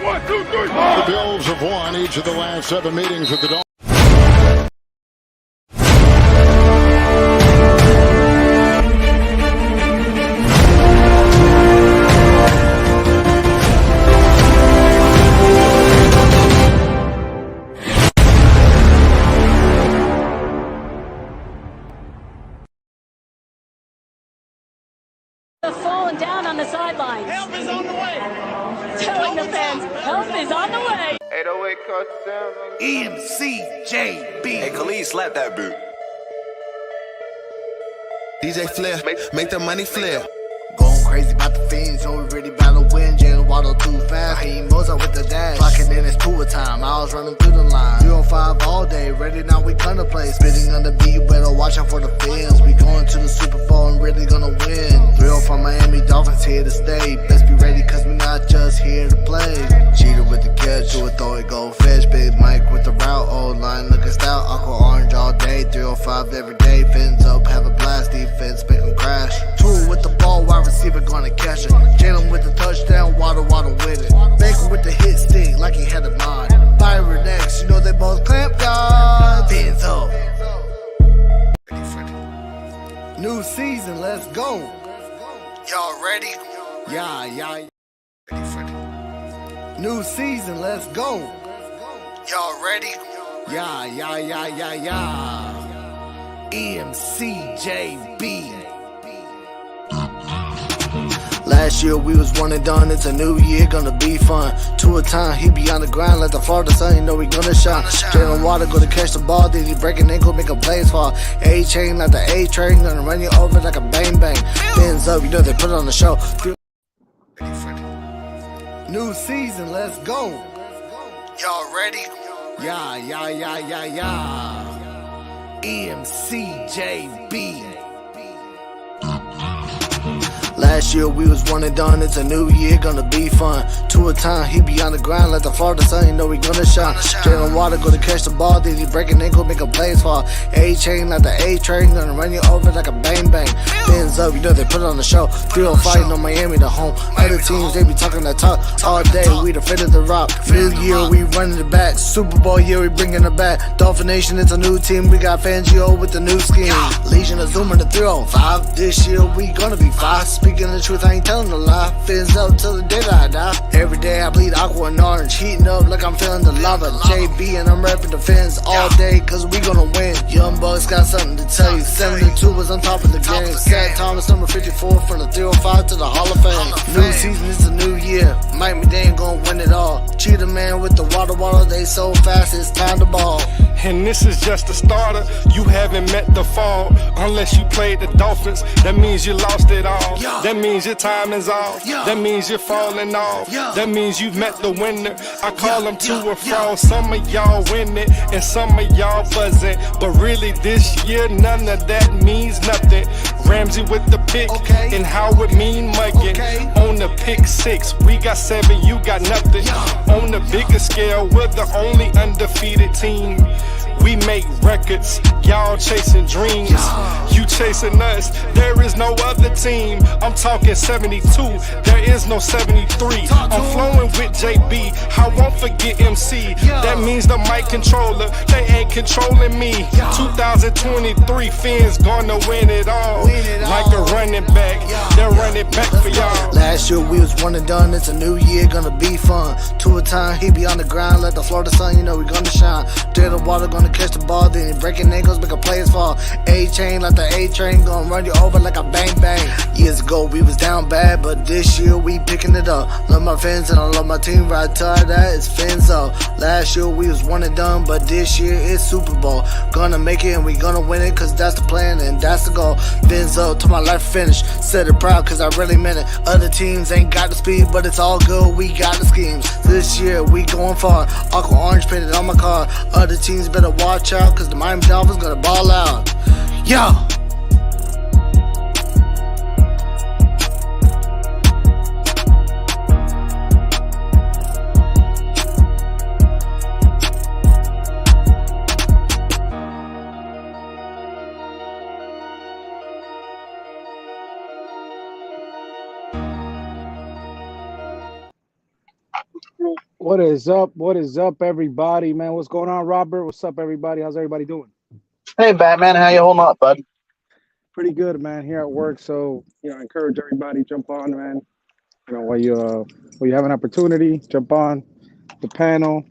1, 2, 3, 4. The Bills have won each of the last 7 meetings with the Dolphins. Falling down on the sidelines. Help is on the way. Telling the fans, help is on the way. 808 custom. MCJB. Hey, Khalid, slap that boot. DJ Flair, make the money flare. Going crazy about the fiends, so we really about to win. Jalen Waddle too fast, he Mozart with the dash. Clocking in, it's tour time, I was running through the line. 305 all day, ready now, we gonna play. Spitting on the beat, you better watch out for the fans. We going to the Super Bowl and really gonna win. 305 Miami Dolphins here to stay. Best be ready, cause we not just here to play. Cheater with the catch, do it, throw it, go fetch. Big Mike with the route, old line looking stout. Aqua orange all day, 305 every day. Fins up, have a blast, defense, make them crash. Two with the ball, wide receiver gonna catch it. Jalen with the touchdown, Waddle with it. Baker with the hit stick, like he had a mind. Byron X, you know they both clamp guards. Fins up. New season, let's go. Y'all ready? Yeah. New season, let's go. Y'all ready? Yeah. MCJB. Last year we was 1 and done, it's a new year, gonna be fun. 2 a time, he be on the grind like the Florida sun, you know we gonna shine. Jalen Water gonna catch the ball, then he break an ankle, make a plays fall. A-chain like the A-train, gonna run you over like a bang bang. Fins up, you know they put it on the show. New season, let's go. Y'all ready? Yeah. MCJB. Last year we was 1 and done, it's a new year, gonna be fun. 2 a time, he be on the grind like the Florida sun, you know we gonna shine. Jalen Water gonna catch the ball, then he break an ankle, make a plays fall. A-chain like the A-train, gonna run you over like a bang bang. Fins up, you know they put it on the show. 305, you know Miami the home. Other teams, they be talking that talk all day, we the fit of the rock. New year, we running it back. Super Bowl year, we bringing it back. Dolphin Nation, it's a new team, we got Fangio with the new scheme. Legion of Zoom in the 305, this year we gonna be 5. Speaking the truth, I ain't telling a lie. Fins up till the day that I die. Every day I bleed aqua and orange, heating up like I'm feeling the lava. JB and I'm repping the fins all day, cause we gonna win. Young Bucks got something to tell you. 72 was on top of the game. Zach Thomas, number 54, from the 305 to the Hall of Fame. New season, it's a new year. Mike McDaniel gonna win it all. Cheetah man with the water, they so fast, it's time to ball. And this is just a starter, you haven't met the fall. Unless you played the Dolphins, that means you lost it all. That means your time is off. That means you're falling off. That means you've met the winner. I call them to or from. Some of y'all win it and some of y'all buzzing. But really this year, none of that means nothing. Ramsey with the pick and Howard mean mugging. On the pick 6, we got 7, you got nothing. On the bigger scale, we're the only undefeated team. We make records, y'all chasing dreams. You chasing us, there is no other team. I'm talking 72, there is no 73. I'm flowing with JB, I won't forget MC. That means the mic controller, they ain't controlling me. 2023, Fins gonna win it all. Like a running back, they're running back for y'all. Last year we was 1 and done, it's a new year, gonna be fun. 2 a time, he be on the grind like the Florida sun, you know we gonna shine. Jalen Water gonna catch the ball, then he breaking ankles, make a plays fall. A-chain like the A-train, gonna run you over like a bang bang. Years ago we was down bad, but this year we picking it up. Love my fans and I love my team, right to that, it's Fins up. Last year we was 1 and done, but this year it's Super Bowl. Gonna make it and we gonna win it, cause that's the plan and that's the goal. Fins up till my life finish, said it proud cause I really meant it. Other teams ain't got the speed, but it's all good, we got the schemes. This year we going far, aqua orange painted on my car. Other teams better watch out, cause the Miami Dolphins gonna ball out. Yo! What is up? What is up, everybody, man? What's going on, Robert? What's up, everybody? How's everybody doing? Hey, Batman, how you holding up, bud? Pretty good, man. Here at work, so I encourage everybody jump on, man. While you have an opportunity, jump on the panel,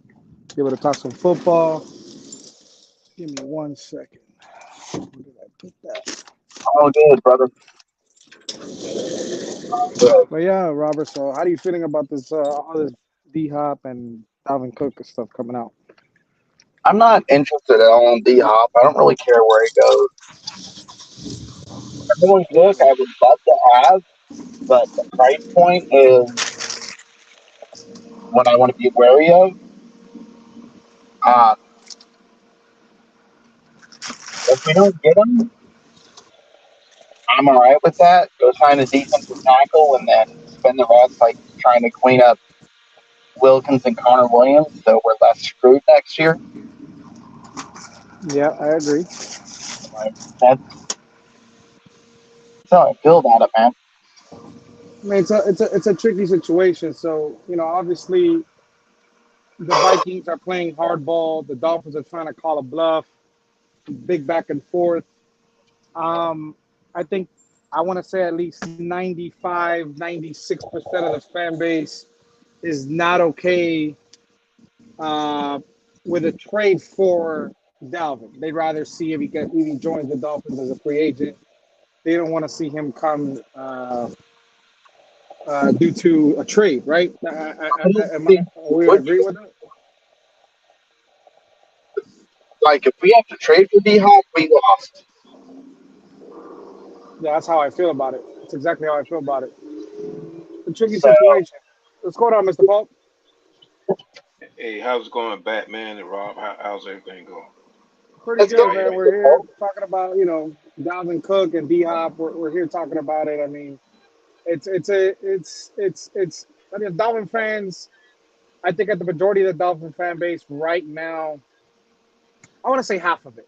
be able to talk some football. Give me 1 second. Where did I put that? All good, brother. Good. But yeah, Robert. So, how are you feeling about this? All this D Hop and Dalvin Cook stuff coming out? I'm not interested at all in D Hop. I don't really care where he goes. Everyone's look I would love to have, but the price point is what I want to be wary of. Uh, if we don't get him, I'm all right with that. Go sign a defensive tackle and then spend the rest like trying to clean up Wilkins and Connor Williams so we're less screwed next year. Yeah, I agree. Like, that's how I feel about it, man. I mean, it's a tricky situation. So, obviously the Vikings are playing hardball. The Dolphins are trying to call a bluff, big back and forth. I think I want to say at least 95, 96% of the fan base is not okay with a trade for Dalvin. They'd rather see if he joins the Dolphins as a free agent. They don't want to see him come due to a trade, right? We agree with that? Like, if we have to trade for D Hop, we lost. Yeah, that's how I feel about it. That's exactly how I feel about it. It's a tricky So, situation. What's going on, Mr. Paul? Hey, how's it going, Batman and Rob? How's everything going? Pretty it's good, going man. We're here talking about, Dalvin Cook and D Hop. We're here talking about it. I mean, it's I mean, Dolphin fans, I think at the majority of the Dolphin fan base right now, I want to say half of it.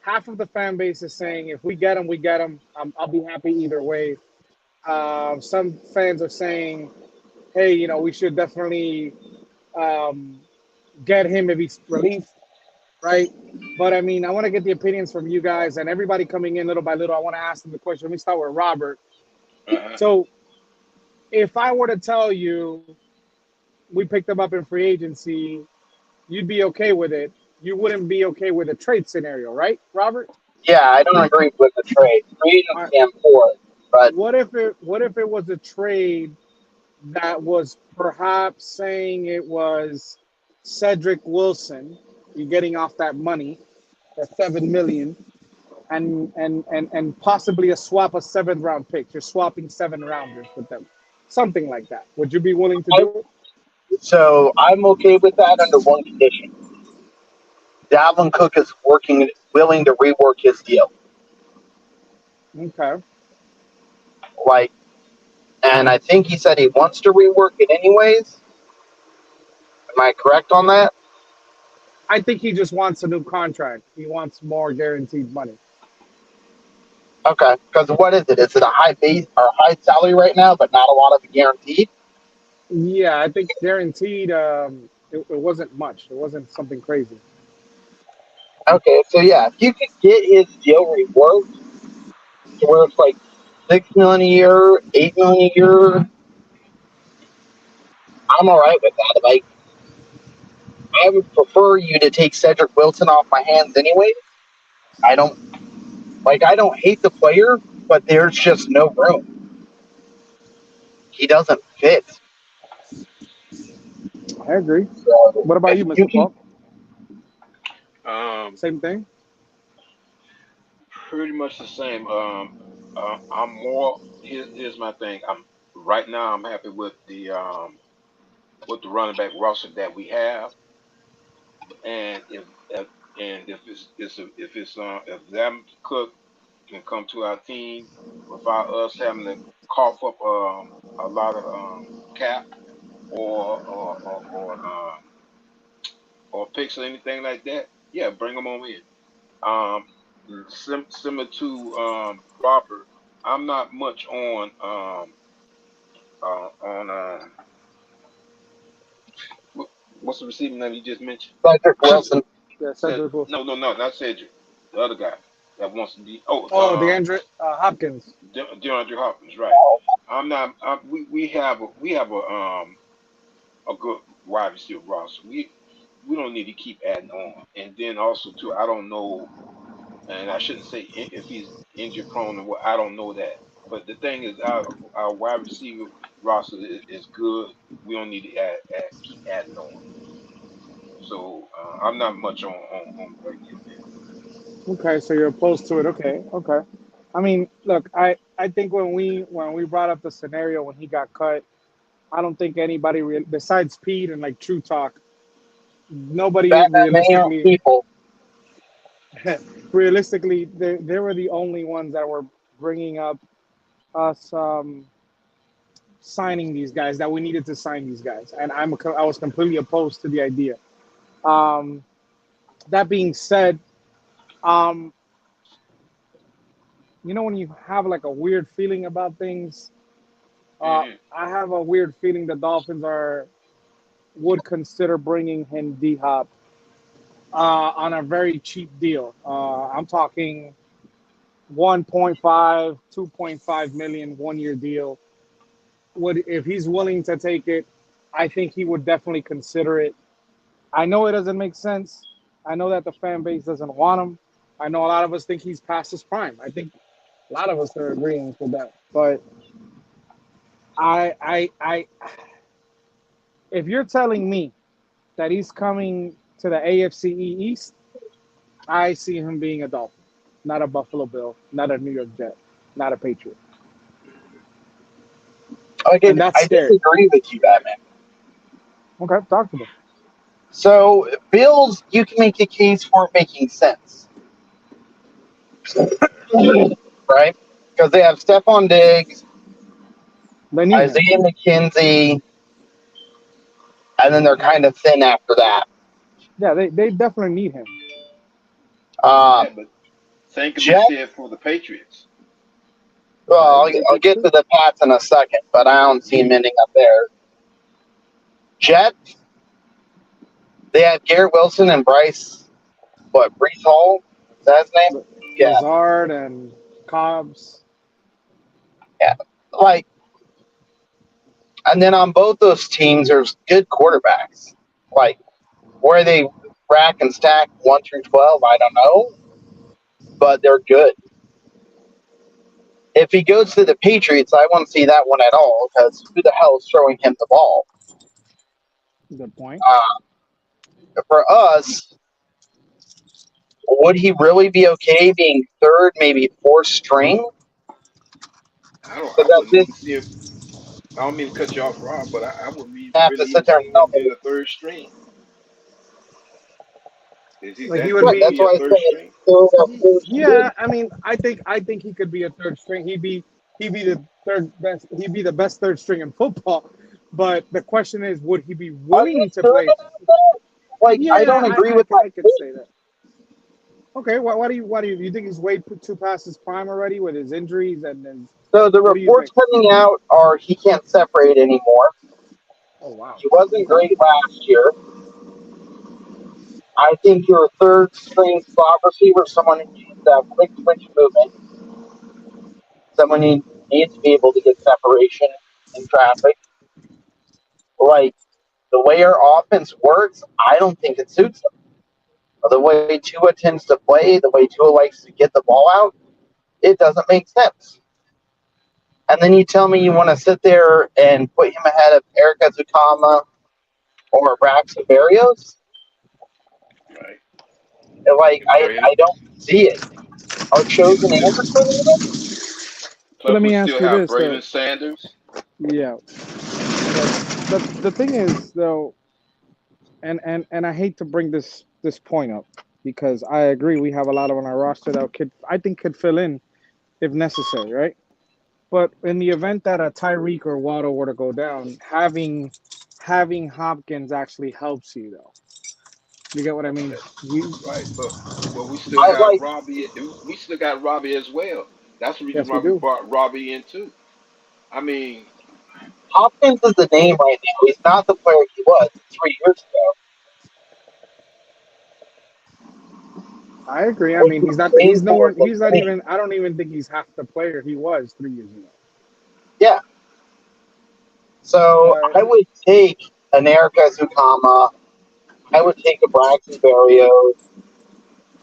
Half of the fan base is saying if we get him, we get him. I'll be happy either way. Some fans are saying, hey, we should definitely um, get him if he's released, right? But I mean, I want to get the opinions from you guys and everybody coming in little by little. I want to ask them the question. Let me start with Robert. So, if I were to tell you we picked him up in free agency, you'd be okay with it. You wouldn't be okay with a trade scenario, right, Robert? Yeah, I don't agree with the trade. Free All right. agency, I'm for it. But What if it was a trade that was perhaps saying it was Cedric Wilson, you're getting off that money, that $7 million, and possibly a swap of 7th-round picks. You're swapping 7 rounders with them, something like that. Would you be willing to do so I'm okay with that under one condition. Dalvin Cook is willing to rework his deal. it? Okay. Like, and I think he said he wants to rework it anyways. Am I correct on that? I think he just wants a new contract. He wants more guaranteed money. Okay, because what is it? Is it a high base or high salary right now, but not a lot of it guaranteed? Yeah, I think guaranteed. It wasn't much. It wasn't something crazy. Okay, so yeah, if you could get his deal reworked to where it's like $6 million a year, $8 million a year, I'm all right with that. Like, I would prefer you to take Cedric Wilson off my hands anyway. I don't hate the player, but there's just no room. He doesn't fit. I agree. So What about you, if you Mr. can, Paul? Same thing. Pretty much the same. I'm more. Here's my thing. Right now. I'm happy with the running back roster that we have, and if them Cook can come to our team without us having to cough up a lot of cap or or picks or anything like that, yeah, bring them on in. Um, Similar to Robert, I'm not much on what's the receiver name you just mentioned? Cedric Wilson. Yeah, Cedric Wilson. No, not Cedric. The other guy that wants to be. DeAndre Hopkins. DeAndre Hopkins, right? I'm not. We have a good wide receiver roster. We don't need to keep adding on. And then also too, I don't know, and I shouldn't say if he's injury prone or what. I don't know that. But the thing is, our wide receiver roster is good. We don't need to keep adding on. So I'm not much on bringing him in. Okay, so you're opposed to it. Okay. I mean, look, I think when we brought up the scenario when he got cut, I don't think anybody besides Pete and like True Talk, nobody realistically people. realistically they were the only ones that were bringing up us signing these guys, that we needed to sign these guys, and I was completely opposed to the idea. That being said, you know when you have like a weird feeling about things, I have a weird feeling the Dolphins would consider bringing in D-Hop on a very cheap deal. I'm talking 1.5, 2.5 million 1-year deal. If he's willing to take it, I think he would definitely consider it. I know it doesn't make sense. I know that the fan base doesn't want him. I know a lot of us think he's past his prime. I think a lot of us are agreeing with that. But if you're telling me that he's coming to the AFC East, I see him being a Dolphin, not a Buffalo Bill, not a New York Jet, not a Patriot. Again, I disagree with you, Batman. Okay, talk to me. So, Bills, you can make a case for it making sense. Right? Because they have Stephon Diggs, Isaiah McKenzie, and then they're kind of thin after that. Yeah, they definitely need him. But same can be said for the Patriots. Well, I'll get to the Pats in a second, but I don't see him ending up there. Jets, they have Garrett Wilson and Breece Hall? Is that his name? Yeah. Lazard and Cobbs. Yeah. And then on both those teams, there's good quarterbacks. Where they rack and stack 1 through 12, I don't know. But they're good. If he goes to the Patriots, I won't see that one at all, because who the hell is throwing him the ball? Good point. For us, would he really be okay being third, maybe fourth string? I don't mean to cut you off, Rob, but I would have to sit there and tell be the third string. He would be. That's why I say. Yeah, I mean, I think he could be a third string. He'd be the third best. He'd be the best third string in football. But the question is, would he be willing to play? I don't agree with that. I could say that. Okay, why do you think he's way too past his prime already with his injuries and his? So the reports coming out are he can't separate anymore. Oh wow. He wasn't great last year. I think your third string slot receiver, someone who needs that quick switch movement, someone who needs to be able to get separation in traffic. The way our offense works, I don't think it suits them. The way Tua tends to play, the way Tua likes to get the ball out, it doesn't make sense. And then you tell me you want to sit there and put him ahead of Eric Azukama or Braxton Berrios? Right. I don't see it. Our chosen answer for them? Let me ask you this. Braylon Sanders. Yeah. The thing is, though, and I hate to bring this point up because I agree we have a lot on our roster that could fill in if necessary, right? But in the event that a Tyreek or Waddle were to go down, having Hopkins actually helps you, though. You get what I mean? Right, but we still got Robbie. We still got Robbie as well. That's the reason why we brought Robbie in too. I mean, Hopkins is the name right now. He's not the player he was 3 years ago. I agree. I What mean, you're he's not. paying He's for nowhere. is the He's not name. even. I don't even think he's half the player he was 3 years ago. Yeah. So But I would take an Erica Zukama. I would take a Braxton Berrios.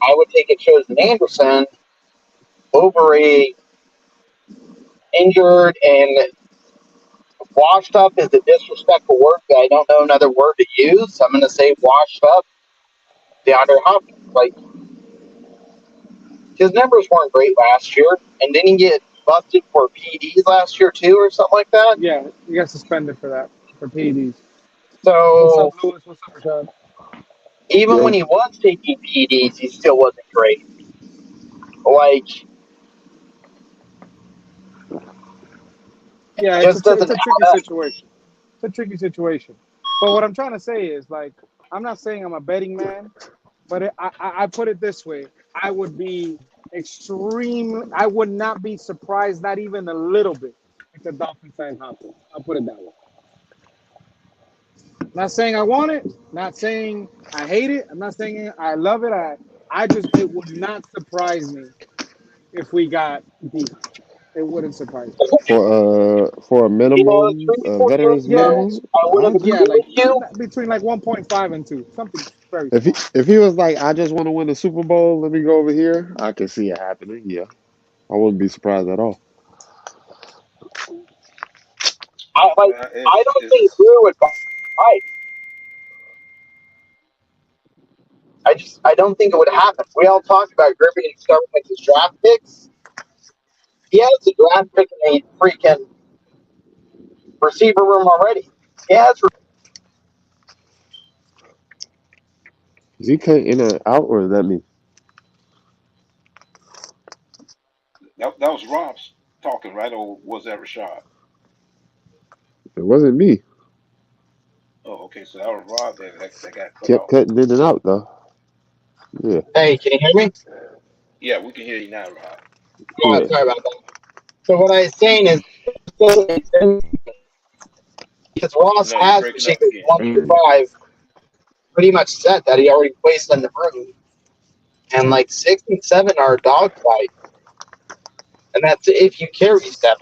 I would take a Chosen Anderson over a injured and washed up is a disrespectful word, but I don't know another word to use. So I'm going to say washed up DeAndre Hopkins. Like, his numbers weren't great last year, and didn't he get busted for PEDs last year too, or something like that? yeah, he got suspended for that for PEDs. What's up, So Lewis? What's up, Rashad? even when Yo, he was taking PEDs, he still wasn't great. Like, Yeah, just it's doesn't a tricky add up. situation. It's a tricky situation. But what I'm trying to say is, like, I'm not saying I'm a betting man, but I put it this way: I would be extreme. I would not be surprised, not even a little bit, if the Dolphins signed Hopkins. I'll put it that way. Not saying I want it. Not saying I hate it. I'm not saying I love it. I just it would not surprise me if we got D. It wouldn't surprise me. for a You know, minimum, three, a 4 years veteran's Yeah, ago, minimum, I would I have get yeah, agreed it. with like you. between like 1.5 and 2, something very If he small. if he was like, I just want to win the Super Bowl, let me go over here, I could see it happening. Yeah, I wouldn't be surprised at all. I don't think Brewer would buy. I don't think it would happen. We all talked about Griffey starting with his draft picks. He has a draft pick in the freaking receiver room already. He has. Is he cut in and out, or is that me? That was Rob's talking, right? Or was that Rashad? It wasn't me. Oh, okay. So that was Rob that got cut Kept off. cutting in and out though. Yeah, Hey, can you hear me? Yeah, we can hear you now, Rob. Yeah, yeah. sorry about that. So what I was saying is, because Ross No, you're has breaking up receivers again. 1 through 5 pretty much set that he already placed in the room, and like 6 and 7 are a dogfight, and that's if you carry 7.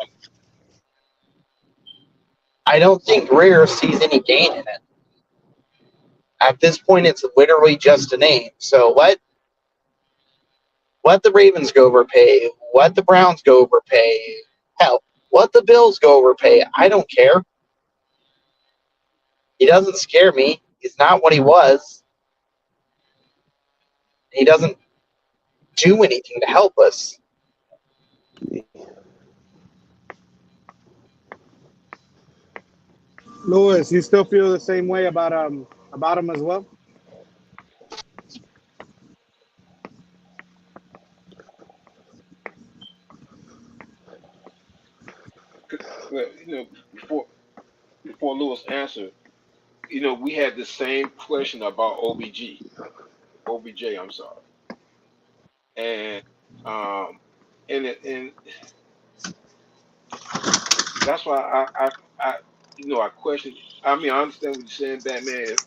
I don't think Greer sees any gain in it. At this point, it's literally just a name. So let the Ravens go overpay. Let the Browns go overpay. Hell, let the Bills go overpay. I don't care. He doesn't scare me. He's not what he was. He doesn't do anything to help us. Lewis, you still feel the same way about him as well? Well, before Lewis answered, we had the same question about OBJ. I'm sorry, and and that's why I question. I mean, I understand what you're saying, Batman.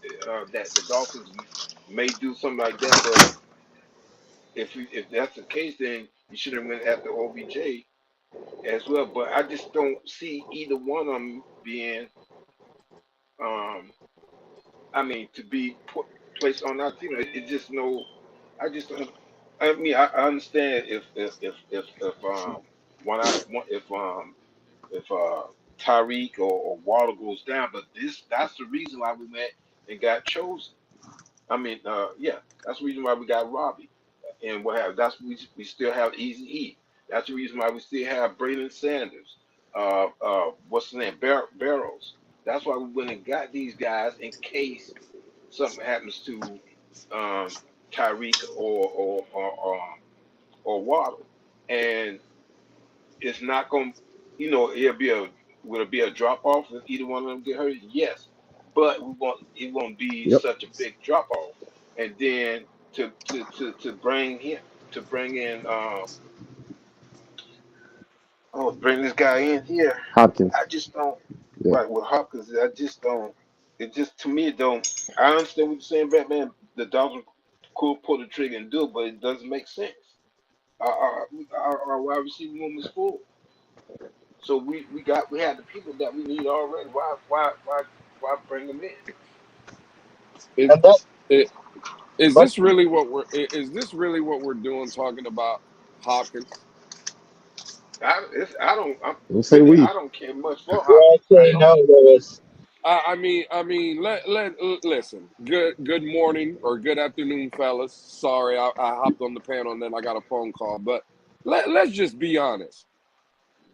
That the Dolphins may do something like that, but if that's the case, then you should have went after OBJ as well. But I just don't see either one of them being, um, I mean, to be placed on our team. It just no. I just don't. I mean, I understand if if Tyreek or Waddle goes down, but that's the reason why we went and got chosen. I mean, yeah, that's the reason why we got Robbie and what have. That's we still have Easy E. That's the reason why we still have Braylon Sanders. What's the name? Barrows. That's why we went and got these guys in case something happens to Tyreek or Waddle, and it's not going. Will it be a drop off if either one of them get hurt? Yes, but it won't be Yep. such a big drop off. And then to bring in bring this guy in here. Hopkins. I just don't Yeah. right with Hopkins. I just don't. It just to me it don't. I understand what you're saying, Batman. The Dolphins could pull the trigger and do it, but it doesn't make sense. Our wide receiver room is full, so we had the people that we need already. Why bring them in? Is, And that, is but this really what we're? Is this really what we're doing? Talking about Hopkins? Don't say Really, we. I don't care much for I Hopkins. I say don't. no, Lewis. Listen. Good morning or good afternoon, fellas. Sorry, I hopped on the panel and then I got a phone call. But let's just be honest.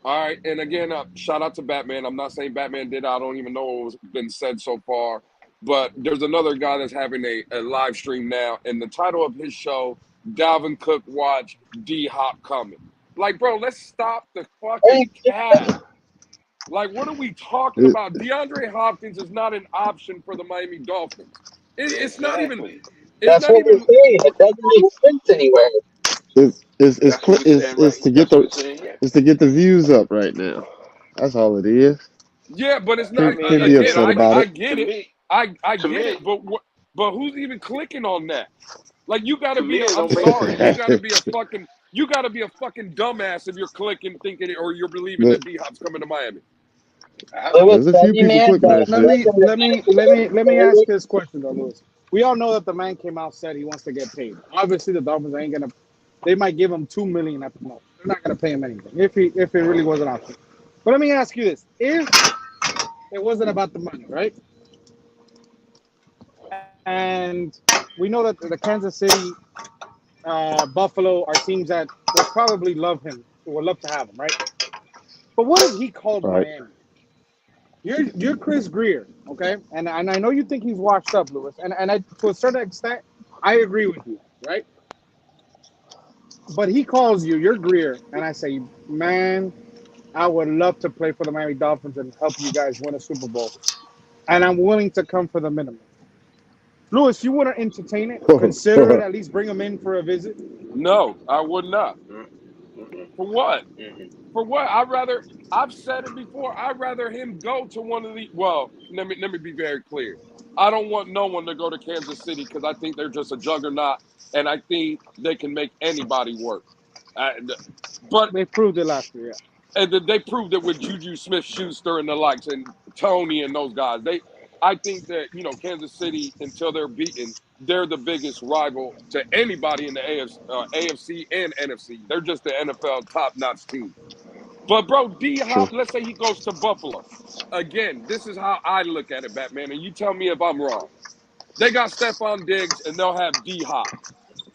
All right, and again, shout out to Batman. I'm not saying Batman did. I don't even know what's been said so far. But there's another guy that's having a live stream now, and the title of his show, Dalvin Cook Watch D Hop Coming. Like, bro, let's stop the fucking cap. Like, what are we talking about? DeAndre Hopkins is not an option for the Miami Dolphins. It's not even. Exactly. It's That's not what we're even. saying. It doesn't make sense anywhere. It's That's what we're saying, right? to get That's what the we're saying. Yeah. it's to get the views up right now. That's all it is. Yeah, but it's I not. mean, Can't be Again, upset about I it. get to it. me, I to get me, it. But who's even clicking on that? Like, you got to to be. me, it I'm don't make sorry. sense. You got to be a fucking. You got to be a fucking dumbass if you're clicking, thinking it, or you're believing But that D Hop's coming to Miami. Lewis, there's a few funny people man, clicking but that Let shit. me let me ask this question though, Lewis. We all know that the man came out said he wants to get paid. Obviously, the Dolphins ain't gonna. They might give him $2 million at the most. They're not gonna pay him anything if it really was an option. But let me ask you this: if it wasn't about the money, right? And we know that the Kansas City, Buffalo are teams that will probably love him, would love to have him, right? But what if he called Right. Miami? You're Chris Greer, okay? And I know you think he's washed up, Lewis. And I, to a certain extent, I agree with you, right? But he calls you, you're Greer, and I say, man, I would love to play for the Miami Dolphins and help you guys win a Super Bowl. And I'm willing to come for the minimum. Lewis, you wouldn't entertain it? Consider it, at least bring him in for a visit? No, I would not. Mm-mm, For what? mm-mm. For what? I've said it before. I'd rather him go to one of the. Well, let me be very clear. I don't want no one to go to Kansas City because I think they're just a juggernaut, and I think they can make anybody work. But They proved it last year, yeah. and they proved it with Juju Smith-Schuster and the likes, and Tony and those guys. I think that Kansas City, until they're beaten, they're the biggest rival to anybody in the AFC and NFC. They're just the NFL top-notch team. But bro, D True. Hop, let's say he goes to Buffalo. Again, this is how I look at it, Batman, and you tell me if I'm wrong. They got Stephon Diggs, and they'll have D Hop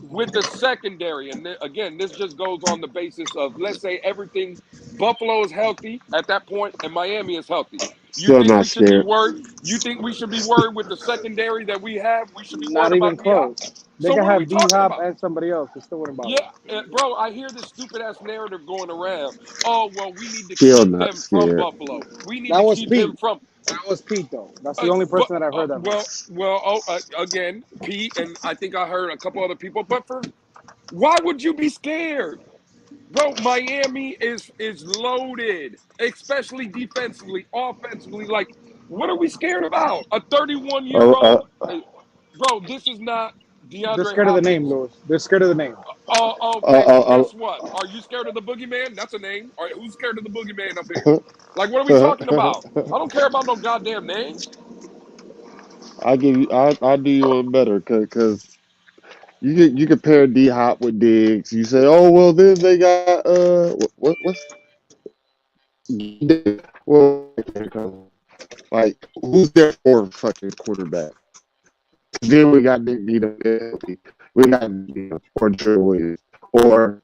with the secondary. And again, this just goes on the basis of, let's say everything. Buffalo is healthy at that point, and Miami is healthy. You Still think we not should be scared. worried? You think we should be worried with the secondary that we have? We should be worried Not even about D Hop. close. They So can what are we have D talking Hop about? and somebody else. It still wouldn't bother Yeah, me. bro, I hear this stupid ass narrative going around. Oh, well, we need to Still keep not him from scared. Buffalo. We need That to was keep him Pete. from. That was Pete, though. That's the only person that I've heard that from. Again, Pete, and I think I heard a couple other people. But why would you be scared, bro? Miami is loaded, especially defensively, offensively. Like, what are we scared about? A 31-year-old, bro. This is not They're DeAndre scared of the name, Hopkins. Lewis. They're scared of the name. Okay, well, guess what? Are you scared of the boogeyman? That's a name. All right, who's scared of the boogeyman up here? Like, what are we talking about? I don't care about no goddamn name. I'll do you one better because you compare D Hop with Diggs. You say, oh well, then they got what's well, like who's their fourth fucking quarterback? Then we got Nick Needham, we got or Trey Williams or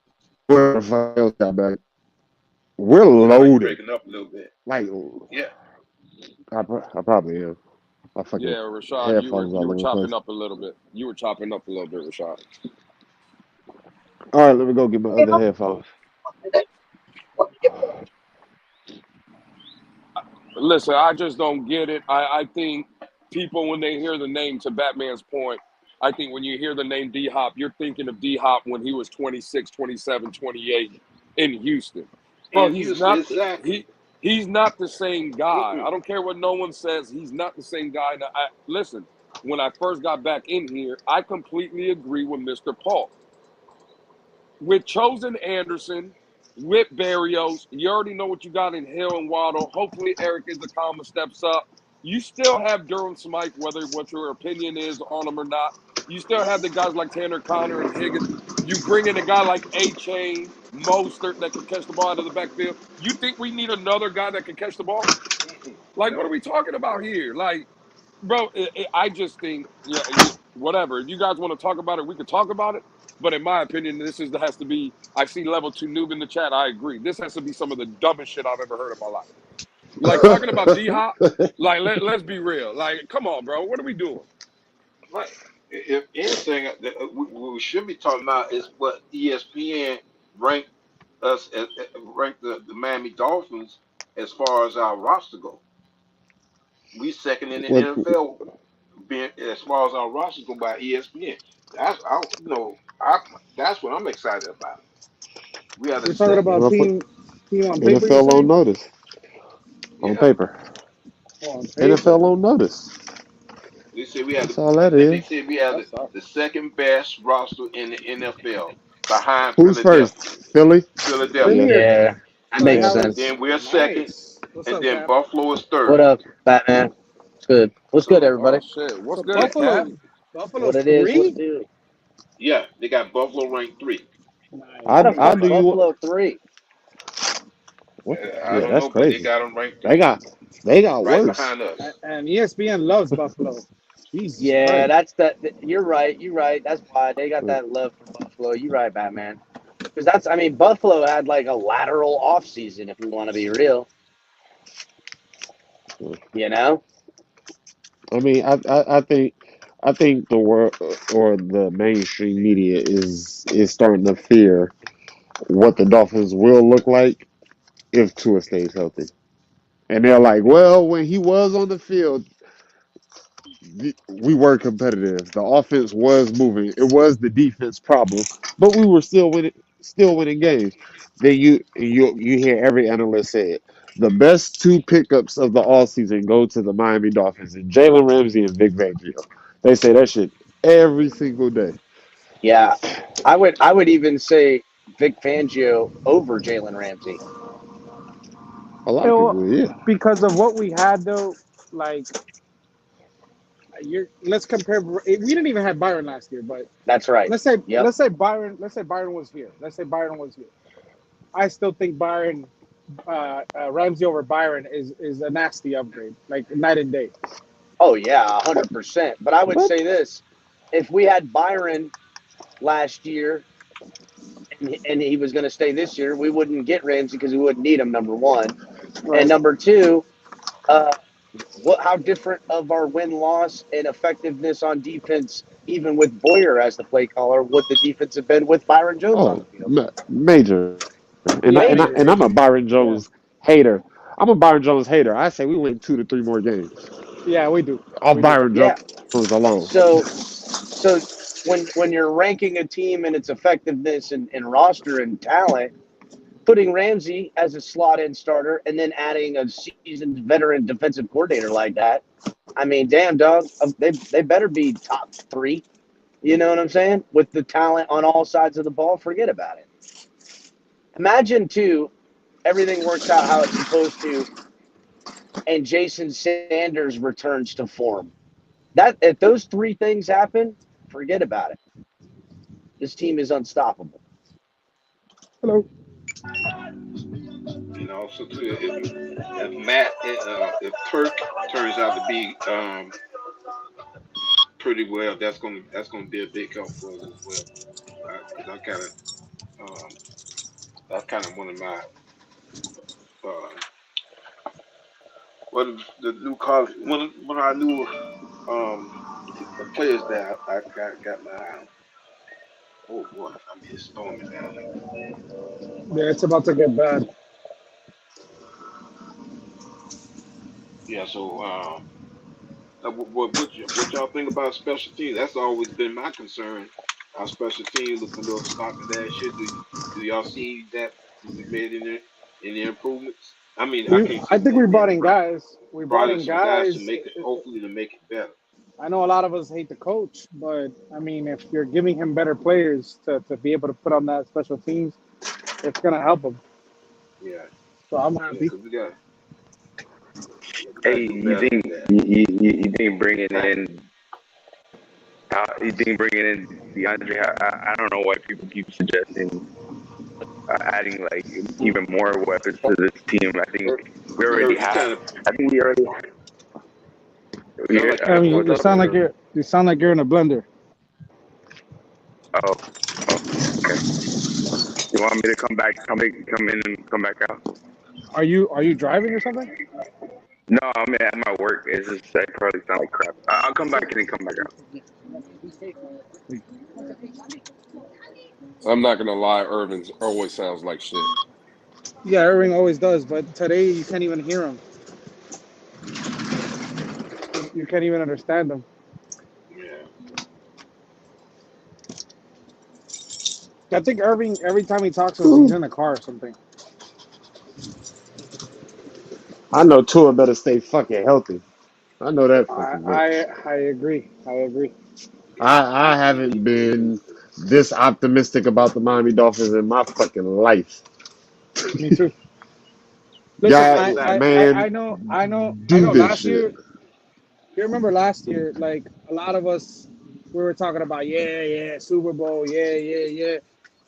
whoever else got back. We're Sound like you're loaded. breaking up a little bit. Like Yeah. I probably am. My fucking Yeah, Rashad, headphones you all were over the place. chopping up a little bit. You were chopping up a little bit, Rashad. All right, let me go get my other headphones. Listen, I just don't get it. I think people, when they hear the name, to Batman's point, I think when you hear the name D-Hop, you're thinking of D-Hop when he was 26, 27, 28 in Houston. Bro, In Houston, exactly. he's not the same guy. Mm-mm. I don't care what no one says. He's not the same guy. Now, listen, when I first got back in here, I completely agree with Mr. Paul. With Chosen Anderson, with Barrios, you already know what you got in Hill and Waddle. Hopefully Eric Izakama steps up. You still have Durham Smythe, whether what your opinion is on him or not. You still have the guys like Tanner Connor and Higgins. You bring in a guy like A-Chain, Mostert that can catch the ball out of the backfield. You think we need another guy that can catch the ball? Like, what are we talking about here? Like, bro, I just think, whatever. If you guys want to talk about it, we could talk about it. But in my opinion, has to be, I see level 2 noob in the chat. I agree. This has to be some of the dumbest shit I've ever heard in my life. Like, talking about D-Hop, like, let's be real. Like, come on, bro. What are we doing? Right. If anything, we should be talking about is what ESPN ranked us, ranked the Miami Dolphins as far as our roster go. We second in the NFL, being as far as our roster go by ESPN. That's that's what I'm excited about. We're talking about team on paper. NFL on notice. On paper. NFL on notice. They said we have That's all that is. They said we have the second best roster in the NFL behind Who's first? Philadelphia. Yeah, that makes sense. Then we're second, and then Buffalo is third. What up, Batman? Good. What's good, everybody? Oh, shit. What's good, Buffalo what it is? What it do? Yeah, they got Buffalo ranked 3. I do Buffalo 3. I don't that's know, crazy. but they got them ranked 3. They got right worse behind us. And ESPN loves Buffalo. Jesus Yeah, Christ. you're right. You're right. That's why they got that love for Buffalo. You're right, Batman. Because Buffalo had like a lateral offseason, if we want to be real. You know? I mean, I think the world or the mainstream media is starting to fear what the Dolphins will look like if Tua stays healthy. And they're like, well, when he was on the field, we were competitive. The offense was moving. It was the defense problem, but we were still winning games. Then you hear every analyst say it. The best 2 pickups of the offseason go to the Miami Dolphins, and Jalen Ramsey and Vic Fangio. They say that shit every single day. Yeah. I would even say Vic Fangio over Jalen Ramsey. A lot of people, yeah. Because of what we had, though, like, let's compare. We didn't even have Byron last year, but that's right. Let's say Byron was here. I still think Byron, Ramsey over Byron is a nasty upgrade, like night and day. Oh yeah, 100%. But I would say this: if we had Byron last year, and he was going to stay this year, we wouldn't get Ramsey because we wouldn't need him. Number one, right. And number two, how different of our win-loss and effectiveness on defense, even with Boyer as the play caller, would the defense have been with Byron Jones on the field? Major. And I'm a Byron Jones hater. I'm a Byron Jones hater. I say we win 2 to 3 more games. Yeah, we do. Byron Jones alone. So when you're ranking a team and its effectiveness and roster and talent, putting Ramsey as a slot-in starter and then adding a seasoned veteran defensive coordinator like that, I mean, damn, dog, they better be top 3. You know what I'm saying? With the talent on all sides of the ball, forget about it. Imagine, too, everything works out how it's supposed to, and Jason Sanders returns to form. If those 3 things happen, forget about it. This team is unstoppable. Hello. And also, too, if Turk turns out to be pretty well, that's gonna be a big help for us as well. That's kind of one of my the new college one of our new the players that I got my eye on. Oh boy, I mean, it's storming down there. Yeah, it's about to get bad. Yeah, so what y'all think about special teams? That's always been my concern. Our special teams look a little stock of that shit. Do y'all see that we made any improvements? I mean, I think we brought in guys. We brought in some guys to make it, hopefully to make it better. I know a lot of us hate the coach, but I mean, if you're giving him better players to be able to put on that special teams, it's gonna help him. Yeah, So I'm yeah, happy. because we got Hey, to do better than that. you think bringing in DeAndre? I don't know why people keep suggesting adding like even more weapons to this team. I think we Yeah, already you kind have. of I think we already. sound like I you're in a mean, What's you up? sound like blender. you're in a blender. Oh, okay. You want me to come back? Come in and come back out? Are you driving or something? No, I'm at my work. It's just I probably sound like crap. I'll come back in and come back out. I'm not gonna lie, Irvin's always sounds like shit. Yeah, Irving always does, but today you can't even hear him. You can't even understand him. Yeah. I think Irving, every time he talks to us, he's in the car or something. I know Tua better stay fucking healthy. I know that I fucking much. I, I agree. I agree. I haven't been this optimistic about the Miami Dolphins in my fucking life. Me too. Listen, God, Exactly. man, I do know. this Last shit. year, you remember last year, like a lot of us, we were talking about, yeah, Super Bowl, yeah.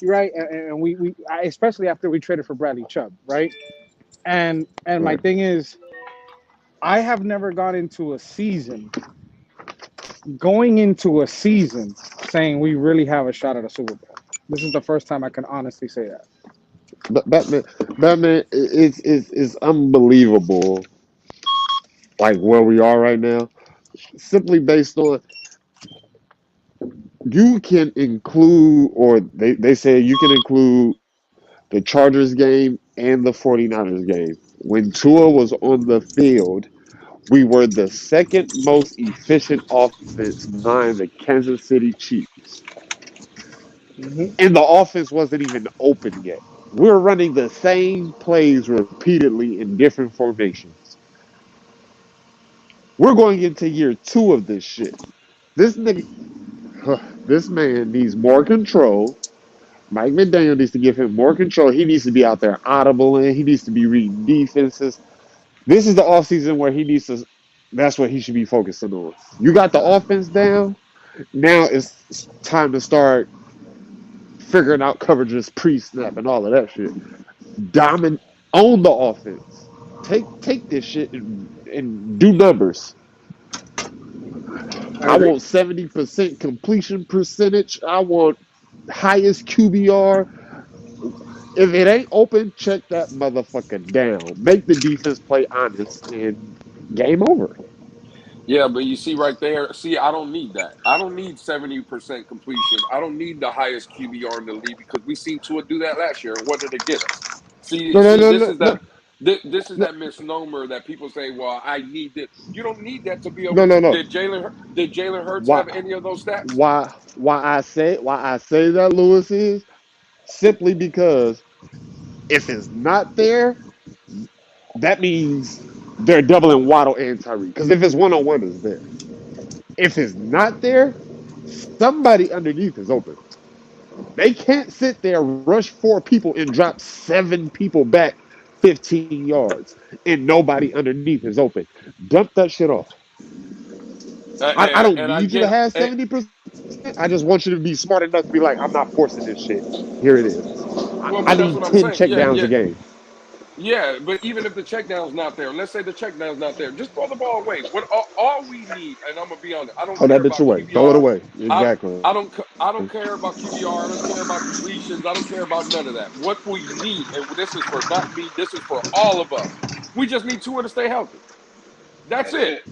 You're right, and especially after we traded for Bradley Chubb, right? And my Right. thing is, I have never going into a season, saying we really have a shot at a Super Bowl. This is the first time I can honestly say that. But Batman is unbelievable. Like where we are right now, simply based on you can include, or they say you can include the Chargers game and the 49ers game. When Tua was on the field, we were the second most efficient offense behind the Kansas City Chiefs. Hmm. And the offense wasn't even open yet. We're running the same plays repeatedly in different formations. We're going into year 2 of this shit. This nigga, this man needs more control. Mike McDaniel needs to give him more control. He needs to be out there audibling. He needs to be reading defenses. This is the offseason where he needs to. That's what he should be focusing on. You got the offense down. Now it's time to start figuring out coverages pre-snap and all of that shit. Dominate, own the offense. Take this shit and do numbers. I I agree. want 70% completion percentage. I want highest QBR. If it ain't open, check that motherfucker down. Make the defense play honest and game over. Yeah, but you see right there, I don't need that. I don't need 70% completion. I don't need the highest QBR in the league because we seen Tua do that last year. And what did it get us? No, no, no, This no, is no, this is no, that misnomer that people say, "Well, I need it." You don't need that to be able no, no, to. no. Did Jalen Hurts Why, have any of those stats? why I say that, Lewis, is simply because if it's not there, that means they're doubling Waddle and Tyreek. Because if it's one-on-one, it's there. If it's not there, somebody underneath is open. They can't sit there, rush 4 people, and drop 7 people back 15 yards, and nobody underneath is open. Dump that shit off. I don't And I need you to get. have 70%. I just want you to be smart enough to be like, I'm not forcing this shit. Here it is. Well, I but that's need what I'm 10 saying. check downs a game. Yeah, but even if the check down's not there, let's say the check down's not there, just throw the ball away. What all we need, and I'm gonna be honest, I don't Throw that care bitch about away. Throw it QBR. away. I Exactly. I don't care about QBR. I don't care about completions. I don't care about none of that. What we need, and this is for not me, this is for all of us. We just need Tua to stay healthy. That's That's it. it.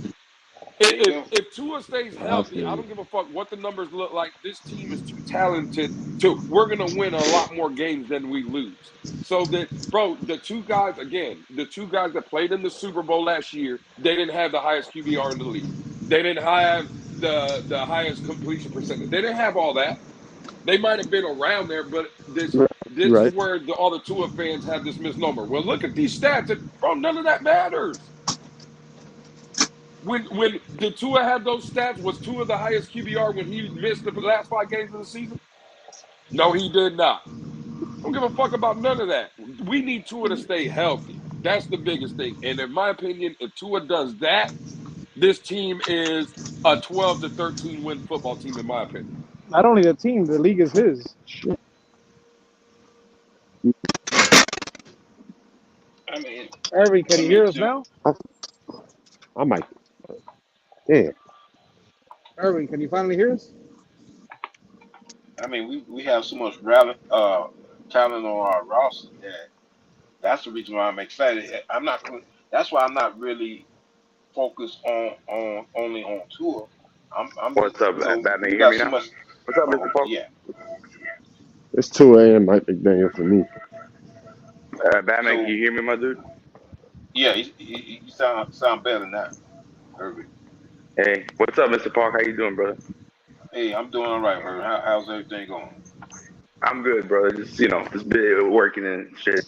There you go. If Tua stays I healthy, feel I you. don't give a fuck what the numbers look like. This team is too talented to. We're gonna win a lot more games than we lose. So that, bro, the two guys that played in the Super Bowl last year, they didn't have the highest QBR in the league. They didn't have the highest completion percentage. They didn't have all that. They might have been around there, but You're this is right. where all the Tua fans have this misnomer. Well, look at these stats, and bro, none of that matters. When did Tua have those stats? Was Tua the highest QBR when he missed the last 5 games of the season? No, he did not. Don't give a fuck about none of that. We need Tua to stay healthy. That's the biggest thing. And in my opinion, if Tua does that, this team is a 12 to 13 win football team, in my opinion. Not only the team, the league is his. I mean, Irving, can you hear us now? I might. Yeah. Irving, can you finally hear us? I mean, we have so much talent on our roster that that's the reason why I'm excited. That's why I'm not really focused on only on Tua. What's up, Batman? You hear me now? What's up, Mr. Parker? Yeah. It's 2 a.m. Mike McDaniel for me. Batman, can you hear me, my dude? Yeah, you sound better now. Perfect. Hey, what's up, Mr. Park? How you doing, brother? Hey, I'm doing all right, man. How's everything going? I'm good, brother. Just just working and shit.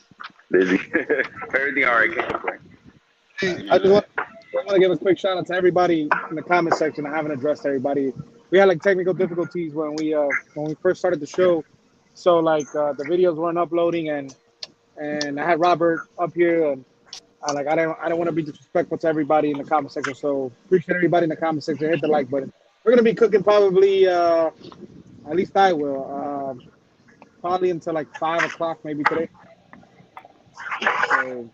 Busy. Everything all right, can't complain. I just want to give a quick shout out to everybody in the comment section. I haven't addressed everybody. We had like technical difficulties when we first started the show, so like the videos weren't uploading, and I had Robert up here, and I don't want to be disrespectful to everybody in the comment section. So appreciate everybody in the comment section. Hit the like button. We're gonna be cooking probably, at least I will, probably until like 5 o'clock maybe today. So,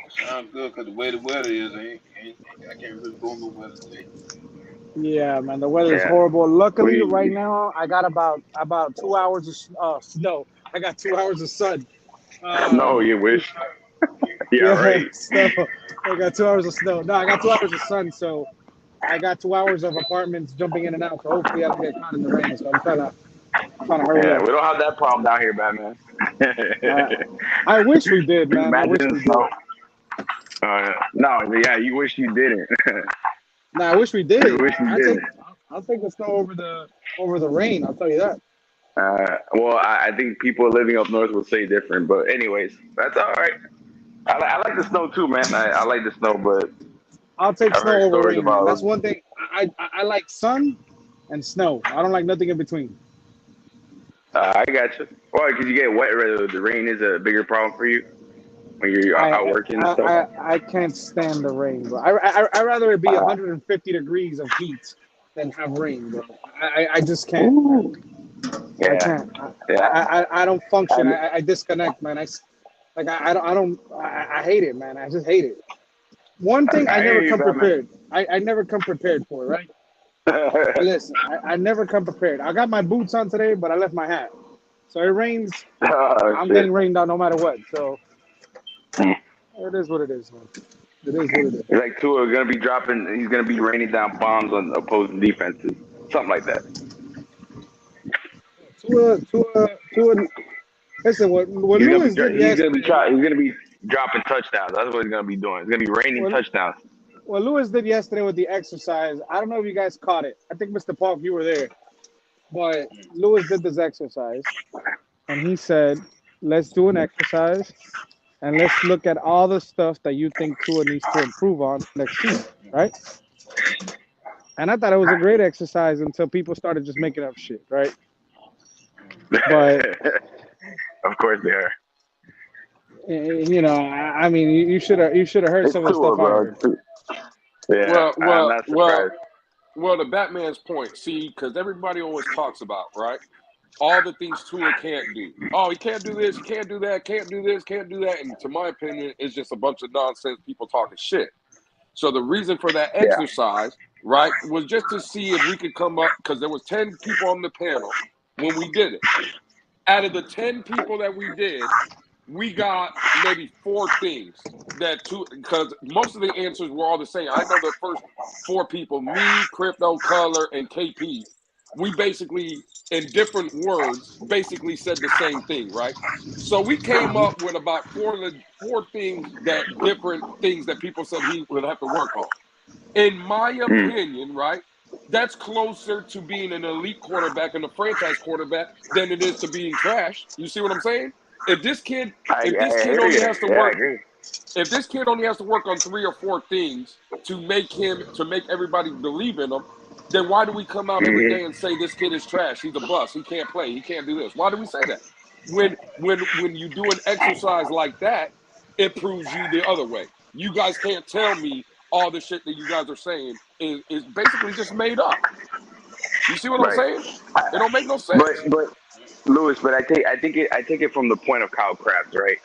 sounds good because the way the weather is, I can't really go nowhere today. yeah, man, the weather is horrible. Luckily, right now I got about 2 hours of snow. I got 2 hours of sun. No, you wish. Yeah, right. So I got 2 hours of snow. No, I got 2 hours of sun. So I got 2 hours of apartments jumping in and out. So hopefully I don't get caught in the rain. So I'm trying to hurry up. Yeah, we don't have that problem down here, Batman. I wish we did, man. I wish we did. No, yeah, you wish you didn't. No, I wish we did. You wish you didn't. I'll take the snow over the rain. I'll tell you that. Well, I think people living up north will say different, but anyways, that's all right. I like the snow too, man. I like the snow, but I'll take snow over rain. Man. That's one thing. I like sun and snow. I don't like nothing in between. I got you. Well, because you get wet, the rain is a bigger problem for you when you're out working and stuff. I can't stand the rain, bro. I'd rather it be 150 degrees of heat than have rain, bro. I just can't. Ooh. Yeah. I can't. I don't function. I disconnect, man. I hate it, man. I just hate it. One thing I never come prepared. I never come prepared for it, right? Listen, I never come prepared. I got my boots on today, but I left my hat. So it rains. I'm getting rained on no matter what. So it is what it is, man. It is what it is. Like Tua gonna be dropping. He's gonna be raining down bombs on opposing defenses, something like that. Tua. Listen, what Lewis did yesterday. He's gonna be dropping touchdowns. That's what he's gonna be doing. It's gonna be raining touchdowns. What Lewis did yesterday with the exercise, I don't know if you guys caught it. I think Mr. Park, you were there. But Lewis did this exercise, and he said, let's do an exercise, and let's look at all the stuff that you think Tua needs to improve on next season, right? And I thought it was a great exercise until people started just making up shit, right? But of course they are. You know, I mean, you should have heard some of the stuff I heard. Yeah, well, to Batman's point, see, because everybody always talks about, right, all the things Tua can't do. Oh, he can't do this, he can't do that, can't do this, can't do that. And to my opinion, it's just a bunch of nonsense, people talking shit. So the reason for that exercise, right, was just to see if we could come up, because there was 10 people on the panel when we did it. Out of the 10 people that we did, we got maybe 4 things because most of the answers were all the same. I know the first 4 people, me, Crypto, Color, and KP, we basically, in different words, basically said the same thing, right? So we came up with about 4 things different things that people said he would have to work on. In my opinion, right, that's closer to being an elite quarterback and a franchise quarterback than it is to being trash. You see what I'm saying? If this kid only has to work on 3 or 4 things to make everybody believe in him, then why do we come out every day and say this kid is trash? He's a bust. He can't play. He can't do this. Why do we say that? When you do an exercise like that, it proves you the other way. You guys can't tell me all the shit that you guys are saying is basically just made up. You see what I'm saying? It don't make no sense. But Lewis, I take it from the point of Kyle Krabs, right?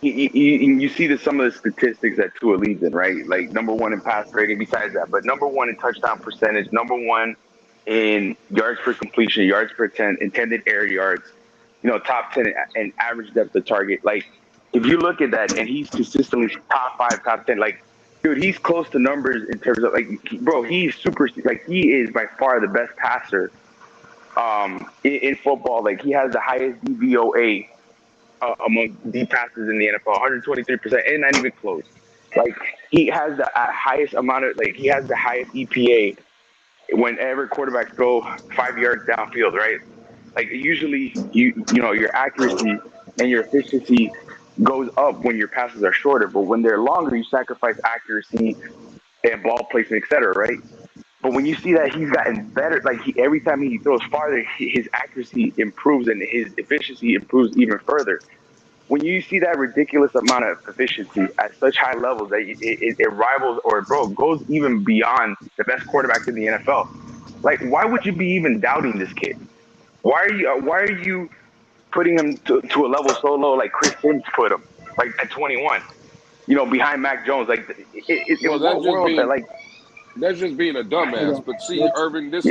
You see some of the statistics that Tua leads in, right? Like number one in pass rating, besides that, but number one in touchdown percentage, number one in yards per completion, yards per intended air yards, top 10 and average depth of target. Like, if you look at that, and he's consistently top 5, top 10, like, dude, he's close to numbers in terms of, like, bro, he's super, like, he is by far the best passer in football. Like, he has the highest DVOA among deep passes in the NFL, 123%, and not even close. Like, he has the highest amount of, like, he has the highest EPA whenever quarterbacks go 5 yards downfield, right? Like, usually, your accuracy and your efficiency goes up when your passes are shorter, but when they're longer, you sacrifice accuracy and ball placement, etc., right? But when you see that he's gotten better, like, every time he throws farther, his accuracy improves and his efficiency improves even further. When you see that ridiculous amount of efficiency at such high levels that it rivals or, goes even beyond the best quarterbacks in the NFL, like, why would you be even doubting this kid? Why are you putting him to a level so low like Chris Sims put him, like at 21, behind Mac Jones? Like, that's just being a dumbass. But see, Irvin, this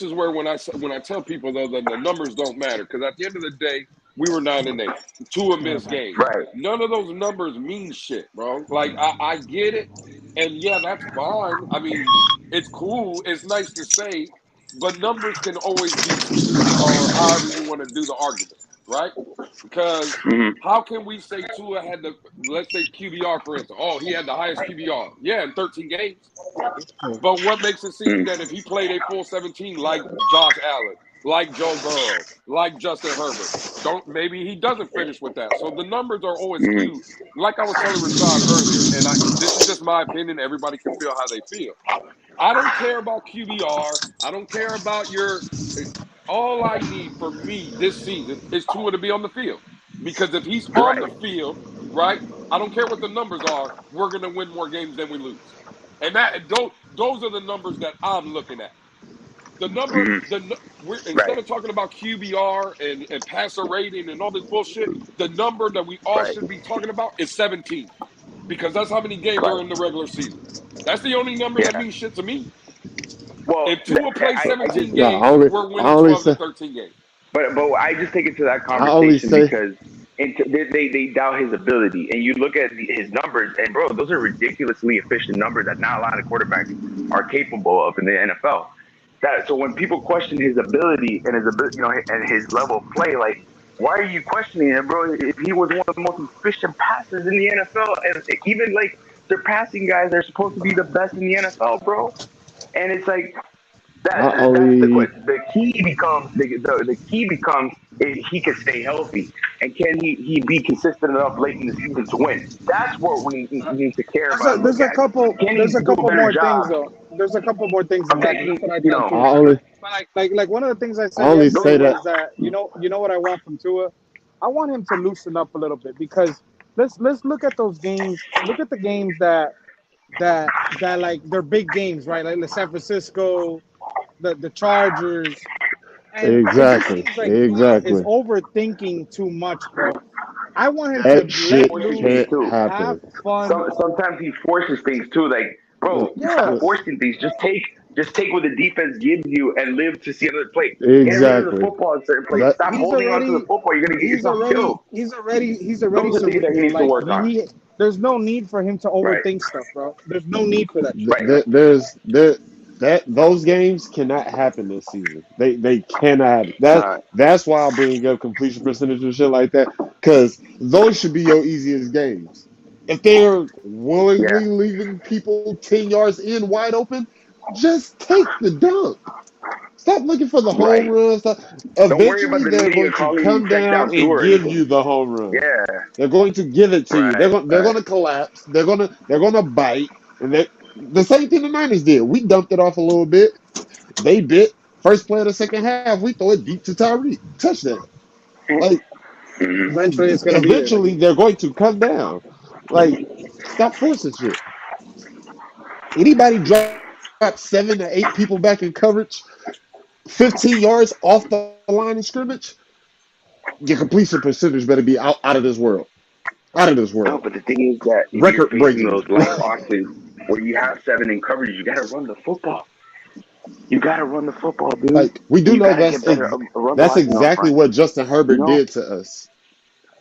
is where when I tell people though that the numbers don't matter, because at the end of the day, we were 9-8, 2 missed games. Right. None of those numbers mean shit, bro. Like, I get it, and yeah, that's fine. I mean, it's cool. It's nice to say, but numbers can always be skewed, or however you want to do the argument, right? Because how can we say Tua had let's say QBR, for instance, he had the highest QBR. Yeah, in 13 games. But what makes it seem that if he played a full 17 like Josh Allen, like Joe Burrow, like Justin Herbert, maybe he doesn't finish with that. So the numbers are always skewed. Like I was telling Rashad earlier, and this is just my opinion, everybody can feel how they feel. I don't care about QBR. I don't care about all I need for me this season is Tua to be on the field. Because if he's on the field, right, I don't care what the numbers are, we're going to win more games than we lose. And those are the numbers that I'm looking at. The number, instead of talking about QBR and passer rating and all this bullshit, the number that we all should be talking about is 17. Because that's how many games are in the regular season. That's the only number that means shit to me. Well, if Tua plays 17 games, we're winning 12 to 13 games. But I just take it to that conversation because they doubt his ability. And you look at his numbers, and, bro, those are ridiculously efficient numbers that not a lot of quarterbacks are capable of in the NFL. So when people question his ability and his ability, and his level of play, like, why are you questioning him, bro? If he was one of the most efficient passers in the NFL, and even like their passing guys are supposed to be the best in the NFL, bro. And it's like the key becomes if he can stay healthy and can he be consistent enough late in the season to win. That's what we need to care about. There's a couple more things though. There's a couple more things. Like one of the things I said is that you know what I want from Tua. I want him to loosen up a little bit because let's look at those games. Look at the games that like they're big games, right? Like the San Francisco, the Chargers. And exactly. Is overthinking too much, bro. I want him to have fun. Sometimes he forces things too. Like, bro, stop forcing things. Just take what the defense gives you and live to see another play. Exactly. Get rid of the football in certain plays. Stop holding on to the football. You're gonna get yourself killed. He's already. That he needs to work on. There's no need for him to overthink stuff, bro. There's no need for that. Those games cannot happen this season. They cannot. That's why I bring up completion percentage and shit like that, because those should be your easiest games. If they're willingly leaving people 10 yards in wide open, just take the dunk. Stop looking for the home run. Eventually, they're going to come down and give you the home run. Yeah, they're going to give it to you. They're going to collapse. They're going to bite. And the same thing the Niners did. We dumped it off a little bit. They bit. First play of the second half, we throw it deep to Tyreek. Touchdown. Like, Eventually, it's gonna be there. eventually, they're going to come down. Like, stop forcing shit. Anybody drop 7 to 8 people back in coverage, 15 yards off the line of scrimmage, your completion percentage better be out of this world. Out of this No, world. but the thing is that if you're Record facing breaking. those light boxes where you have 7 in coverage, you got to run the football. You got to run the football, dude. Like, we do You know got to get better run that's blocking up exactly front. what Justin You Herbert know? did to us.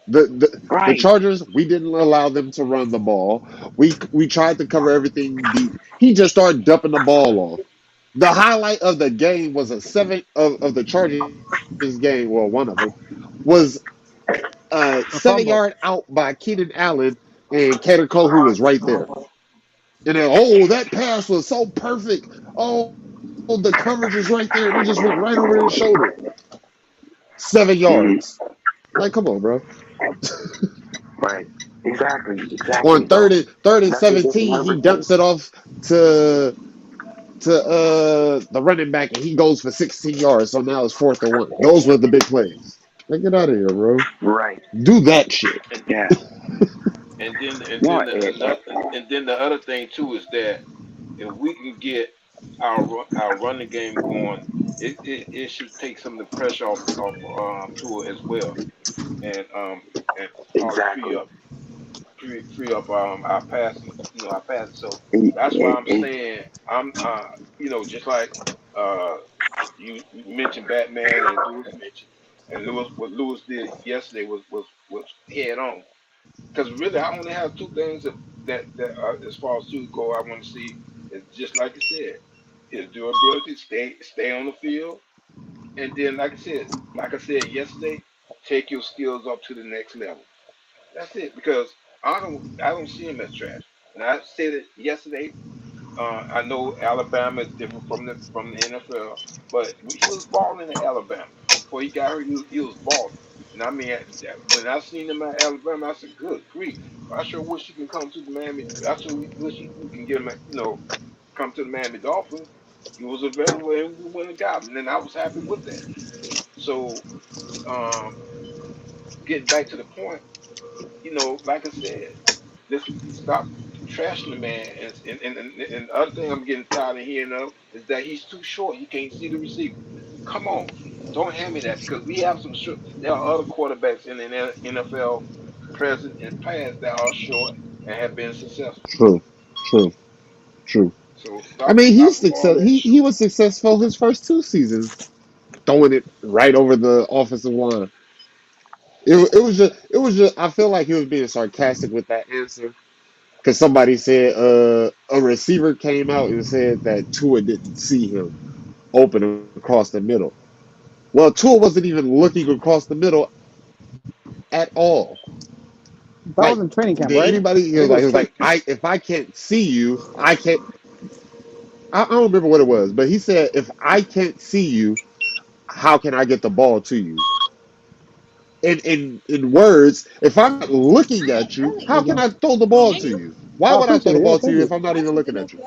The Right. Chargers, we didn't allow them to run the ball. We tried to cover everything deep. He just started dumping the ball off. The highlight of the game was a 7 of the Chargers game. Well, one of them was A 7 fumble. yard out by Keenan Allen and Kader Cole, who was right there. And then, oh, that pass was so perfect. Oh, the coverage is right there. And it just went right over his shoulder. 7 yards. Like, come on, bro. Right. Exactly. On third and That's what 17, Justin he Herbert dumps did. it off to the running back, and he goes for 16 yards. So now it's 4th and 1. Those were the big plays. Like, get out of here, bro. Right. Do that shit. Yeah. And then No, the other thing too is that if we can get our running game going, it should take some of the pressure off Tua as well, and Exactly. free up our passing, our passing. So that's why I'm saying just like you mentioned Batman and Lewis mentioned, and what Lewis did yesterday was head on. Because really, I only have 2 things that as far as two go, I want to see is just like you said, his durability, stay on the field, and then like I said yesterday, take your skills up to the next level. That's it. Because I don't see him as trash. And I said it yesterday. I know Alabama is different from the NFL, but he was balling in Alabama before he got hurt. He was balling. And I mean, when I seen him at Alabama, I said, "Good grief! I sure wish he can come to the Miami. I sure wish he can get him, come to the Miami Dolphins. He was available and we went and got him, and I was happy with that. So, getting back to the point, like I said, let's stop trashing the man. And the other thing I'm getting tired of hearing of is that he's too short. He can't see the receiver. Come on, don't hand me that because we have some short. There are other quarterbacks in the NFL, present and past, that are short and have been successful. True. So I stop mean, he's with all success. that shit. He was successful his first 2 seasons, throwing it right over the offensive line. It was just. I feel like he was being sarcastic with that answer because somebody said a receiver came out and said that Tua didn't see him open across the middle. Well, Tua wasn't even looking across the middle at all. That was Like, in training camp, did right? anybody? He was like, if I can't see you, I can't. I don't remember what it was, but he said, if I can't see you, how can I get the ball to you? In words, if I'm not looking at you, how can I throw the ball to you? Why I would I throw appreciate the it. Yeah, ball to thank you you. if I'm not even looking at you?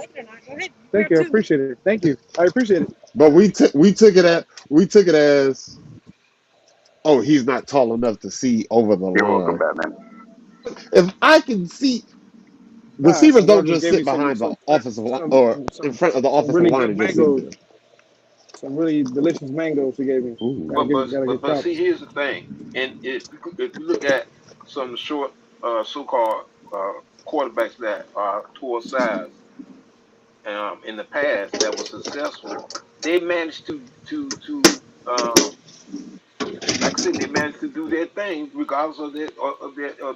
Thank you. I appreciate it. Thank you. I appreciate it. But we took it as, oh, he's not tall enough to see over the You're welcome, line. Batman. If I can see, receivers Some don't Rogers just gave sit me behind the offensive line or in front of the some offensive really line good and just sit mangoes. there. Some really delicious mangoes he gave me. Ooh. Gotta give But see, props. here's the thing, and if you look at some short, so-called quarterbacks that are towards size, in the past that was successful, they managed like I said, they managed to do their thing regardless of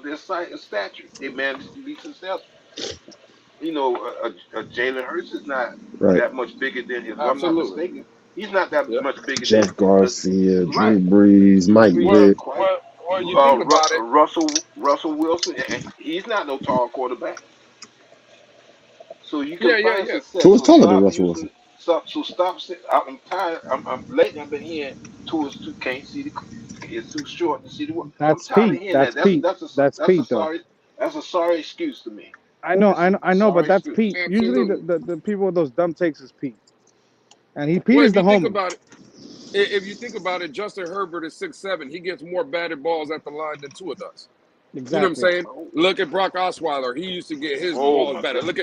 their size and stature. They managed to be successful. A Jalen Hurts is not Right. that much bigger than, if I'm not Absolutely. mistaken, he's not that Yeah. much bigger than Jeff Garcia, Drew right. Brees, Mike Well, Vick. Quite. well, well, you think about it. Russell Wilson, he's not no tall quarterback. So you can Yeah. find success. Tua's So taller than stop Russell using. Wilson. So stop. I'm tired. Lately I've been hearing Tua's too can't see the. It's too short to see the. I'm That's tired of Pete. hearing That's that. Pete. That's That's a Pete, though. sorry. That's a sorry excuse to me. I know, but Sorry, that's Pete. Usually absolutely. the people with those dumb takes is Pete, and Pete Well, is if the you think homie. about it, if you think about it, Justin Herbert is 6'7". He gets more batted balls at the line than Tua does. You know what I'm Exactly. saying? Look at Brock Osweiler. He used to get his Oh balls my batted. God. Look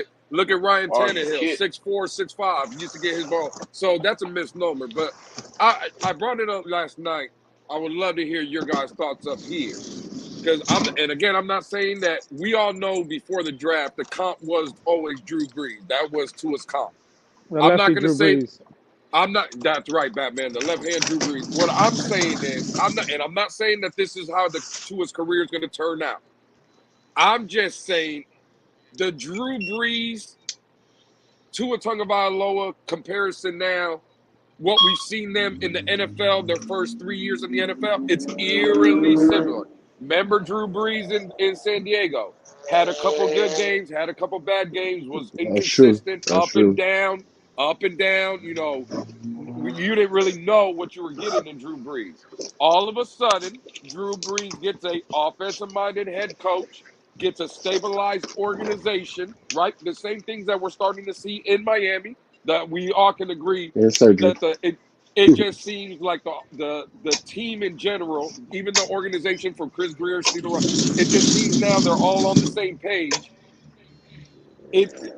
at Ryan Are you Tannehill, kidding? 6'4", 6'5". He used to get his ball. So that's a misnomer. But I brought it up last night. I would love to hear your guys' thoughts up here. Because I'm not saying that we all know before the draft the comp was always Drew Brees. That was Tua's comp. The I'm not lefty gonna Drew say Brees. I'm not. That's right, Batman. The left hand Drew Brees. What I'm saying is I'm not saying that this is how the Tua's career is going to turn out. I'm just saying the Drew Brees Tua Tagovailoa comparison now. What we've seen them in the NFL, their first 3 years in the NFL, it's eerily similar. Remember Drew Brees in San Diego? Had a couple good games, had a couple bad games, was That's true. inconsistent, That's true. up and down. You didn't really know what you were getting in Drew Brees. All of a sudden, Drew Brees gets a offensive-minded head coach, gets a stabilized organization, right? The same things that we're starting to see in Miami that we all can agree And surgery. that it just seems like the team in general, even the organization from Chris Greer, it just seems now they're all on the same page.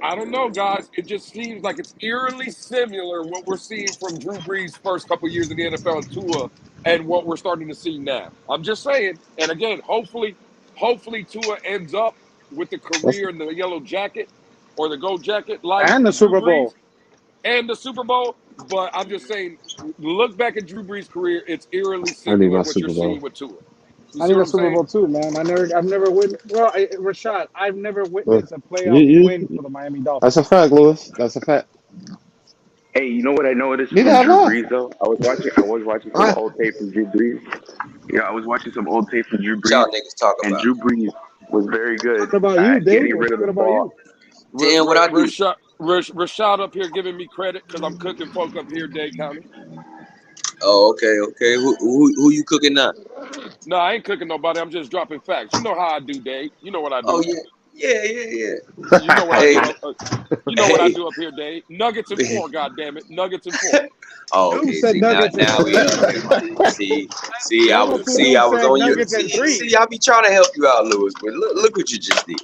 I don't know, guys. It just seems like it's eerily similar what we're seeing from Drew Brees' first couple years in the NFL and Tua, and what we're starting to see now. I'm just saying. And again, hopefully Tua ends up with the That's career in the yellow jacket or the gold jacket like And the Drew Super Brees Bowl. and the Super Bowl. But I'm just saying, look back at Drew Brees' career. It's eerily I need similar my what you're Super Bowl. seeing with Tua. You I see need what a I'm Super saying? Bowl too, man. I've never witnessed. Well, Rashad, I've never Well, witnessed a playoff win for the Miami that's a Dolphins. fact, Lewis. That's a fact. Hey, you know what I noticed Neither from have Drew I. Brees though? I was watching some I old tape from Drew Brees. Yeah, I was watching some old tape from Drew What Brees, y'all niggas talk and about? Drew Brees was very good What about you, at Dave? getting What's rid of the good about ball. you? Damn, what I do? Rashad up here giving me credit because I'm cooking folk up here, Dade County. Oh, okay. Who you cooking now? No, I ain't cooking nobody. I'm just dropping facts. You know how I do, Dave. You know what I Oh do. yeah. You know what I Hey, do. You know what I hey. do up here, Dave. Nuggets and four, goddammit. Nuggets and four. Oh, Dude okay. said See Nuggets and now we three. up here, buddy. See, Level two dude I was said on your. Nuggets and three. See, I be trying to help you out, Lewis, but look what you just did.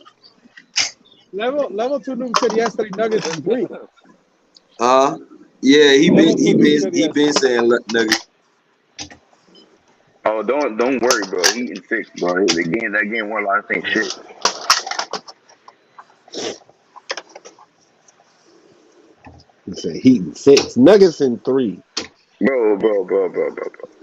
Level two dude said yesterday Nuggets and three. Huh? Yeah, Level two dude said he been yesterday. saying Nuggets. Oh, don't worry, bro. Heat and six, bro. That game won a lot of things. Shit. He said Heat and 6, Nuggets in 3. Bro.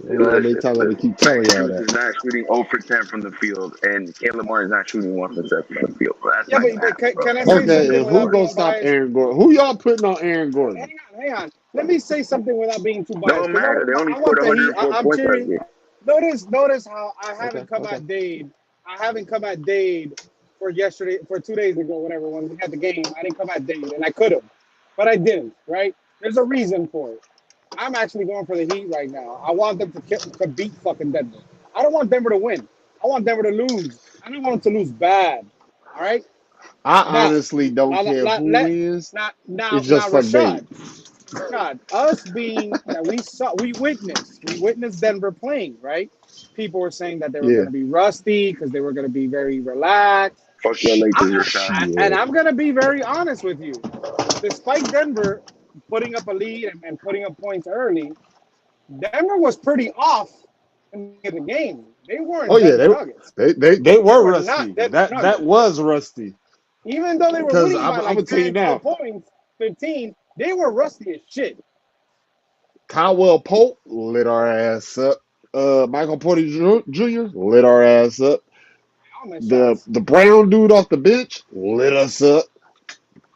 They Listen, tell them to listen. keep Max telling y'all Strus that. is not shooting 0 for 10 from the field, and Caleb Martin is not shooting 1 for 7 from the field. Bro, that's Yeah, not gonna but happen, bro. can I say Okay, something and who without gonna being stop biased? Aaron Gordon? Who y'all putting on Aaron Gordon? Hang on. Let me say something without being too biased Don't because matter. They only I scored want the Heat. 104 I'm points last cheering. game. Notice how I Okay, haven't come okay. at Dade. I haven't come at Dade for 2 days ago, whatever, when we had the game. I didn't come at Dade, and I could have, but I didn't, right? There's a reason for it. I'm actually going for the Heat right now. I want them to beat fucking Denver. I don't want Denver to win. I want Denver to lose. I don't want them to lose bad, all right? I Now, honestly don't care who wins. It's just for Rashad. Dave. God, us being that we witnessed Denver playing, right? People were saying that they were Yeah. going to be rusty because they were going to be very relaxed. Fuck your Lakers, your shot. And I'm going to be very honest with you. Despite Denver putting up a lead and putting up points early, Denver was pretty off in the game. They weren't Oh yeah, Denver Nuggets. they They were were rusty. not Denver That Nuggets. was rusty. Even though they were Because winning by I'm like gonna tell you 10, 12 now, points, 15, they were rusty as shit. Caldwell Pope lit our ass up. Michael Porter Jr. lit our ass up. All my shots. The brown dude off the bench lit us up.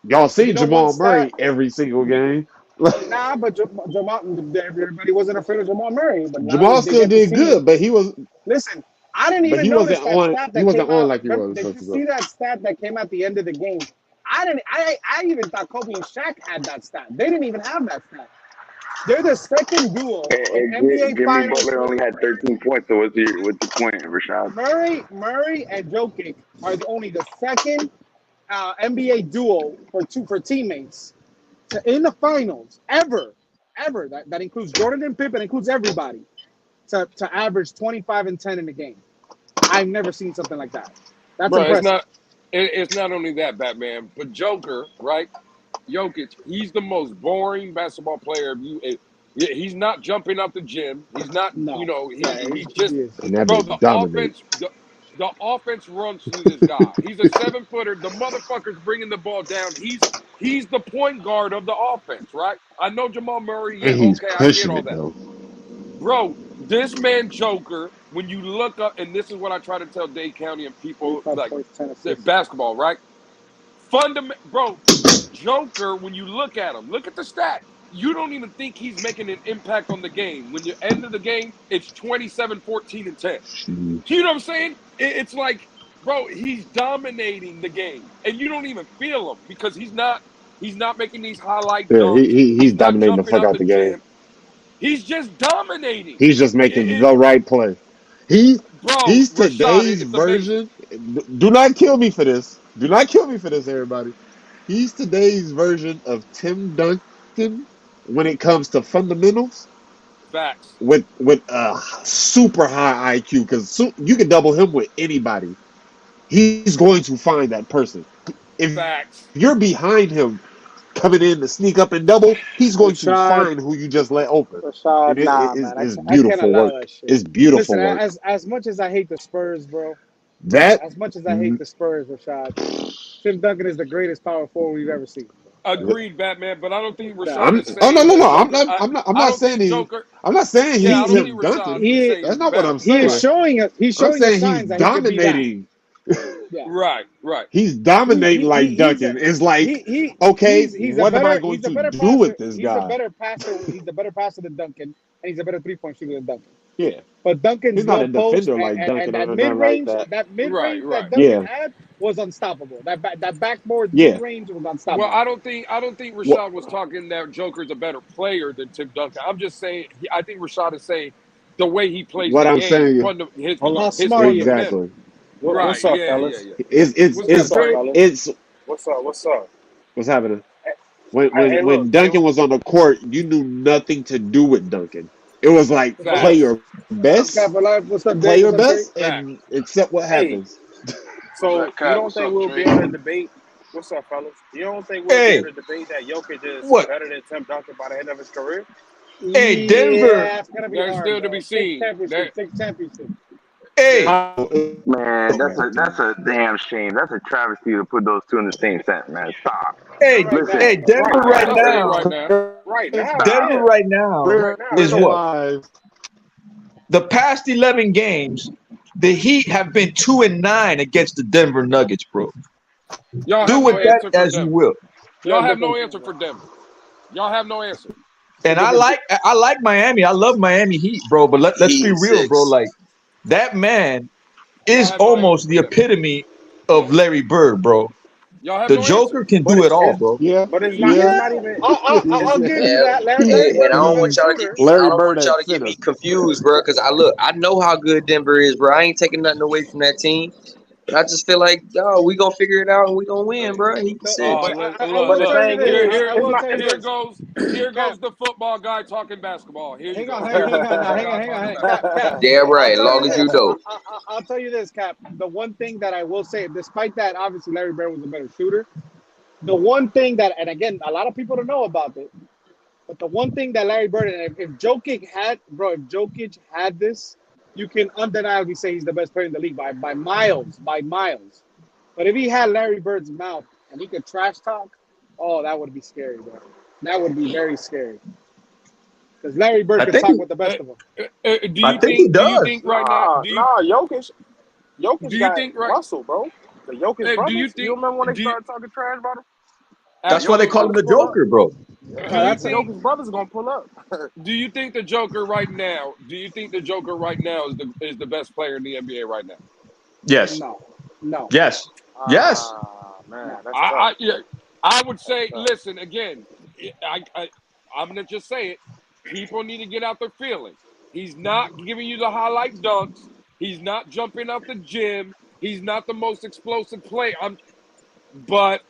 Y'all see You know one Jamal stat? Murray every single game. Nah, but everybody wasn't afraid of Jamal Murray. But now Jamal they still get to did see good, him. but he was Listen, I didn't but even he notice wasn't that on stat he that wasn't came on out. like he was Did supposed you to go. see that stat that came at the end of the game? I didn't. I even thought Kobe and Shaq had that stat. They didn't even have that stat. They're the second duo in And NBA Jimmy Finals. Butler only had 13 points. So what's your point, Rashad? Murray, and Jokic are only the second NBA duo for teammates in the finals ever. That includes Jordan and Pippen, includes everybody to average 25 and 10 in the game. I've never seen something like that. That's Bro, impressive. it's not only that, Batman, but Joker, right? Jokic, he's the most boring basketball player. He's not jumping out the gym. He's not, he just, And that bro, bitch dominates. the offense runs through this guy. He's a 7-footer. The motherfucker's bringing the ball down. He's the point guard of the offense, right? I know Jamal Murray. Yeah, And he's okay, I get pushing all it, that. though. Bro, this man Joker, when you look up, and this is what I try to tell Dade County and people like basketball, right? Bro, Joker, when you look at him, look at the stat. You don't even think he's making an impact on the game. When you end of the game, it's 27, 14, and 10. You know what I'm saying? It's like, bro, he's dominating the game, and you don't even feel him because he's not making these highlight dunks. He's dominating the fuck out the game. He's just dominating. He's just making the right play. He's today's Rashad, version. Do not kill me for this. Do not kill me for this, everybody. He's today's version of Tim Duncan when it comes to fundamentals. Facts. With a super high IQ, because you can double him with anybody. He's going to find that person. If you're behind him, coming in to sneak up and double, he's going to find who you just let open. It's beautiful work. It's beautiful work. As much as I hate the Spurs, bro. As much as I hate the Spurs, Rashad, Tim Duncan is the greatest power forward we've ever seen. Agreed, Batman, but I don't think Rashad. I'm not saying he's Tim Duncan. That's not what I'm saying. He's showing us. He's showing us signs he's that dominating. Right. He's dominating like Duncan. It's like, what am I going to do with this guy? He's a better passer than Duncan, and he's a better three-point shooter than Duncan. Yeah. But Duncan's he's not a defender like Duncan. And that mid-range, that Duncan had was unstoppable. That backboard mid-range was unstoppable. Well, I don't think Rashad was talking that Joker's a better player than Tim Duncan. I'm just saying, I think Rashad is saying the way he plays what the I'm game. saying His exactly. What's up, fellas? What's up? What's happening? When Duncan was on the court, you knew nothing to do with Duncan. It was like play your best, and accept what happens. So you don't think we'll be able to debate? What's up, fellas? You don't think we'll be able to debate that Jokic is better than Tim Duncan by the end of his career? Hey, Denver. There's still to be seen. Championship. Hey, man, that's a damn shame. That's a travesty to put those two in the same sentence, man. Stop. Hey, Denver right now. Denver right now is what? The past 11 games, the Heat have been 2-9 against the Denver Nuggets, bro. Do with that as you will. Y'all have no answer for Denver. Y'all have no answer. And I like Miami. I love Miami Heat, bro. But let's be real, bro. Like, that man is almost the epitome of Larry Bird, bro. The Joker can do it all, bro. Yeah, but it's not even. I'll give you that, Larry. And I don't want y'all to get me confused, bro. Because I know how good Denver is, bro. I ain't taking nothing away from that team. But I just feel like, we gonna figure it out and we gonna win, bro. He can say Here goes the football guy talking basketball. Hang on. Damn right, as long as you know. I'll tell you this, Cap. The one thing that I will say, despite that, obviously Larry Bird was a better shooter. The one thing that, and again, a lot of people don't know about it, but the one thing that Larry Bird, and if Jokic had this, you can undeniably say he's the best player in the league by miles. But if he had Larry Bird's mouth and he could trash talk, that would be scary, bro. That would be very scary. Because Larry Bird can talk with the best of them. Do you think right now? Jokic got Russell, bro. The Jokic brothers. Do you remember when they started talking trash about him? That's why they call him the Joker, bro. Joker's brother's gonna pull up. Do you think the Joker right now? is the best player in the NBA right now? Yes. No. Yes. Man, that's I would say. Listen again. I'm gonna just say it. People need to get out their feelings. He's not giving you the highlight dunks. He's not jumping out the gym. He's not the most explosive player. But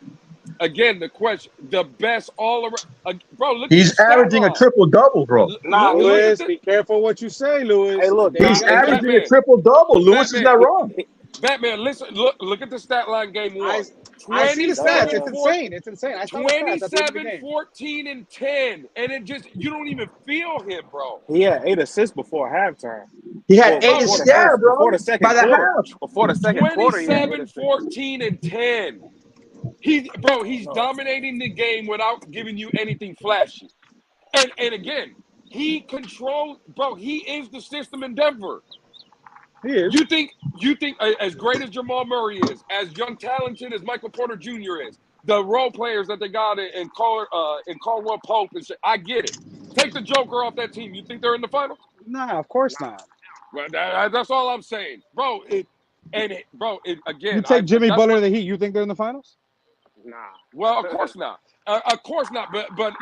again, the question, the best all around, bro. Look, he's averaging a triple-double, bro. Nah, Lewis, be careful what you say, Lewis. Hey, look, He's averaging a triple-double. Lewis is not wrong. Batman, listen, look at the stat line game one. I see the stats. It's insane. It's insane. I saw the stats at the end of the 27, game. 14, and 10. And it just, you don't even feel him, bro. He had 8 assists before halftime. He had 8 assists, bro. Before the second by the quarter. half. Before the second quarter, he had 27, 14, and 10. He's dominating the game without giving you anything flashy. And again, he controls, bro, he is the system in Denver. He is. You think as great as Jamal Murray is, as young talented as Michael Porter Jr. is, the role players that they got in Caldwell Pope and shit, I get it. Take the Joker off that team. You think they're in the finals? Nah, of course not. Well, that's all I'm saying, bro. Again, You take Jimmy Butler in the Heat. You think they're in the finals? Nah. Well, of course not. Of course not. But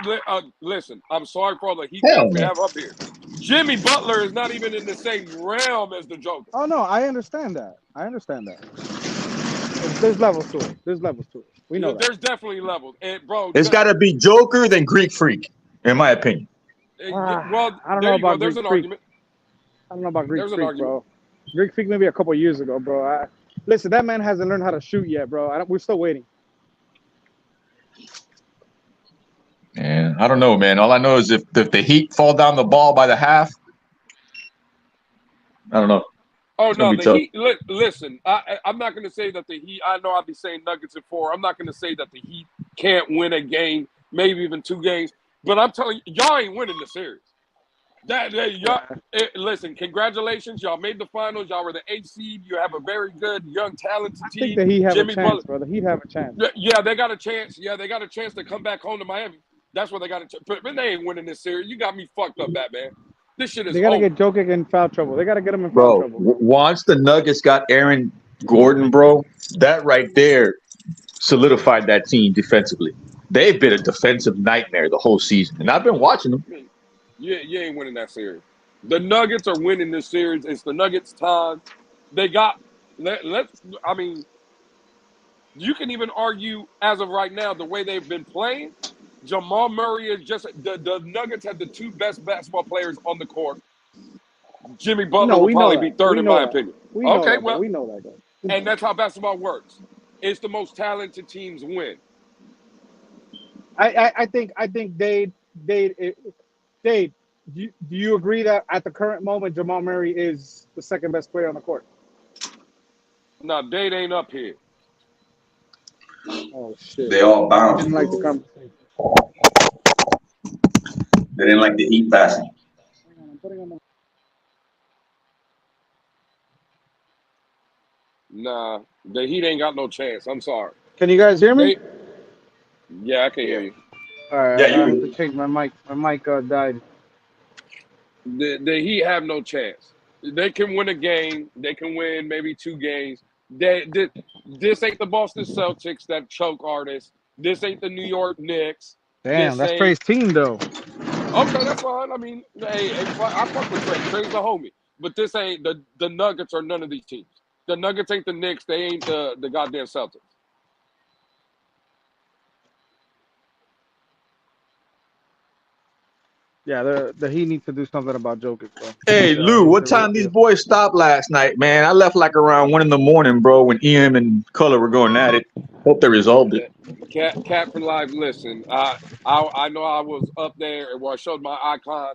listen, I'm sorry for all the Heat Hell we no. have up here. Jimmy Butler is not even in the same realm as the Joker. Oh no, I understand that. There's levels to it. We know that. There's definitely levels, and bro, It's got to be Joker then Greek Freak, in my opinion. Well, I don't know about there's Greek an Freak. argument. I don't know about Greek There's an Freak, argument. bro. Greek Freak maybe a couple years ago, bro. Listen, that man hasn't learned how to shoot yet, bro. We're still waiting. Man, I don't know, man. All I know is if the Heat fall down the ball by the half, I don't know. Oh It's gonna no, be the tough. Heat. Listen, I'm not going to say that the Heat. I know I'll be saying Nuggets at 4. I'm not going to say that the Heat can't win a game, maybe even 2 games. But I'm telling you, y'all ain't winning the series. Listen, congratulations, y'all made the finals. Y'all were the 8th seed. You have a very good, young, talented team. I think the Heat have Jimmy a chance, Butler. brother. Heat have a chance. Yeah, they got a chance. Yeah, they got a chance to come back home to Miami. That's what they got to. But they ain't winning this series. You got me fucked up, Batman. This shit is. They gotta over. get Jokic in foul trouble. They gotta get him in foul Bro, trouble. once the Nuggets got Aaron Gordon, bro, that right there solidified that team defensively. They've been a defensive nightmare the whole season, and I've been watching them. You ain't winning that series. The Nuggets are winning this series. It's the Nuggets' time. They got. I mean, you can even argue as of right now the way they've been playing. Jamal Murray is just the Nuggets have the 2 best basketball players on the court. Jimmy Butler will probably be 3rd in my opinion. We know that. And that's how basketball works. It's the most talented teams win. I think Dave, do you agree that at the current moment Jamal Murray is the 2nd best player on the court? No, Dade ain't up here. Oh shit! They all bounced. Didn't like the conversation. They didn't like the Heat passing. Nah, the Heat ain't got no chance. I'm sorry. Can you guys hear me? Yeah, I can hear you. All right. Yeah, I you. have to change my mic. My mic died. The Heat have no chance. They can win a game. They can win maybe 2 games. This ain't the Boston Celtics that choke artists. This ain't the New York Knicks. Damn, that's Trey's team though. Okay, that's fine. I mean, hey, I fuck with Trey. Trey's the homie. But this ain't the Nuggets or none of these teams. The Nuggets ain't the Knicks. They ain't the goddamn Celtics. Yeah, the Heat needs to do something about Jokic, bro. Hey, Lou, what time these boys stopped last night, man? I left like around 1 a.m, bro, when EM and Color were going at it. Hope they resolved it. Cat for life. Listen, I know I was up there and where I showed my icon.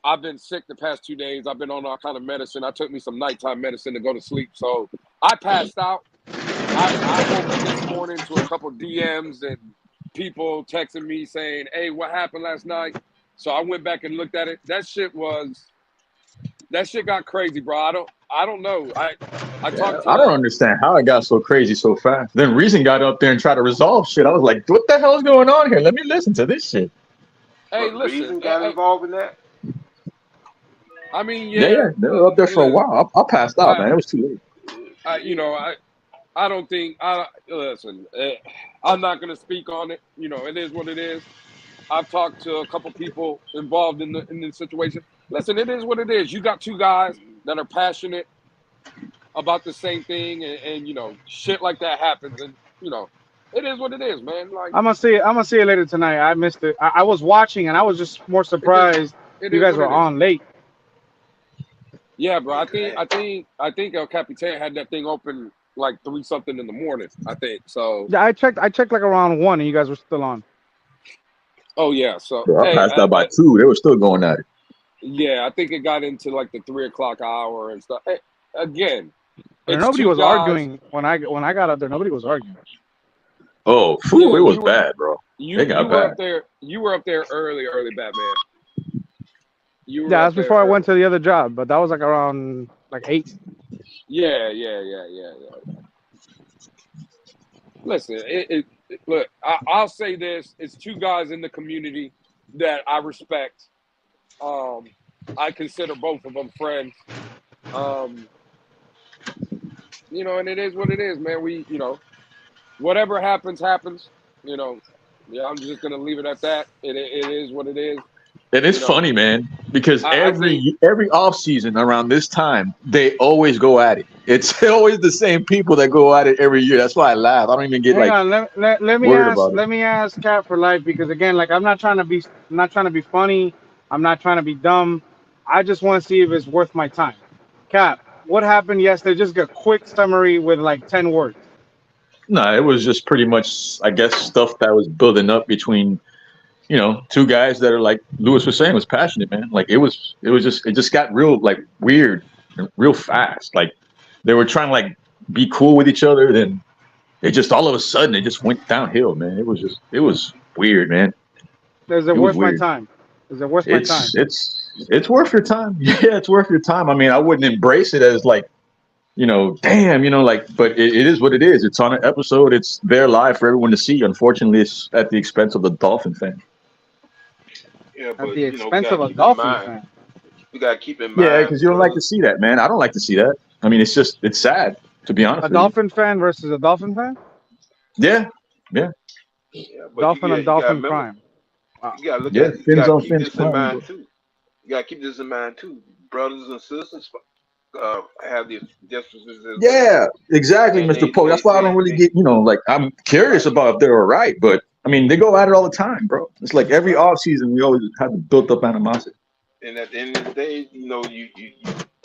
I've been sick the past 2 days. I've been on all kind of medicine. I took me some nighttime medicine to go to sleep, so I passed out. I woke up this morning to a couple DMs and people texting me saying, "Hey, what happened last night?" So I went back and looked at it. That shit got crazy, bro. I don't know. I don't understand how it got so crazy so fast. Then Reason got up there and tried to resolve shit. I was like, what the hell is going on here? Let me listen to this shit. Hey, But listen. Reason got involved in that. I mean, Yeah, they were up there for a while. I passed out, man. It was too late. I don't think. Listen, I'm not going to speak on it. It is what it is. I've talked to a couple people involved in the situation. Listen, it is what it is. You got 2 guys that are passionate about the same thing, and shit like that happens. And It is what it is, man. Like I'm gonna see it later tonight. I missed it. I was watching and I was just more surprised it you is guys what were it is. on late. Yeah, bro. I think El Capitan had that thing open like 3 something in the morning. I think so. Yeah, I checked like around 1 and you guys were still on. Oh yeah. So Bro, I hey, passed out by 2. They were still going at it. yeah, I think it got into like the 3 o'clock hour and stuff. Hey, again, it's Nobody 2 was guys. arguing when I got up there. Nobody was arguing. Oh, Yeah, it was bad, bro. You It got were bad. up there. You were up there early, Batman. You were Yeah, up that's there before I early. went to the other job, but that was like around like 8. Yeah. Listen, look. I'll say this: it's 2 guys in the community that I respect. I consider both of them friends. You know, and it is what it is, man. We, whatever happens, happens. You know, yeah, I'm just gonna leave it at that. It is what it is. And it's funny, man, because every off season around this time, they always go at it. It's always the same people that go at it every year. That's why I laugh. I don't even get Hang on, let me worried ask about it. Cat for life because again, like I'm not trying to be funny. I'm not trying to be dumb. I just want to see if it's worth my time. Cap, what happened yesterday? Just a quick summary with like 10 words. No, it was just pretty much, I guess, stuff that was building up between, 2 guys that are like Lewis was saying was passionate, man. Like it just got real like weird, real fast. Like they were trying to like be cool with each other, then it just all of a sudden it just went downhill, man. It was weird, man. Is it worth my time? Is it worth my time? It's worth your time. Yeah, it's worth your time. I mean, I wouldn't embrace it as like, damn, but it is what it is. It's on an episode. It's there live for everyone to see. Unfortunately, it's at the expense of the Dolphin fan. Yeah, but At the expense of a Dolphin fan. We gotta keep in mind. Yeah, because you don't like to see that, man. I don't like to see that. I mean, it's sad, to be honest. A Dolphin fan versus a Dolphin fan? Yeah. Dolphin and Dolphin crime. Wow. You gotta look at it. You gotta keep this in mind too. You gotta keep this in mind too. Brothers and sisters have the differences. Yeah, exactly, Mr. Poe. That's why I don't really get, like I'm curious about if they're all right, but I mean, they go at it all the time, bro. It's like every off season we always have built up animosity. And at the end of the day, you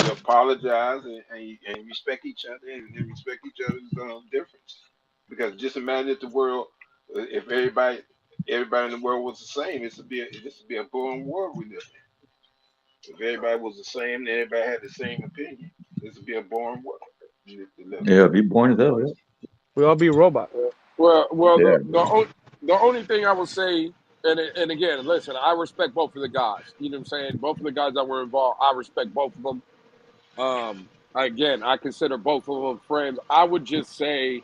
apologize and you respect each other and respect each other's difference. Because just imagine if the world, if everybody in the world was the same, this would be a boring world we live in. If everybody was the same and everybody had the same opinion, this would be a boring world. Yeah, it'd be boring as hell. Yeah. We all be robots. Well, Yeah. the only thing I would say, and again, listen, I respect both of the guys. You know what I'm saying? Both of the guys that were involved, I respect both of them. Again, I consider both of them friends. I would just say,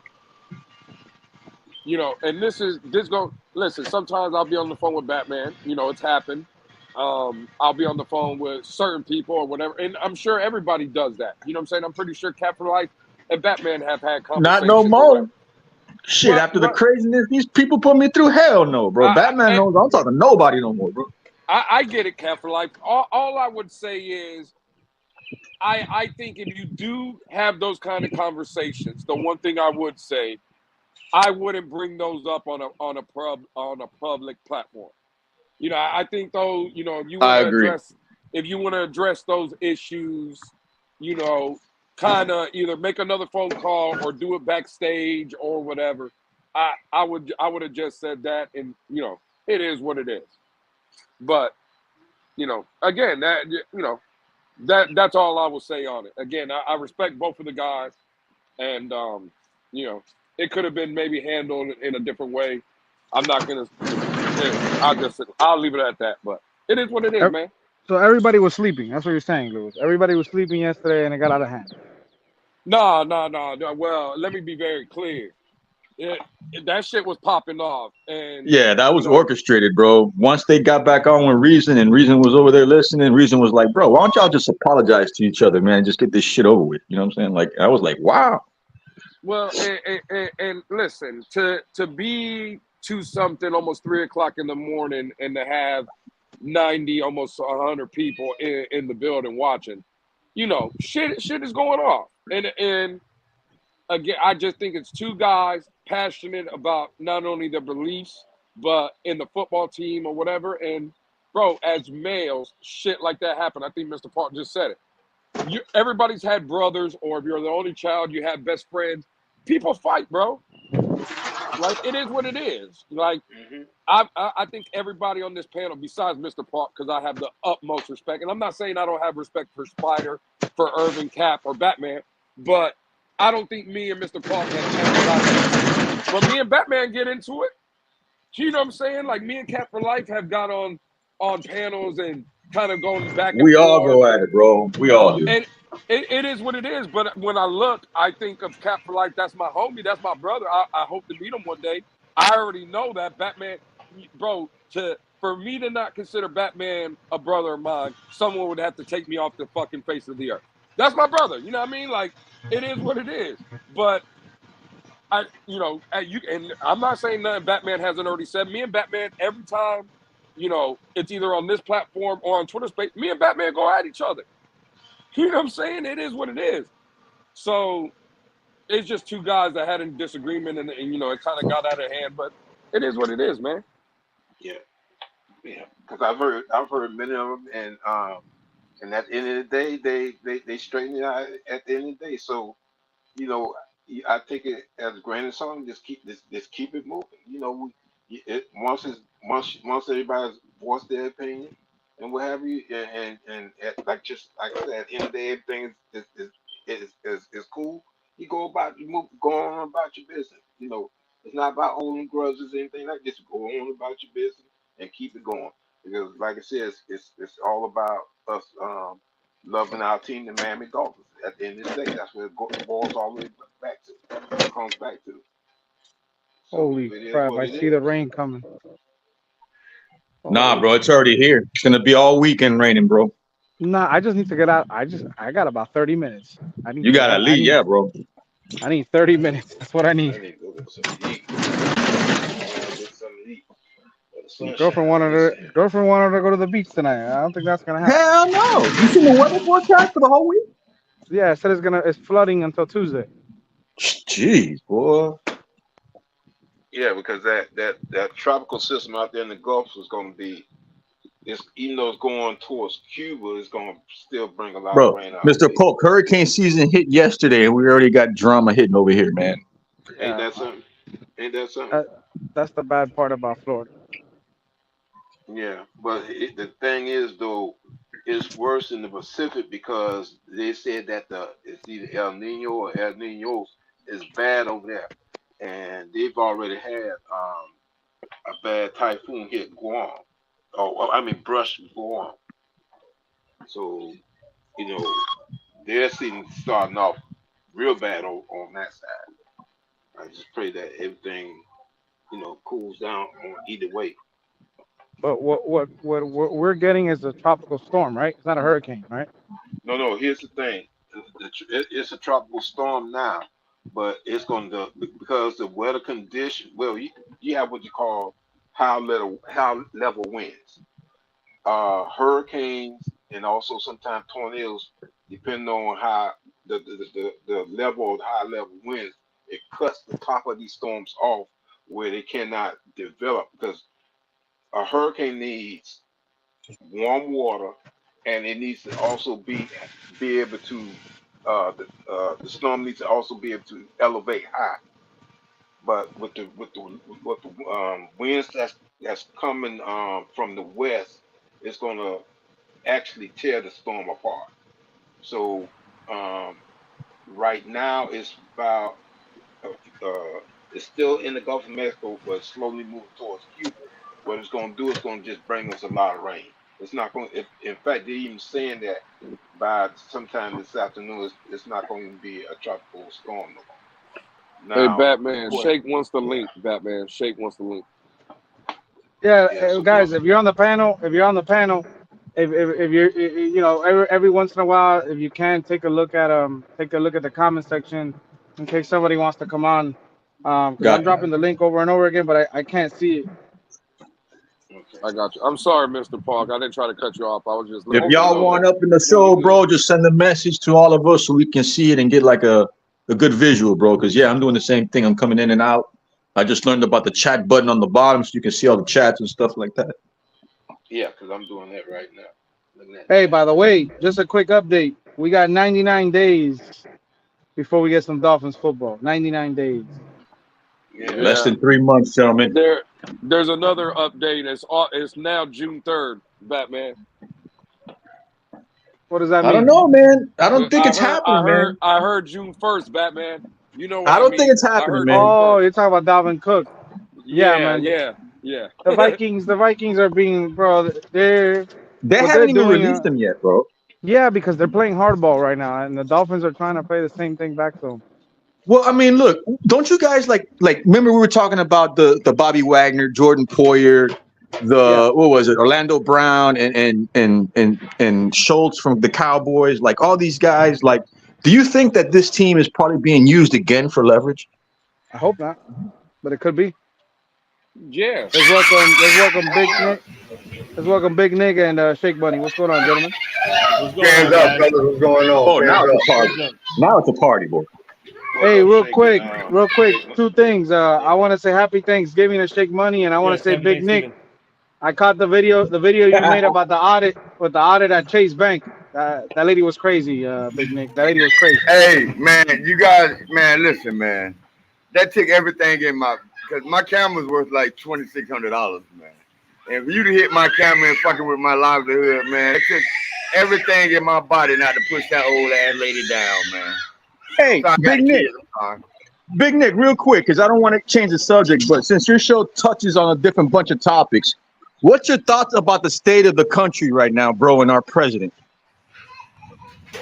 and listen, sometimes I'll be on the phone with Batman. It's happened. I'll be on the phone with certain people or whatever. And I'm sure everybody does that. You know what I'm saying? I'm pretty sure Cap for Life and Batman have had conversations. Not no more. Shit, after the craziness, these people put me through hell no, bro. Batman knows I'm talking to nobody no more, bro. I get it, Cap for Life. All I would say is I think if you do have those kind of conversations, the one thing I would say, I wouldn't bring those up on a public platform. I think though, if you want to address those issues, kind of either make another phone call or do it backstage or whatever. I would have just said that, and it is what it is. But again, that's all I will say on it. Again, I respect both of the guys, and it could have been maybe handled in a different way. I'm not gonna. I'll leave it at that. But it is what it is, man. So everybody was sleeping. That's what you're saying, Lewis. Everybody was sleeping yesterday, and it got out of hand. No. Well, let me be very clear. That shit was popping off, and yeah, that was orchestrated, bro. Once they got back on with Reason, and Reason was over there listening, Reason was like, "Bro, why don't y'all just apologize to each other, man? Just get this shit over with." You know what I'm saying? Like, I was like, "Wow." Well, and listen, to be 2-something, almost 3 o'clock in the morning, and to have 90, almost 100 people in the building watching, shit is going off, and again, I just think it's two guys passionate about not only their beliefs, but in the football team or whatever. And, bro, as males, shit like that happen. I think Mr. Park just said it. Everybody's had brothers, or if you're the only child, you have best friends. People fight, bro. Like, it is what it is. Like, I think everybody on this panel, besides Mr. Park, because I have the utmost respect, and I'm not saying I don't have respect for Spider, for Irvin, Cap, or Batman, but I don't think me and Mr. Park have. But me and Batman get into it. You know what I'm saying? Like, me and Cap for Life have got on panels and kind of going back and forth. We all go at it, bro. We all do. And it is what it is. But when I look, I think of Cap for Life. That's my homie. That's my brother. I hope to meet him one day. I already know that Batman, bro, for me to not consider Batman a brother of mine, someone would have to take me off the fucking face of the earth. That's my brother. You know what I mean? Like, it is what it is. But and I'm not saying nothing Batman hasn't already said. Me and Batman, every time, it's either on this platform or on Twitter space, me and Batman go at each other. You know what I'm saying? It is what it is. So it's just two guys that had a disagreement and it kind of got out of hand, but it is what it is, man. Yeah. Because I've heard many of them, and at the end of the day, they straighten it out at the end of the day. So, I take it as a grain of salt. Just keep it moving. Once everybody's voiced their opinion and what have you, and like I said, at the end of the day, everything is cool. You go on about your business. It's not about holding grudges or anything like this. Go on about your business and keep it going. Because, like I said, it's all about us loving our team, the Miami Dolphins. At the end of the day, that's where it boils all the way back to. It comes back to. So holy crap! I see the rain coming. Nah, bro, it's already here. It's gonna be all weekend raining, bro. Nah, I just need to get out. I got about 30 minutes. You gotta leave, yeah, bro. I need 30 minutes. That's what I need. Girlfriend wanted to go to the beach tonight. I don't think that's gonna happen. Hell no! You seen the weather forecast for the whole week? Yeah, it said it's flooding until Tuesday. Jeez, boy. Yeah, because that tropical system out there in the Gulf is going to be, even though it's going towards Cuba, it's going to still bring a lot of rain out. Mr. Polk, hurricane season hit yesterday, and we already got drama hitting over here, man. Ain't that something? That's the bad part about Florida. Yeah, but the thing is, though, it's worse in the Pacific because they said that it's either El Nino or El Niños is bad over there. And they've already had a bad typhoon hit Guam. Brush Guam. So, they're starting off real bad on that side. I just pray that everything, cools down on either way. But what we're getting is a tropical storm, right? It's not a hurricane, right? No. Here's the thing. It's a tropical storm now, but it's going to, because the weather condition. Well, you have what you call high level winds, hurricanes, and also sometimes tornadoes, depending on how the level of high level winds. It cuts the top of these storms off where they cannot develop, because a hurricane needs warm water, and it needs to also be able to the storm needs to also be able to elevate high. But with the winds that's coming from the west, it's going to actually tear the storm apart. So right now it's about it's still in the Gulf of Mexico, but slowly moving towards Cuba. What it's going to do is going to just bring us a lot of rain. It's not going to, in fact, they're even saying that by sometime this afternoon, it's not going to be a tropical storm no more. Now, hey, Batman, Shake wants the link. Batman, Shake wants the link. Yeah, so guys, if you're on the panel, if you're, every once in a while, if you can, take a look at the comment section in case somebody wants to come on. I'm dropping the link over and over again, but I can't see it. I got you. I'm sorry, Mr. Park. I didn't try to cut you off. I was just. If y'all want up in the show, bro, just send a message to all of us so we can see it and get like a a good visual, bro. Because yeah, I'm doing the same thing. I'm coming in and out. I just learned about the chat button on the bottom, so you can see all the chats and stuff like that. Yeah, because I'm doing that right now. Hey, by the way, just a quick update. We got 99 days before we get some Dolphins football. 99 days. Yeah. Less than 3 months, gentlemen. There's another update. It's now June 3rd, Batman. What does that mean? I don't know, man. I don't think it's happening, man. I heard June 1st, Batman. You know what I don't think it's happening, man. Oh, you're talking about Dalvin Cook. Yeah, man. Yeah. The Vikings are being, bro. They haven't even released them yet, bro. Yeah, because they're playing hardball right now, and the Dolphins are trying to play the same thing back to them. Well, I mean, look, don't you guys like remember we were talking about the Bobby Wagner, Jordan Poyer, what was it, Orlando Brown and Schultz from the Cowboys, like all these guys, like, do you think that this team is probably being used again for leverage? I hope not, but it could be. Yeah. Let's welcome Big Nick. Let's welcome Big Nick and Shake Bunny. What's going on, gentlemen? Hands up, brothers. What's going on? Oh, now it's a party. Now it's a party, boy. Hey, real quick, two things. I want to say happy Thanksgiving to Shake Money, and I want to say Big Nick. I caught the video you made about the audit at Chase Bank. That lady was crazy, Big Nick. That lady was crazy. Hey, man, you guys, man, listen, man. That took everything in because my camera's worth like $2,600, man. And for you to hit my camera and fucking with my livelihood, man, it took everything in my body not to push that old ass lady down, man. Hey, Big Nick, real quick, because I don't want to change the subject, but since your show touches on a different bunch of topics, what's your thoughts about the state of the country right now, bro, and our president?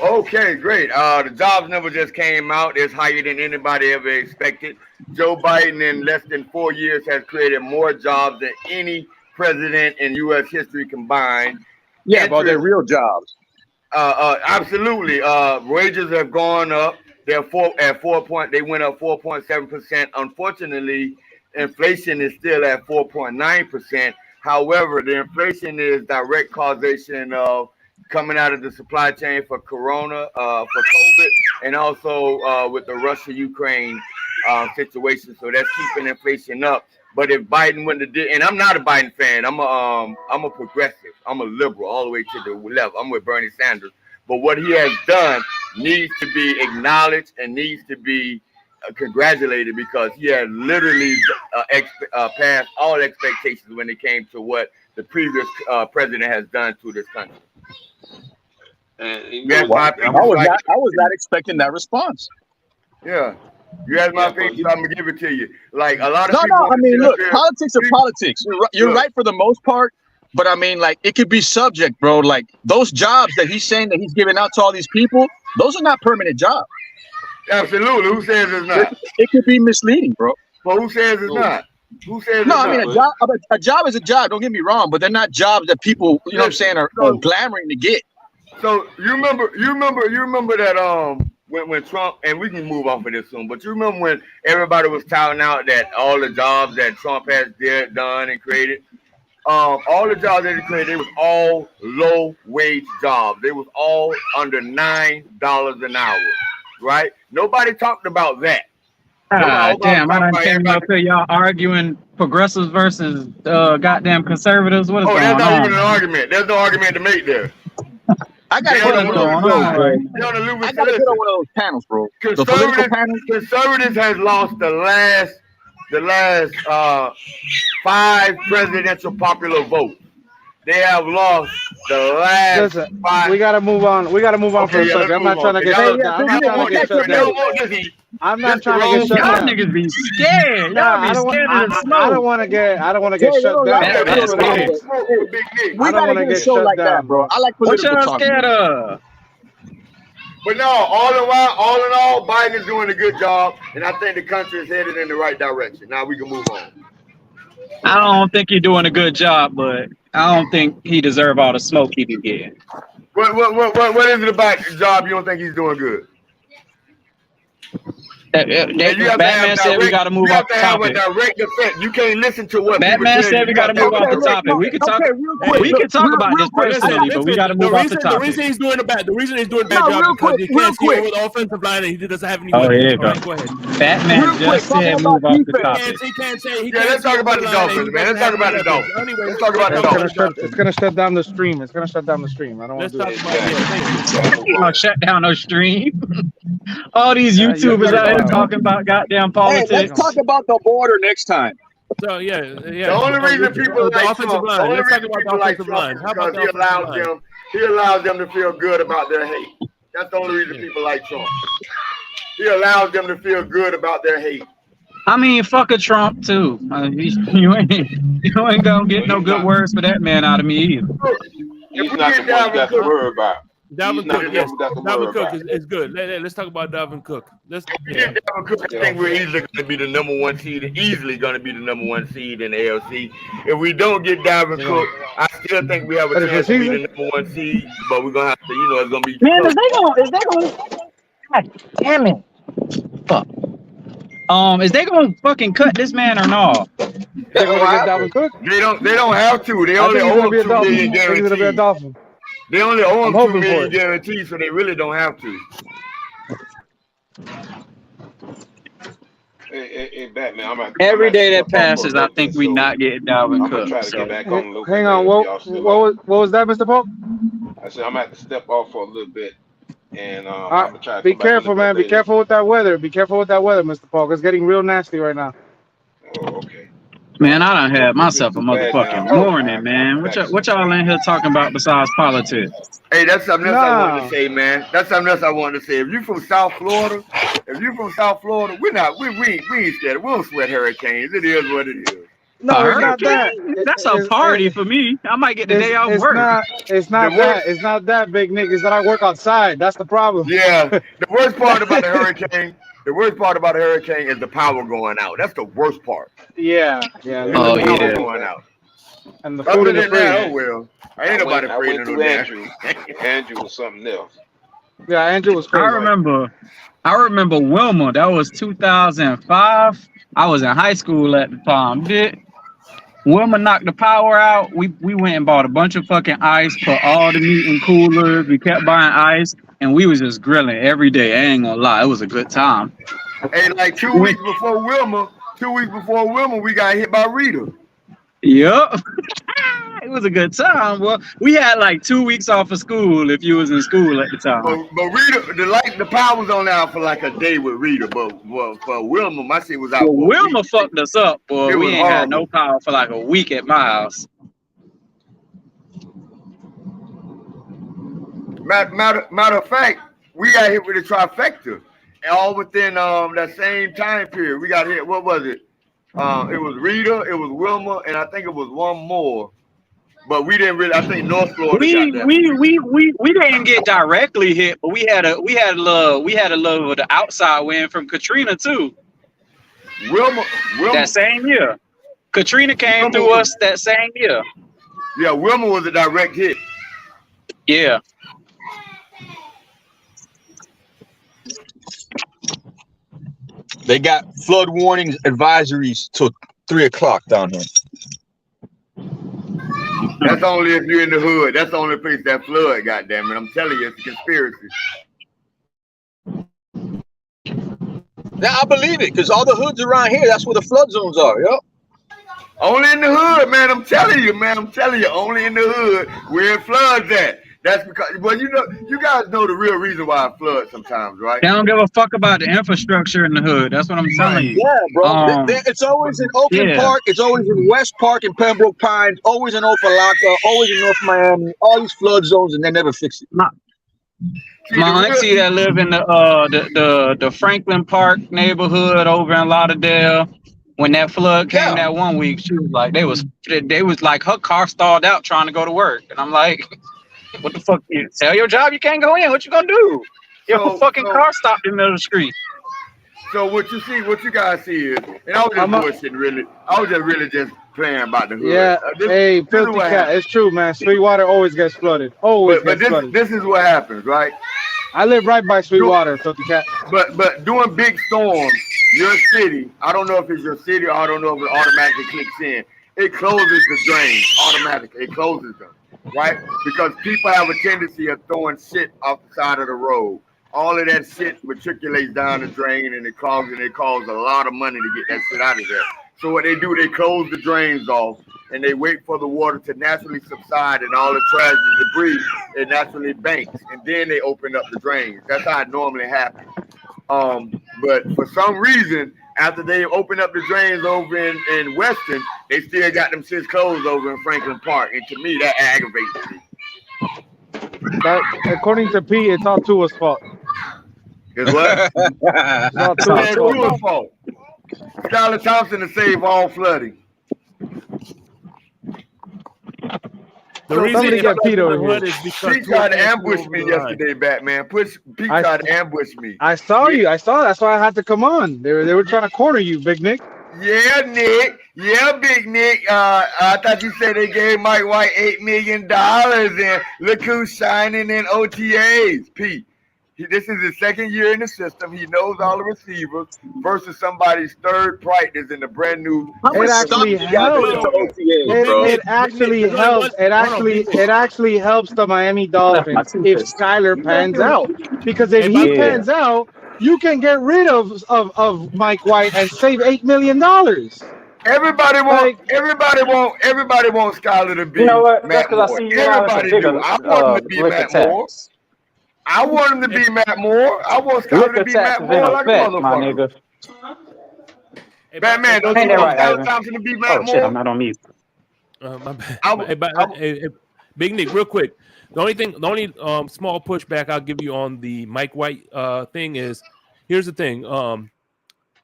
Okay, great. The jobs number just came out. It's higher than anybody ever expected. Joe Biden in less than 4 years has created more jobs than any president in U.S. history combined. Yeah, but they're real jobs. Absolutely. Wages have gone up. They went up 4.7%. Unfortunately, inflation is still at 4.9%. However, the inflation is direct causation of coming out of the supply chain for Corona, for COVID, and also with the Russia-Ukraine situation. So that's keeping inflation up. But if Biden wouldn't have did, and I'm not a Biden fan, I'm a progressive, I'm a liberal all the way to the left. I'm with Bernie Sanders. But what he has done needs to be acknowledged and needs to be congratulated, because he has literally passed all expectations when it came to what the previous president has done to this country. I was not expecting that response. Yeah. You ask my opinion, so I'm gonna give it to you. Like a lot of people. No, I mean, look, politics are politics. You're right for the most part, but I mean, like, it could be subject, bro. Like those jobs that he's saying that he's giving out to all these people, those are not permanent jobs. Absolutely. Who says it's not? It could be misleading, bro. But who says it's not? Who says no? It's I mean, not? a job is a job. Don't get me wrong, but they're not jobs that people, you know what I'm saying, are glamoring to get. So you remember that when Trump, and we can move off of this soon, but you remember when everybody was touting out that all the jobs that Trump has done and created, all the jobs that he created, they was all low wage jobs. They was all under $9 an hour, right? Nobody talked about that. Damn, I done came up here, y'all arguing progressives versus goddamn conservatives. What is going on? That's not even an argument. There's no argument to make there. I gotta get on one of those panels, bro. The political panels. Conservatives has lost the last 5 presidential popular votes. They have lost the last 5. We gotta move on. We gotta move on for a second. I'm not trying to get shut down. I'm not trying to get shut down. Y'all niggas be scared. Y'all be scared of the smoke. I don't want to get shut down. We gotta get a show like that, bro. I like political talk. What y'all scared of? But no, all in all, Biden is doing a good job, and I think the country is headed in the right direction. Now we can move on. I don't think he's doing a good job, but I don't think he deserves all the smoke he can get. What is it about the job you don't think he's doing good? Batman said we got to move off the topic. Direct effect. You can't listen to what Batman said we got to move off the topic. We can talk. We can talk about this personally, but we got to move off the topic. The reason he's doing a bad job because he can't see over the offensive line and he doesn't have any. Oh, here you go. Go ahead. Batman just said move off the topic. He can't say. Let's talk about the Dolphins, man. Let's talk about the Dolphins. Anyway, let's talk about the Dolphins. It's gonna shut down the stream. It's gonna shut down the stream. I don't want to do it. Shut down the stream. All these YouTubers out here talking about goddamn politics. Hey, let's talk about the border next time. So yeah. The only reason people like Trump, the only reason people like Trump is because he allows them to feel good about their hate. That's the only reason people like Trump. He allows them to feel good about their hate. I mean, fuck a Trump too. You ain't gonna get no good words for that man out of me either. He's not the one you got to worry about. Dalvin Cook, yes. Dalvin Cook is good. Let's talk about Dalvin Cook. Dalvin Cook, I think we're easily going to be the number one seed. Easily going to be the number one seed in the ALC. If we don't get Dalvin Cook, I still think we have a chance to be the number one seed. But we're going to have to, it's going to be. Man, is they going? God damn it! Fuck. Is they gonna fucking cut this man or no? They gonna get Dalvin Cook? They don't have to. They only owe him $2 million guarantees. They only owe him $2 million guarantees, so they really don't have to. Hey, Batman, every day that passes, I think we not getting Dalvin Cook. Try to get back on a little Hang on, what was that, Mr. Polk? I said I'm gonna have to step off for a little bit, and I'm gonna try to be careful, man. Be careful with that weather. Be careful with that weather, Mr. Polk. It's getting real nasty right now. Oh, okay. Man, I done had myself a motherfucking morning, man. What y'all in here talking about besides politics? Hey, that's something else I wanted to say, man. That's something else I wanted to say. If you from South Florida, we ain't scared. We don't sweat hurricanes. It is what it is. No, it's not that. That's a party for me. I might get the day off work. It's not that, big niggas, that I work outside. That's the problem. Yeah. The worst part about the hurricane. The worst part about a hurricane is the power going out. That's the worst part. Yeah. Oh, the power going out. And the food in the fridge. Oh, well. Ain't nobody afraid of Andrew. Andrew was something else. Yeah, Andrew was crazy. I remember Wilma. That was 2005. I was in high school at the time. Wilma knocked the power out. We went and bought a bunch of fucking ice, put all the meat in coolers. We kept buying ice. And we was just grilling every day. I ain't gonna lie, it was a good time. Hey, like 2 weeks before Wilma, we got hit by Rita. Yep. It was a good time. Well, we had like 2 weeks off of school if you was in school at the time. But Rita, the power was on out for like a day with Rita. But for Wilma, my shit was out. Well, Wilma fucked us up, boy. We ain't had no power for like a week at my house. Matter of fact, we got hit with a trifecta, and all within that same time period. We got hit. What was it? It was Rita, it was Wilma, and I think it was one more. But we didn't really. I think North Florida. We didn't get directly hit, but we had a little of the outside wind from Katrina too. Wilma that same year. Katrina came through us that same year. Yeah, Wilma was a direct hit. Yeah. They got flood warnings advisories till 3 o'clock down here. That's only if you're in the hood. That's the only place that flood, goddamn it. I'm telling you, it's a conspiracy. Yeah, I believe it, because all the hoods around here, that's where the flood zones are, yep. Only in the hood, man. I'm telling you, only in the hood where it floods at. That's because, well, you guys know the real reason why it floods sometimes, right? They don't give a fuck about the infrastructure in the hood. That's what I'm telling you. Yeah, bro. It's always in Oakland Park. It's always in West Park and Pembroke Pines. Always in Opelika. Always in North Miami. All these flood zones, and they never fix it. My auntie that live in the Franklin Park neighborhood over in Lauderdale. When that flood came that 1 week, she was like, they was like, her car stalled out trying to go to work, and I'm like, what the fuck? You sell your job, you can't go in. What you gonna do? Your fucking car stopped in the middle of the street. So what you guys see is, and I was just bullshitting, really. I was just really playing about the hood. Yeah, hey, filthy cat. It's true, man. Street water always gets flooded. Always gets flooded. This is what happens, right? I live right by Sweetwater, Filthy Cat. But doing big storms, your city, I don't know if it's your city or I don't know if it automatically clicks in. It closes the drains automatically. It closes them, right? Because people have a tendency of throwing shit off the side of the road. All of that shit matriculates down the drain and it clogs and it costs a lot of money to get that shit out of there. So what they do, they close the drains off and they wait for the water to naturally subside and all the trash and debris, it naturally banks. And then they open up the drains. That's how it normally happens. But for some reason, after they open up the drains over in Weston, they still got them shits closed over in Franklin Park. And to me, that aggravates me. That, according to P, it's all Tua's fault. It's what? It's all Tua's fault. Skylar Thompson to save all flooding. The reason somebody got Pete over here. Pete tried to ambush me yesterday, Batman. Pete tried to ambush me. I saw you. I saw. That's why I had to come on. They were trying to corner you, Big Nick. Yeah, Nick. Yeah, Big Nick. I thought you said they gave Mike White $8 million, and look who's shining in OTAs, Pete. This is his second year in the system. He knows all the receivers versus somebody's third practice in the brand new. It actually helps. It actually helps. It actually helps the Miami Dolphins if Skylar pans out. Because if he pans out, you can get rid of Mike White and save $8 million. Everybody wants Skylar to be Matt Moore. Everybody do. I want him to be Matt Moore. I want him to be Matt Moore. I want Skylar to be Matt Moore like a motherfucker. Batman, don't you want Skylar Thompson to be Matt Moore? Shit, I'm not on mute. My bad. Hey, Big Nick, real quick. The only small pushback I'll give you on the Mike White thing is, here's the thing.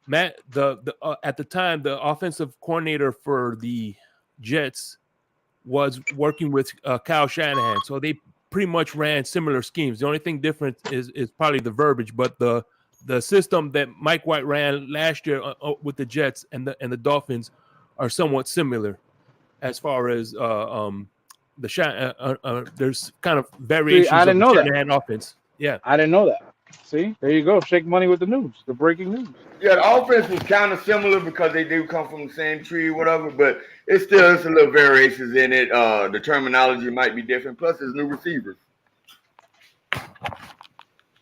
Matt, at the time, the offensive coordinator for the Jets was working with Kyle Shanahan, so they pretty much ran similar schemes. The only thing different is probably the verbiage, but the system that Mike White ran last year with the Jets and the Dolphins are somewhat similar as far as there's kind of variations. I didn't know that. Offense. Yeah, I didn't know that. See, there you go. Shake money with the news, the breaking news. Yeah, the offense was kind of similar because they do come from the same tree, whatever. But it's a little variations in it. The terminology might be different. Plus, there's new receivers. And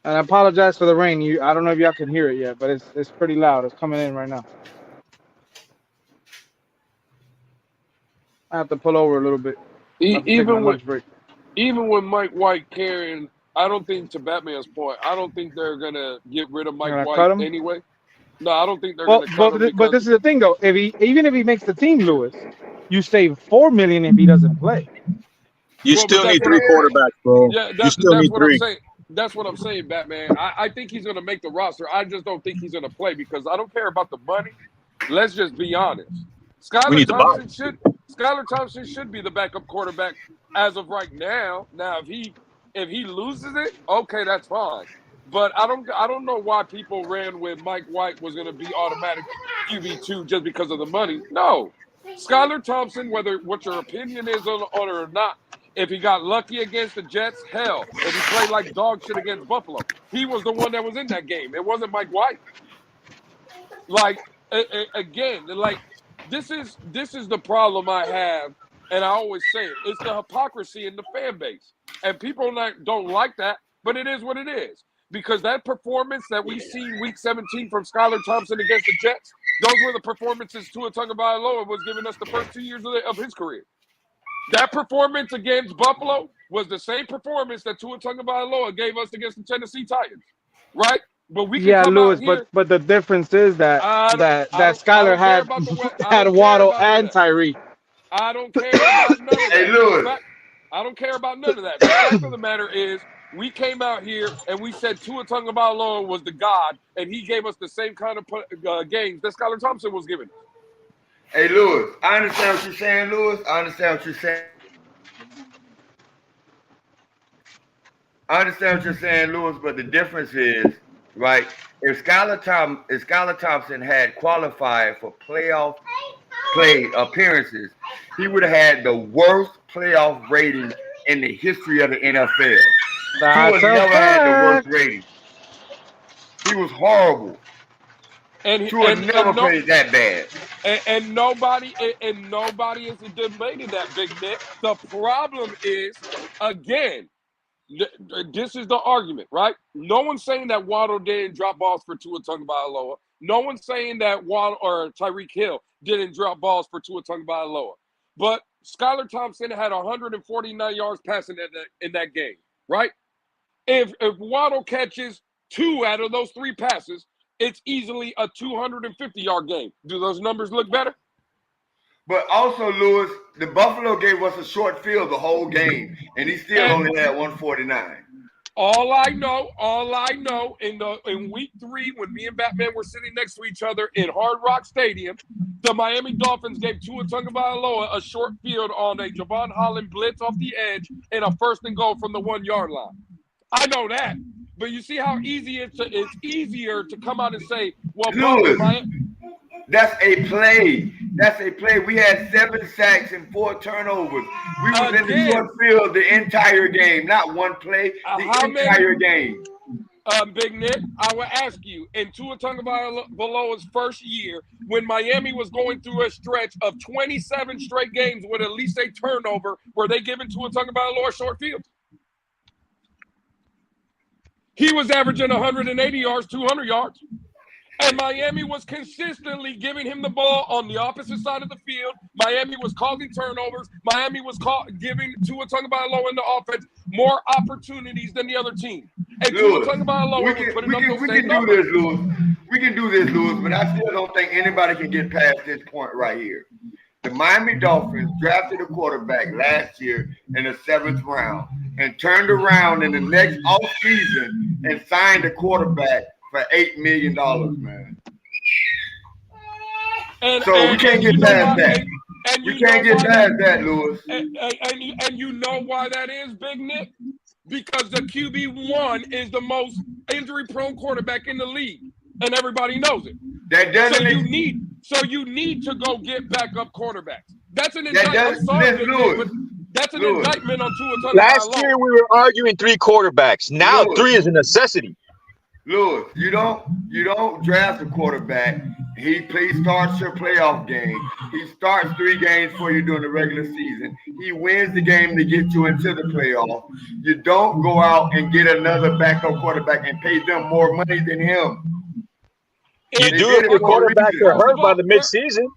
I apologize for the rain. I don't know if y'all can hear it yet, but it's pretty loud. It's coming in right now. I have to pull over a little bit. Even with Mike White carrying, I don't think, to Batman's point, I don't think they're gonna get rid of Mike White anyway. No, I don't think they're gonna cut him. But this is the thing, though. Even if he makes the team, Lewis, you save $4 million if he doesn't play. You still need 3 quarterbacks, bro. Yeah, you still need 3. That's what I'm saying, Batman. I think he's gonna make the roster. I just don't think he's gonna play because I don't care about the money. Let's just be honest. Skylar Thompson should be the backup quarterback as of right now. Now, if he loses it, okay, that's fine. But I don't know why people ran with Mike White was going to be automatic QB2 just because of the money. No, Skylar Thompson, whether what your opinion is on it or not, if he got lucky against the Jets, hell, if he played like dog shit against Buffalo, he was the one that was in that game. It wasn't Mike White. Like again, like this is the problem I have, and I always say it. It's the hypocrisy in the fan base. And people don't like that, but it is what it is. Because that performance that we seen week 17 from Skylar Thompson against the Jets, those were the performances Tua Tagovailoa was giving us the first 2 years of his career. That performance against Buffalo was the same performance that Tua Tagovailoa gave us against the Tennessee Titans, right? But we can Lewis, but the difference is that Skylar had Waddle and Tyreek. I don't care about none of that. Hey, Lewis. I don't care about none of that. The fact of the matter is, we came out here and we said Tua Tagovailoa was the god, and he gave us the same kind of games that Skylar Thompson was giving. Hey, Lewis, I understand what you're saying, Lewis. I understand what you're saying, Lewis, but the difference is, right, if Skylar Thompson had qualified for playoff play appearances, he would have had the worst playoff rating in the history of the NFL. That's Tua a never had the worst fact. rating. He was horrible. Tua never played that bad. And nobody is debating that, Big Nick. The problem is, again, this is the argument, right? No one's saying that Waddle didn't drop balls for Tua Tagovailoa. No one's saying that Waddle or Tyreek Hill didn't drop balls for Tua Tagovailoa. But Skylar Thompson had 149 yards passing in that game, right? If Waddle catches 2 out of those 3 passes, it's easily a 250-yard game. Do those numbers look better? But also, Lewis, the Buffalo gave us a short field the whole game, and he still only had 149. All I know in week 3, when me and Batman were sitting next to each other in Hard Rock Stadium, the Miami Dolphins gave Tua Tagovailoa a short field on a Javon Holland blitz off the edge and a 1st and goal from the 1-yard line. I know that. But you see how it's easier to come out and say, well, Lewis, that's a play. That's a play. We had 7 sacks and 4 turnovers. We was in the short field the entire game, not one play, the entire game. Big Nick, I will ask you, in Tua Tagovailoa's first year, when Miami was going through a stretch of 27 straight games with at least a turnover, were they giving Tua Tagovailoa a short field? He was averaging 180 yards, 200 yards. And Miami was consistently giving him the ball on the opposite side of the field. Miami was causing turnovers. Miami was giving Tua Tagovailoa in the offense more opportunities than the other team. And Tua Tagovailoa was putting up those same numbers. We can do this, Lewis, but I still don't think anybody can get past this point right here. The Miami Dolphins drafted a quarterback last year in the 7th round and turned around in the next offseason and signed a quarterback for $8 million, man. So we can't get past that. We can't get past that, Lewis. And you know why that is, Big Nick? Because the QB1 is the most injury-prone quarterback in the league, and everybody knows it. So you need to go get backup quarterbacks. That's an indictment. That's an indictment on Tua Tagovailoa. Last year we were arguing 3 quarterbacks. Now Lewis, 3 is a necessity. Lewis, you don't draft a quarterback. He starts your playoff game. He starts 3 games for you during the regular season. He wins the game to get you into the playoff. You don't go out and get another backup quarterback and pay them more money than him. You do it if the quarterbacks are hurt by the midseason.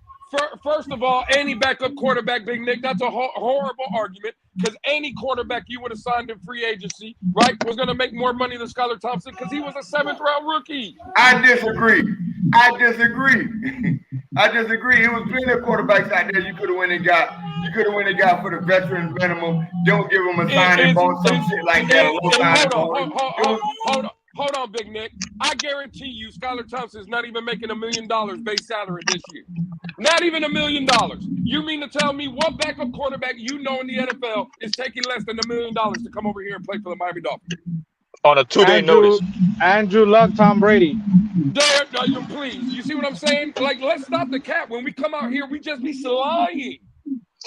First of all, any backup quarterback, Big Nick, that's a horrible argument because any quarterback you would have signed in free agency, right, was going to make more money than Skylar Thompson because he was a 7th-round rookie. I disagree. It was plenty of quarterbacks out there you could have went and got for the veteran minimum. Don't give them a signing bonus, some shit like that. Hold on, Big Nick. I guarantee you Skylar Thompson's not even making $1 million base salary this year. Not even $1 million. You mean to tell me what backup quarterback you know in the NFL is taking less than $1 million to come over here and play for the Miami Dolphins? On a 2-day notice. Andrew Luck, Tom Brady. Please. You see what I'm saying? Like, let's stop the cap. When we come out here, we just be lying.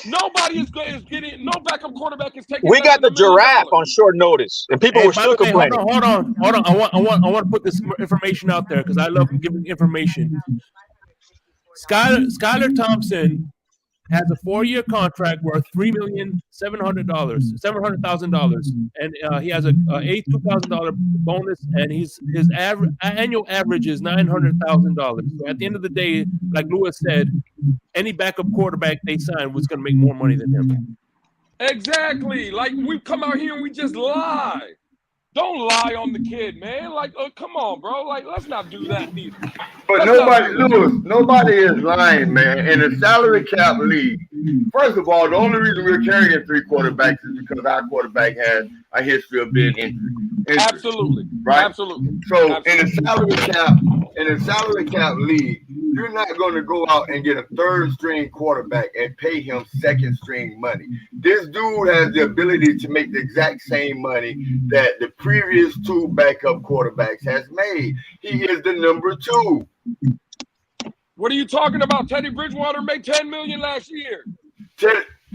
Nobody is getting, no backup quarterback is taking. We got the giraffe on short notice, and people were still complaining. Hold on. I want to put this information out there because I love giving information. Skylar Thompson has a 4-year contract worth $3,700,000, and he has a $82,000 bonus, and his annual average is $900,000. So at the end of the day, like Lewis said, any backup quarterback they sign was going to make more money than him. Exactly. Like, we come out here and we just lie. Don't lie on the kid, man. Like, come on, bro. Like, let's not do that either. But nobody is lying, man. In a salary cap league, first of all, the only reason we're carrying 3 quarterbacks is because our quarterback has a history of being injured. Absolutely. Right? Absolutely. So in a salary cap league, you're not going to go out and get a 3rd-string quarterback and pay him 2nd-string money. This dude has the ability to make the exact same money that the previous 2 backup quarterbacks has made. He is the number 2. What are you talking about? Teddy Bridgewater made $10 million last year.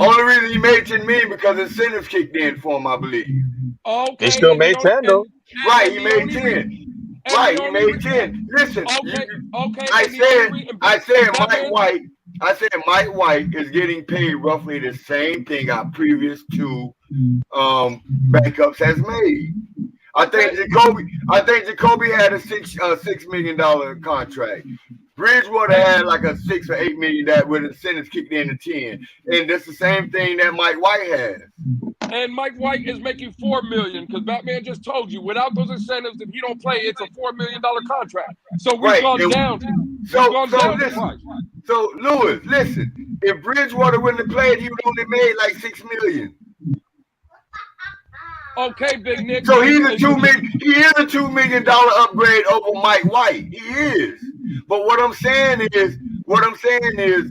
Only reason he made $10 million because incentives kicked in for him, I believe. Okay. He still made 10 though. Right, he made 10. Right, he made 10. Listen, I said Mike White is getting paid roughly the same thing our previous two backups has made. I think Jacoby had a $6 million contract. Bridgewater had like a $6 or $8 million that with incentives kicked in to 10, and that's the same thing that Mike White has. And Mike White is making $4 million because Batman just told you without those incentives, if he don't play, it's a $4 million contract. So we've gone down. So Lewis, listen, if Bridgewater wouldn't have played, he would only made like $6 million. Okay, Big Nick. So he is a $2 million upgrade over Mike White. He is. But what I'm saying is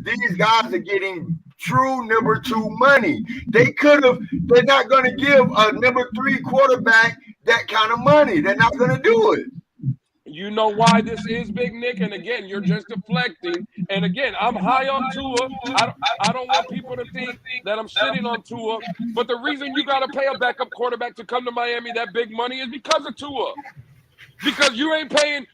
these guys are getting true number 2 money. They're not going to give a number 3 quarterback that kind of money. They're not going to do it. You know why this is, Big Nick? And again, you're just deflecting. And again, I'm high on Tua. I don't want people to think that I'm sitting on Tua. But the reason you got to pay a backup quarterback to come to Miami that big money is because of Tua. Because you ain't paying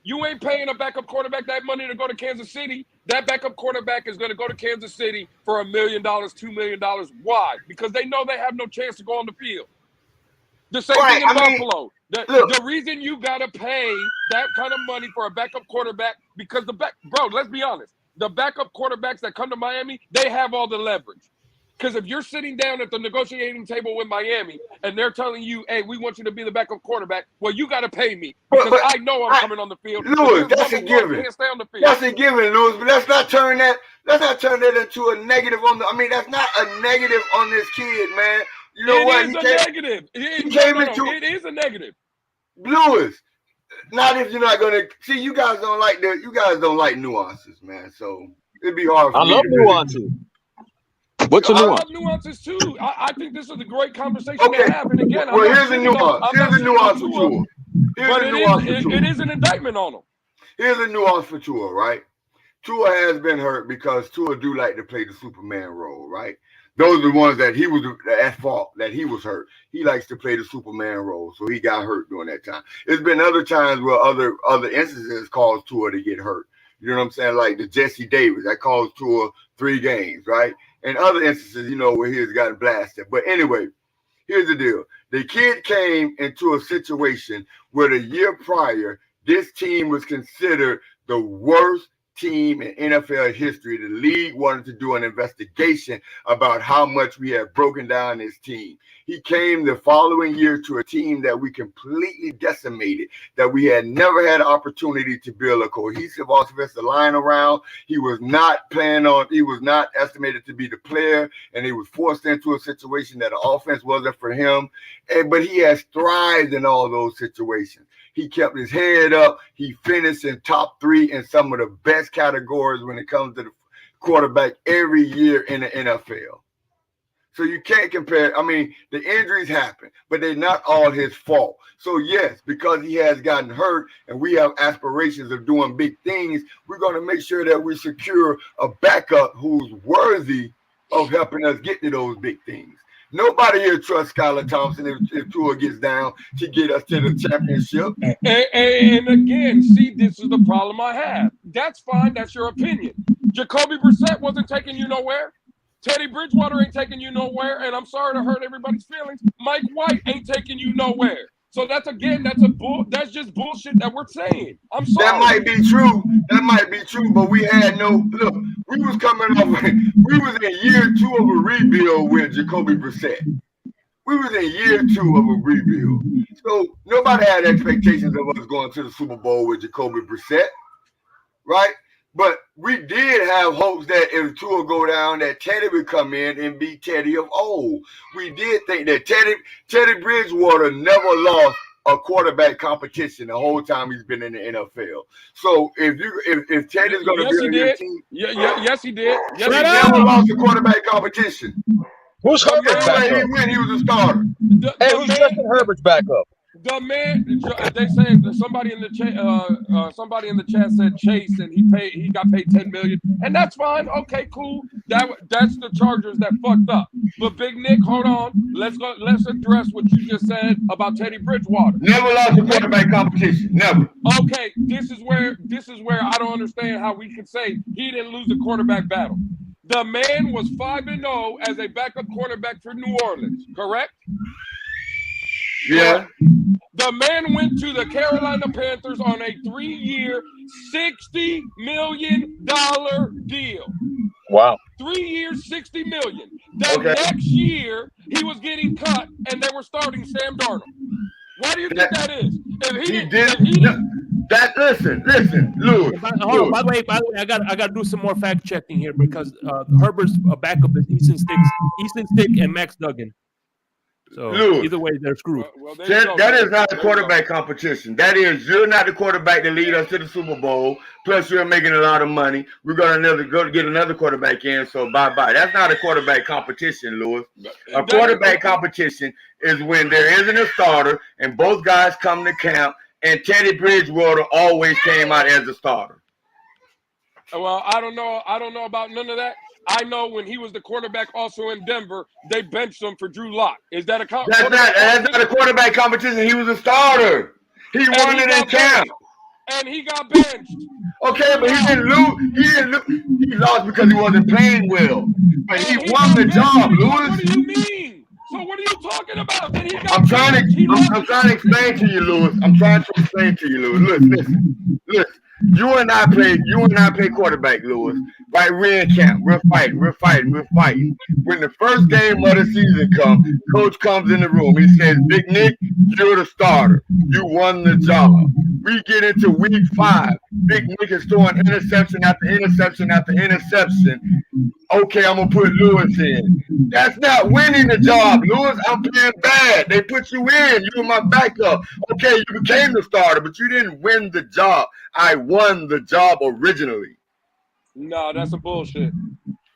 a backup quarterback that money to go to Kansas City. That backup quarterback is going to go to Kansas City for $1 million, $2 million. Why? Because they know they have no chance to go on the field. The same thing in Buffalo. The reason you got to pay that kind of money for a backup quarterback, because bro, let's be honest. The backup quarterbacks that come to Miami, they have all the leverage. Because if you're sitting down at the negotiating table with Miami and they're telling you, hey, we want you to be the backup quarterback, well, you got to pay me because I know I'm coming on the field. Lewis, that's a given. That's a given, Lewis. But let's not turn that into a negative that's not a negative on this kid, man. You know what? It is a negative. Lewis, not if you're not gonna see. You guys don't like nuances, man. So it'd be hard for me. I love nuances. What's the nuance? I love nuances too. I think this is a great conversation to have. And again, here's the nuance. Here's the nuance for Tua. It is an indictment on him. Here's a nuance for Tua, right? Tua has been hurt because Tua do like to play the Superman role, right? Those are the ones that he was at fault, that he was hurt. He likes to play the Superman role, so he got hurt during that time. There's been other times where other instances caused Tua to get hurt. You know what I'm saying? Like the Jesse Davis, that caused Tua 3 games, right? And other instances, where he has gotten blasted. But anyway, here's the deal. The kid came into a situation where the year prior, this team was considered the worst team in NFL history. The league wanted to do an investigation about how much we had broken down this team. He came the following year to a team that we completely decimated, that we had never had an opportunity to build a cohesive offensive line around. He was not estimated to be the player, and he was forced into a situation that the offense wasn't for him. But he has thrived in all those situations. He kept his head up. He finished in top 3 in some of the best categories when it comes to the quarterback every year in the NFL. So you can't compare. The injuries happen, but they're not all his fault. So yes, because he has gotten hurt and we have aspirations of doing big things, we're going to make sure that we secure a backup who's worthy of helping us get to those big things. Nobody here trusts Skylar Thompson if Tua gets down to get us to the championship. And again, see, this is the problem I have. That's fine. That's your opinion. Jacoby Brissett wasn't taking you nowhere. Teddy Bridgewater ain't taking you nowhere. And I'm sorry to hurt everybody's feelings. Mike White ain't taking you nowhere. So that's just bullshit that we're saying. I'm sorry. That might be true. But we had we was in year 2 of a rebuild with Jacoby Brissett. We was in year 2 of a rebuild. So nobody had expectations of us going to the Super Bowl with Jacoby Brissett, right? But we did have hopes that if Tua go down, that Teddy would come in and be Teddy of old. We did think that Teddy Bridgewater never lost a quarterback competition the whole time he's been in the NFL. So if Teddy's going to be on your team, yes, he did. He never lost a quarterback competition. Who's Herbert's backup? He was a starter. Who's Justin Herbert's backup? The man, they saying somebody in the chat said Chase, and he got paid $10 million, and that's fine. Okay, cool. That's the Chargers that fucked up. But Big Nick, hold on. Let's address what you just said about Teddy Bridgewater. Never lost a quarterback competition. Never. Okay, this is where I don't understand how we could say he didn't lose the quarterback battle. The man was 5-0 as a backup quarterback for New Orleans, correct? Yeah. The man went to the Carolina Panthers on a 3-year, $60 million deal. Wow. 3 years, $60 million. Next year, he was getting cut, and they were starting Sam Darnold. Why do you think that is? Listen, Lewis. Hold on. By the way, I got to do some more fact checking here because Herbert's backup is Easton Stick, and Max Duggan. So Lewis, either way, they're screwed. That is not a quarterback competition. That is, you're not the quarterback to lead us to the Super Bowl. Plus, you're making a lot of money. We're gonna go to get another quarterback in. So bye. That's not a quarterback competition, Lewis. A quarterback competition is when there isn't a starter and both guys come to camp. And Teddy Bridgewater always came out as a starter. Well, I don't know about none of that. I know when he was the quarterback also in Denver, they benched him for Drew Lock. Is that that's not a quarterback competition. He was a starter. He won it in camp. And he got benched. Okay, but he didn't lose. He lost because he wasn't playing well. But he won the job, Lewis. What do you mean? So what are you talking about? I'm trying to explain to you, Lewis. Listen. You and I play quarterback, Lewis. Right? We're in camp. We're fighting. When the first game of the season comes, coach comes in the room. He says, Big Nick, you're the starter. You won the job. We get into week 5. Big Nick is throwing interception after interception after interception. Okay, I'm going to put Lewis in. That's not winning the job, Lewis. I'm playing bad. They put you in. You were my backup. Okay, you became the starter, but you didn't win the job. I won the job originally. No, that's a bullshit.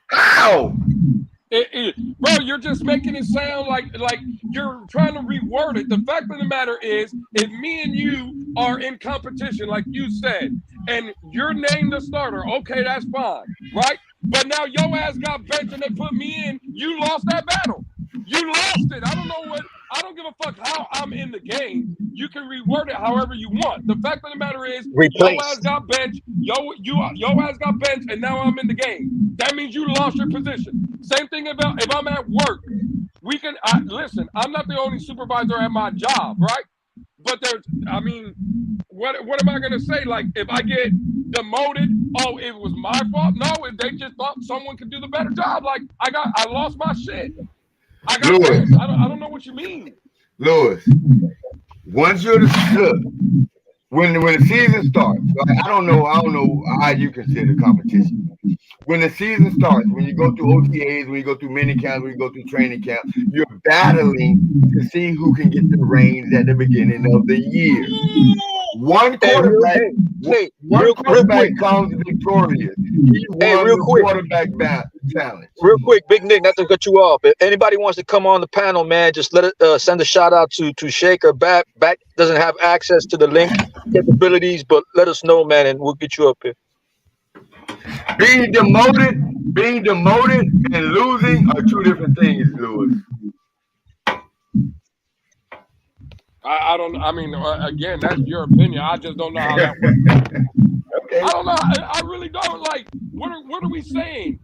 How? Bro, you're just making it sound like you're trying to reword it. The fact of the matter is, if me and you are in competition, like you said, and you're named the starter, okay, that's fine, right? But now your ass got benched and they put me in. You lost that battle. You lost it. I don't give a fuck how I'm in the game. You can reword it however you want. The fact of the matter is, your ass got benched. Your ass got benched, and now I'm in the game. That means you lost your position. Same thing if I'm at work. Listen. I'm not the only supervisor at my job, right? But what am I gonna say? Like, if I get demoted, oh, it was my fault? No, if they just thought someone could do the better job. Like, I lost my shit. I got Lewis. I don't know what you mean. Lewis, once you're when the season starts, I don't know how you consider competition. When the season starts, when you go through OTAs, when you go through mini camps, when you go through training camp, you're battling to see who can get the reins at the beginning of the year. One quarterback comes victorious. He won the quarterback challenge. Real quick, Big Nick, not to cut you off. If anybody wants to come on the panel, man, just send a shout out to Shake or Bat. Bat doesn't have access to the link capabilities, but let us know, man, and we'll get you up here. Being demoted and losing are two different things, Lewis. Again, that's your opinion. I just don't know how that works. Okay. I don't know. I really don't. Like, what are we saying?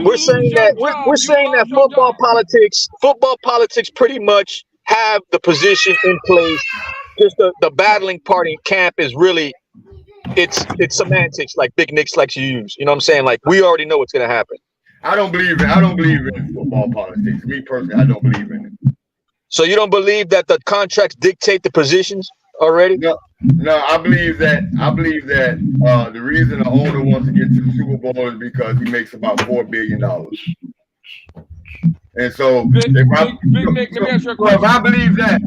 We're saying that football politics pretty much have the position in place. Just the battling part in camp is really it's semantics, like Big Nick's likes to use. You know what I'm saying? Like, we already know what's gonna happen. I don't believe in football politics. Me personally, I don't believe in it. So you don't believe that the contracts dictate the positions already? No, I believe that the reason the owner wants to get to the Super Bowl is because he makes about $4 billion. And so, Big Nick, let me ask you a question. if I believe that,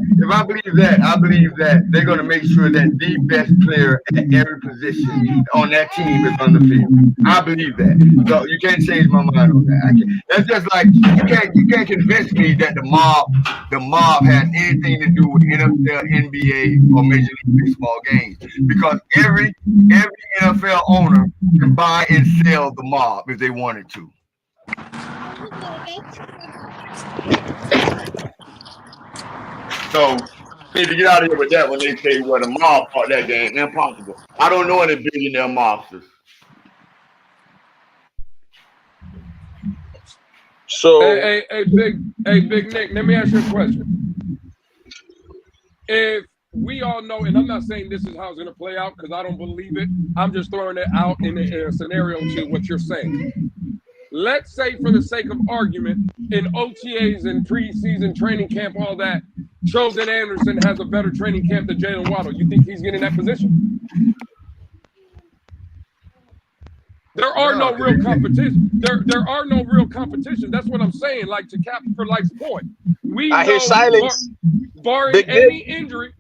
I believe that they're going to make sure that the best player at every position on that team is on the field. I believe that. So you can't change my mind on that. That's just like you can't convince me that the mob has anything to do with NFL, NBA, or Major League Baseball games, because every NFL owner can buy and sell the mob if they wanted to. So need to get out of here with that when they say what a mob fought that game. Impossible. I don't know any billionaire mobsters. So hey, Big Nick, let me ask you a question. If we all know, and I'm not saying this is how it's going to play out because I don't believe it. I'm just throwing it out in a scenario to what you're saying. Let's say, for the sake of argument, in OTAs and preseason training camp, all that, Chosen Anderson has a better training camp than Jalen Waddle. You think he's getting that position? There are no real competition. There are no real competition. That's what I'm saying. Like, to cap for Life's point, I hear silence. Barring any injury,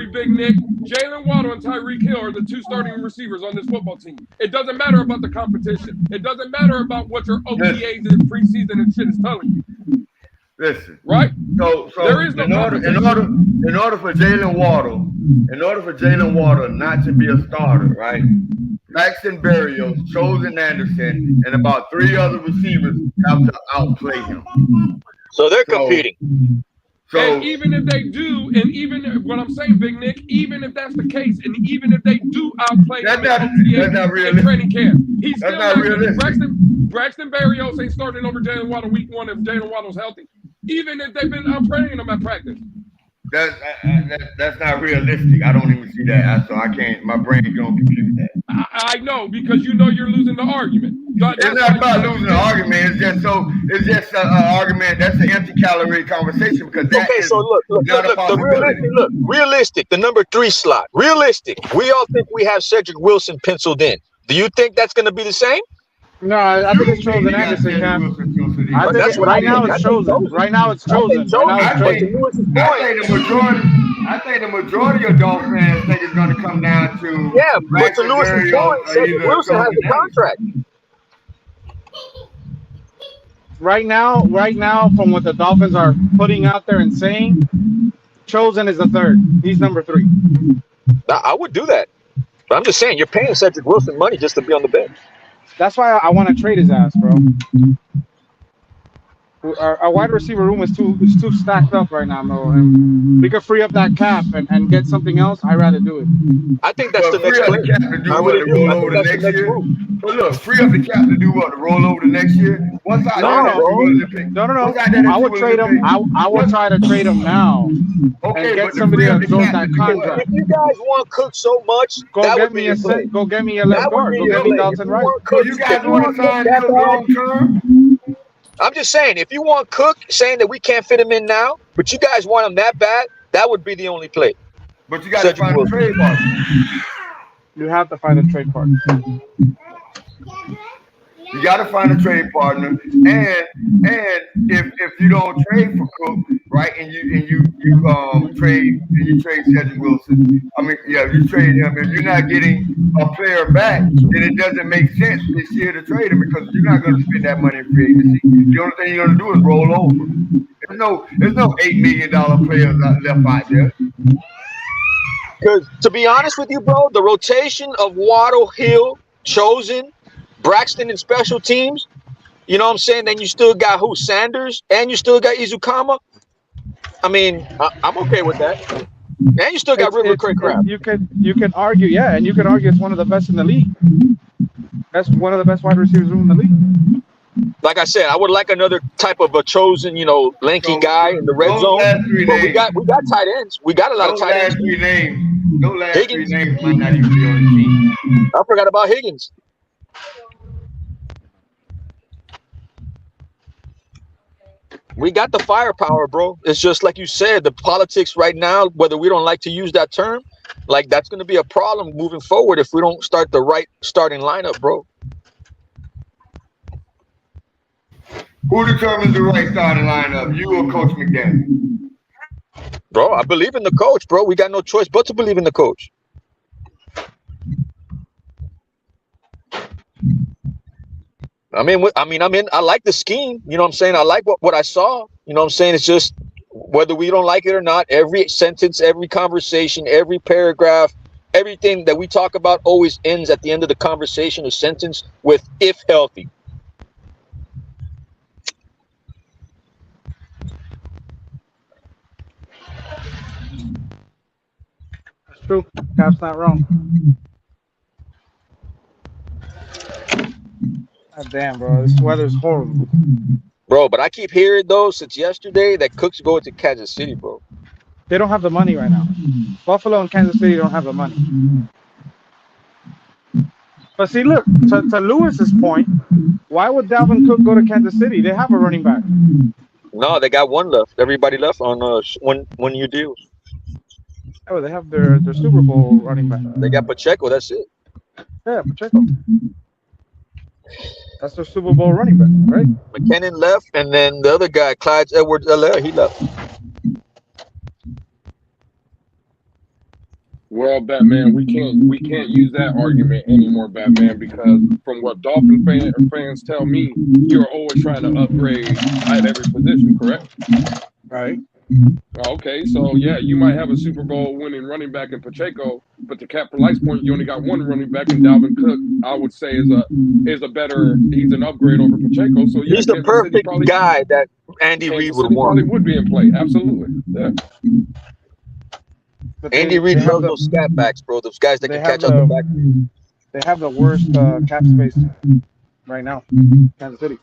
Big Nick, Jalen Waddle and Tyreek Hill are the two starting receivers on this football team. It doesn't matter about the competition. It doesn't matter about what your OTAs and preseason and shit is telling you. Listen, right? So there is no in order for Jalen Waddle not to be a starter, right? Braxton Berrios, Chosen Anderson, and about 3 other receivers have to outplay him. So they're competing. And even if they do, and even what I'm saying, Big Nick, even if that's the case, and even if they do outplay him in training camp, he's still not realistic. Braxton Berrios ain't starting over Jalen Waddle week 1 if Jalen Waddle's healthy. Even if they've been outplaying him at practice. That's not realistic. I don't even see that. So I can't. My brain don't compute that. I know, because you know you're losing the argument. It's not about losing the argument. It's just an argument. That's an empty calorie conversation, because that is not a possibility. Look, realistic. The number 3 slot. Realistic. We all think we have Cedric Wilson penciled in. Do you think that's going to be the same? No, I think it's Chosen Anderson, Cam. I think right now it's Chosen. Right now it's Chosen. I think the majority of Dolphins fans think it's going to come down to but to Lewis's point, Cedric Wilson has the contract. Right now, from what the Dolphins are putting out there and saying, Chosen is the 3rd. He's number 3. I would do that. But I'm just saying, you're paying Cedric Wilson money just to be on the bench. That's why I want to trade his ass, bro. Our wide receiver room is too stacked up right now, bro. And we could free up that cap and get something else. I'd rather do it. I think that's the next play. Look, free up the cap to do what? To roll over the next year? No. I would trade him. I would try to trade him now and get somebody to absorb that contract. If you guys want Cook so much, go get me a left guard. Go get me Dalton Wright. You guys want to sign him long term? I'm just saying, if you want Cook, saying that we can't fit him in now, but you guys want him that bad, that would be the only play. But you got to find a trade partner. You have to find a trade partner. You got to find a trade partner, and if you don't trade for Cook, right, and you trade Cedric Wilson, you trade him. If you're not getting a player back, then it doesn't make sense this year to trade him, because you're not going to spend that money in free agency. The only thing you're going to do is roll over. There's no $8 million players left out there. Because to be honest with you, bro, the rotation of Waddle, Hill, Chosen, Braxton and special teams, you know what I'm saying? Then you still got who? Sanders, and you still got Izukama. I mean, I'm okay with that. And you still got River Craig Crab. You can argue, and you can argue it's one of the best in the league. That's one of the best wide receivers in the league. Like I said, I would like another type of a Chosen, lanky guy in the red zone. But we got tight ends. We got a lot of tight ends. Those last 3 names might not even be on the team. I forgot about Higgins. We got the firepower, bro. It's just like you said, the politics right now, whether we don't like to use that term, like that's going to be a problem moving forward if we don't start the right starting lineup, bro. Who determines the right starting lineup? You or Coach McDaniel? Bro, I believe in the coach, bro. We got no choice but to believe in the coach. I like the scheme. You know what I'm saying? I like what I saw. You know what I'm saying? It's just whether we don't like it or not, every sentence, every conversation, every paragraph, everything that we talk about always ends at the end of the conversation or sentence with "if healthy." That's true. Cap's not wrong. God damn, bro. This weather's horrible. Bro, but I keep hearing, though, since yesterday that Cook's going to Kansas City, bro. They don't have the money right now. Buffalo and Kansas City don't have the money. But see, look, to Lewis's point, why would Dalvin Cook go to Kansas City? They have a running back. No, they got one left. Everybody left on one-year deals. Oh, they have their Super Bowl running back. They got Pacheco, that's it. Yeah, Pacheco. That's their Super Bowl running back, right? McKinnon left, and then the other guy, Clyde Edwards-Helaire, he left. Well, Batman, we can't use that argument anymore, Batman, because from what Dolphin fans tell me, you're always trying to upgrade at every position, correct? Right. Okay, so yeah, you might have a Super Bowl winning running back in Pacheco, but to Cap for Life's point, you only got one running back in Dalvin Cook. I would say he's an upgrade over Pacheco. So yeah, he's the perfect guy that Andy Reid would want. Probably would be in play, absolutely. Yeah. Andy Reid loves those scat backs, bro. Those guys that can catch out the back. They have the worst cap space right now, Kansas City.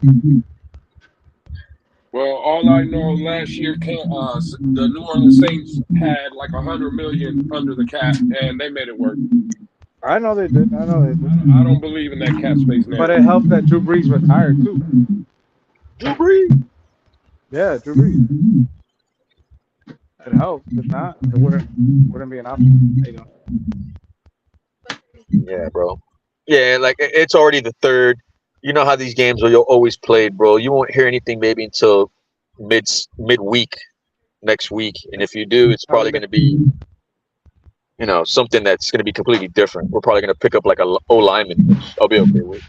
Well, all I know, last year, the New Orleans Saints had like $100 million under the cap, and they made it work. I know they did. I don't believe in that cap space now. But it helped that Drew Brees retired too. Drew Brees? Yeah, Drew Brees. It helped. If not, it wouldn't be an option. You know. Yeah, bro. Yeah, like it's already the third. You know how these games are always played, bro. You won't hear anything maybe until midweek next week, and if you do, it's probably going to be, you know, something that's going to be completely different. We're probably going to pick up like a O lineman, which I'll be okay with.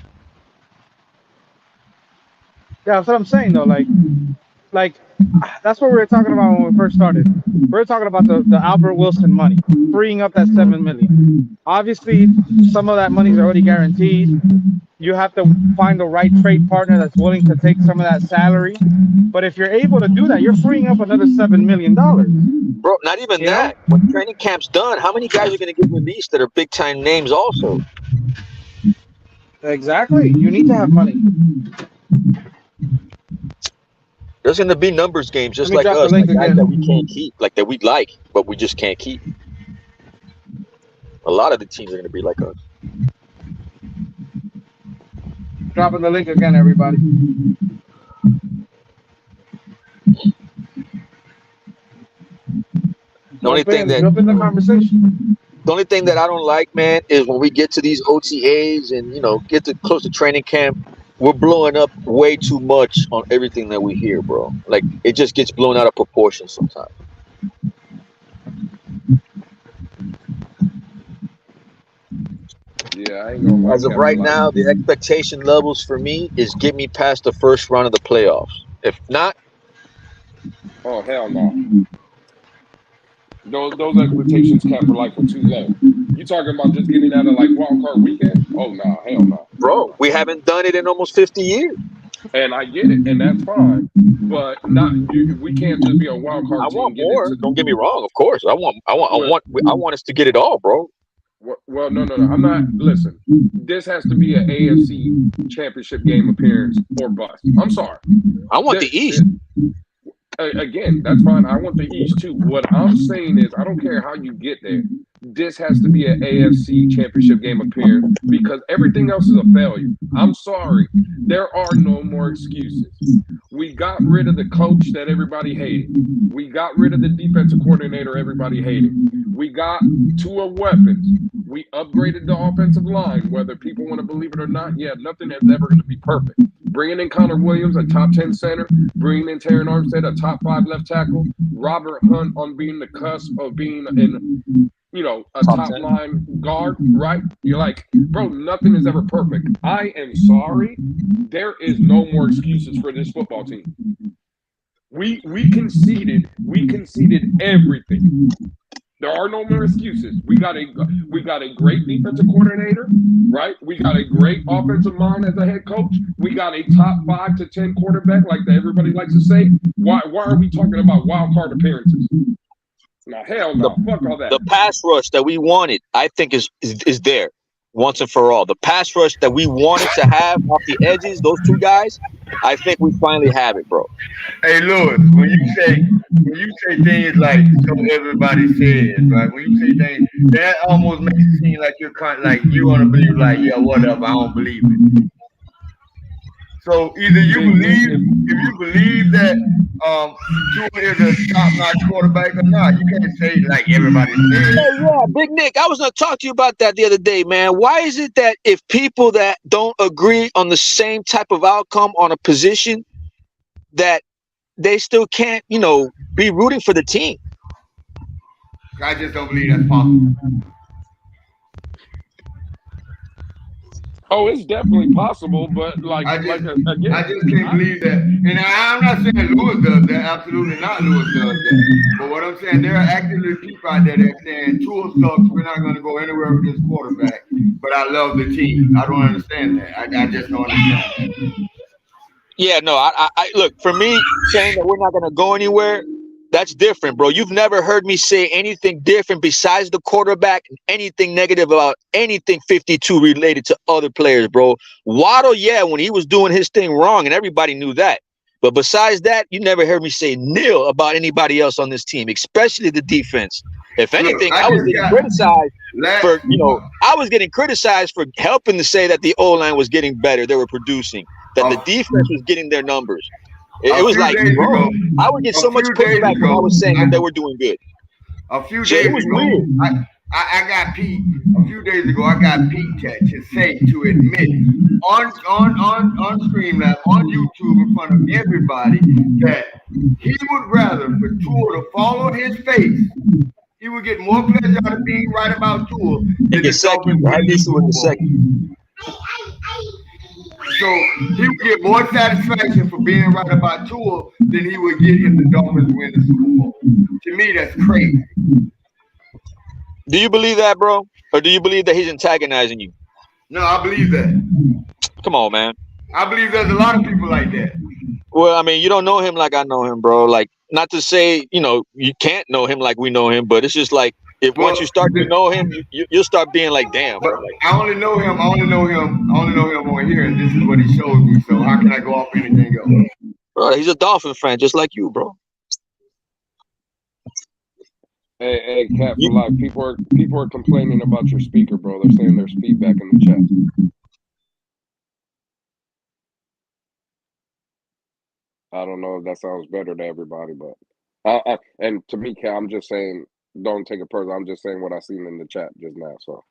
Yeah, that's what I'm saying though. Like that's what we were talking about when we first started. We were talking about the Albert Wilson money, freeing up that $7 million. Obviously, some of that money is already guaranteed. You have to find the right trade partner that's willing to take some of that salary. But if you're able to do that, you're freeing up another $7 million. Bro, not even that. When training camp's done, how many guys are going to get released that are big-time names also? Exactly. You need to have money. There's going to be numbers games just like us, like guys that we can't keep, like that we'd like, but we just can't keep. A lot of the teams are going to be like us. Dropping the link again, everybody. Jump in the conversation. The only thing that I don't like, man, is when we get to these OTAs and, you know, get to close to training camp, we're blowing up way too much on everything that we hear, bro. Like, it just gets blown out of proportion sometimes. Yeah, I ain't gonna lie. As of right now, the expectation levels for me is get me past the first round of the playoffs. If not, oh hell no. Those expectations Cap for Life are too low. You talking about just getting out of like wild card weekend? Oh no, hell no. Bro, we haven't done it in almost 50 years. And I get it, and that's fine. But we can't just be a wild card team. I want more. Don't get me wrong, of course. I want us to get it all, bro. Well, no. I'm not. Listen, this has to be an AFC championship game appearance or bust. I'm sorry. I want the East. Again, that's fine. I want the East too. What I'm saying is, I don't care how you get there. This has to be an AFC championship game appearance because everything else is a failure. I'm sorry. There are no more excuses. We got rid of the coach that everybody hated. We got rid of the defensive coordinator everybody hated. We got two weapons. We upgraded the offensive line, whether people want to believe it or not. Yeah, nothing is ever going to be perfect. Bringing in Connor Williams, a top 10 center. Bringing in Terran Armstead, a top 5 left tackle. Robert Hunt on being the cusp of being a top line guard, right? You're like, bro, nothing is ever perfect. I am sorry. There is no more excuses for this football team. We conceded everything. There are no more excuses. We got a great defensive coordinator, right? We got a great offensive mind as a head coach. We got a top 5 to 10 quarterback, like everybody likes to say. Why are we talking about wild card appearances? Now, hell no. Fuck all that. The pass rush that we wanted, I think, is there once and for all. The pass rush that we wanted to have off the edges, those two guys, I think we finally have it, bro. Hey, Lewis, when you say things like so everybody says, right? When you say things, that almost makes it seem like you're like you want to believe, like, yeah, whatever, I don't believe it. So either if you believe that Tua is a top-notch quarterback or not, you can't say like everybody says. Hey, yeah, Big Nick, I was going to talk to you about that the other day, man. Why is it that if people that don't agree on the same type of outcome on a position, that they still can't, be rooting for the team? I just don't believe that's possible. Oh, it's definitely possible, but I just can't believe that. And I'm not saying Lewis does that. Absolutely not, Lewis does that. But what I'm saying, there are actively people out there that saying Tua sucks. We're not going to go anywhere with this quarterback. But I love the team. I don't understand that. I just don't understand that. Yeah, no. I look, for me, saying that we're not going to go anywhere, that's different, bro. You've never heard me say anything different besides the quarterback, anything negative about anything 52 related to other players, bro. Waddle, yeah, when he was doing his thing wrong, and everybody knew that. But besides that, you never heard me say nil about anybody else on this team, especially the defense. If anything, I was getting criticized for, I was getting criticized for helping to say that the O-line was getting better. They were producing, that the defense was getting their numbers. It was like, bro, I would get so much pushback when I was saying that they were doing good. A few days ago, I got Pete. A few days ago, I got Pete to admit on Streamlab, on YouTube, in front of everybody, that he would rather for Tua to follow his face. He would get more pleasure out of being right about Tua than the second. I guess it was the second. So he would get more satisfaction for being right about Tua than he would get if the Dolphins win the Super Bowl. To me, that's crazy. Do you believe that, bro? Or do you believe that he's antagonizing you? No, I believe that. Come on, man. I believe there's a lot of people like that. Well, I mean, you don't know him like I know him, bro. Like, not to say, you can't know him like we know him, but it's just like, once you start to know him, you'll start being like, damn. Bro. Like, I only know him on here, and this is what he shows me. So how can I go off anything else? Bro, he's a Dolphin fan, just like you, bro. Hey, Cap, for life. People are complaining about your speaker, bro. They're saying there's feedback in the chat. I don't know if that sounds better to everybody, but and to me, Cap, I'm just saying, don't take it personal. I'm just saying what I seen in the chat just now. So,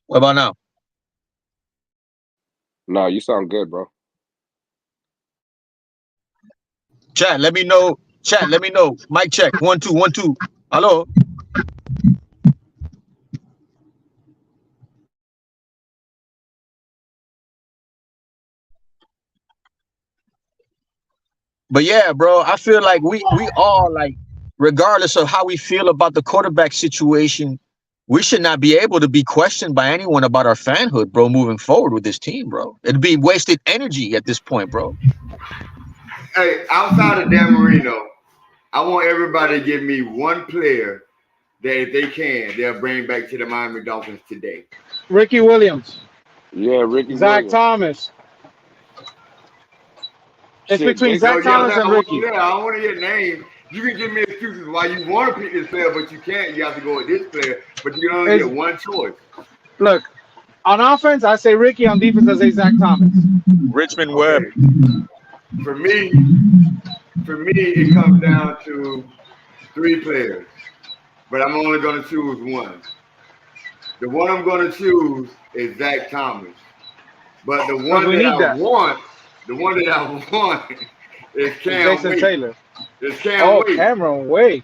what about now? No, you sound good, bro. Chat, let me know. Chat, let me know. Mic check. 1 2 1 2. Hello. But yeah, bro, I feel like we all, like, regardless of how we feel about the quarterback situation, we should not be able to be questioned by anyone about our fanhood, bro, moving forward with this team, bro. It'd be wasted energy at this point, bro. Hey, outside of Dan Marino, I want everybody to give me one player that, if they can, they'll bring back to the Miami Dolphins today. Ricky Williams. Yeah, Ricky Zach Williams. Thomas. It's between Zach Thomas and Ricky. I don't want to hear names. You can give me excuses why you want to pick this player, but you can't. You have to go with this player, but you can only get one choice. Look, on offense, I say Ricky. On defense, I say Zach Thomas. Richmond Webb. For me, it comes down to 3 players, but I'm only going to choose one. The one I'm going to choose is Zach Thomas. But the one that I want is Jason Wade. Taylor. It's Wade. Cameron Wade.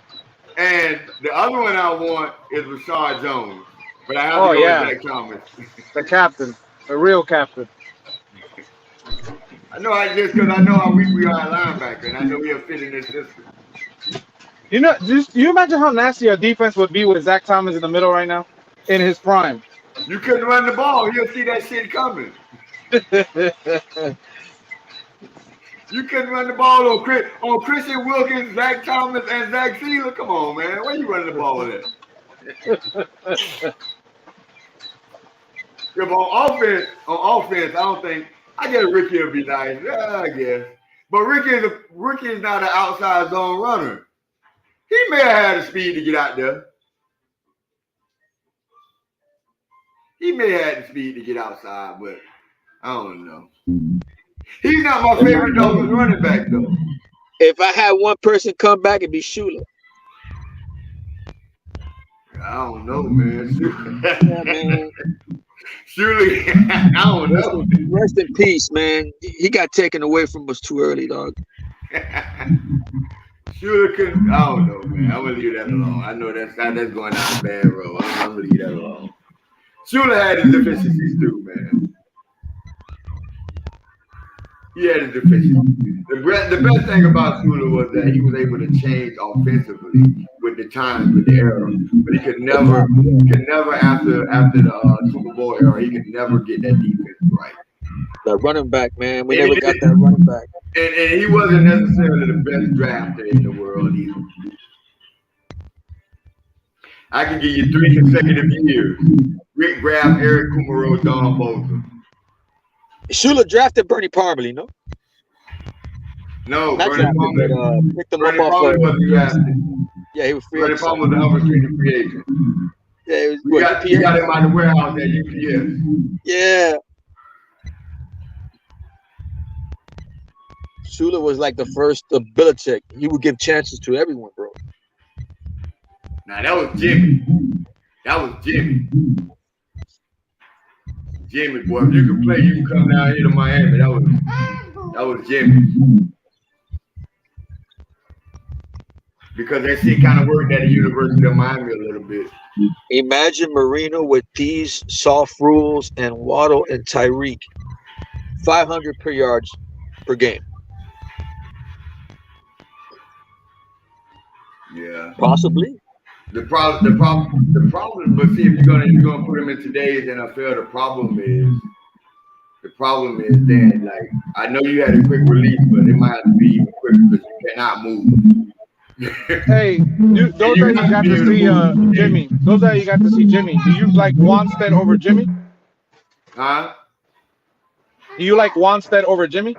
And the other one I want is Rashad Jones. But I have to go with Zach Thomas. The captain. The real captain. I know because I know how weak we are at linebacker, and I know he'll fit in this system. You know, you imagine how nasty our defense would be with Zach Thomas in the middle right now, in his prime. You couldn't run the ball. He'll see that shit coming. You couldn't run the ball on Christian Wilkins, Zach Thomas, and Zach Sealer. Come on, man. Where you running the ball at? Yeah, but on offense, I don't think. I guess Ricky will be nice. Yeah, I guess. But Ricky is not an outside zone runner. He may have had the speed to get out there. He may have had the speed to get outside, but I don't know. He's not my favorite Dolphins running back, though. If I had one person come back, it'd be Shula. I don't know, man. Shula, I don't know. Rest in peace, man. He got taken away from us too early, dog. Shula couldn't. I don't know, man. I'm gonna leave that alone. I know that's going down a bad road. I'm gonna leave that alone. Shula had his deficiencies too, man. He had his deficiencies. The best thing about Shula was that he was able to change offensively with the times, with the era. But he could never after the Super Bowl era, he could never get that defense right. The running back, man. We never got that running back. And he wasn't necessarily the best drafter in the world either. I can give you 3 consecutive years. Rick Graff, Eric Kumaro, Don Bolton. Shula drafted Bernie Parmalee, no? No, Not Bernie drafted, Palmer. picked him Bernie up off Palmer wasn't drafted. Yeah, he was free. Bernie Palmer was an unrestricted free agent. Yeah, it was We got him out of the warehouse at UPS. Yeah. Shula was like the first Belichick. He would give chances to everyone, bro. Now that was Jimmy. Jimmy, boy, if you can play, you can come down here to Miami. That was Jimmy. Because that shit kind of worked at the University of Miami a little bit. Imagine Marino with these soft rules and Waddle and Tyreek. 500 per yards per game. Yeah. Possibly. The problem. But see, if you're gonna put him in today's NFL, the problem is then, like, I know you had a quick release, but it might have to be even quicker because you cannot move. Hey, those that you got to see Jimmy. Those that you got to see Jimmy. Do you like Wanstead over Jimmy? Huh? Do you like Wanstead over Jimmy?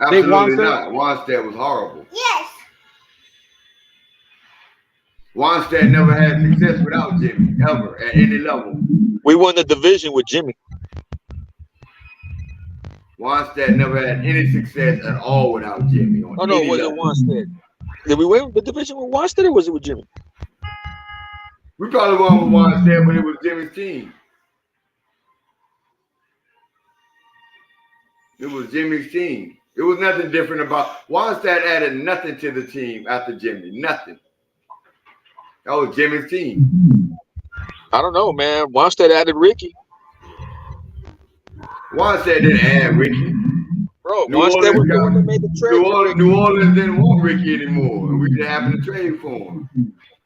Absolutely not. Wanstead was horrible. Yes. Wanstead never had success without Jimmy, ever, at any level. We won the division with Jimmy. Wanstead never had any success at all without Jimmy. Oh, no, it wasn't Wanstead. Did we win the division with Wanstead or was it with Jimmy? We probably won with Wanstead, but it was Jimmy's team. It was Jimmy's team. It was nothing different about Wanstead added nothing to the team after Jimmy. Nothing. That was Jimmy's team. I don't know, man. Wanstead added Ricky. Wanstead didn't add Ricky. Bro, Wanstead was the one that made the trade. New Orleans didn't want Ricky anymore. And we just happened to trade for him.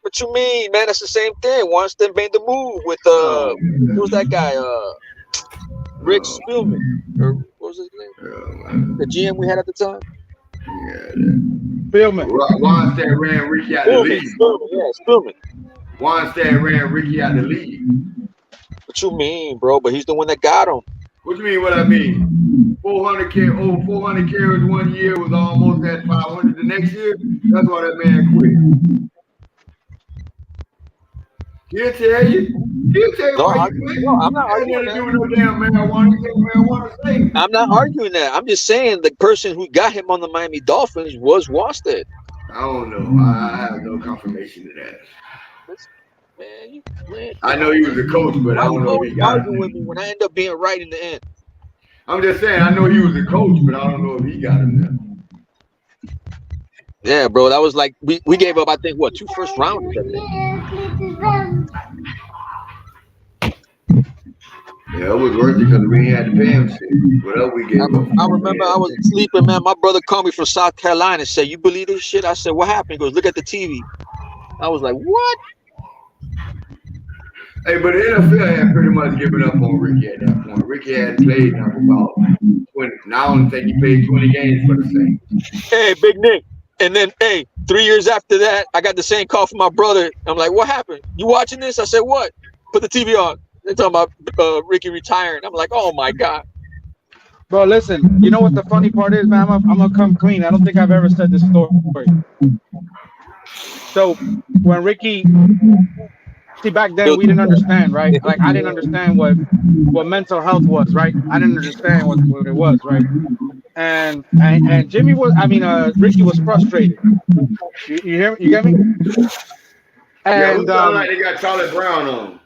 What you mean, man? That's the same thing. Wanstead made the move with who was that guy? Rick Spielman. Or what was his name? The GM we had at the time. Yeah. Spielman. Wanstead ran Ricky out the league. Spielman. Wanstead ran Ricky out the league. What you mean, bro? But he's the one that got him. What you mean? What I mean? 400 carries 1 year was almost at 500 the next year. That's why that man quit. He'll tell you. Why you quit. No, I'm not arguing that. Do no damn marijuana thing. I'm not arguing that. I'm just saying the person who got him on the Miami Dolphins was Wanstead. I don't know. I have no confirmation to that. Man, I know he was a coach, but I don't know if he got arguing with me when I end up being right in the end. I'm just saying, I know he was a coach, but I don't know if he got him there. Yeah, bro, that was like we gave up, I think, what, 2 first rounders, I think. Yeah, it was worth it because we had to pay him shit. What else we gave up? I remember I was sleeping, man. My brother called me from South Carolina and said, "You believe this shit?" I said, "What happened?" He goes, "Look at the TV." I was like, "What?" Hey, but the NFL had pretty much given up on Ricky at that point. Ricky had played now for about 20. Now I don't think he played 20 games for the Saints. Hey, Big Nick. And then, 3 years after that, I got the same call from my brother. I'm like, "What happened? You watching this?" I said, "What?" Put the TV on. They're talking about Ricky retiring. I'm like, "Oh my God." Bro, listen, you know what the funny part is, man? I'm gonna come clean. I don't think I've ever said this story. So when Ricky, see, back then we didn't understand, right? Like I didn't understand what mental health was, right? I didn't understand what it was, right? And Jimmy was, Ricky was frustrated. You hear me? You get me? And yeah, like they got Charlie Brown on.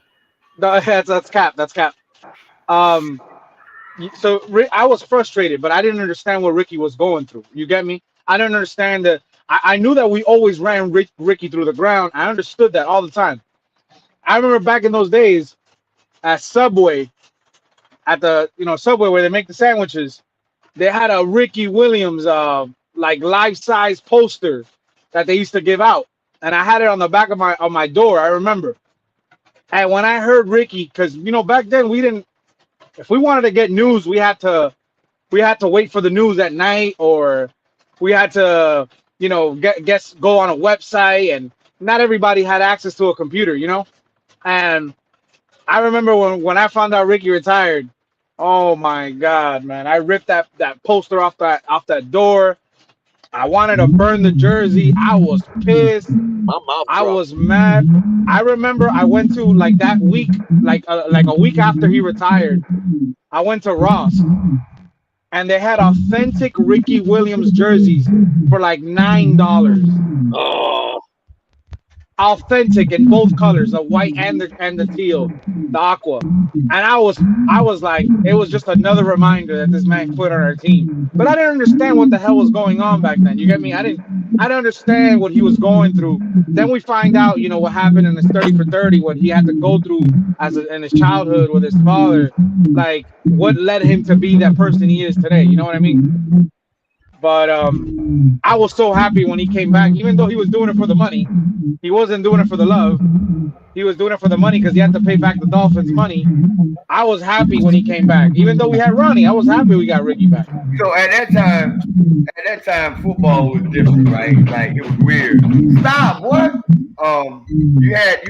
No, that's cap. That's cap. So I was frustrated, but I didn't understand what Ricky was going through. You get me? I didn't understand that. I knew that we always ran Ricky through the ground. I understood that all the time. I remember back in those days at Subway, at the Subway where they make the sandwiches, they had a Ricky Williams like life-size poster that they used to give out, and I had it on the back of my door. I remember. And when I heard Ricky, because back then we didn't. If we wanted to get news, we had to wait for the news at night, or we had to, go on a website, and not everybody had access to a computer, And I remember when I found out Ricky retired, oh my God, man! I ripped that poster off that door. I wanted to burn the jersey. I was pissed. I was mad. I remember I went to that week, like a week after he retired, I went to Ross, and they had authentic Ricky Williams jerseys for like $9. Oh, authentic in both colors, the white and the teal, the aqua. And I was like, it was just another reminder that this man quit on our team. But I didn't understand what the hell was going on back then. You get me? I didn't understand what he was going through. Then we find out, what happened in his 30 for 30, what he had to go through in his childhood with his father, like what led him to be that person he is today. You know what I mean? But I was so happy when he came back, even though he was doing it for the money. He wasn't doing it for the love. He was doing it for the money because he had to pay back the Dolphins money. I was happy when he came back. Even though we had Ronnie, I was happy we got Ricky back. So at that time, football was different, right? Like it was weird. Stop, what? You had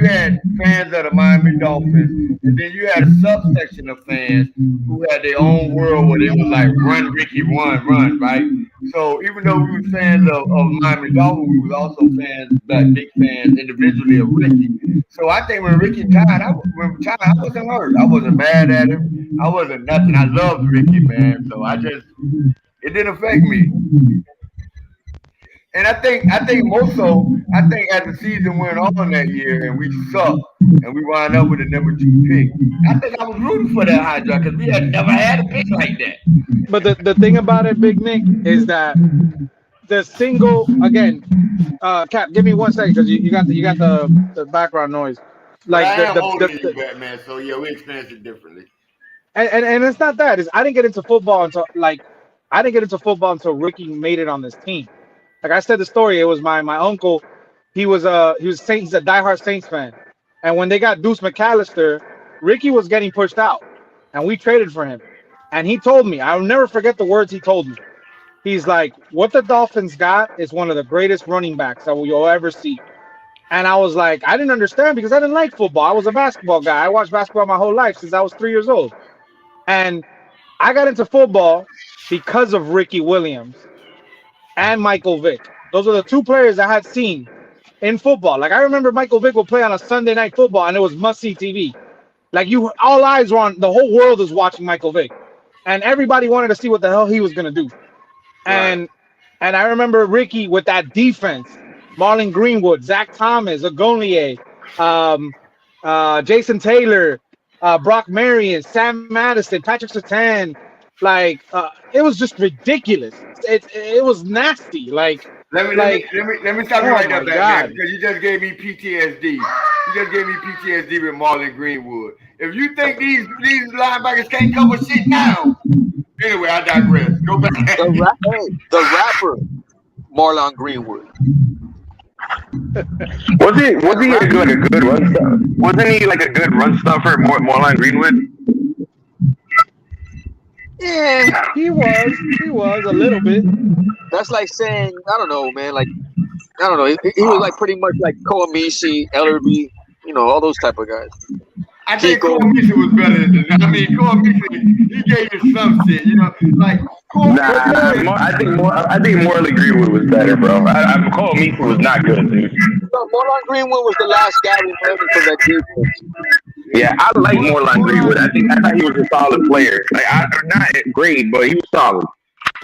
fans of the Miami Dolphins, and then you had a subsection of fans who had their own world where they was like, run, Ricky, run, right? So even though we were fans of Miami Dolphins, we was also big fans individually of Ricky. So I think when Ricky died, I wasn't hurt. I wasn't mad at him. I wasn't nothing. I loved Ricky, man. So it didn't affect me. And I think as the season went on that year and we sucked and we wound up with the number 2 pick, I think I was rooting for that Hydra because we had never had a pick like that. But the thing about it, Big Nick, is that the single again, Cap, give me 1 second because you got the background noise. Like I am older than you, Batman, so yeah, we experience it differently. And it's not that. I didn't get into football until Ricky made it on this team. Like I said, the story. It was my uncle. He was he's a diehard Saints fan, and when they got Deuce McAllister, Ricky was getting pushed out, and we traded for him. And he told me, I'll never forget the words he told me. He's like, "What the Dolphins got is one of the greatest running backs that you'll ever see." And I was like, I didn't understand because I didn't like football. I was a basketball guy. I watched basketball my whole life since I was 3 years old, and I got into football because of Ricky Williams and Michael Vick. Those are the 2 players I had seen in football. Like I remember Michael Vick would play on a Sunday night football and it was must-see TV. Like all eyes were on, the whole world was watching Michael Vick. And everybody wanted to see what the hell he was going to do. Right. And I remember Ricky with that defense, Marlon Greenwood, Zach Thomas, Agonier, Jason Taylor, Brock Marion, Sam Madison, Patrick Surtain, It was just ridiculous. It was nasty. Let me stop you oh right my there, Batman, God. because you just gave me PTSD. You just gave me PTSD with Marlon Greenwood. If you think these linebackers can't cover shit now, anyway, I digress. Go back. The rapper Marlon Greenwood. Was he a good run stuffer? Wasn't he like a good run stuffer, Marlon Greenwood? Yeah, he was a little bit. That's like saying, I don't know, man. Like, I don't know. He was like pretty much like Koamisi, Ellerby, all those type of guys. I think Koamisi was better than that. I mean, Koamisi, he gave you some shit, like. I think Marlon Greenwood was better, bro. Koamisi was not good, dude. So Marlon Greenwood was the last guy we remember for that defense. Yeah, I like Marlon Greenwood. I thought he was a solid player. Like, not great, but he was solid.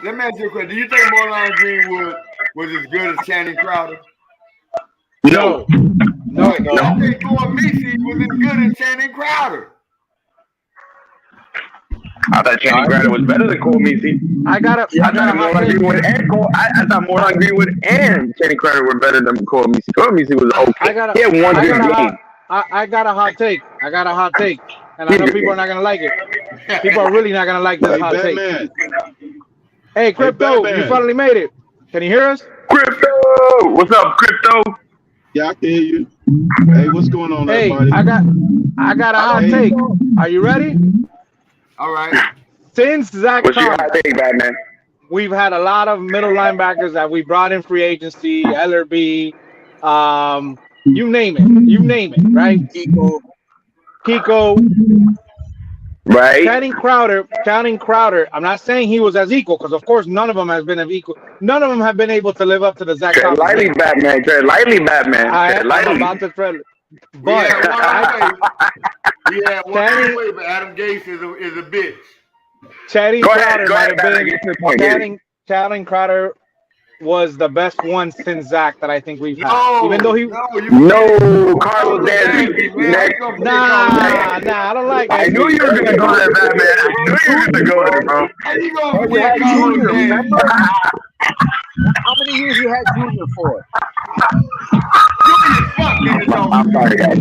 Let me ask you a question. Do you think Marlon Greenwood was as good as Channing Crowder? No. I think Koamisi was as good as Channing Crowder. I thought Channing Crowder was better than Koamisi. I thought Marlon Greenwood and Channing Crowder were better than Koamisi. Koamisi was okay. He had one good game. I got a hot take. And I know people are not gonna like it. People are really not gonna like this hot take. Hey, Crypto, you finally made it. Can you hear us? Crypto, what's up, Crypto? Yeah, I can hear you. Hey, what's going on, everybody? I got a hot take. Are you ready? All right. Since Zach What's your hot take, Batman? we've had a lot of middle linebackers that we brought in free agency, Ellerby, you name it, right? Kiko. Right. Counting Crowder. I'm not saying he was as equal, because of course none of them has been as equal. None of them have been able to live up to the Zach Thomas. Lightly, Batman. Tread lightly, Batman. I'm about to tread. But one way, but Adam Gase is a bitch. Channing Crowder was the best one since Zach that I think we've had. Even though Carlos Dansby. Nah, I don't like that. I knew you were gonna go there, Batman. I knew you were gonna go there, bro. How you gonna forget Carlos Dansby? How many years you had Junior for? I'm sorry, guys.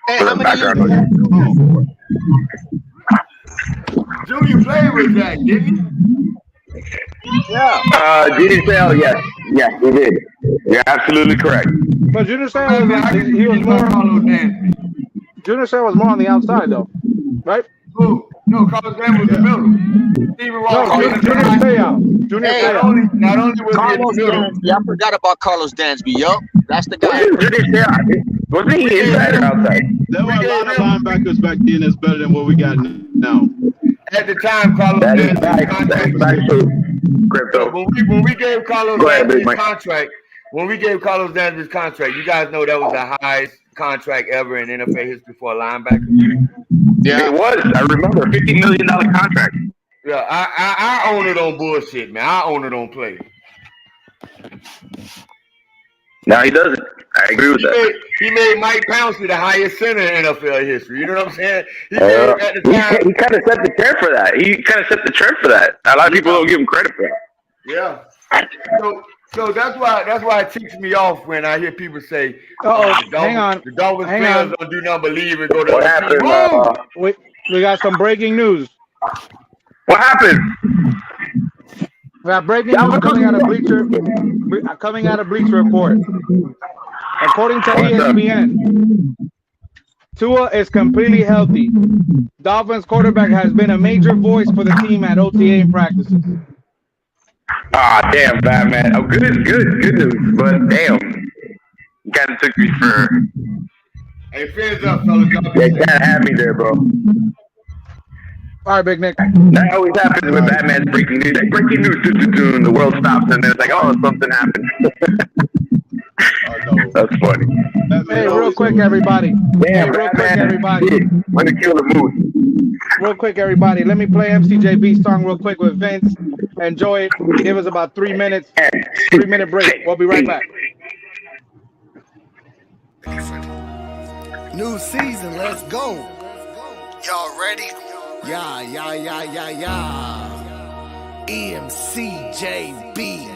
Hey, how many years you had Junior for? Junior played with Zach, didn't he? Yeah. Junior Sale, yes, he did. You're absolutely correct. But Junior Sale was more on the outside though, right? No, Carlos Dansby was the middle. Steven Walker. Junior Sale. Not only was Carlos he in the middle. Dansby. I forgot about Carlos Dansby, yo. That's the guy. Wasn't he inside or outside? There were a lot of linebackers back then that's better than what we got now. At the time, Carlos Dansby's contract. Crypto. When we gave Carlos Dansby's contract, you guys know that was the highest contract ever in NFL history for a linebacker. Yeah, it was. I remember $50 million contract. Yeah, I own it on bullshit, man. I own it on play. No, he doesn't. I agree with that. He made Mike Pouncey the highest center in NFL history. You know what I'm saying? He kind of set the trend for that. A lot of people don't give him credit for that. Yeah. So that's why it ticks me off when I hear people say, the Dolphins players don't do nothing but leave and go to the team. We got some breaking news. What happened? We got breaking news coming out of Bleacher Report. According to ESPN, Tua is completely healthy. Dolphins quarterback has been a major voice for the team at OTA practices. Ah, damn, Batman. Oh, good news, but damn, kind of took me for. Hey, fins up, fellas. They can't have me there, bro. All right, Big Nick. That always happens with Batman's breaking news. Like, breaking news, and the world stops, and then it's like, oh, something happened. That's funny. Hey, real quick, everybody. Damn, real quick, everybody. Want to kill the mood. Real quick, everybody. Let me play MCJB song real quick with Vince. Enjoy it. Give us about 3 minutes. 3-minute break. We'll be right back. New season, let's go. Y'all ready? MCJB.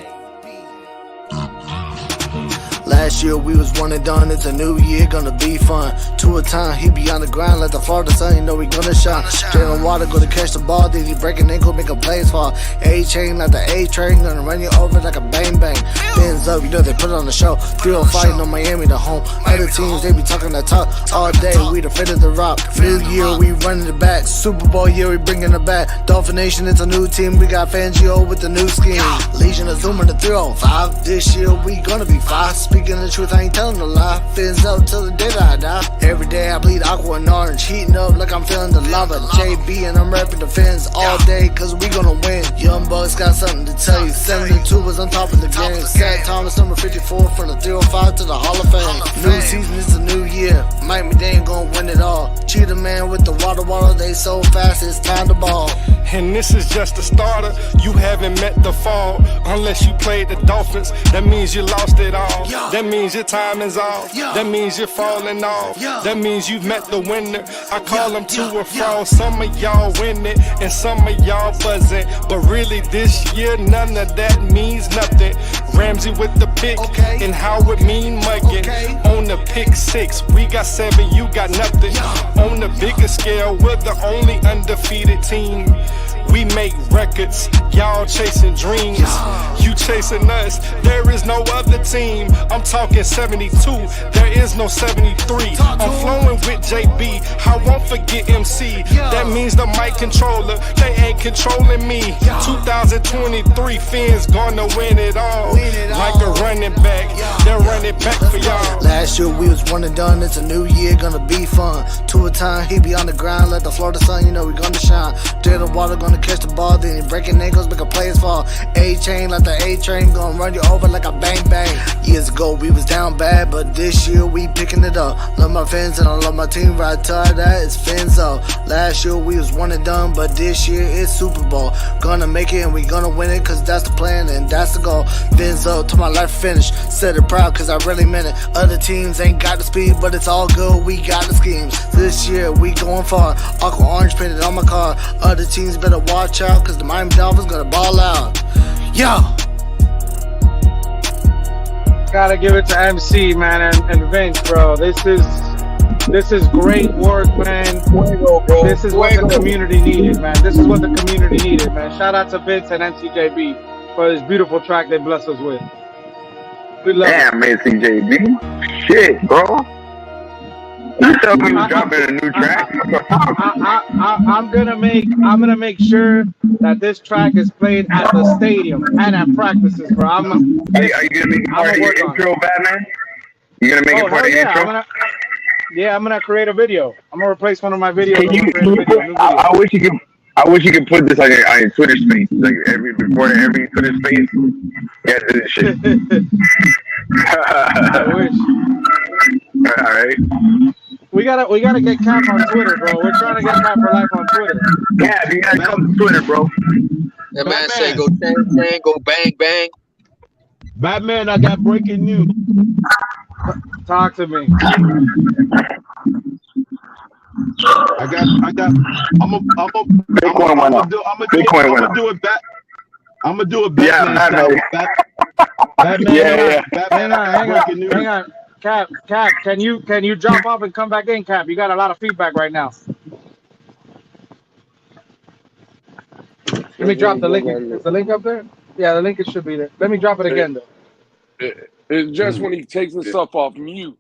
Last year we was one and done, it's a new year, gonna be fun. Two a time, he be on the grind like the Florida sun, you know we gonna shine. Jalen Water gonna catch the ball, then he break an ankle, make a plays fall. A-chain like the A-train, gonna run you over like a bang bang. Fins up, you know they put it on the show. 305, no Miami, the home. Other teams, they be talking that talk all day, we the fit of the rock. New year, we running it back. Super Bowl year, we bringing it back. Dolphin Nation, it's a new team, we got Fangio with the new scheme. Legion of Zoom in the 305, this year we gonna be fine. Speaking the truth, I ain't telling no lie. Fins up till the day that I die. Every day I bleed aqua and orange, heating up like I'm feeling the lava. JB and I'm repping the Fins all day, cause we gonna win. Young Bucks got something to tell you. 72 was on top of the game. Sad Thomas, number 54, from the 305 to the Hall of Fame. New season, it's a new year. Mike McDaniel gonna win it all. Cheetah man with the water, they so fast, it's time to ball. And this is just a starter. You haven't met the fall. Unless you played the Dolphins, that means you lost it all. That means your time is off. That means you're falling off. That means you've met the winner. I call them to or fro. Some of y'all win it and some of y'all buzzing. But really this year, none of that means nothing. Ramsey with the pick and Howard mean mugging. On the pick 6, we got 7, you got nothing. On the bigger scale, we're the only undefeated team. We make records, y'all chasing dreams. You chasing us, there is no other team. I'm talking 72, there is no 73. I'm flowing with JB, I won't forget MC. That means the mic controller, they ain't controlling me. 2023, Fins gonna win it all. Like a running back, they're running back for y'all. Last year we was one and done, it's a new year, gonna be fun. Two a time, he be on the grind like the Florida sun, you know we gonna shine. Jalen Water gonna catch the ball, then he breaking ankles, make a plays fall. A-chain like the A-train, gonna run you over like a bang bang. Years ago we was down bad, but this year we picking it up. Love my Fins and I love my team, right to that, it's Fins up. Last year we was one and done, but this year it's Super Bowl. Gonna make it and we gonna win it, cause that's the plan and that's the goal. Fins up till my life finish, said it proud cause I really meant it. Other teams ain't got the speed, but it's all good, we got the schemes. This year we going far, aqua orange painted on my car. Other teams better watch out, cause the Miami Dolphins gonna ball out. Yo! Gotta give it to MC, man, and Vince, bro. This is great work, man. This is what the community needed, man. This is what the community needed, man. Shout out to Vince and MCJB for this beautiful track they blessed us with. We love Damn, MCJB. Shit, bro. You tell me you're dropping a new track? I'm gonna make sure that this track is played at the stadium and at practices, bro. Are you gonna make it part of your intro, Batman? You gonna make it part of your intro? I'm gonna create a video. I'm gonna replace one of my videos. I wish you could put this on your Twitter space, like before every Twitter space. Yeah, do this shit. I wish. All right. We gotta get Cap on Twitter, bro. We're trying to get Cap for life on Twitter. Yeah, you gotta come to Twitter, bro. That man say go bang, go bang, bang. Batman, I got breaking news. Talk to me. I'm gonna do a Batman style. Batman. Hang on. Cap, can you drop off and come back in, Cap? You got a lot of feedback right now. Let me drop the link. Is the link up there? Yeah, the link should be there. Let me drop it again, though. It's just when he takes himself off mute.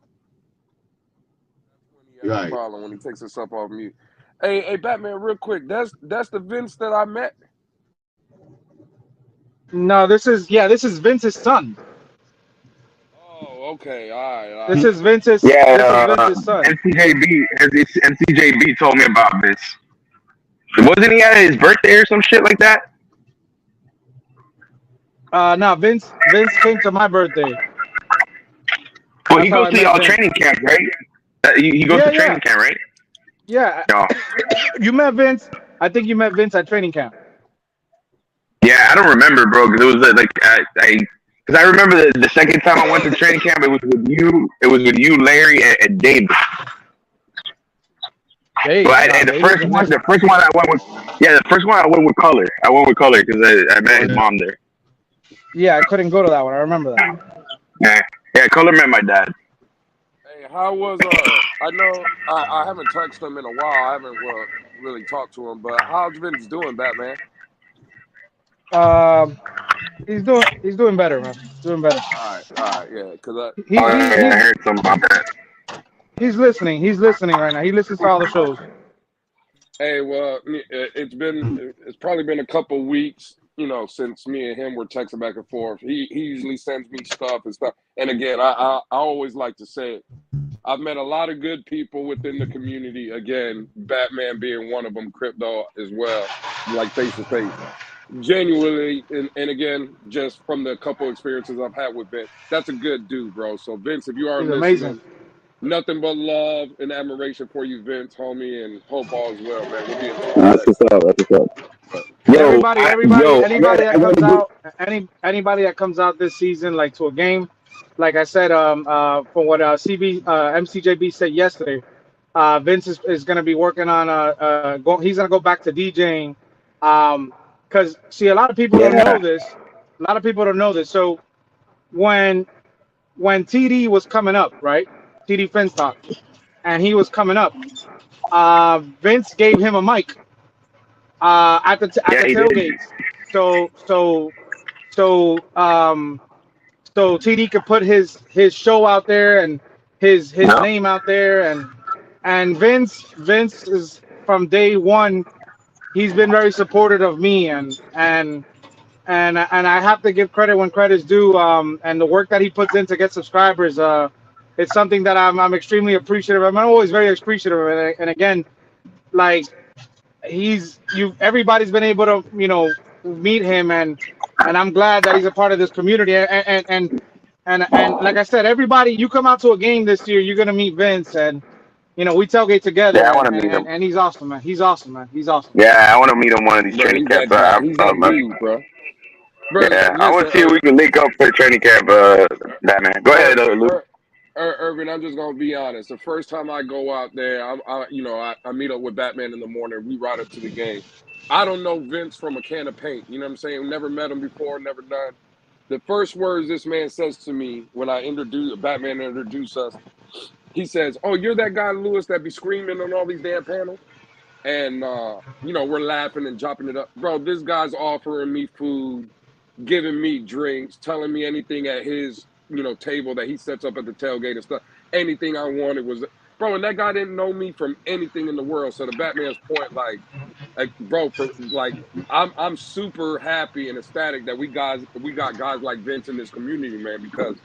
Right. Problem when he takes himself off mute. Hey, Batman, real quick. That's the Vince that I met. No, this is Vince's son. Oh, okay, all right. This is Vince's. Yeah, this is Vince's son. MCJB told me about this. Wasn't he at his birthday or some shit like that? No, Vince came to my birthday. Well, he goes to y'all training camp, right? He goes to training camp, right? Yeah. No. You met Vince. I think you met Vince at training camp. Yeah, I don't remember, bro, because it was because I remember the second time I went to training camp, it was with you, Larry, and David. The first one I went with, Color. I went with Color because I met his mom there. Yeah, I couldn't go to that one. I remember that. Yeah, Color met my dad. Hey, how was I know I haven't texted him in a while. I haven't really talked to him, but how's Vince doing, Batman? He's doing better, man. Doing better. All right, yeah. Because I heard something about that. He's listening. He's listening right now. He listens to all the shows. Hey, well, it's probably been a couple weeks, since me and him were texting back and forth. He usually sends me stuff and stuff. And again, I always like to say it. I've met a lot of good people within the community. Again, Batman being one of them, Crypto as well, like face to face. Genuinely, and again, just from the couple experiences I've had with Vince, that's a good dude, bro. So Vince, if you are listening, amazing. Nothing but love and admiration for you, Vince, homie, and hope all is well, man. We'll be in touch. That's what's up. That's what's up. Anybody that comes out this season, like to a game, like I said, from what MCJB said yesterday, Vince is going to be working on he's going to go back to DJing, because see, a lot of people don't know this. A lot of people don't know this. So when TD was coming up, right? TD Finstock, and he was coming up. Vince gave him a mic at the tailgates, so TD could put his show out there and his name out there, and Vince is from day one. He's been very supportive of me, and I have to give credit when credit's due. And the work that he puts in to get subscribers, it's something that I'm extremely appreciative of. I'm always very appreciative of it. And again, like everybody's been able to meet him, and I'm glad that he's a part of this community. And like I said, everybody, you come out to a game this year, you're gonna meet Vince, and we tailgate together. Yeah, I want to meet him. And he's awesome, man. He's awesome, man. He's awesome. Yeah, I want to meet him one of these training camps. Bro. Yeah, I want to see if we can link up for the training camp. Batman, go ahead, Luke. Irvin, I'm just gonna be honest. The first time I go out there, I meet up with Batman in the morning. We ride up to the game. I don't know Vince from a can of paint. You know what I'm saying? Never met him before, never done. The first words this man says to me when Batman introduced us, he says, "Oh, you're that guy, Lewis, that be screaming on all these damn panels." And we're laughing and chopping it up, bro. This guy's offering me food, giving me drinks, telling me anything at his table that he sets up at the tailgate and stuff. Anything I wanted was, bro, and that guy didn't know me from anything in the world. So to Batman's point, I'm super happy and ecstatic that we got guys like Vince in this community, man, because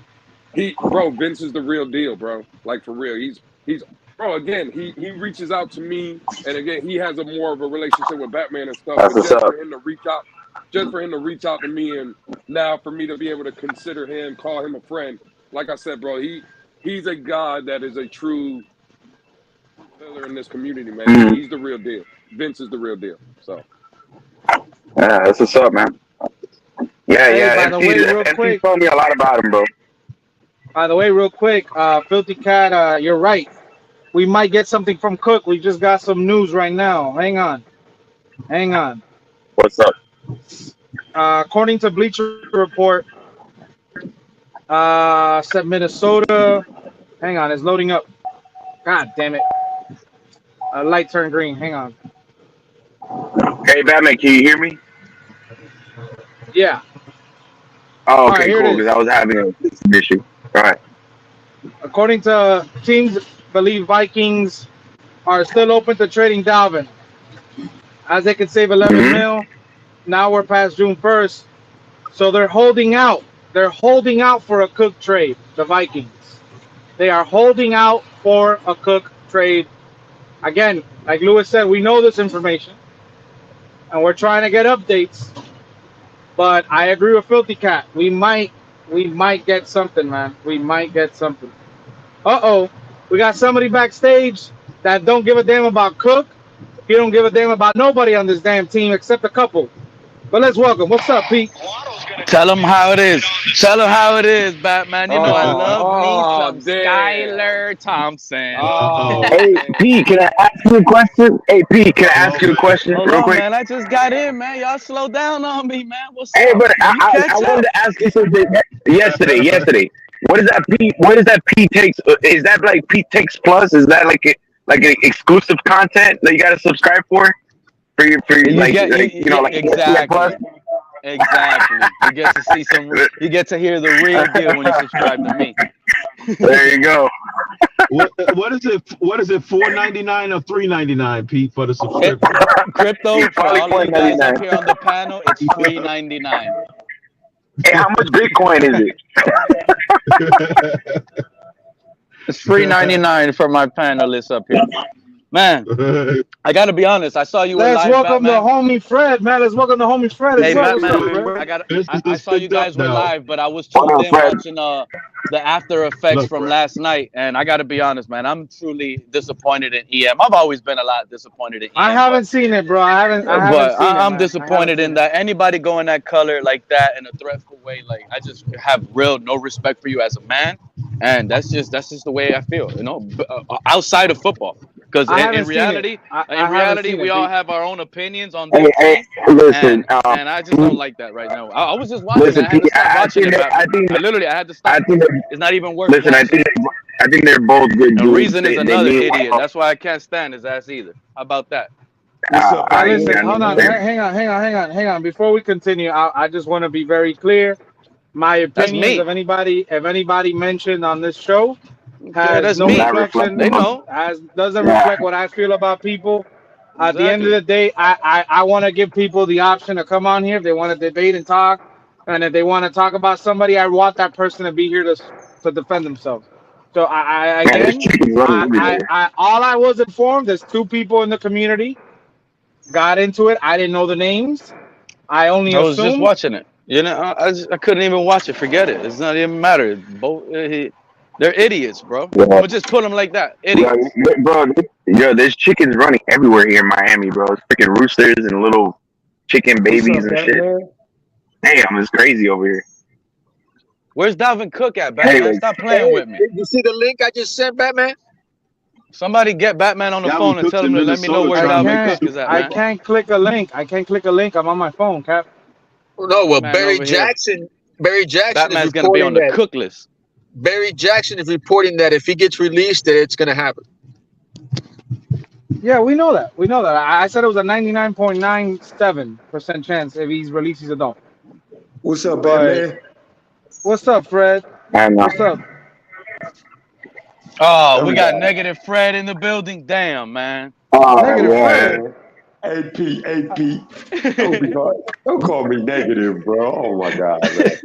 Vince is the real deal, bro. Like, for real. He's bro, again, he reaches out to me, and again, he has a more of a relationship with Batman and stuff. But just for him to reach out to me, and now for me to be able to consider him, call him a friend. Like I said, bro, he's a guy that is a true pillar in this community, man. Mm-hmm. He's the real deal. Vince is the real deal. So yeah, that's what's up, man. Yeah. MC told me a lot about him, bro. By the way, real quick, Filthy Cat, you're right. We might get something from Cook. We just got some news right now. Hang on. What's up? According to Bleacher Report, said Minnesota. Hang on, it's loading up. God damn it. Light turned green. Hang on. Hey, Batman, can you hear me? Yeah. Oh, okay, cool, because I was having an issue. All right. According to teams, believe Vikings are still open to trading Dalvin, as they could save 11 mil. Now we're past June 1st, so they're holding out. They're holding out for a Cook trade. The Vikings, they are holding out for a Cook trade. Again, like Lewis said, we know this information, and we're trying to get updates. But I agree with Filthy Cat. We might get something, man. We might get something. We got somebody backstage that don't give a damn about Cook. He don't give a damn about nobody on this damn team except a couple. But let's welcome. What's up, Pete? Tell them how it is. Tell them how it is, Batman. You know I love me some Skylar Thompson. Hey, P, can I ask you a question? Hey, P, can I ask you a question Hold real on, quick? man. I just got in, man. Y'all slow down on me, man. What's Hey, up? but I Catch wanted up. to ask you something yesterday. What is that P? What is that P takes? Is that like P takes plus? Is that like an exclusive content that you got to subscribe for your like exactly. plus? Exactly. You get to see some. You get to hear the real deal when you subscribe to me. There you go. What is it? What is it? $4.99 or $3.99, Pete, for the subscription? Crypto for all you guys up here on the panel, it's $3.99. Hey, how much Bitcoin is it? It's $3.99 for my panelists up here. Man, I gotta be honest. I saw you were Let's live, welcome Batman. the homie Fred, man. Let's welcome the homie Fred. Hey, What's Batman, up, Fred? I saw you guys were live, but I was tuned in watching the after effects from last night, and I got to be honest, man. I'm truly disappointed in EM. I've always been a lot disappointed in EM. I haven't seen it, bro. I haven't seen I'm it, disappointed in that. Anybody going that color like that in a threatful way, like I just have no respect for you as a man, and that's just the way I feel, you know. Outside of football, because in reality, we all have our own opinions on this. Listen, and I just don't like that right now. I was just watching. Listen, I had to stop watching it. I had to stop. It's not even worth. Listen, I think they're both good The dudes. reason is They another need- idiot. That's why I can't stand his ass either. How about that? Listen, hold on. Hang on. Before we continue, I just want to be very clear. My opinions me. of anybody mentioned on this show Yeah, that's has no me. reflection. They know. Doesn't reflect what I feel about people. At the end of the day, I want to give people the option to come on here if they want to debate and talk, and if they want to talk about somebody, I want that person to be here to defend themselves. So all I was informed is 2 people in the community got into it. I didn't know the names. I only I was just assumed. watching it. You know, I couldn't even watch it. Forget it. It's not even matter. They're idiots, bro. I'm gonna just put them like that. Idiots. There's chickens running everywhere here in Miami, bro. It's freaking roosters and little chicken babies and shit. Damn, it's crazy over here. Where's Dalvin Cook at, Batman? Stop playing with me. You see the link I just sent, Batman? Somebody get Batman on the phone and tell him to let me know where Dalvin Cook is at, man. I can't click a link. I'm on my phone, Cap. No, well, Man, Barry over here. Jackson Batman's is gonna be on the reporting cook list. Barry Jackson is reporting that if he gets released, that it's going to happen. Yeah, we know that. I said it was a 99.97% chance if he's released, he's a Dolphin. What's up, Batman? What's up, Fred? What's up? Oh, we got negative Fred in the building. Damn, man. Negative Fred. AP. Don't call me negative, bro. Oh my God, man.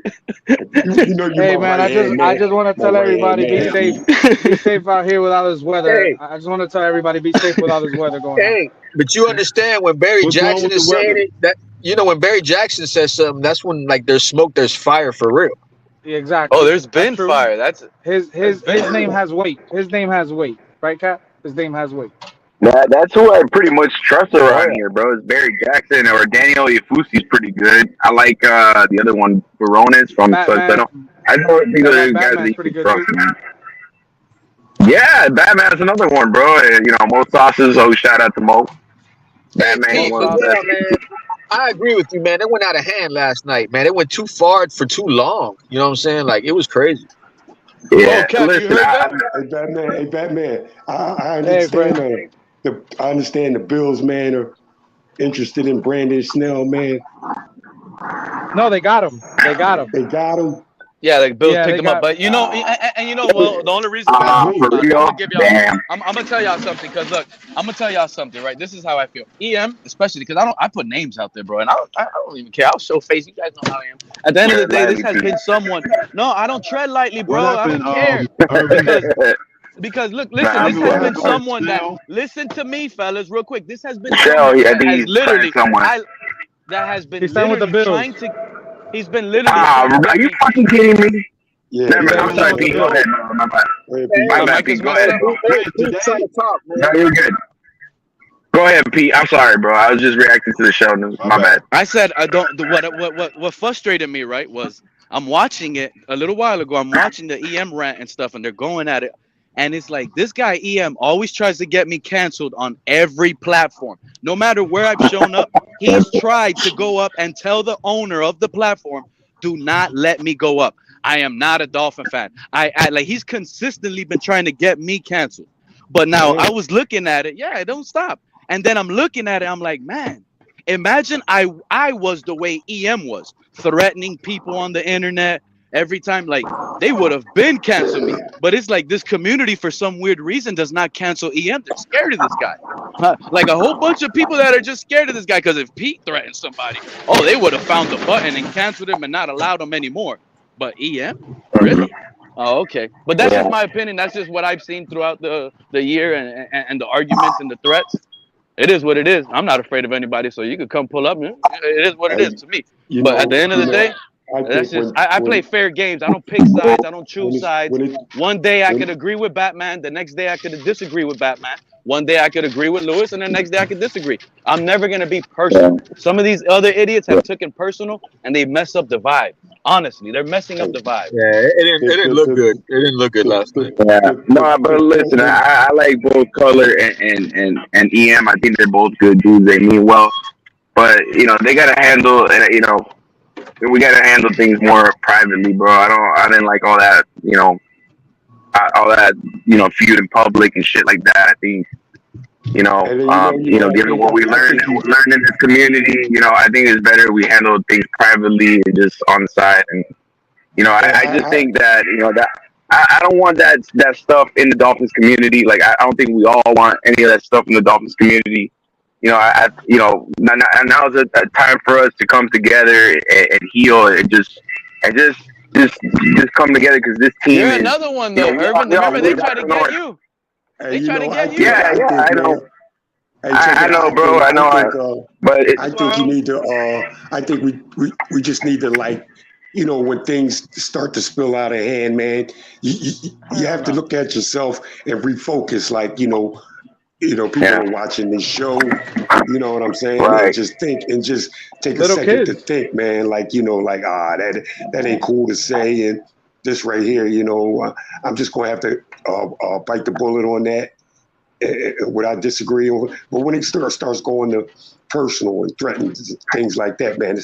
You know you Hey, man, I just want to tell everybody be safe. Be safe out here with all this weather. Hey. I just want to tell everybody be safe with all this weather going on. Hey, but you understand when Barry Jackson is saying it, that when Barry Jackson says something, that's when like there's smoke, there's fire for real. Yeah, exactly. Oh, there's been fire. That's his name has weight. His name has weight, right, Cap? His name has weight. That's who I pretty much trust around here, bro. It's Barry Jackson or Daniel Yafusi's pretty good. I like the other one, Barones from Batman. I don't think those guys are pretty good too. Yeah, Batman's another one, bro. And, Mo Sauces. So shout out to Mo. Batman. I agree with you, man. They went out of hand last night, man. It went too far for too long. You know what I'm saying? Like it was crazy. Yeah, listen, Hey, Batman. I understand. I understand the Bills, man, are interested in Brandon Snell, man. No, they got him. They got him. Yeah, the Bills picked him up, but well, the only reason I'm gonna tell y'all something, because look, I'm gonna tell y'all something, right? This is how I feel. EM, especially because I put names out there, bro, and I don't even care. I'll show face. You guys know how I am. At the end of the day, this has been someone. No, I don't tread lightly, bro. I don't care. Because look, listen, this has been someone that listen to me, fellas, real quick. This has been someone that has literally trying to. He's been literally. Are you fucking kidding me? Yeah. I'm sorry, Pete. Go ahead. My bad, Pete. Go ahead. He's trying to talk, man. No, you're good. Go ahead, Pete. I'm sorry, bro. I was just reacting to the show. My bad. I said I don't. What frustrated me, right, was I'm watching it a little while ago. I'm watching the EM rant and stuff, and they're going at it, and it's like this guy EM always tries to get me canceled on every platform. No matter where I've shown up, he's tried to go up and tell the owner of the platform, "Do not let me go up. I am not a Dolphin fan." I like he's consistently been trying to get me canceled. But now I was looking at it. Yeah, don't stop. And then I'm looking at it. I'm like, man, imagine I was the way EM was, threatening people on the internet every time. Like, they would have been canceled me. But it's like this community, for some weird reason, does not cancel EM. They're scared of this guy. Like a whole bunch of people that are just scared of this guy. Because if Pete threatened somebody, oh, they would have found the button and canceled him and not allowed him anymore. But EM? Really? Oh, okay. But that's just my opinion. That's just what I've seen throughout the year and the arguments and the threats. It is what it is. I'm not afraid of anybody, so you could come pull up. Man. It is what it is to me. But at the end of the day, that's just I play fair games. I don't pick sides. I don't choose sides. One day I could agree with Batman. The next day I could disagree with Batman. One day I could agree with Lewis, and the next day I could disagree. I'm never going to be personal. Some of these other idiots have taken personal, and they mess up the vibe. Honestly, they're messing up the vibe. Yeah, it didn't look good. It didn't look good last night. Yeah, no, but listen, I like both Color and EM. I think they're both good dudes. They mean well, but you know they gotta handle. You know, we gotta handle things more privately, bro. I didn't like all that. You know, feud in public and shit like that. I think. Given what we learned in this community, I think it's better we handle things privately and just on the side. And I just think that that I don't want that stuff in the Dolphins community. Like I don't think we all want any of that stuff in the Dolphins community. Now is a time for us to come together and heal and just come together because this team. You're another one though, Irvin. Remember they tried to get you. They try to get you. Yeah, I know. I know, bro. I know. But I think you need to. I think we just need to when things start to spill out of hand, man. You have to look at yourself and refocus. People are watching this show. You know what I'm saying? Right. And just think and just take a second to think, man. That ain't cool to say and. This right here, I'm just going to have to bite the bullet on that without disagreeing. But when it starts going to personal and threatening things like that, man,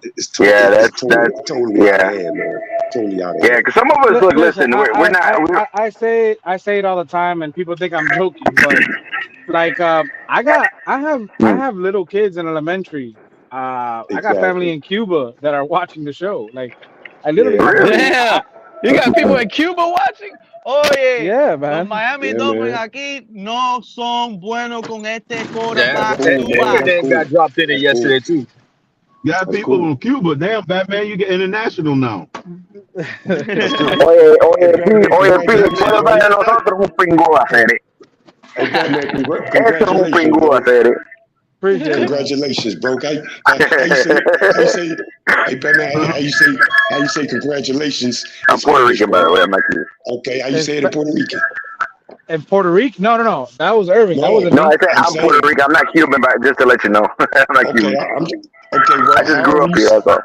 it's totally out of hand, man. Totally out of hand. Yeah, because some of us listen. We're not. I say it all the time, and people think I'm joking, but I have little kids in elementary. I got family in Cuba that are watching the show. I literally you got people in Cuba watching? Oye, yeah, man. Los Miami Dolphins aquí no son buenos con este quarterback. They got dropped in it yesterday too. You got people in Cuba. Damn, Batman, you get international now. Oye, puedo ver a nosotros un pingú a hacer it. Eso es un pingú a hacer it. Congratulations, bro. How you say, hey, Batman, how you say congratulations? I'm Puerto Rican, by the way. I'm not Cuban. Okay, how you say it in Puerto Rican? In Puerto Rican? No. That was Irving. No, I'm Puerto Rican. I'm not Cuban, but just to let you know. I'm not Cuban. Well, I just grew up here, that's all.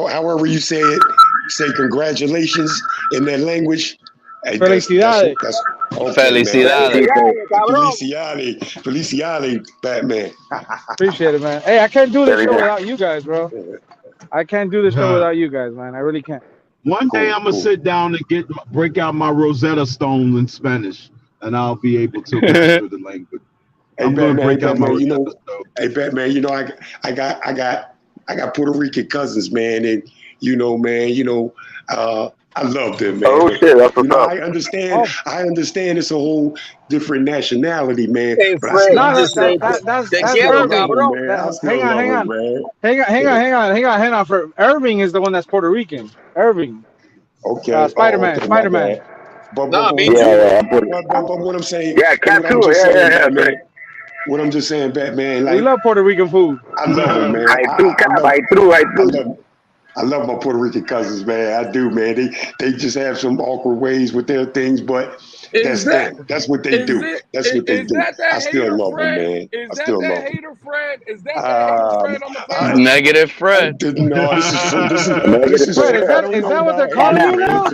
However you say it, say congratulations in that language. Hey, Felicidades. Felicidades, Batman. Appreciate it, man. Hey, I can't do this show without you guys, bro. I can't do this show without you guys, man. I really can't. One day I'm gonna sit down and break out my Rosetta Stone in Spanish, and I'll be able to master the language. I'm gonna break out my Rosetta Stone. Hey, Batman, I got Puerto Rican cousins, man, and I love them, man. Oh shit, that's what's up. I understand it's a whole different nationality, man. Hey, Fred, that's Irving. Hang on. For Irving is the one that's Puerto Rican. Irving. Okay. Spider-Man. But what I'm saying, man. What I'm just saying, Batman, we love Puerto Rican food. I love it, man. I love my Puerto Rican cousins, man. I do, man. They just have some awkward ways with their things, but That's them. That's what they do. That's what they do. I still love them, man. Is I still that love them. hater Fred? Is that hater Fred on the page? Negative Fred. No, this is this is Fred, is that what they're calling you now?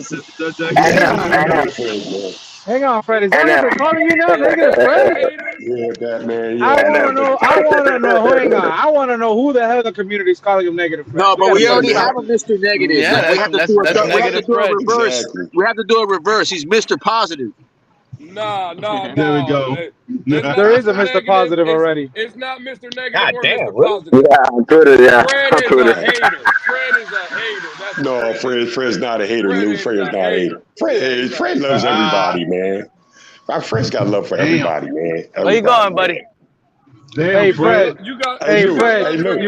Hang on, Fred. Is that what they're calling you now? Negative Fred? Yeah, Batman. Yeah. I want to know. Hang on. I want to know who the hell the community is calling him negative Fred. No, but we already have a Mr. Negative. Yeah, we have to do a reverse. Exactly. We have to do a reverse. He's Mr. Positive. No. There we go. There is a Mr. Positive already. It's not Mr. Negative God or damn, Mr. really? Positive. Yeah, on Twitter. Yeah, Fred on is Twitter. a hater. Fred is a hater. That's No, Fred's not a hater, Lou. Fred's not a hater. Fred loves everybody, man. Fred's got love for everybody, man. Where you going, buddy? Hey, Fred. Fred. You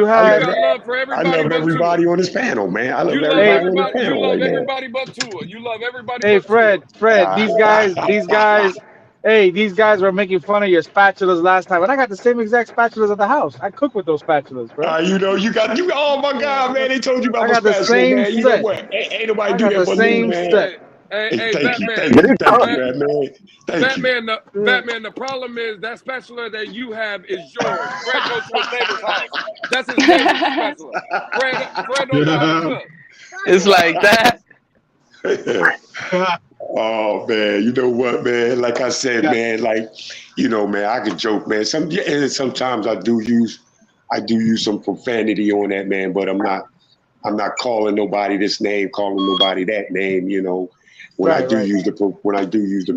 had. I love everybody on this panel, man. I love everybody on this panel. You love everybody but Tua. You love everybody. Hey, but Tua. Fred. These guys were making fun of your spatulas last time, and I got the same exact spatulas at the house. I cook with those spatulas, bro. Oh my God, man! They told you about I got the same man. set. You know what? Ain't nobody do that for me, man. Set. Hey, Thank you, Batman. Batman. Batman, the problem is that spatula that you have is yours. Fred goes to his neighbor's house. That's his neighbor's spatula. Fred don't know how to cook. It's like that. Oh man, you know what, man? Like I said, man, like man, I could joke, man. Sometimes I do use some profanity on that, man. But I'm not calling nobody this name, calling nobody that name. When I do use the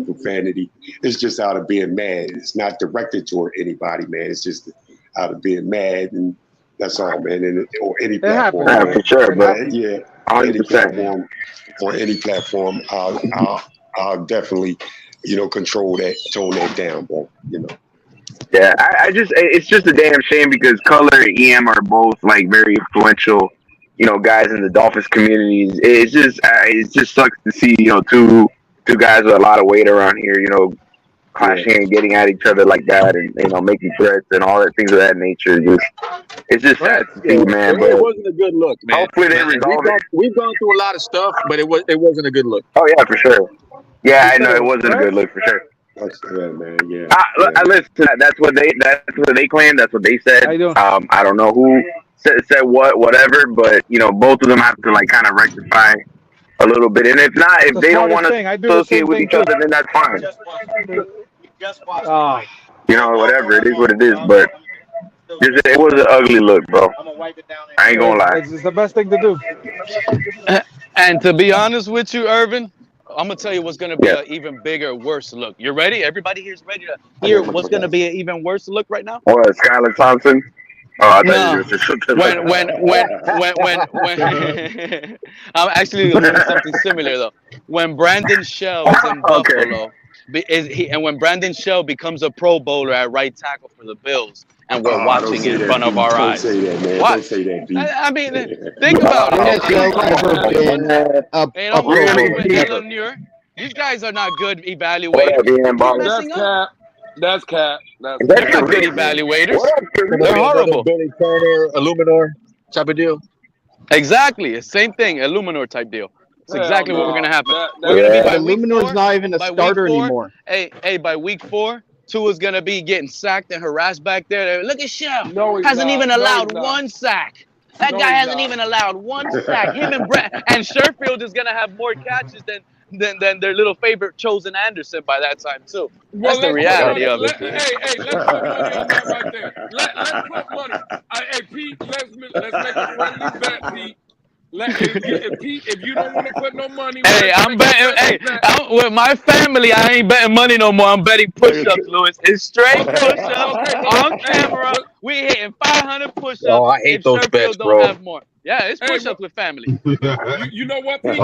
profanity, it's just out of being mad. It's not directed toward anybody, man. It's just out of being mad, and that's all, man. Or any platform, Yeah, for sure, bro. Yeah, 100%. any platform, I'll definitely, control that, tone that down, bro. Yeah, it's just a damn shame because Color and EM are both like very influential, guys in the Dolphins communities. It just sucks to see, two guys with a lot of weight around here, clashing and getting at each other like that, and making threats and all that things of that nature. It's just sad to see, man. But it wasn't a good look, man. Hopefully they resolve it. We've gone through a lot of stuff, but it wasn't a good look. Oh yeah, for sure. Yeah, I know it wasn't a good look for sure. Yeah, man. Yeah. I listen to that. That's what they claimed. That's what they said. I don't know who said whatever, but both of them have to like kind of rectify a little bit. And if they don't want to associate with each other, then that's fine. Whatever, it is what it is. But it was an ugly look, bro. I ain't gonna lie. It's the best thing to do. And to be honest with you, Irvin, I'm gonna tell you what's gonna be an even bigger, worse look. You ready? Everybody here's ready to hear what's gonna be an even worse look right now? What, Skylar Thompson? Oh, I thought you were just when I'm actually gonna do something similar though. When Brandon Shell is in Buffalo, and when Brandon Shell becomes a Pro Bowler at right tackle for the Bills, and we're watching it in front of our eyes. Don't say that, man. What? Don't say that, B. I mean, think about it. These guys are not good evaluators. That's cap. They're not good evaluators. They're horrible. Billy Turner, Illuminor type of deal. Exactly. Same thing. Illuminor type deal. It's exactly what we're going to happen. Illuminor's not even a starter anymore. Hey, by week 4, Tua's going to be getting sacked and harassed back there. Look at Shell. Hasn't even allowed one sack. That guy hasn't even allowed one sack. Him and Sherfield is going to have more catches than their little favorite chosen Anderson by that time too. That's the reality of it. Hey, let's put money on that right there. Let's put money. Hey, Pete, let's make a friendly bet, Pete. Pete, if you don't want to put no money, hey, I'm betting. Hey, with my family, I ain't betting money no more. I'm betting push-ups, Louis. It's straight push-ups on camera. We hitting 500 push-ups. Oh, I hate those bets, bro. Don't have more. Yeah, it's push-ups with family. You know what, Pete?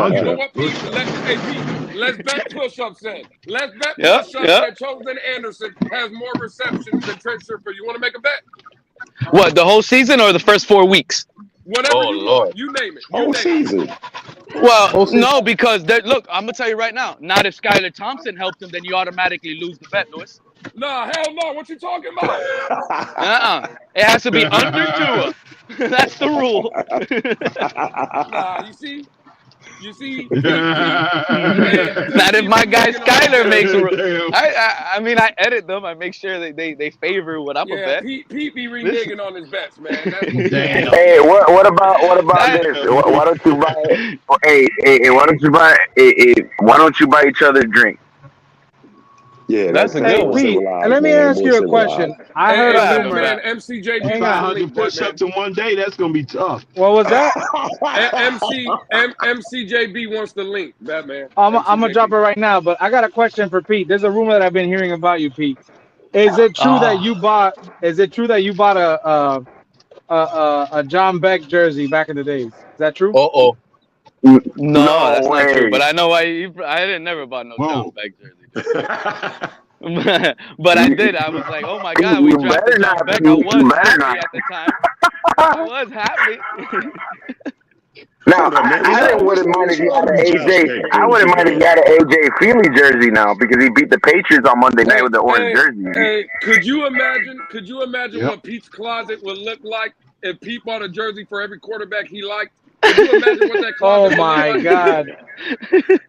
Let's bet push-ups then. Let's bet push-ups that Chosen Anderson has more receptions than Trent Sherfield. You want to make a bet? What, the whole season or the first 4 weeks? Whatever you name it. Whole season. Well, no, because look, I'm gonna tell you right now. Not if Skylar Thompson helped him, then you automatically lose the bet, Louis. Nah, hell no. What you talking about? It has to be under Tua. That's the rule. Nah, you see, You see? Not if my guy Skyler makes. I mean, I edit them. I make sure that they favor what I'm a bet. Pete be reneging on his bets, man. Hey, what about this? Why don't you buy? Why don't you buy each other a drink? Yeah, that's a good one. Pete, and let me ask you a question. I heard a rumor. Man, MCJB. 100 push-ups in one day. That's gonna be tough. What was that? MCJB wants the link, Batman. I'm gonna drop it right now. But I got a question for Pete. There's a rumor that I've been hearing about you, Pete. Is it true that you bought? Is it true that you bought a John Beck jersey back in the days? Is that true? No, that's not true. But I know why I didn't never bought no John Beck jersey. But I did. I was like, oh my God, we drafted John Beck. I was happy at the time. I was happy. Now, I wouldn't mind if you had an AJ. I wouldn't mind if you had an AJ Feely jersey now because he beat the Patriots on Monday night with the orange jersey. Hey, could you imagine what Pete's closet would look like if Pete bought a jersey for every quarterback he liked? Could you imagine what that closet would look like? God,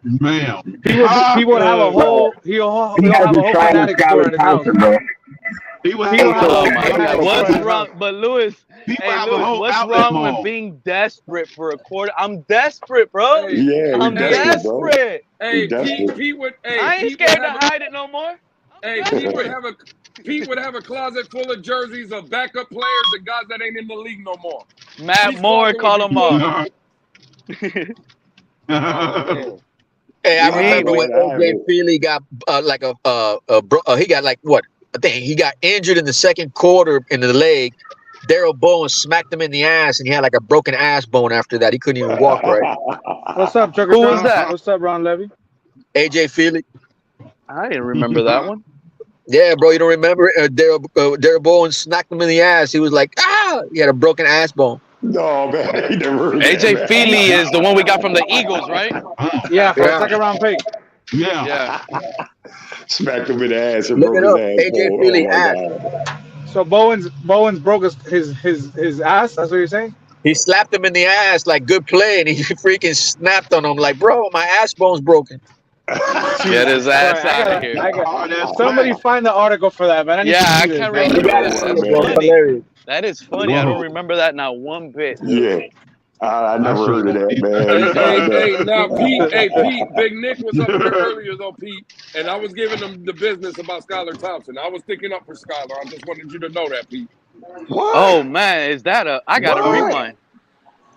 man! He would have a whole. He'll have a whole fanatic store in his house. What's wrong? But Lewis, what's wrong with being desperate for a quarter? I'm desperate, bro. Yeah, I'm desperate. Hey, Pete would. Hey, I ain't scared to hide it no more. Hey, Pete would have a closet full of jerseys of backup players and guys that ain't in the league no more. Matt Moore, call him up. Hey, I remember when AJ Feely got he got like what? I think he got injured in the second quarter in the leg. Daryl Bowen smacked him in the ass, and he had like a broken ass bone after that. He couldn't even walk right. What's up, Trucker? Who was that? What's up, Ron Levy? AJ Feely. I didn't remember that one. Yeah, bro, you don't remember? Daryl Bowen smacked him in the ass. He was like, he had a broken ass bone. No, man, he never heard AJ Feely is the one we got from the Eagles, right? Yeah, for the second round pick. Yeah. Smacked him in the ass and Look broke it up. his ass. AJ Feely ass. So Bowens broke his ass. That's what you're saying? He slapped him in the ass like good play, and he freaking snapped on him like, bro, my ass bone's broken. Get his ass out of here. Somebody find the article for that, man. I can't remember that. That is funny. Whoa. I don't remember that not one bit. Yeah. I never heard of that, man. Hey, now Pete, Big Nick was up here earlier though, Pete, and I was giving him the business about Skylar Thompson. I was sticking up for Skylar. I just wanted you to know that, Pete. What? Oh man, is that I got to rewind.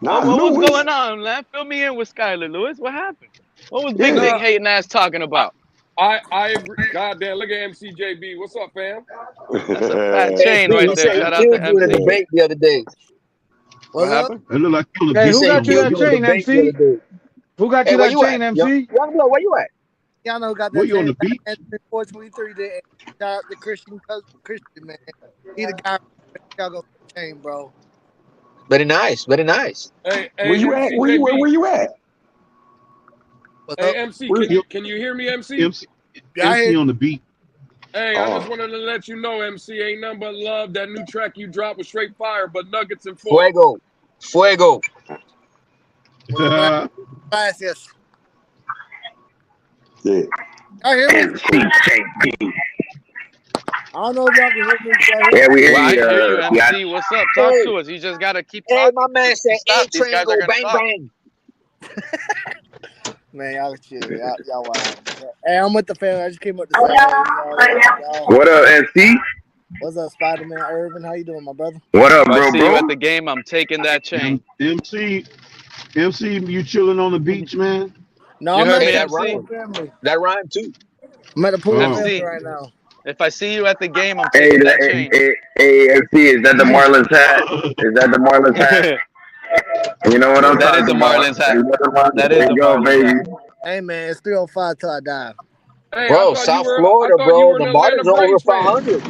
What was going on, man? Fill me in with Skylar, Lewis. What happened? What was Big Nick hating ass talking about? I agree. Goddamn, look at MCJB. What's up, fam? That's a fat chain right there. Shout out to MC. Debate the other day. What happened? It looked like who got you that chain, MC? Who got you that chain, MC? Young where you at? Y'all know who got that What, you on the beach? 423 there. Shout out to Christian, man. He the guy from Chicago chain, bro. Very nice. Very nice. Hey, where you at? Where you at? Hey, MC, can you hear me, MC? MC on the beat. Hey, I just wanted to let you know, MC, ain't nothing but love. That new track you dropped was straight fire, but nuggets and Fuego. Gracias. Yeah. I hear me. MCJB. I don't know if y'all can hear me. Yeah, we hear I you. hear you, MC. What's up? Talk to us. You just got to keep talking. Hey, my man said A-Train go bang talk. bang. Man, y'all chill. Y'all wild. Hey, I'm with the family. I just came up to say What up, MC? What's up, Spider-Man Irvin? How you doing, my brother? What up, If I bro? see you at the game, I'm taking that chain. MC, you chilling on the beach, man? No, You I'm heard at me, the MC? pool family. That rhyme too. I'm at the pool MC. family right now. If I see you at the game, I'm Hey, taking that chain. hey, MC, is that the Marlins hat? Is that the Marlins hat? You know what I'm That talking is a about? Marlins hat. That is There a you go, Marlins baby. hat. Hey, man, it's 3:05 till I die. Hey, Bro, South Florida, bro. The Marlins are over 500.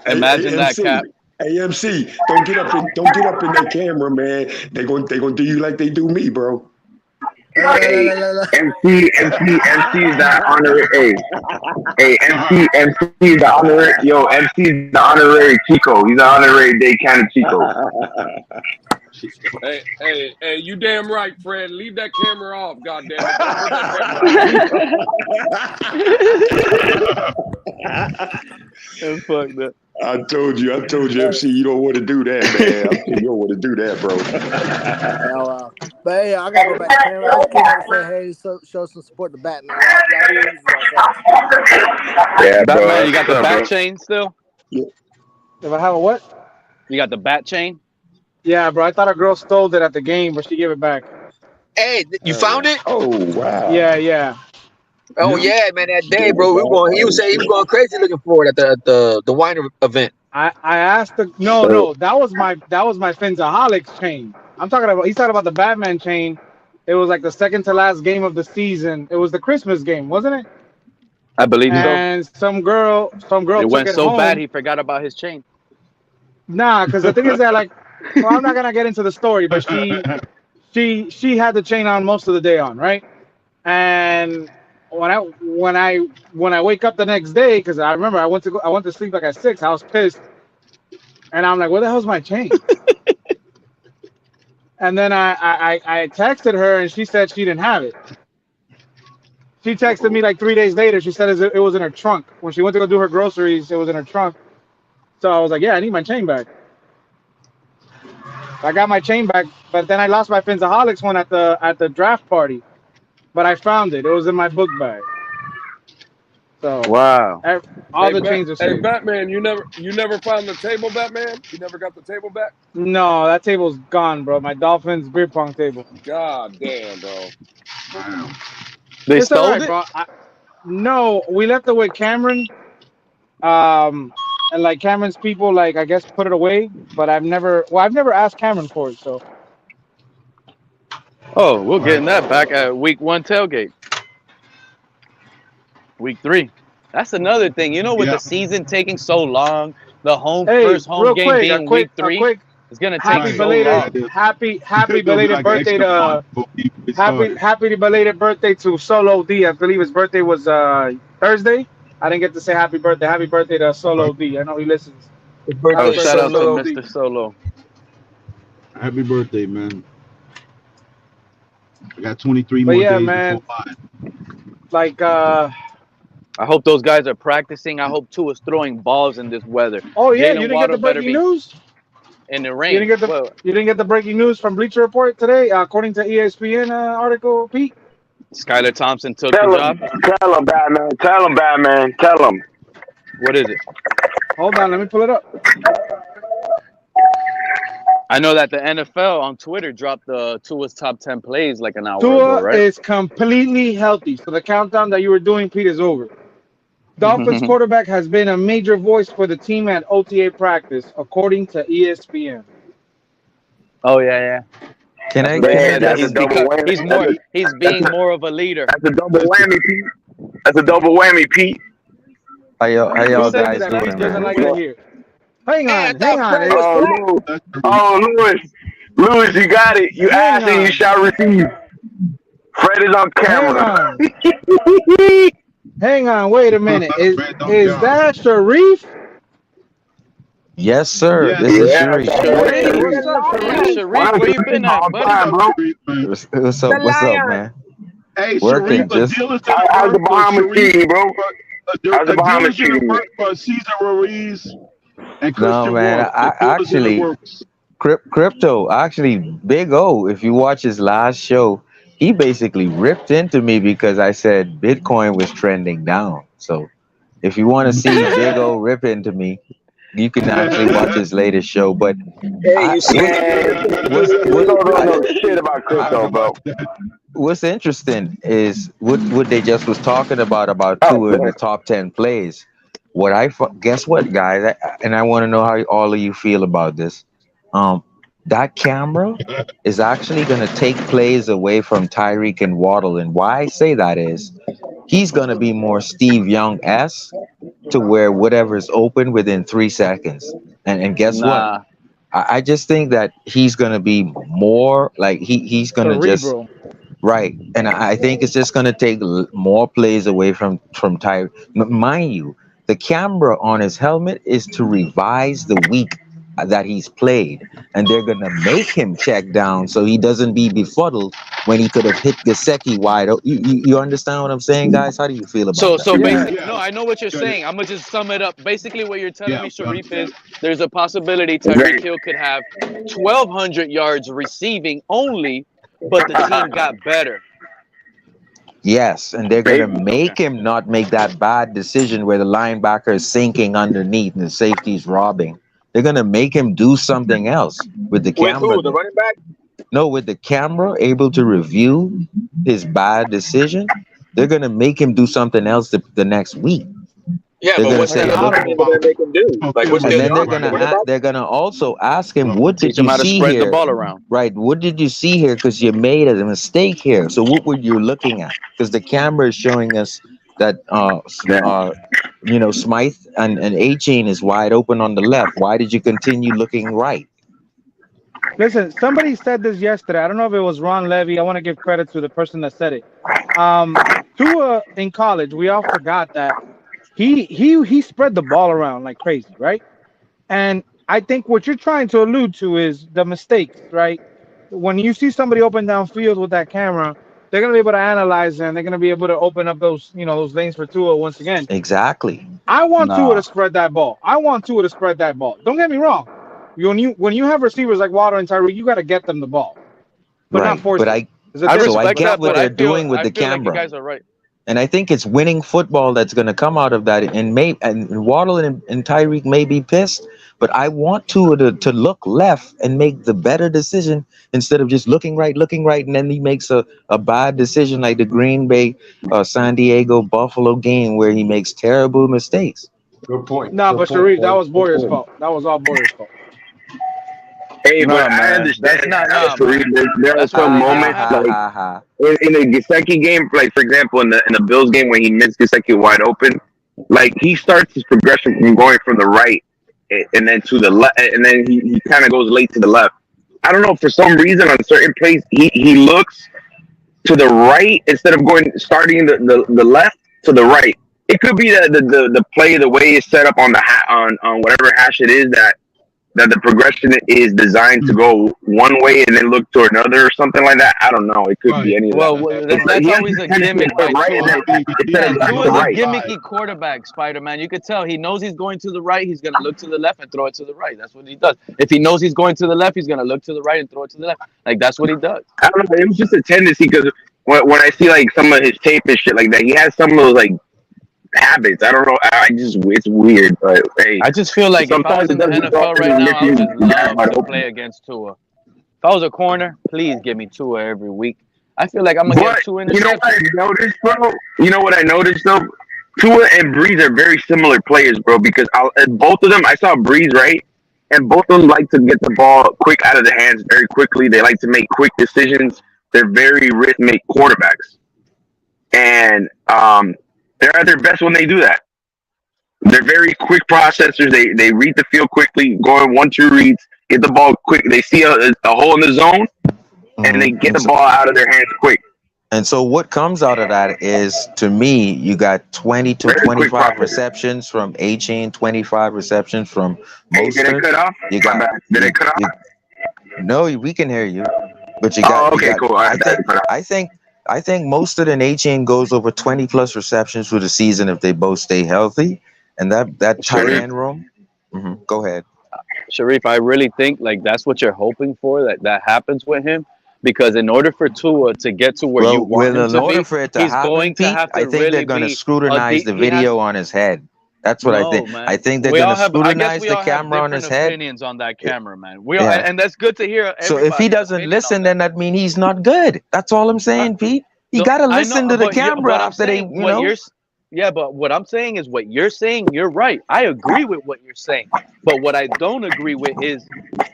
Imagine that, MC. Cap. Hey, MC, don't get up in that camera, man. They gonna do you like they do me, bro. Hey, MC is the honorary. Hey, MC is the honorary. Yo, MC is the honorary Chico. He's the honorary Day County Chico. Hey, you damn right, Fred. Leave that camera off, goddamn That's fucked up. I told you, MC, you don't want to do that, man. You don't want to do that, bro. Wow. But hey, I gotta go back to camera. I just came out and say, hey, show some support to Batman. Yeah, Batman, you got the bat chain still? If I have a what? You got the bat chain? Yeah, bro. I thought a girl stole it at the game, but she gave it back. Hey, you found it? Oh, wow. Yeah. Oh yeah, man! That day, bro, he was saying he was going crazy looking for it at the Weiner event. I asked the no, that was my Phinsaholics chain. He's talking about the Batman chain. It was like the second to last game of the season. It was the Christmas game, wasn't it? I believe so. And some girl It took went it so home. bad he forgot about his chain. Nah, because the thing is that well, I'm not gonna get into the story, but she had the chain on most of the day on, right? And when I wake up the next day, because I remember I went to sleep like at 6, I was pissed, and I'm like, where the hell's my chain? And then I texted her, and she said she didn't have it. She texted me like 3 days later. She said it was in her trunk. When she went to go do her groceries, it was in her trunk. So I was like, yeah, I need my chain back. I got my chain back, but then I lost my Phinsaholics one at the draft party. But I found it. It was in my book bag. So wow. All the chains are safe. Hey, Batman, you never found the table, Batman? You never got the table back? No, that table's gone, bro. My Dolphins beer pong table. God damn, bro. Wow. They stole it? Bro. No, we left it with Cameron. And like Cameron's people, like I guess put it away. But I've never asked Cameron for it. So. Oh, we're getting that back at week 1 tailgate. Week 3. That's another thing. You know, with the season taking so long, the first home game being week 3, it's gonna take so long. Happy belated birthday to happy belated birthday to Solo D. I believe his birthday was Thursday. I didn't get to say happy birthday. Happy birthday to Solo D. I know he listens. Oh, shout out to Mr. Solo. Happy birthday, man. I got 23 more days before mine. Like I hope those guys are practicing. I hope Tua's throwing balls in this weather. Oh yeah, you didn't get the breaking news? In the rain. You didn't get the breaking news from Bleacher Report today, according to ESPN article, Pete? Skylar Thompson took the job. Tell him, Batman. Tell him, Batman. Tell him. What is it? Hold on, let me pull it up. I know that the NFL on Twitter dropped Tua's top 10 plays like an hour ago, right? Tua is completely healthy. So the countdown that you were doing, Pete, is over. Dolphins quarterback has been a major voice for the team at OTA practice, according to ESPN. Oh, yeah. Can I get that? He's being more of a leader. That's a double whammy, Pete. That's a double whammy, Pete. How y'all guys doing, man? Like that here. Hang on. Oh, Louis, you got it. You asked and you shall receive. Fred is on camera. Hang on, wait a minute. Is that Sharif? Yes, sir. Yeah. This is Sharif. Sharif, where you been at, buddy? What's up, man? Hey, Working, Sharif, how's the Bahamas cheating, bro? How's the Bahamas cheating? For Cesar Ruiz and Christian No, man. Wolf. I actually, Crypto, actually, Big O, if you watch his last show, he basically ripped into me because I said Bitcoin was trending down. So if you want to see Big O rip into me, you can actually watch his latest show. But what's interesting is what they just was talking about Tua in the top 10 plays. Guess what, guys? I want to know how all of you feel about this. That camera is actually going to take plays away from Tyreek and Waddle. And why I say that is he's going to be more Steve Young-esque to where whatever's open within 3 seconds. And guess what? I just think that he's going to be more like he's going to just right. And I think it's just going to take more plays away from Tyreek. Mind you, the camera on his helmet is to revise the week that he's played, and they're gonna make him check down so he doesn't be befuddled when he could have hit Gesicki wide. You understand what I'm saying, guys? How do you feel about that? So basically, no, I know what you're saying. I'm gonna just sum it up. Basically, what you're telling me, Sharif, is there's a possibility Tyreek Hill could have 1,200 yards receiving only, but the team got better. Yes, and they're going to make him not make that bad decision where the linebacker is sinking underneath and the safety's robbing. They're going to make him do something else with the camera. With who, the running back? No, with the camera able to review his bad decision, they're going to make him do something else the next week. Yeah, they're but what's the audible that they can do? Like, what's and then the they're gonna also ask him, what did you see spread here? the ball around. Right, what did you see here? Because you made a mistake here. So what were you looking at? Because the camera is showing us that Smythe and A-Chain is wide open on the left. Why did you continue looking right? Listen, somebody said this yesterday. I don't know if it was Ron Levy. I want to give credit to the person that said it. Tua in college, we all forgot that he spread the ball around like crazy, right? And I think what you're trying to allude to is the mistakes, right? When you see somebody open downfield with that camera, they're gonna be able to analyze and they're gonna be able to open up those lanes for Tua once again. Exactly. I want Tua to spread that ball. Don't get me wrong. When you have receivers like Waddle and Tyreek, you got to get them the ball, but not force it. I get what they're doing with the camera. Like you guys are right. And I think it's winning football that's going to come out of that. And Waddle and Tyreek may be pissed, but I want to look left and make the better decision instead of just looking right, and then he makes a bad decision like the Green Bay, San Diego, Buffalo game where he makes terrible mistakes. Good point. No, but Sharif, that was Boyer's fault. That was all Boyer's fault. Hey, but I understand. There are some moments like in the Gesicki game, like for example, in the Bills game when he missed Gesicki wide open, like he starts his progression from going from the right and then to the left, and then he kind of goes late to the left. I don't know, for some reason on certain plays he looks to the right instead of starting the left to the right. It could be the play, the way it's set up on on whatever hash it is that the progression is designed to go one way and then look to another or something like that. I don't know. It could be any of that. That's always a gimmick. Tua's a gimmicky quarterback, Spider-Man. You could tell he knows he's going to the right. He's going to look to the left and throw it to the right. That's what he does. If he knows he's going to the left, he's going to look to the right and throw it to the left. Like, that's what he does. I don't know. It was just a tendency because when I see like some of his tape and shit like that, he has some of those like habits. I don't know. It's weird, but hey, I just feel like if I was in the NFL right now, I would just love to play against Tua. If I was a corner, please give me Tua every week. I feel like I'm gonna get Tua in the You know what I noticed, bro? You know what I noticed though? Tua and Breeze are very similar players, bro. Because both of them, I saw Breeze right, and both of them like to get the ball quick out of their hands very quickly. They like to make quick decisions. They're very rhythmic quarterbacks, and they're at their best when they do that. They're very quick processors. They read the field quickly, go in 1-2 reads, get the ball quick. They see a hole in the zone, and they get the ball out of their hands quick. And so what comes out of that is, to me, you got 20 to 25 receptions from A-Chain, 25 receptions from Mostert. Did it cut off? Did it cut off? No, we can hear you. But you got. Cool. I think Mostert and A-Chain goes over 20 plus receptions for the season if they both stay healthy. And that tight end room. Go ahead, Sharif. I really think like that's what you're hoping for, that happens with him, because in order for Tua to get to where you want him to be, for it to he's happen, going to have to I think really they're going to scrutinize the video on his head. That's what I think. Man. I think they're going to scrutinize the camera on his head. Opinions on that camera, man. And that's good to hear. So if he doesn't listen, then that means he's not good. That's all I'm saying, Pete. You got to listen to the camera after they, Yeah, but what I'm saying is what you're saying, you're right. I agree with what you're saying. But what I don't agree with is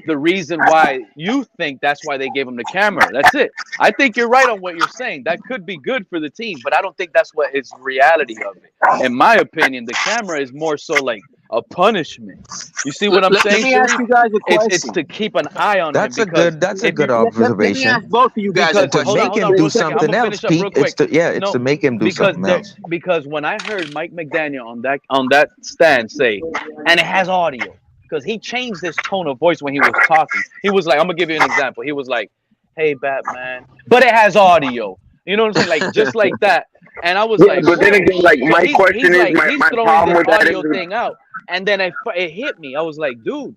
the reason why you think that's why they gave him the camera. That's it. I think you're right on what you're saying. That could be good for the team, but I don't think that's what is reality of it. In my opinion, the camera is more so like a punishment. You see what I'm saying? Let me ask you guys a question. It's to keep an eye on him. That's a good observation. Let me ask both of you guys a question. To make him do something else, Pete. It's to make him do something else. Because when I heard Mike McDaniel on that stand say, and it has audio, because he changed his tone of voice when he was talking. He was like, I'm gonna give you an example. He was like, "Hey, Batman," but it has audio. You know what I'm saying? Like just like that. And I was like, but then again, like so my question is, he's my throwing problem this with that audio is, thing out, and then it hit me. I was like, dude,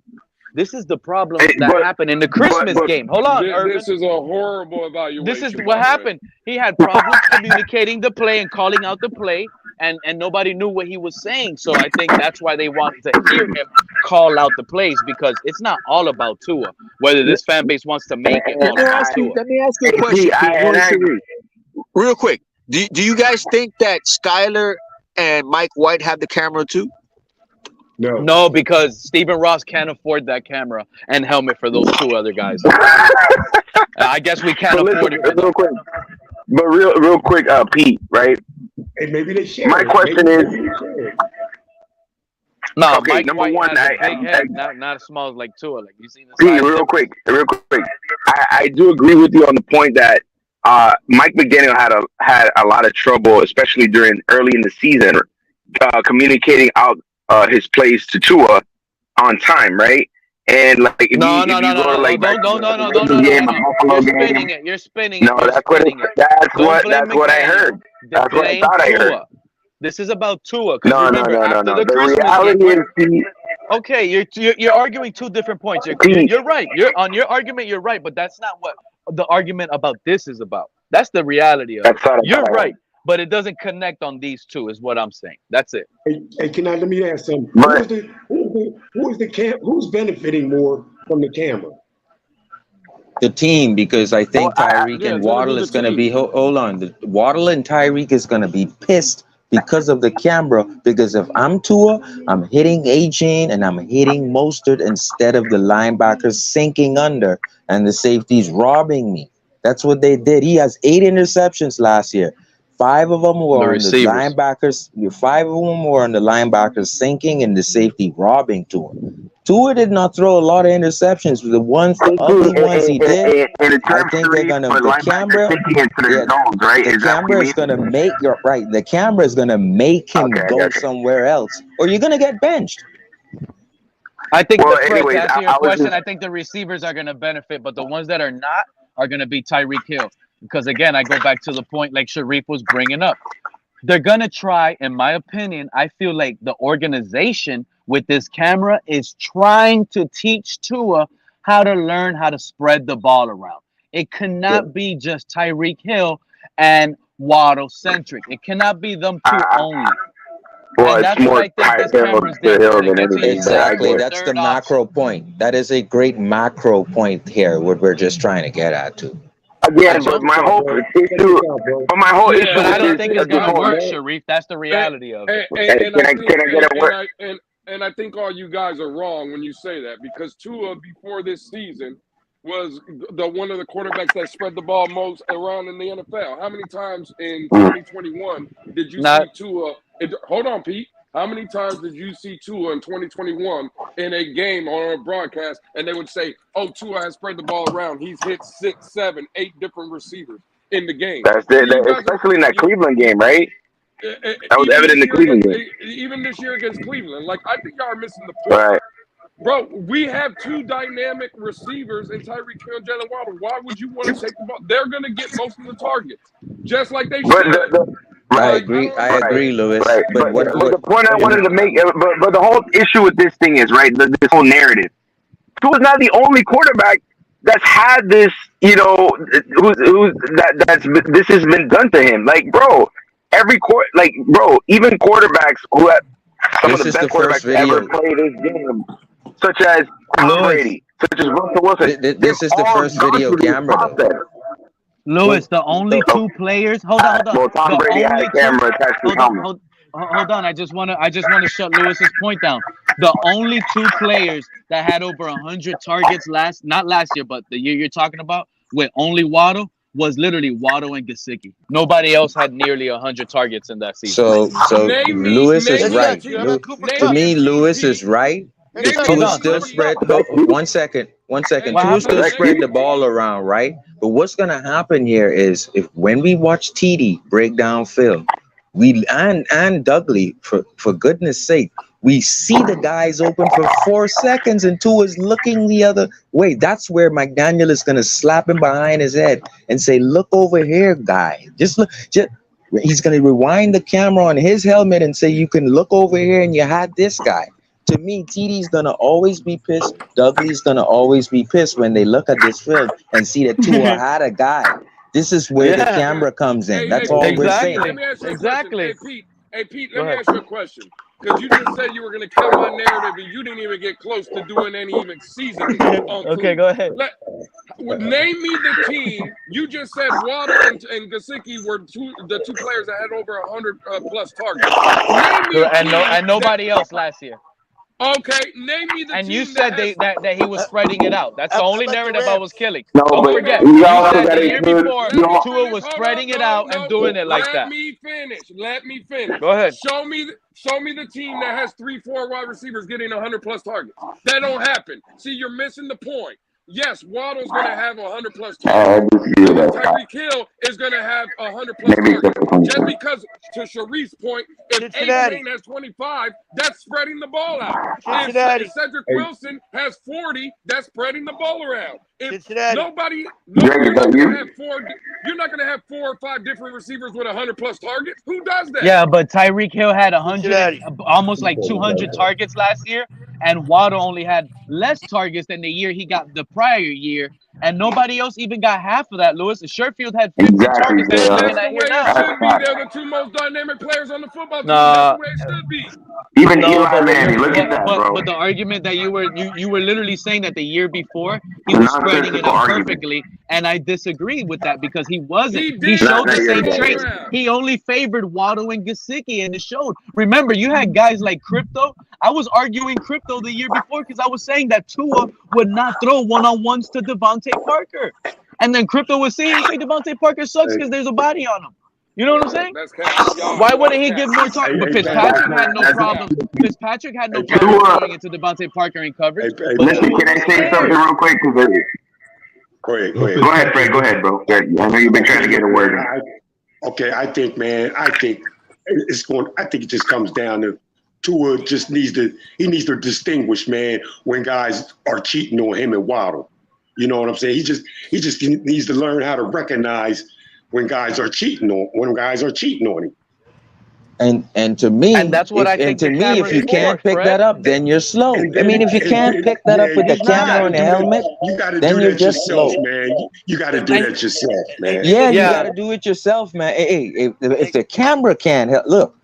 this is the problem that happened in the Christmas game. Hold on, Irvin. This is a horrible evaluation. This is what happened. He had problems communicating the play and calling out the play, and nobody knew what he was saying. So I think that's why they wanted to hear him call out the plays, because it's not all about Tua, whether this fan base wants to make it all about Tua. Let me ask you a question, real quick. Do you guys think that Skyler and Mike White have the camera too? No, because Stephen Ross can't afford that camera and helmet for those two other guys. I guess we can't afford it. Real quick. But real quick, Pete, right? Hey, maybe they share. My question is, no, okay, Mike number White one, has a big head, not as small as like Tua. Like you seen this? Pete, real quick. I do agree with you on the point that Mike McDaniel had a lot of trouble, especially early in the season, communicating out his plays to Tua on time, right? And like, if No. You're spinning it. You're spinning it. No, that's what I heard. That's what I thought I heard. This is about Tua. No. The reality is, okay, you're arguing two different points. You're right. On your argument, you're right, but that's not what the argument about this is about. That's the reality of it. You're right, but it doesn't connect on these two, is what I'm saying. That's it. Hey, let me ask something. Who's benefiting more from the camera? The team, because I think Tyreek and Waddle is going to be. Hold on, Waddle and Tyreek is going to be pissed because of the camera. Because if I'm Tua, I'm hitting A-Chain and I'm hitting Mostert instead of the linebackers sinking under and the safeties robbing me. That's what they did. He has 8 interceptions last year. 5 of them were on the linebackers. 5 of them were on the linebackers sinking and the safety robbing Tua. Tua did not throw a lot of interceptions. The other ones he did, I think they're gonna the camera is gonna make the camera is gonna make him go somewhere else, or you're gonna get benched. I think to answer your question, I think the receivers are gonna benefit, but the ones that are not are gonna be Tyreek Hill. Because again, I go back to the point like Sharif was bringing up. They're going to try, in my opinion, I feel like the organization with this camera is trying to teach Tua how to learn how to spread the ball around. It cannot be just Tyreek Hill and Waddle centric. It cannot be them two only. Well, and that's more exactly. That's the macro point. That is a great macro point here, what we're just trying to get at too. Again, but my whole issue, I don't think it's gonna work, Sharif. That's the reality of it. And I think all you guys are wrong when you say that, because Tua before this season was one of the quarterbacks that spread the ball most around in the NFL. How many times in 2021 did you see Tua? Hold on, Pete. How many times did you see Tua in 2021 in a game on a broadcast, and they would say, "Oh, Tua has spread the ball around. He's hit 6, 7, 8 different receivers in the game." That's especially in that Cleveland game, right? That was evident in the Cleveland game. Even this year against Cleveland, like I think y'all are missing the point. Right. Bro, we have 2 dynamic receivers in Tyreek Hill and Jalen Waddle. Why would you want to take the ball? They're going to get most of the targets, just like they should. I agree, Lewis. Right. But the point I wanted to make, but the whole issue with this thing is, right, this whole narrative. Tua's not the only quarterback that's had this, this has been done to him. Like, bro, even quarterbacks who have some of the best quarterbacks ever played this game, such as Tom Brady, such as Russell Wilson. This is the first video camera, though. Lewis, the only 2 players. Hold on. Well, Tom Brady had a camera attached to his helmet. Hold on. I just want to shut Lewis's point down. The only 2 players that had over 100 targets not last year, but the year you're talking about, with only Waddle, was literally Waddle and Gesicki. Nobody else had nearly 100 targets in that season. So Lewis is right. To me, Lewis is right. Tua still spread. One second. Tua still spread the ball around, right? But what's gonna happen here is when we watch TD break down film, and Dudley, for goodness sake, We see the guys open for 4 seconds and Tua's looking the other way. That's where McDaniel is going to slap him behind his head and say, look over here, guy. Just look. He's going to rewind the camera on his helmet and say, you can look over here and you had this guy. To me, TD's going to always be pissed. Dudley's going to always be pissed when they look at this film and see that Tua had a guy. This is where the camera comes in. That's all we're saying. Exactly. Hey, Pete, let me ask you a question. Because you just said you were going to kill my narrative and you didn't even get close to doing any even seasoning. Okay, go ahead. Name me the team. You just said Waddle and Gesicki were the two players that had over 100 plus targets. And nobody else last year. Okay, name me the team. And you said that he was spreading it out. That's the only narrative I was killing. No, Don't but forget, you you all said that the is year good. before Tua was spreading it out and doing it like that. Let me finish. Go ahead. Show me the team that has 3-4 wide receivers getting 100 plus targets. That don't happen. See, you're missing the point. Yes, Waddle's going to have 100 plus targets. Tyreek Hill is going to have 100 plus targets. Just because, to Sharif's point, if A-Chain has 25, that's spreading the ball out. If Cedric Wilson has 40, that's spreading the ball around. If nobody you're not going to have 4 or 5 different receivers with 100 plus targets. Who does that? Yeah, but Tyreek Hill had 100, almost like 200 targets last year, and Waddle only had less targets than the year he got the prior year, and nobody else even got half of that. Lewis Sherfield had 50 targets. That's the way it should be. They're the two most dynamic players on the football team. That's the way it should be. Even Eli Manning, look at that, bro. But the argument that you were literally saying that the year before he was spreading it out perfectly, and I disagree with that because he wasn't. He showed the same traits. He only favored Waddle and Gesicki, and it showed. Remember, you had guys like Crypto. I was arguing Crypto the year before because I was saying that Tua would not throw one-on-ones to Devontae Parker, and then Crypto was saying Devontae Parker sucks because there's a body on him. You know what I'm saying? Why wouldn't he give more time? But Fitzpatrick had no problem. Fitzpatrick had no problem throwing it to Devontae Parker in coverage. Listen, can I say something real quick? Go ahead. Go ahead, Fred. Go ahead, bro. I know you've been trying to get a word in. Okay, I think it just comes down to Tua just needs to distinguish, man, when guys are cheating on him and Waddle. You know what I'm saying? He just needs to learn how to recognize when guys are cheating on him. And to me, and that's what I think. If you can't pick that up, then you're slow. I mean, if you can't pick that up with the camera and the helmet, then you're just slow, man. You got to do that yourself, man. Yeah, you got to do it yourself, man. Hey, if the camera can't help, look.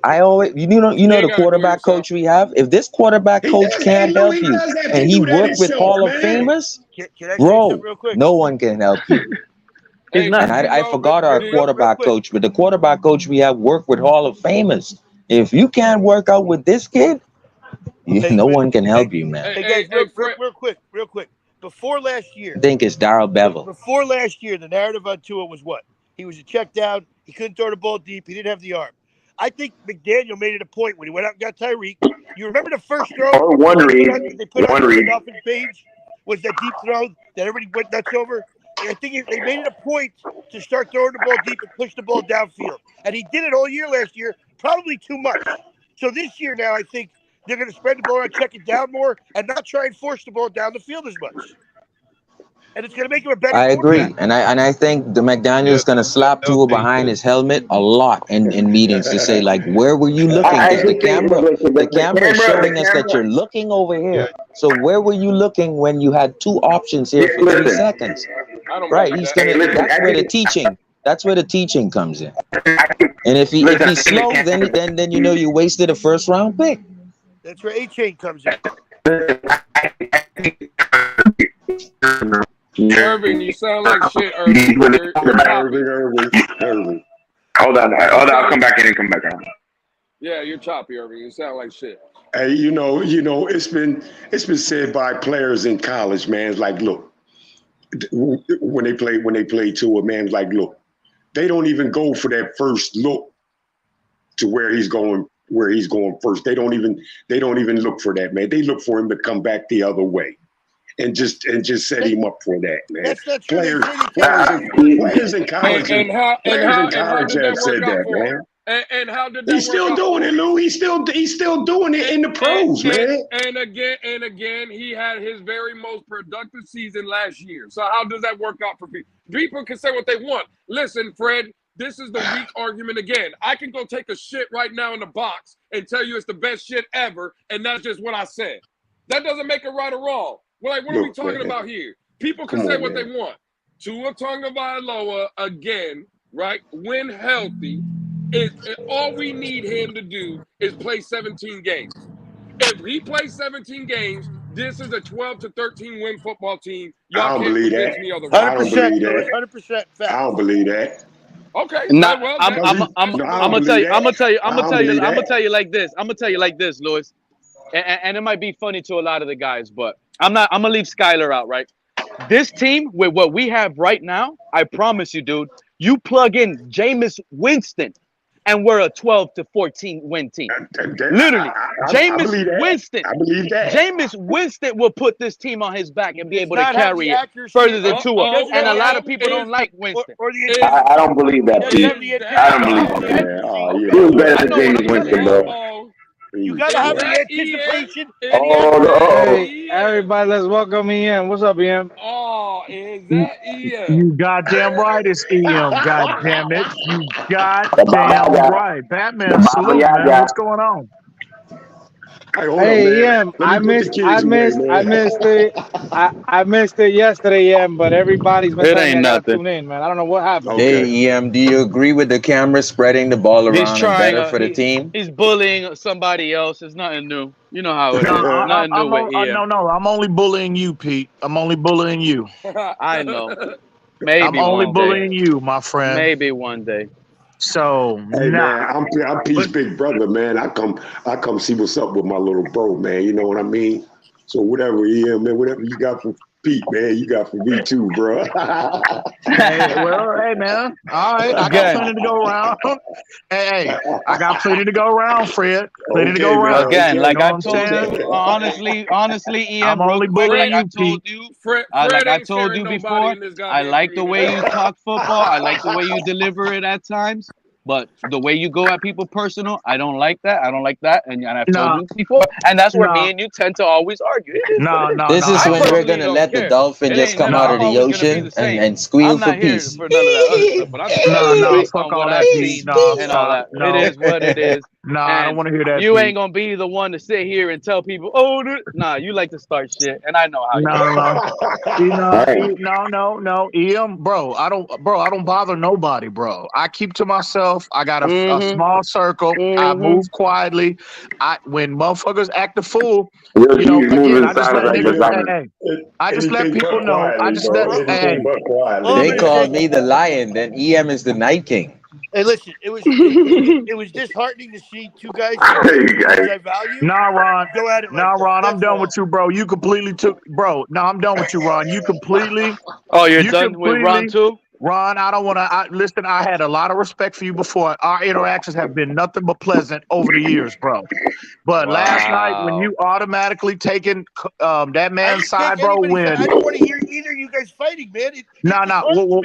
I always, you know the quarterback coach we have. If this quarterback coach can't help you, and he worked with Hall of Famers, bro, no one can help you. And I forgot our quarterback coach, but the quarterback coach we have worked with Hall of Famers. If you can't work out with this kid, no one can help you, man. Hey guys, real quick. Before last year, I think it's Darrell Bevel. Before last year, the narrative on Tua was what? He was a check down. He couldn't throw the ball deep. He didn't have the arm. I think McDaniel made it a point when he went out and got Tyreek. You remember the first throw they put on the Dolphins page was that deep throw that everybody went nuts over? And I think they made it a point to start throwing the ball deep and push the ball downfield. And he did it all year last year, probably too much. So this year now, I think they're going to spread the ball around, check it down more, and not try and force the ball down the field as much. And it's going to make him a better. I agree, and I think the McDaniel is going to slap Tua behind his helmet a lot in meetings to say, like, where were you looking? Because the camera is showing us that you're looking over here. So where were you looking when you had 2 options here for 3 seconds? Right, he's going to. That's where the teaching. That's where the teaching comes in. And if he's slow, then you know you wasted a first round pick. That's where A-Chain comes in. Irving, you sound like shit, Irving. Irving. Hold on, I'll come back in and come back on. Yeah, you're choppy, Irving. You sound like shit. Hey, you know, it's been said by players in college, man. It's like, look, when they play Tua, man, it's like, look, they don't even go for that first look to where he's going first. They don't even look for that, man. They look for him to come back the other way. And just set him up for that, man. That's true. Players in college have said that, man. And how did that He's work still out? doing it, Lou. He's still doing it in the pros, man. And again, he had his very most productive season last year. So how does that work out for people? People can say what they want. Listen, Fred, this is the weak argument again. I can go take a shit right now in the box and tell you it's the best shit ever, and that's just what I said. That doesn't make it right or wrong. Well, like, what are we talking about here? People can say what they want. Tua Tagovailoa again, right? When healthy, all we need him to do is play 17 games. If he plays 17 games, this is a 12 to 13 win football team. Y'all can't convince me otherwise. 100%. 100% fact. I don't believe that. Okay. Nah, well, I'm gonna tell you like this, Louis. And it might be funny to a lot of the guys, but I'm gonna leave Skyler out, right? This team with what we have right now, I promise you, dude, you plug in Jameis Winston, and we're a 12 to 14 win team. Literally, Jameis Winston. I believe that. Jameis Winston will put this team on his back and be able to carry it further than Tua. And a lot of people don't like Winston. I don't believe that, Pete. I don't believe that. He was better than James Winston, bro. You gotta have the anticipation. Hey, everybody, let's welcome EM. What's up, EM? Oh, is that EM? You goddamn right, it's EM. Goddamn it, you goddamn right. Batman, salute, man. What's going on? Hey, EM, I missed it yesterday, EM, but everybody's been saying I gotta tune in, man. I don't know what happened. Hey, EM, do you agree with the camera spreading the ball around and better for the team? He's bullying somebody else. It's nothing new. You know how it is. Nothing new with EM. No, I'm only bullying you, Pete. I'm only bullying you. I know. Maybe I'm only bullying you, my friend. Maybe one day. So hey man, I'm Pete's big brother, man. I come see what's up with my little bro, man. You know what I mean? So whatever, man, whatever you got for Pete, man, you got for me too, bro. Hey, man. All right, I got plenty to go around. Hey, I got plenty to go around, Fred. Plenty to go around. Again, like I told you, honestly, EM, I'm only bullying you, Pete. Like I told you before, I like the way you talk football. I like the way you deliver it at times. But the way you go at people personal, I don't like that. I don't like that. And I've told you before. And that's where me and you tend to always argue. This is when we're going to let the Dolphin just come out of the ocean and squeal for peace. Fuck all that, Pete. It is what it is. I don't want to hear that. You ain't going to be the one to sit here and tell people, you like to start shit. And I know how you No. EM, bro, I don't bother nobody, bro. I keep to myself. I got a small circle. I move quietly. When motherfuckers act a fool, again, I just let people know. They called me the lion, then EM is the Night King. Hey, listen, it was disheartening to see two guys I value. Nah, Ron. Go at it. Ron, I'm done with you, bro. You completely I'm done with you, Ron. You completely. Oh, you're done with Ron too? Ron, I don't want to listen. I had a lot of respect for you before. Our interactions have been nothing but pleasant over the years, bro. But last night, when you automatically taken that man's side, bro, when I don't want to hear either of you guys fighting, man. Well,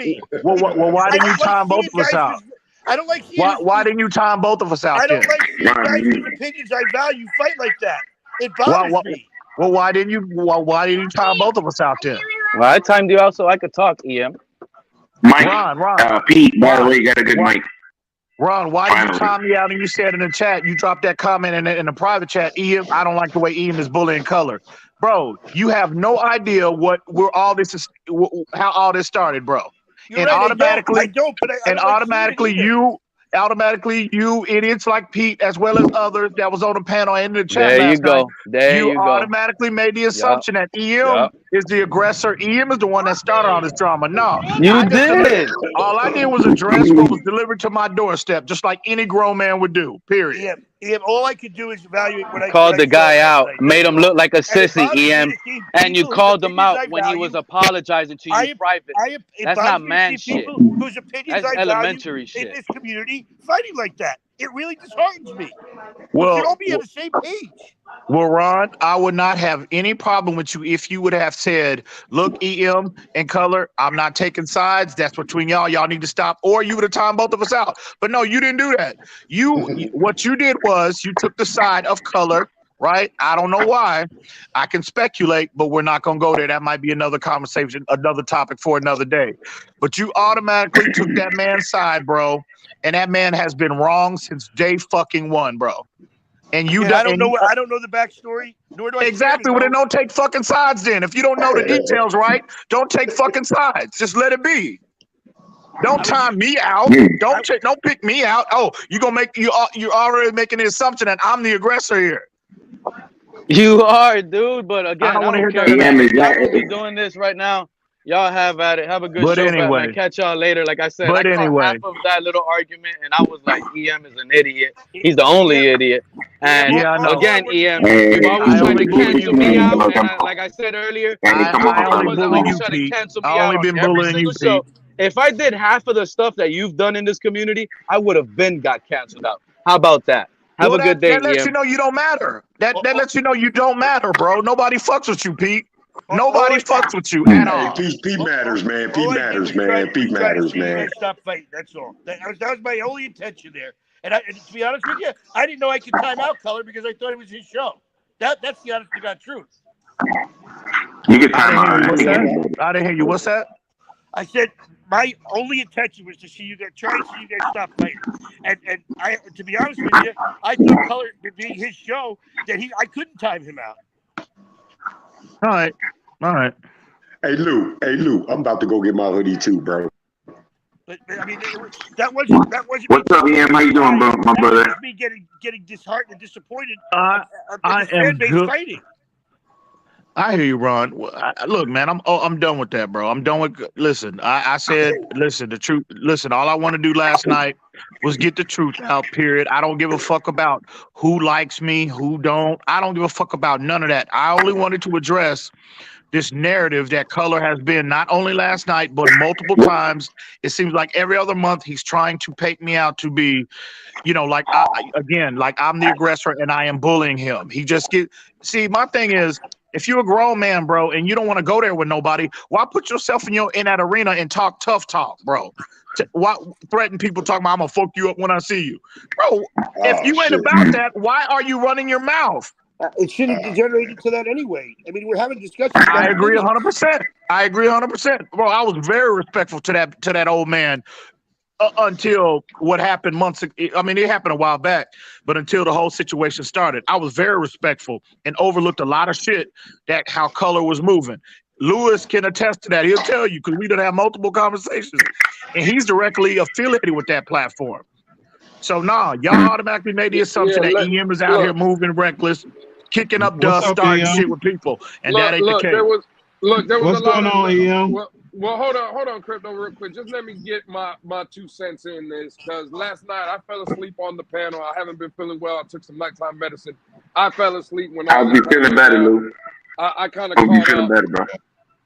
why didn't you time both of us out? I don't like why didn't you time both of us out? I don't like seeing guys whose opinions I value fight like that. It bothers me. Well, why didn't you time both of us out then? Well, I timed you out so I could talk, EM. Mike, Ron. Pete, by the way, you got a good mic. Ron, why did you time me out and you said in the chat, you dropped that comment in the private chat, EM, I don't like the way EM is bullying color. Bro, you have no idea how all this started, bro. You're right, automatically you idiots like Pete as well as others that was on the panel and in the chat there you go. You automatically made the assumption that EM is the aggressor. EM is the one that started all this drama. No, you did. All I did was address what was delivered to my doorstep, just like any grown man would do. Period. All I could do is evaluate what I called the guy out, made him look like a sissy, EM, and you called him out when he was apologizing to you private. That's not man shit. Whose opinions That's I elementary value shit. in this community fighting like that. It really disheartens me. Well, we should all be on the same page. Well, Ron, I would not have any problem with you if you would have said, look, EM and Color, I'm not taking sides. That's between y'all. Y'all need to stop. Or you would have timed both of us out. But no, you didn't do that. What you did was you took the side of Color, right? I don't know why. I can speculate, but we're not going to go there. That might be another conversation, another topic for another day. But you automatically took that man's side, bro. And that man has been wrong since day fucking one, bro. And I don't know the backstory, nor do I exactly. Well, then don't take fucking sides. Then, if you don't know the details, right? Don't take fucking sides. Just let it be. Don't time me out. Don't pick me out. Oh, you're already making the assumption that I'm the aggressor here. You are, dude. But again, I don't care. Y'all be doing this right now. Y'all have at it. Have a good show, anyway. Batman. Catch y'all later. Like I said, But I caught anyway. half of that little argument, and I was like, EM is an idiot. He's the only idiot. And again, EM, you've always tried to cancel me out. And like I said earlier, I only bully you, try to Pete. cancel me I only out been on every bullying you, single show. Pete. If I did half of the stuff that you've done in this community, I would have been got canceled out. How about that? Have a good day, That lets EM. you know you don't matter. That lets you know you don't matter, bro. Nobody fucks with you, Pete. Nobody fucks with you at all. Pete matters, man. Pete matters, man. Pete matters, man. Stop fighting. That's all. That was my only intention there. And to be honest with you, I didn't know I could time out Color because I thought it was his show. That's the honest to God truth. You can time out. I didn't hear you. What's that? I said my only intention was to see you guys, try and see you guys stop fighting. And I, to be honest with you, I thought Color being his show that I couldn't time him out. All right. Hey Lou, I'm about to go get my hoodie too, bro. But I mean, that wasn't. What's up, Ian? How you doing, bro, my brother? That was me getting disheartened and disappointed. I am good. Fighting. I hear you, Ron. Look, man, I'm done with that, bro. I'm done with. Listen, I said, listen, the truth. Listen, all I want to do last night was get the truth out. Period. I don't give a fuck about who likes me, who don't. I don't give a fuck about none of that. I only wanted to address this narrative that Color has been not only last night but multiple times. It seems like every other month he's trying to paint me out to be, like I'm the aggressor and I am bullying him. He just see. My thing is, if you're a grown man, bro, and you don't want to go there with nobody, why put yourself in that arena and talk tough talk, bro? Why threaten people talking about I'm gonna fuck you up when I see you, bro? If you ain't about that, why are you running your mouth? It shouldn't degenerate into that anyway. I mean, we're having discussions. I agree 100%. I agree 100%, bro. I was very respectful to that old man until what happened months ago. I mean, it happened a while back, but until the whole situation started, I was very respectful and overlooked a lot of shit that how Color was moving. Lewis can attest to that. He'll tell you because we done have multiple conversations, and he's directly affiliated with that platform. So y'all automatically made the assumption that EM is out here moving reckless, kicking up dust, starting shit with people, and that ain't the case. There was What's going on, EM? Well, hold on, Crypto, real quick. Just let me get my 2 cents in this, because last night I fell asleep on the panel. I haven't been feeling well. I took some nighttime medicine. I fell asleep when I'll be feeling better, Lou. I kind of I'll be caught feeling up. better, bro.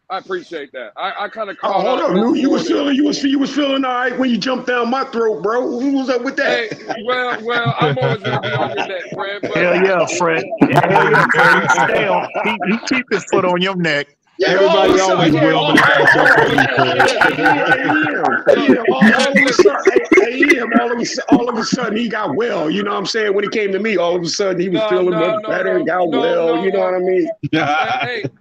I appreciate that. I kind of caught hold up. on, Lou. You was feeling all right when you jumped down my throat, bro. Who was up with that? Hey, well, I'm always gonna be on your neck, Fred. But Hell yeah, Fred. Hell yeah, Fred. He keep his foot on your neck. Yeah, everybody always will, but it's all of a sudden he got well. You know what I'm saying? When he came to me, all of a sudden he was feeling much better and got well. You know what I mean?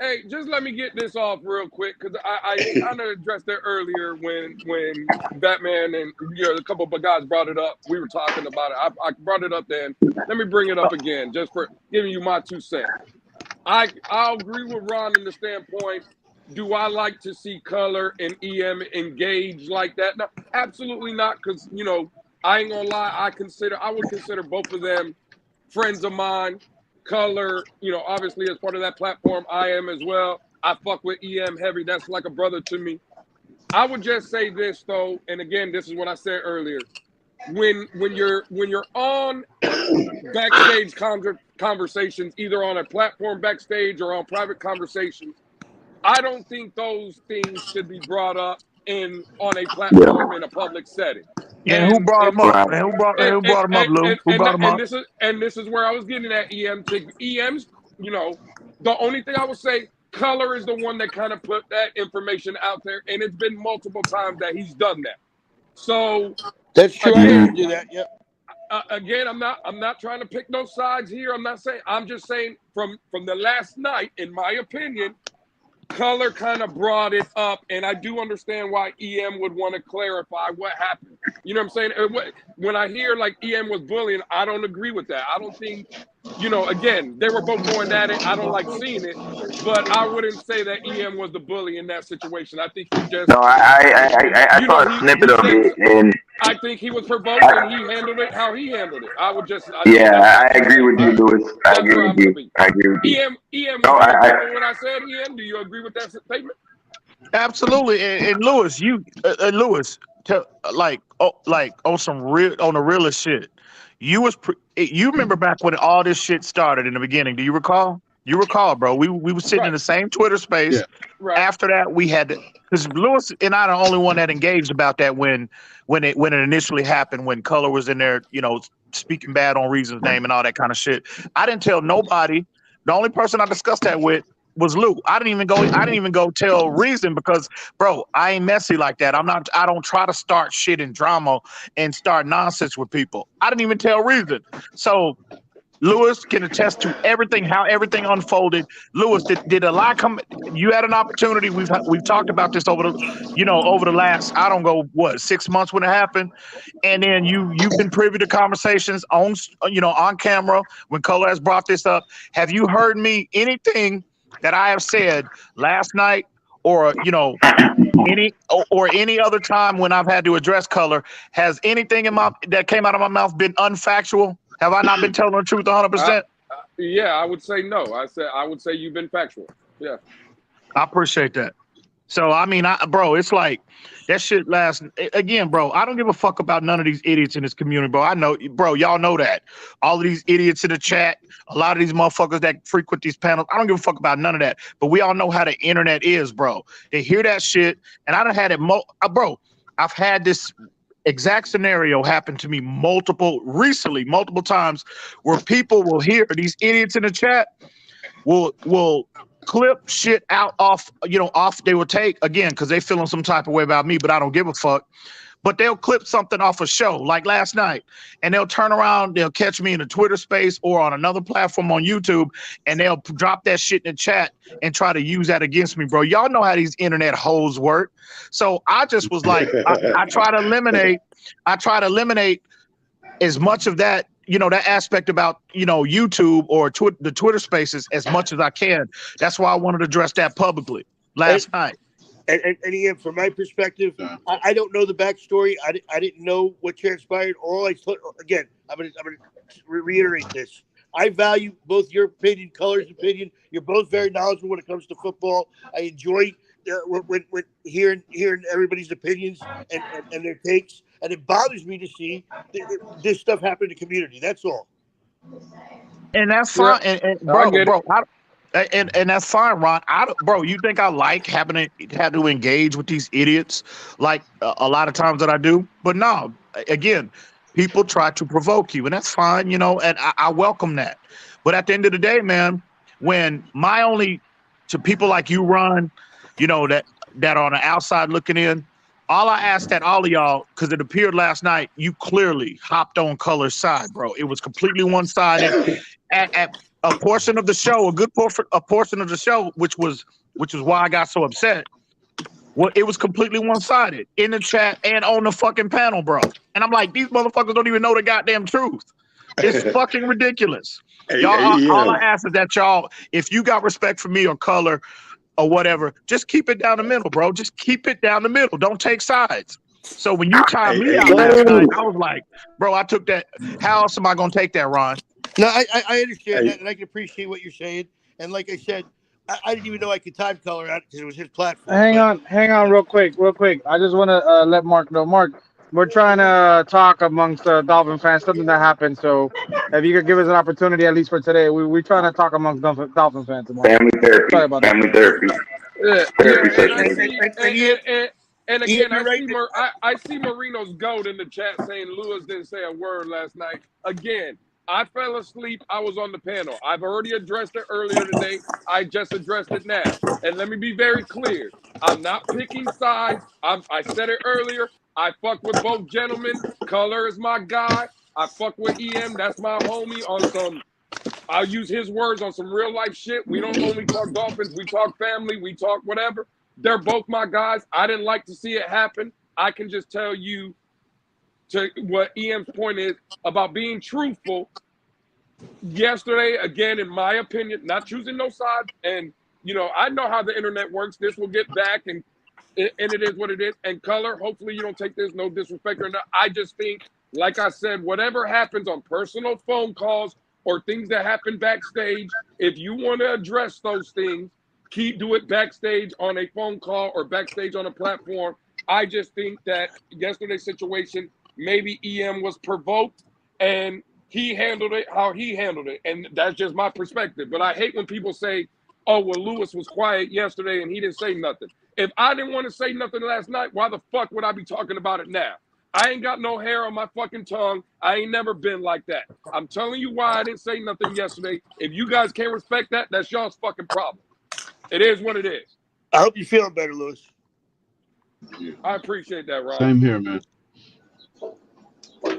Hey, just let me get this off real quick, because I kind of addressed it earlier when Batman and a couple of guys brought it up. We were talking about it. I brought it up then. Let me bring it up again, just for giving you my 2 cents. I'll agree with Ron in the standpoint. Do I like to see Color and EM engage like that? No, absolutely not, because I ain't gonna lie. I would consider both of them friends of mine. Color, obviously as part of that platform, I am as well. I fuck with EM heavy. That's like a brother to me. I would just say this though, and again, this is what I said earlier. When you're on backstage conversations, either on a platform backstage or on private conversations, I don't think those things should be brought up on a platform in a public setting. And who brought him up? And who brought him up, Lou? Who brought him up? This is where I was getting at. EM's, the only thing I would say, Color is the one that kind of put that information out there, and it's been multiple times that he's done that. So that's true. I heard you do that. Yep. Again, I'm not trying to pick no sides here. I'm just saying from the last night, in my opinion, Color kind of brought it up, and I do understand why EM would want to clarify what happened. You know what I'm saying? When I hear like EM was bullying, I don't agree with that. I don't think, again, they were both going at it. I don't like seeing it, but I wouldn't say that EM was the bully in that situation. I think he just I saw a snippet of it, and I think he was provoked and he handled it how he handled it. I agree with you, Lewis. I agree with you. EM, when I said EM, do you agree with that statement? Absolutely. And Lewis, on the realest shit. You remember back when all this shit started in the beginning? Do you recall? You recall, bro? We were sitting in the same Twitter space. Yeah. Right. After that, we had because Lewis and I are the only one that engaged about that when it initially happened, when Color was in there, speaking bad on Reason's name and all that kind of shit. I didn't tell nobody. The only person I discussed that with was Lou. I didn't even go tell Reason because, bro, I ain't messy like that. I don't try to start shit and drama and start nonsense with people. I didn't even tell Reason. So Lewis can attest to how everything unfolded. Lewis, did a lot come? You had an opportunity. We've talked about this over the last 6 months when it happened, and then you've been privy to conversations on camera when Color has brought this up. Have you heard me anything that I have said last night or any other time when I've had to address Color? Has anything that came out of my mouth been unfactual? Have I not been telling the truth 100%? Yeah, I would say no. I would say you've been factual. Yeah. I appreciate that. So, I mean, bro, it's like that shit again, bro, I don't give a fuck about none of these idiots in this community, bro. I know, bro, y'all know that. All of these idiots in the chat, a lot of these motherfuckers that frequent these panels, I don't give a fuck about none of that. But we all know how the internet is, bro. They hear that shit, and I done had it, bro, I've had this exact scenario happened to me multiple times where people will hear these idiots in the chat will clip shit out off they will take again because they feeling some type of way about me, but I don't give a fuck. But they'll clip something off a show like last night and they'll turn around, they'll catch me in a Twitter space or on another platform on YouTube and they'll drop that shit in the chat and try to use that against me, bro. Y'all know how these internet hoes work. So I just was like, I try to eliminate as much of that, that aspect about, YouTube or the Twitter spaces as much as I can. That's why I wanted to address that publicly last night. And Ian, from my perspective, I don't know the backstory. I didn't know what transpired. All I thought, again, I'm gonna reiterate this. I value both your opinion, Color's opinion. You're both very knowledgeable when it comes to football. I enjoy when hearing everybody's opinions and their takes. And it bothers me to see this stuff happen in the community. That's all. And that's fine. And that's fine, Ron. Bro, you think I like having to have to engage with these idiots like a lot of times that I do? But no, again, people try to provoke you, and that's fine, and I welcome that. But at the end of the day, man, when to people like you, Ron, that are on the outside looking in, all I asked that all of y'all, because it appeared last night, you clearly hopped on Color's side, bro. It was completely one-sided. At a portion of the show, a portion of the show, which was why I got so upset. Well, it was completely one-sided in the chat and on the fucking panel, bro. And I'm like, these motherfuckers don't even know the goddamn truth. It's fucking ridiculous. All I ask is that y'all, if you got respect for me or Color or whatever, just keep it down the middle, bro. Just keep it down the middle. Don't take sides. So when you timed me out last night, I was like, bro, I took that. How else am I going to take that, Ron? No, I understand that, and I can appreciate what you're saying. And like I said, I didn't even know I could time Color out because it was his platform. Hang on, real quick. I just want to let Mark know. Mark, we're trying to talk amongst Dolphin fans, something that happened. So if you could give us an opportunity, at least for today, we're trying to talk amongst Dolphin fans tomorrow. Family therapy. Sorry about family that. therapy. And again, I see Marino's goat in the chat saying Lewis didn't say a word last night. Again, I fell asleep. I was on the panel. I've already addressed it earlier today. I just addressed it now. And let me be very clear. I'm not picking sides. I said it earlier. I fuck with both gentlemen. Color is my guy. I fuck with EM. That's my homie on some, I'll use his words on some real life shit. We don't only talk Dolphins. We talk family. We talk whatever. They're both my guys. I didn't like to see it happen. I can just tell you to what EM's point is about being truthful. Yesterday, again, in my opinion, not choosing no side. And, you know, I know how the internet works. This will get back, and it is what it is. And Color, hopefully you don't take this no disrespect or not. I just think, like I said, whatever happens on personal phone calls or things that happen backstage, if you want to address those things, do it backstage on a phone call or backstage on a platform. I just think that yesterday's situation, maybe EM was provoked and he handled it how he handled it. And that's just my perspective. But I hate when people say, oh, well, Lewis was quiet yesterday and he didn't say nothing. If I didn't want to say nothing last night, why the fuck would I be talking about it now? I ain't got no hair on my fucking tongue. I ain't never been like that. I'm telling you why I didn't say nothing yesterday. If you guys can't respect that, that's y'all's fucking problem. It is what it is. I hope you're feeling better, Lewis. I appreciate that, Ron. Same here, man.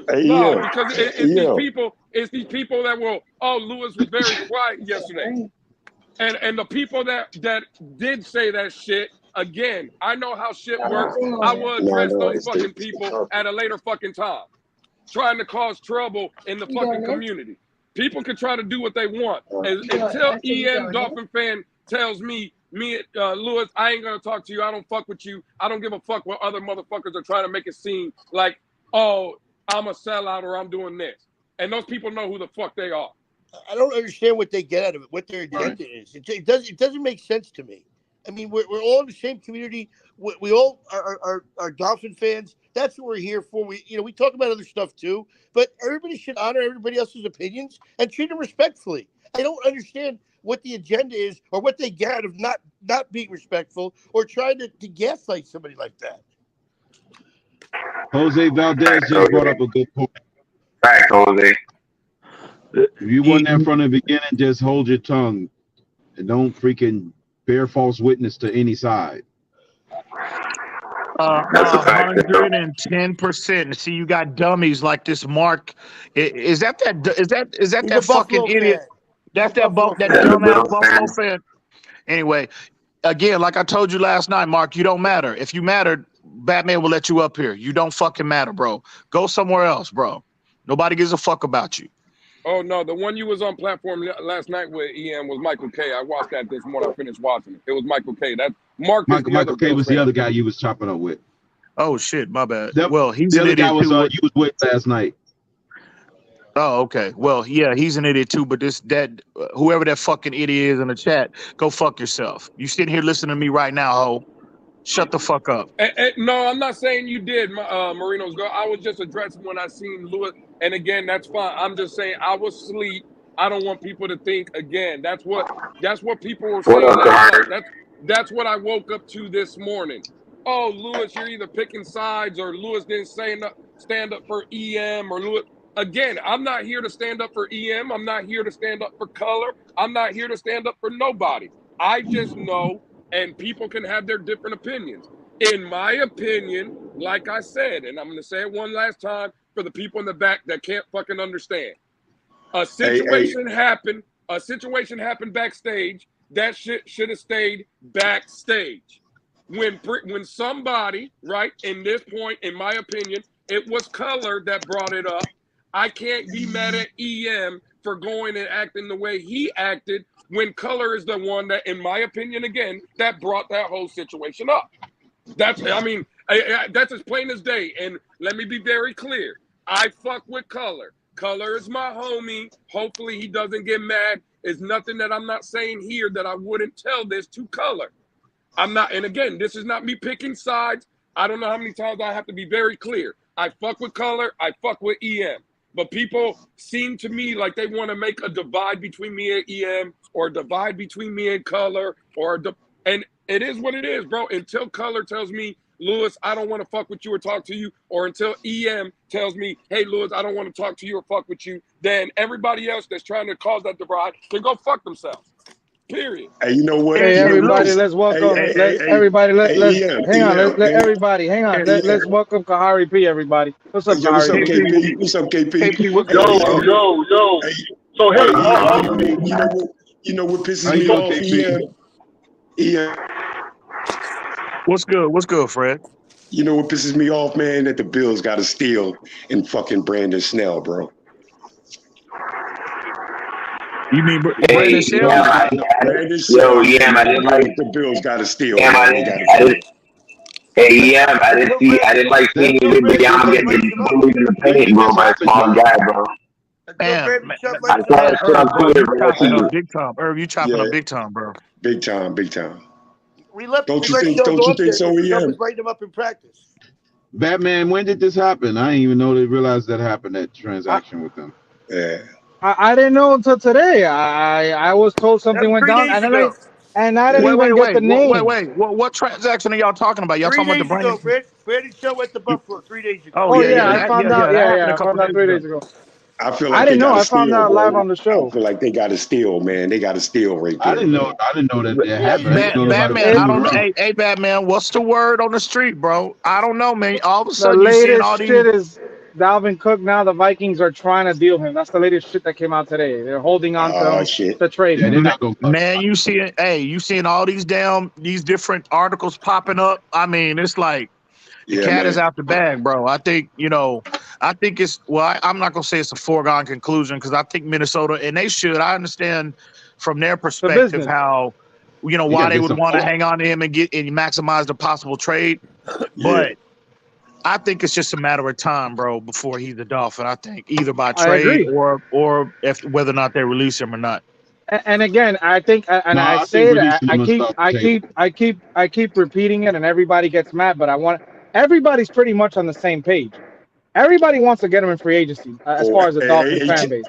No, because it's these people that will, oh, Lewis was very quiet yesterday. And the people that did say that shit, again, I know how shit works. I will address those fucking people at a later fucking time. Trying to cause trouble in the fucking community. People can try to do what they want. Until EM Dolphin fan tells me, Lewis, I ain't gonna talk to you. I don't fuck with you. I don't give a fuck what other motherfuckers are trying to make it seem like, oh, I'm a sellout or I'm doing this. And those people know who the fuck they are. I don't understand what they get out of it, what their agenda is. It doesn't make sense to me. I mean, we're all in the same community. We all are Dolphin fans. That's what we're here for. We talk about other stuff too, but everybody should honor everybody else's opinions and treat them respectfully. I don't understand what the agenda is or what they get out of not being respectful or trying to gaslight somebody like that. Jose Valdez just brought up a good point. Thanks, Jose. If you weren't there from the beginning, just hold your tongue and don't freaking bear false witness to any side. 110%. See, you got dummies like this Mark. Is that fucking idiot? Fan. That's that dumbass Buffalo fan. Anyway, again, like I told you last night, Mark, you don't matter. If you mattered, Batman will let you up here. You don't fucking matter, bro. Go somewhere else, bro. Nobody gives a fuck about you. Oh, no, the one you was on platform last night with EM was Michael K. I watched that this morning. I finished watching it. It was Michael K. Michael K. was the other guy you was chopping up with. Oh, shit, my bad. Well, he's the other guy you was with last night. Oh, okay. Well, yeah, he's an idiot too, but whoever that fucking idiot is in the chat, go fuck yourself. You sitting here listening to me right now, ho. Shut the fuck up. No, I'm not saying you did, Marino's girl. I was just addressing when I seen Lewis. And again, that's fine. I'm just saying I was asleep. I don't want people to think again. That's what people were saying last night. That's what I woke up to this morning. Oh, Lewis, you're either picking sides or Lewis didn't stand up for EM or Lewis. Again, I'm not here to stand up for EM. I'm not here to stand up for color. I'm not here to stand up for nobody. I just know, and people can have their different opinions. In my opinion, like I said, and I'm going to say it one last time for the people in the back that can't fucking understand. A situation happened. A situation happened backstage. That shit should have stayed backstage. When somebody, right, in this point, in my opinion, it was Color that brought it up. I can't be mad at EM for going and acting the way he acted when Color is the one that, in my opinion, again, that brought that whole situation up. That's as plain as day. And let me be very clear. I fuck with Color. Color is my homie. Hopefully he doesn't get mad. There's nothing that I'm not saying here that I wouldn't tell this to Color. I'm not, and again, this is not me picking sides. I don't know how many times I have to be very clear. I fuck with Color. I fuck with EM. But people seem to me like they want to make a divide between me and EM or a divide between me and Color and it is what it is, bro. Until Color tells me Lewis, I don't want to fuck with you or talk to you, or until EM tells me, hey, Lewis, I don't want to talk to you or fuck with you, then everybody else that's trying to cause that divide can go fuck themselves. Period. Hey, you know what? Hey, everybody, let's welcome. Let's Hang on. Let's welcome Kahari P. Everybody, what's up, Kahari P? What's up, KP? Yo. So hey, you know what pisses me off? What's good, Fred? You know what pisses me off, man? That the Bills got to steal in fucking Brandon Snell, bro. You mean Brandon Snell? Brandon Snell. I didn't like the Bills got to steal. I didn't like seeing him beyond getting bullied in the paint, bro, by a small guy, bro. Big time. Irv, you chopping up big time, bro. Big time. Don't you think so, EM? Writing him up in practice. Batman, when did this happen? I didn't even know they realized that happened, that transaction with them. Yeah. I didn't know until today. I was told something went down, and I didn't even get the name. Wait. What transaction are y'all talking about? Y'all talking about the Brandon? Brandon show at the Buffalo 3 days ago. Oh yeah, I found out. I found out 3 days ago. I feel like I didn't know. I found out live on the show. I feel like they got to steal, man. They got to steal right there. I didn't know that happened. Batman, I don't know. Hey, Batman, what's the word on the street, bro? I don't know, man. All of a The sudden, you seeing all latest these. shit is Dalvin Cook. Now the Vikings are trying to deal him. That's the latest shit that came out today. They're holding on to the trade. Man, you seeing all these different articles popping up. I mean, it's like the cat is out the bag, bro. I think it's I'm not gonna say it's a foregone conclusion because I think Minnesota, and they should. I understand from their perspective how why they would want to hang on to him and maximize the possible trade, but I think it's just a matter of time, bro, before he's a Dolphin. I think either by trade or if whether or not they release him or not. And again, I think, and I say that I keep repeating it, and everybody gets mad. But everybody's pretty much on the same page. Everybody wants to get him in free agency as far as the Dolphins fan base.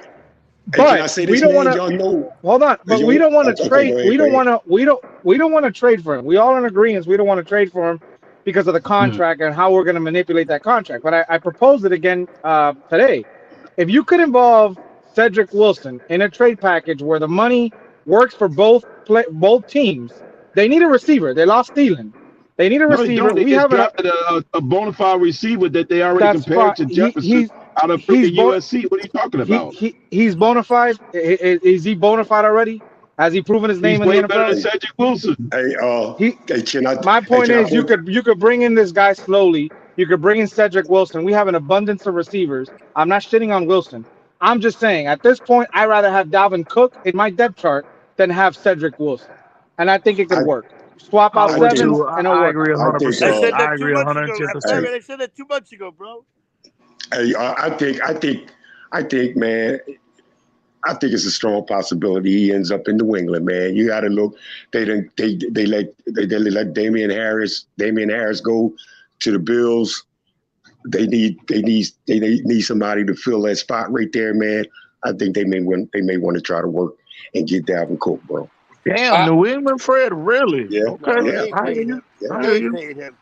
But we don't want to. Hold on, but we don't want to trade. We don't want to trade for him. We all in agreement. We don't want to trade for him because of the contract and how we're going to manipulate that contract. But I proposed it again today. If you could involve Cedric Wilson in a trade package where the money works for both teams, they need a receiver. They lost Thielen. They need a receiver. We have a bona fide receiver that they already compared to Jefferson out of USC. What are you talking about? He's bona fide. Is he bona fide already? Has he proven his name in the NFL? Better than Cedric Wilson. My point is, you could bring in this guy slowly. You could bring in Cedric Wilson. We have an abundance of receivers. I'm not shitting on Wilson. I'm just saying, at this point, I'd rather have Dalvin Cook in my depth chart than have Cedric Wilson, and I think it could work. Swap out sevens, and I agree 100%. I agree 110%. I said that 2 months ago, bro. Hey, I think, man. I think it's a strong possibility he ends up in New England, man. You got to look. They let Damian Harris go to the Bills. They need somebody to fill that spot right there, man. I think they may want to try to work and get Dalvin Cook, bro. Damn, New England, Fred, really? Yeah. Okay. Yeah. I hate him.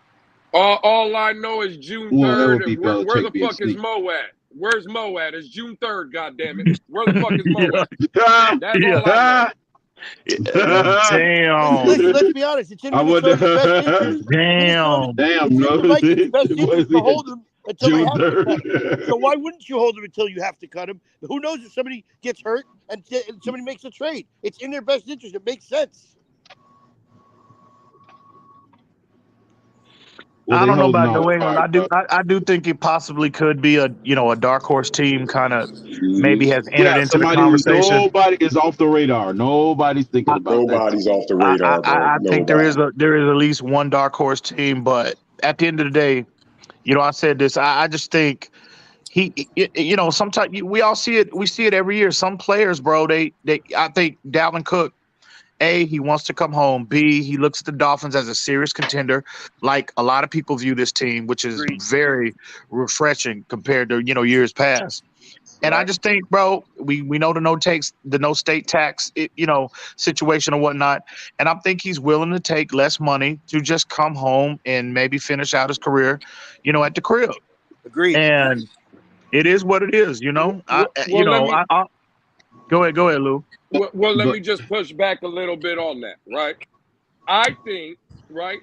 All I know is June 3rd. And where the fuck is Mo at? Where's Mo at? It's June 3rd, goddammit. Where the fuck is Mo at? That's all I know. Damn. Let's be honest. It's in Minnesota's best interest. Damn. It's best interest to hold him until they have to cut him. So why wouldn't you hold him until you have to cut him? Who knows if somebody gets hurt and somebody makes a trade? It's in their best interest. It makes sense. I don't know about New England. I do think it possibly could be a dark horse team kind of maybe has entered into the conversation. Nobody is off the radar. Nobody's thinking about Nobody's off the radar. I think there is at least one dark horse team, but at the end of the day, I said this. I just think sometimes we all see it. We see it every year. Some players, bro, I think Dalvin Cook, A, he wants to come home. B, he looks at the Dolphins as a serious contender, like a lot of people view this team, which is very refreshing compared to years past. And I just think, bro, we know the no state tax, situation or whatnot. And I think he's willing to take less money to just come home and maybe finish out his career, at the crib. Agreed. And it is what it is, Go ahead, Lou. Well, let me just push back a little bit on that, right? I think, right,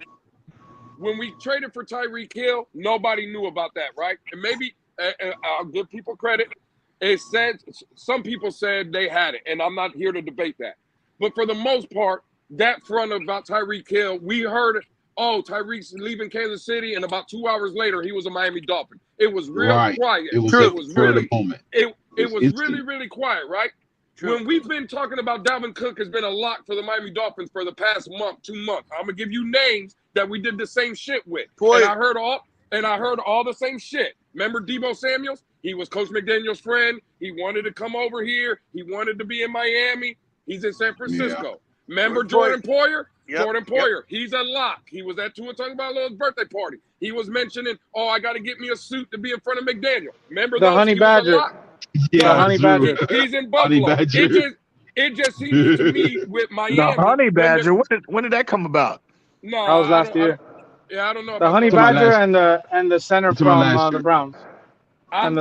when we traded for Tyreek Hill, nobody knew about that, right? And maybe I'll give people credit. It said some people said they had it, and I'm not here to debate that. But for the most part, that front about Tyreek Hill, we heard, Tyreek's leaving Kansas City, and about 2 hours later, he was a Miami Dolphin. It was real quiet. It was really moment. It was really, really quiet, right? True. When we've been talking about Dalvin Cook has been a lock for the Miami Dolphins for the past month, 2 months. I'm gonna give you names that we did the same shit with. And I heard all the same shit. Remember Deebo Samuels? He was Coach McDaniel's friend. He wanted to come over here. He wanted to be in Miami. He's in San Francisco. Yeah. Remember Jordan Poyer? Yep. Jordan Poyer. Yep. He's a lock. He was at Tua Tagovailoa's birthday party. He was mentioning, I got to get me a suit to be in front of McDaniel. Remember the Honey Badger? Yeah, the Honey Badger. He's in Buffalo. It just seems to me with Miami. The Honey Badger. When did that come about? No, that was last year. I don't know. The Honey Badger and the center from the Browns. I'm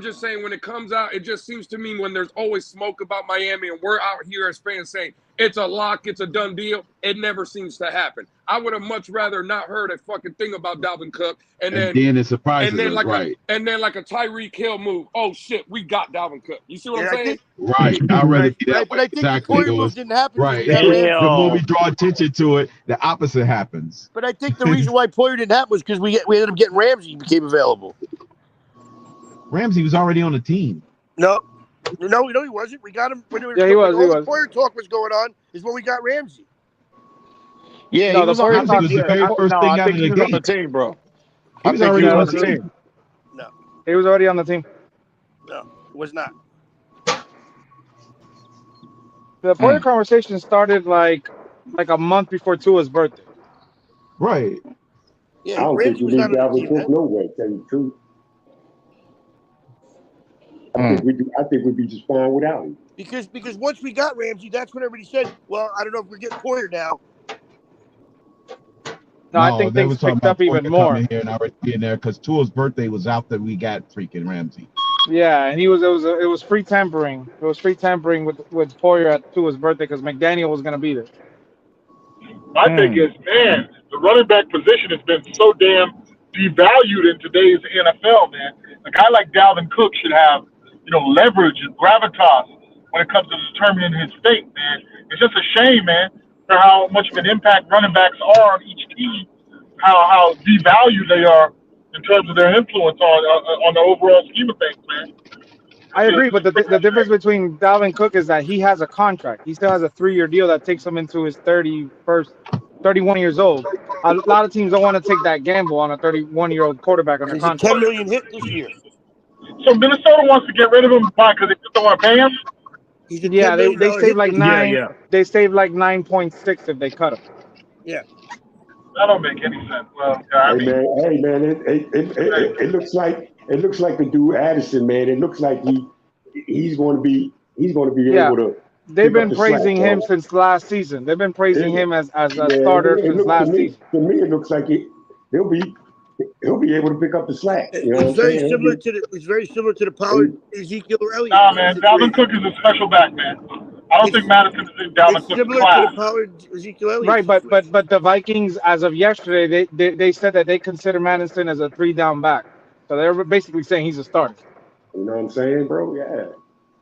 just saying when it comes out, it just seems to me when there's always smoke about Miami and we're out here as fans saying it's a lock, it's a done deal, it never seems to happen. I would have much rather not heard a fucking thing about Dalvin Cook and then it surprises us, right? And then like a Tyreek Hill move. Oh shit, we got Dalvin Cook. You see what I'm saying? Right. I'd rather see that. But I think the Poyer move didn't happen. Right. The more we draw attention to it, the opposite happens. But I think the reason why Poyer didn't happen was because we ended up getting Ramsey became available. Ramsey was already on the team. No, he wasn't. We got him when he was. He was. The Poyer talk was going on is when we got Ramsey. Yeah, no, the Poyer talk was the very first thing out of the game. On the team, bro. He was already on the team. No, he was already on the team. No, was not. The Poyer conversation started like a month before Tua's birthday. Right. Yeah, I don't think you need Dalvin Cook no way. Tell you the truth. I think we'd be just fine without him. Because once we got Ramsey, that's when everybody said, "Well, I don't know if we're getting Poyer now." No, I think things picked up even more. Here and already being there because Tua's birthday was after we got freaking Ramsey. Yeah, and it was free tampering. It was free tampering with Poyer at Tua's birthday because McDaniel was going to be there. My thing is, man, the running back position has been so damn devalued in today's NFL, man. A guy like Dalvin Cook should have, leverage and gravitas when it comes to determining his fate, man. It's just a shame, man, for how much of an impact running backs are on each team, how devalued they are in terms of their influence on the overall scheme of things, man. I agree, but the difference between Dalvin Cook is that he has a contract. He still has a 3-year deal that takes him into his 31 years old. A lot of teams don't want to take that gamble on a 31-year-old quarterback on a contract. $10 million hit this year. So Minnesota wants to get rid of him because they just don't want to pay him? Yeah, they save like 9. Yeah. They save like 9.6 if they cut him. Yeah. That don't make any sense. Well, it looks like the dude Addison, man. It looks like he's going to be able to. They've been praising him since last season. They've been praising him as a starter since last season. To me, it looks like he'll be able to pick up the slack. It's very similar to the Pollard Ezekiel Elliott. Nah, man, Dalvin Cook is a special back, man. I don't think Madison is in Dalvin Cook's similar class. to the Pollard Ezekiel Elliott. Right, but the Vikings, as of yesterday, they said that they consider Madison as a 3-down back. So they're basically saying he's a starter. You know what I'm saying, bro? Yeah.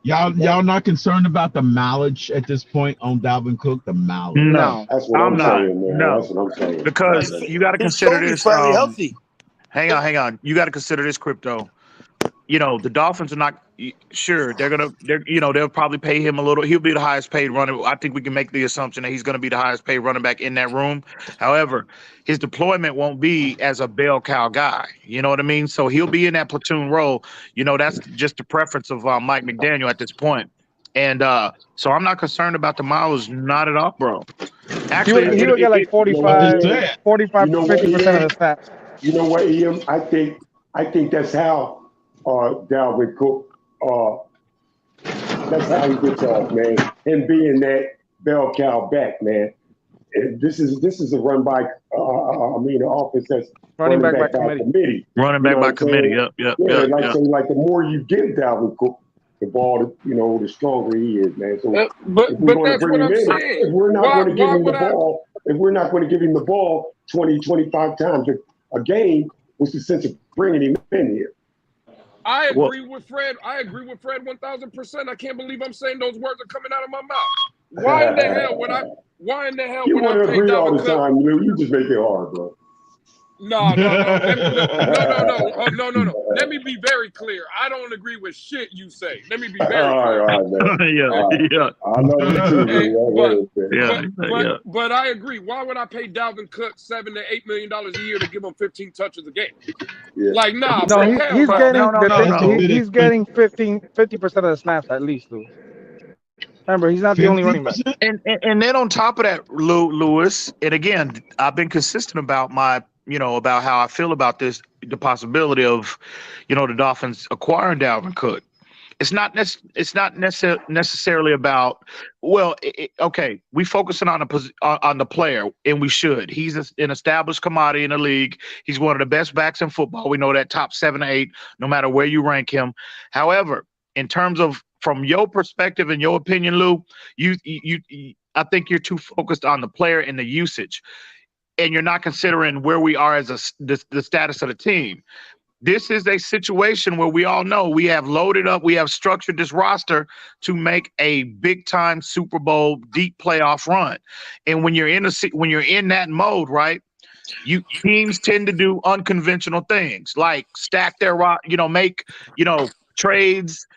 Y'all not concerned about the mileage at this point on Dalvin Cook? The mileage? No, that's what I'm saying, man. No, that's what I'm saying. Because you got to consider this. Healthy. Hang on. You got to consider this, Crypto. The Dolphins are not sure. They'll probably pay him a little. He'll be the highest paid runner. I think we can make the assumption that he's going to be the highest paid running back in that room. However, his deployment won't be as a bell cow guy. You know what I mean? So he'll be in that platoon role. That's just the preference of Mike McDaniel at this point. And so I'm not concerned about the miles, not at all, bro. Actually, he would get like 45 to 50% of the stats. You know what, Ian? I think I think that's how Dalvin Cook. That's how he gets off, man. Him being that bell cow back, man. And this is a run by. An offense that's running back by committee. Running back by committee. Yep. Like the more you give Dalvin Cook the ball, the stronger he is, man. So but that's what I'm saying. If we're not going to give him the ball, if we're not going to give him the ball 20, 25 times a game, what's the sense of bringing him in here? I agree with Fred. I agree with Fred 1,000%. I can't believe I'm saying those words are coming out of my mouth. Why in the hell would I? Why in the hell You would want I to pay agree all Dalvin the Cook? time, Lou. You just make it hard, bro. No. Let me be very clear. I don't agree with shit you say. Let me be very clear. All right, man. I love you too. But I agree. Why would I pay Dalvin Cook $7 to $8 million a year to give him 15 touches a game? Yeah. Like, nah. No, bro, he's getting 50% of the snaps at least, Lou. Remember, he's not the only running back. And then on top of that, Lewis, and again, I've been consistent about about how I feel about this, the possibility of, the Dolphins acquiring Dalvin Cook. It's not necessarily about, okay, we focusing on the player, and we should. He's an established commodity in the league. He's one of the best backs in football. We know that, top 7 or 8, no matter where you rank him. However, in terms of from your perspective and your opinion, Lou, I think you're too focused on the player and the usage, and you're not considering where we are as the status of the team. This is a situation where we all know we have loaded up, we have structured this roster to make a big-time Super Bowl deep playoff run. And when you're in that mode, right, teams tend to do unconventional things like stack their make trades,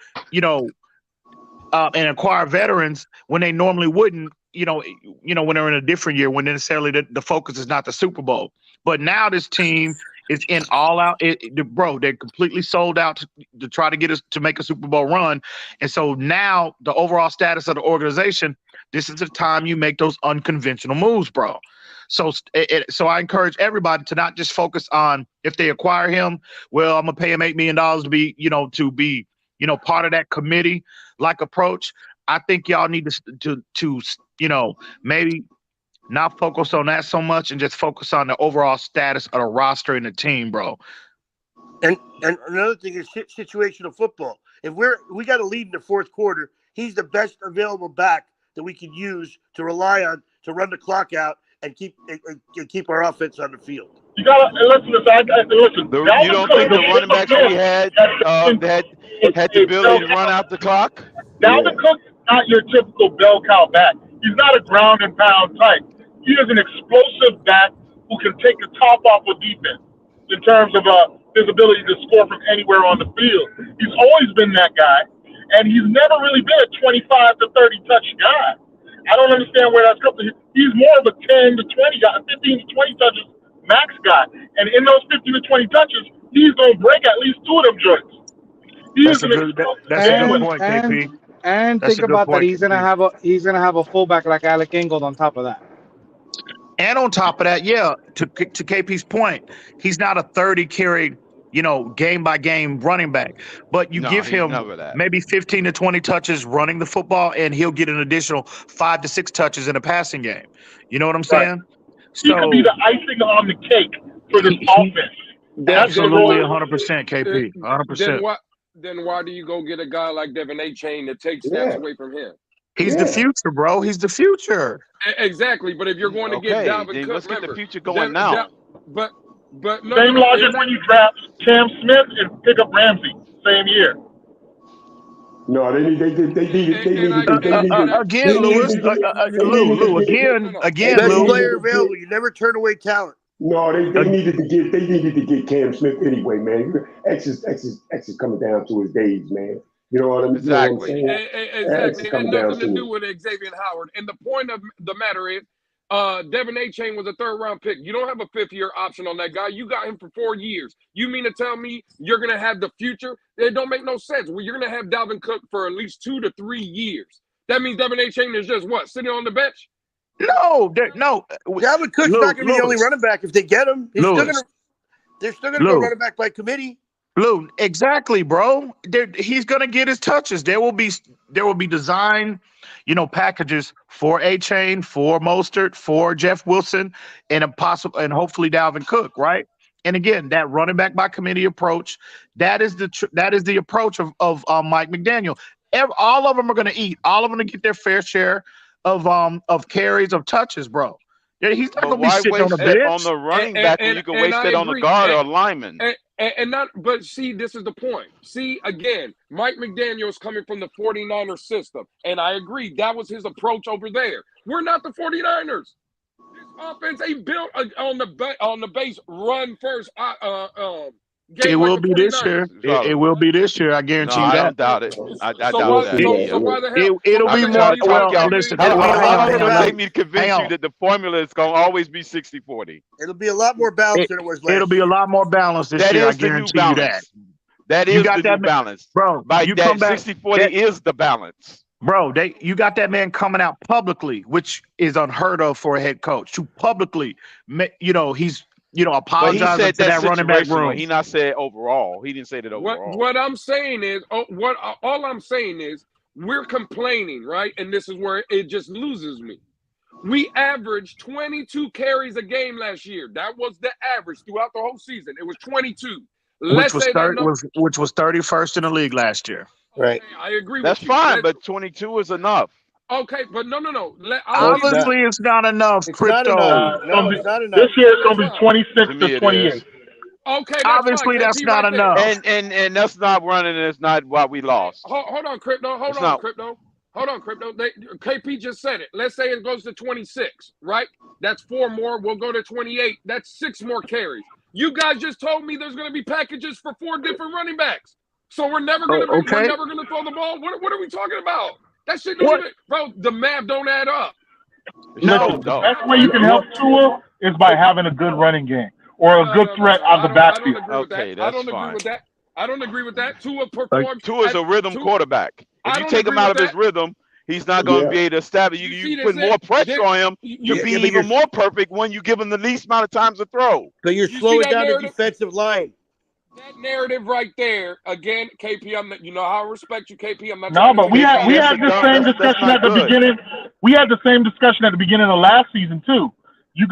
and acquire veterans when they normally wouldn't, when they're in a different year, when necessarily the focus is not the Super Bowl. But now this team is in all out. They're completely sold out to try to get us to make a Super Bowl run. And so now the overall status of the organization, this is the time you make those unconventional moves, bro. So I encourage everybody to not just focus on if they acquire him, well, I'm going to pay him $8 million to be, part of that committee-like approach. I think y'all need to maybe not focus on that so much and just focus on the overall status of the roster and the team, bro. And another thing is situational football. If we got a lead in the fourth quarter, he's the best available back that we can use to rely on to run the clock out and keep our offense on the field. You gotta listen. You don't think the running backs we had had the ability to run out the clock? Dalvin Cook is not your typical bell cow back. He's not a ground and pound type. He is an explosive back who can take the top off of defense in terms of his ability to score from anywhere on the field. He's always been that guy, and he's never really been a 25 to 30 touch guy. I don't understand where that's coming from. He's more of a 10 to 20 guy, 15 to 20 touches max guy. And in those 15 to 20 touches, he's going to break at least 2 of them joints. That's a good point, KP. And think about that. He's gonna have a fullback like Alec Ingold on top of that. And on top of that, to KP's point, he's not a 30 carry, game by game running back. But you give him maybe 15 to 20 touches running the football, and he'll get an additional 5 to 6 touches in a passing game. You know what I'm saying? He could be the icing on the cake for this offense. Absolutely, 100%, KP, 100%. Then why do you go get a guy like Devin A-Chain that takes snaps away from him? He's the future, bro. He's the future. Exactly. But if you're going to get Dalvin Cook, let's get the future going now. But same logic when you draft Cam Smith and pick up Ramsey same year. No, they need again, Lewis. Lou, again, best Lou. player available. You never turn away talent. No, they needed to get Cam Smith anyway, man. X is coming down to his days, man. You know what I'm saying? Exactly. It had nothing to do with Xavier Howard. And the point of the matter is, Devin A-Chain was a 3rd-round pick. You don't have a 5th-year option on that guy. You got him for 4 years. You mean to tell me you're going to have the future? It don't make no sense. Well, you're going to have Dalvin Cook for at least 2 to 3 years. That means Devin A-Chain is just what? Sitting on the bench? No. Dalvin Cook's not going to be the only running back if they get him. They're still going to go running back by committee. Blue, exactly, bro. He's gonna get his touches. There will be design, packages for A-Chain, for Mostert, for Jeff Wilson, and hopefully Dalvin Cook, right? And again, that running back by committee approach, that is the approach of Mike McDaniel. All of them are gonna eat. All of them are gonna get their fair share of carries, of touches, bro. He's not gonna be sitting on the bench on the running back when you can waste it on the guard or lineman. But see, this is the point. See, again, Mike McDaniel is coming from the 49ers system, and I agree that was his approach over there. We're not the 49ers. This offense ain't built on the base run first. It will be this year. It will be this year. I guarantee you that. I don't doubt it. I doubt that. It'll be more. Well, listen. Take me to convince you that the formula is going to always be 60-40. It'll be a lot more balanced than it was last year. It'll be a lot more balanced this year. I guarantee you that. That is the new balance, bro. By that 60-40 is the balance. Bro, you got that man coming out publicly, which is unheard of for a head coach. To publicly, he's apologizing to that running back room. He not said overall. He didn't say that overall. What I'm saying is, all I'm saying is, we're complaining, right? And this is where it just loses me. We averaged 22 carries a game last year. That was the average throughout the whole season. It was 22. Which was 31st in the league last year. Right. I agree with you. That's fine, but 22 is enough. Okay, but no. Obviously, it's not enough, Crypto. No, it's not enough. This year it's going to be 26 to 28. Okay, obviously that's not enough. And that's not running, and it's not what we lost. Hold on, Crypto. Hold on, Crypto. KP just said it. Let's say it goes to 26, right? That's 4 more. We'll go to 28. That's 6 more carries. You guys just told me there's going to be packages for 4 different running backs. So we're never going to throw the ball. What are we talking about? That shit don't even, bro. The math don't add up. No, the best way you can help Tua is by having a good running game or a good threat out of the backfield. Okay, that's fine. I don't agree with that. Tua performs. Tua's a rhythm quarterback. If you take him out of his rhythm, he's not going to be able to establish. You put more pressure on him to be even more perfect when you give him the least amount of times to throw. But you're slowing down the defensive line. That narrative right there, again, KP. You know how I respect you, KP. I'm not. No, but we had the same discussion at the beginning. We had the same discussion at the beginning of last season too. You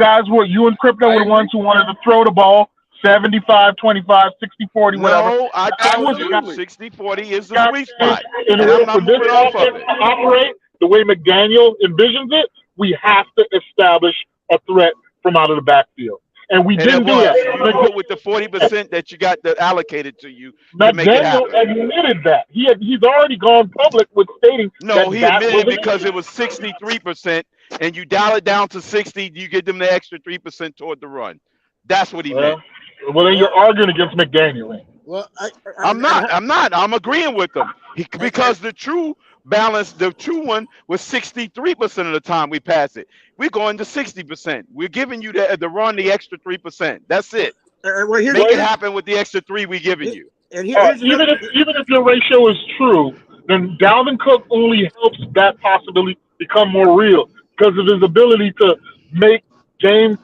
and Crypto were the ones who wanted to throw the ball 75, 25, 60, 40, whatever. No, I told you 60-40 is the sweet spot. In order for this offense to operate the way McDaniel envisions it, we have to establish a threat from out of the backfield. And we didn't do that. You put with the 40% that you got allocated to you to make it happen. McDaniel admitted that. He's already gone public with stating no, he admitted because it was 63%, and you dial it down to 60, you give them the extra 3% toward the run. That's what he meant. Well, then you're arguing against McDaniel. Well, I'm not. I'm agreeing with him because the true balance, the true one was 63% of the time we pass it. We're going to 60%. We're giving you the run the extra 3%. That's it. Make it happen with the extra 3 we're giving you. And even if your ratio is true, then Dalvin Cook only helps that possibility become more real because of his ability to make game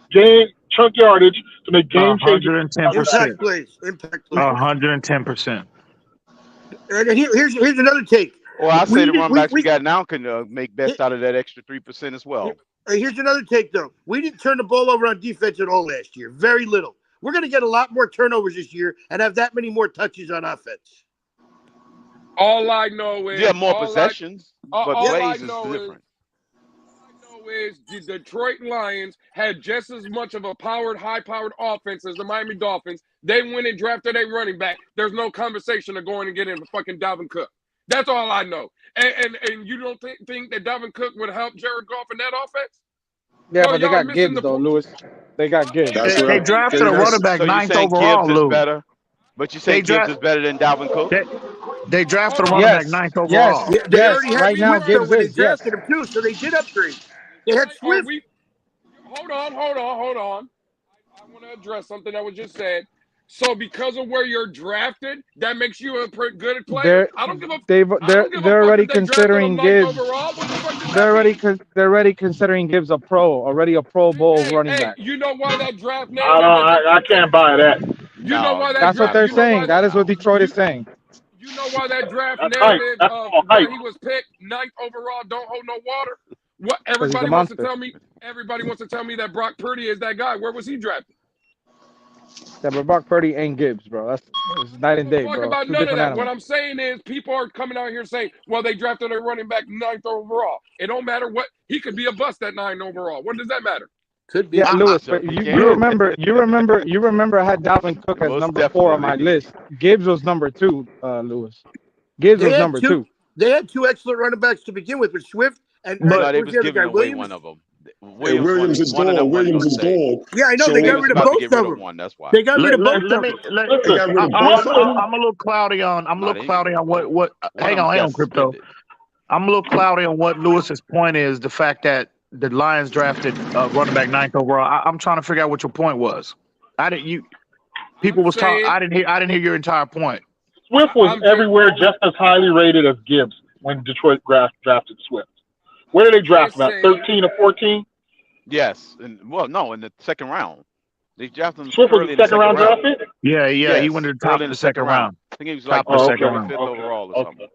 chunk yardage, to make game changing. 110%. Impact plays. 110%. And here's another take. Well, I say the run backs we got now can make best out of that extra 3% as well. Here's another take, though. We didn't turn the ball over on defense at all last year. Very little. We're going to get a lot more turnovers this year and have that many more touches on offense. All I know is more possessions, but plays is different. All I know is the Detroit Lions had just as much of a high-powered offense as the Miami Dolphins. They went and drafted a running back. There's no conversation of going and getting a fucking Dalvin Cook. That's all I know. And you don't think that Dalvin Cook would help Jared Goff in that offense? Yeah, but they got Gibbs, though, Lewis. They got Gibbs. They drafted a running back 9th overall, Gibbs is better, but you say Gibbs is better than Dalvin Cook? They drafted a running back 9th overall. Yes. They already had right now, Gibbs when they drafted him, too, so they did upgrade. They had Swift. Hold on. I want to address something that was just said. So because of where you're drafted, that makes you a good player. I don't give a. They're already considering Gibbs. They're already considering Gibbs already a Pro Bowl running back. You know why that draft? I can't buy that. know why That's what they're saying. That is what Detroit is saying. You know why that draft That's narrative hype. of That's where hype. he was picked 9th overall don't hold no water? What he's a everybody wants to monster. tell me? Everybody wants to tell me that Brock Purdy is that guy. Where was he drafted? Yeah, but Brock Purdy ain't Gibbs, bro. That's night and day, Talk bro. about Two none of different that. animals. What I'm saying is people are coming out here saying, well, they drafted a running back 9th overall. It don't matter what. He could be a bust at 9 overall. What does that matter? Could be. Yeah, Lewis, but you remember I had Dalvin Cook as Most number 4 on my definitely. list. Gibbs was number 2, Lewis. Gibbs was number 2. They had 2 excellent running backs to begin with Swift and No, they who's was the other giving guy? away Williams? one of them. Williams is one of them gone. Williams is gone. Yeah, I know. So They got they rid of about to both get rid of of them. one. That's why. They got rid of both of them. They got rid of both of them. I'm a little cloudy on. I'm a little cloudy on what. Hang on, got Crypto. suspended. I'm a little cloudy on what Lewis's point is. The fact that the Lions drafted running back 9th overall. I'm trying to figure out what your point was. People was talking. I didn't hear your entire point. Swift was everywhere just as highly rated as Gibbs when Detroit drafted Swift. Where did they draft him at? 13 or 14? Yes, and no, in the second round. They drafted him Swift was early in the the second round drafted? Yeah, Yes, he went to the top early of the second round. I think he was Top like of the fourth second or round. fifth overall or something.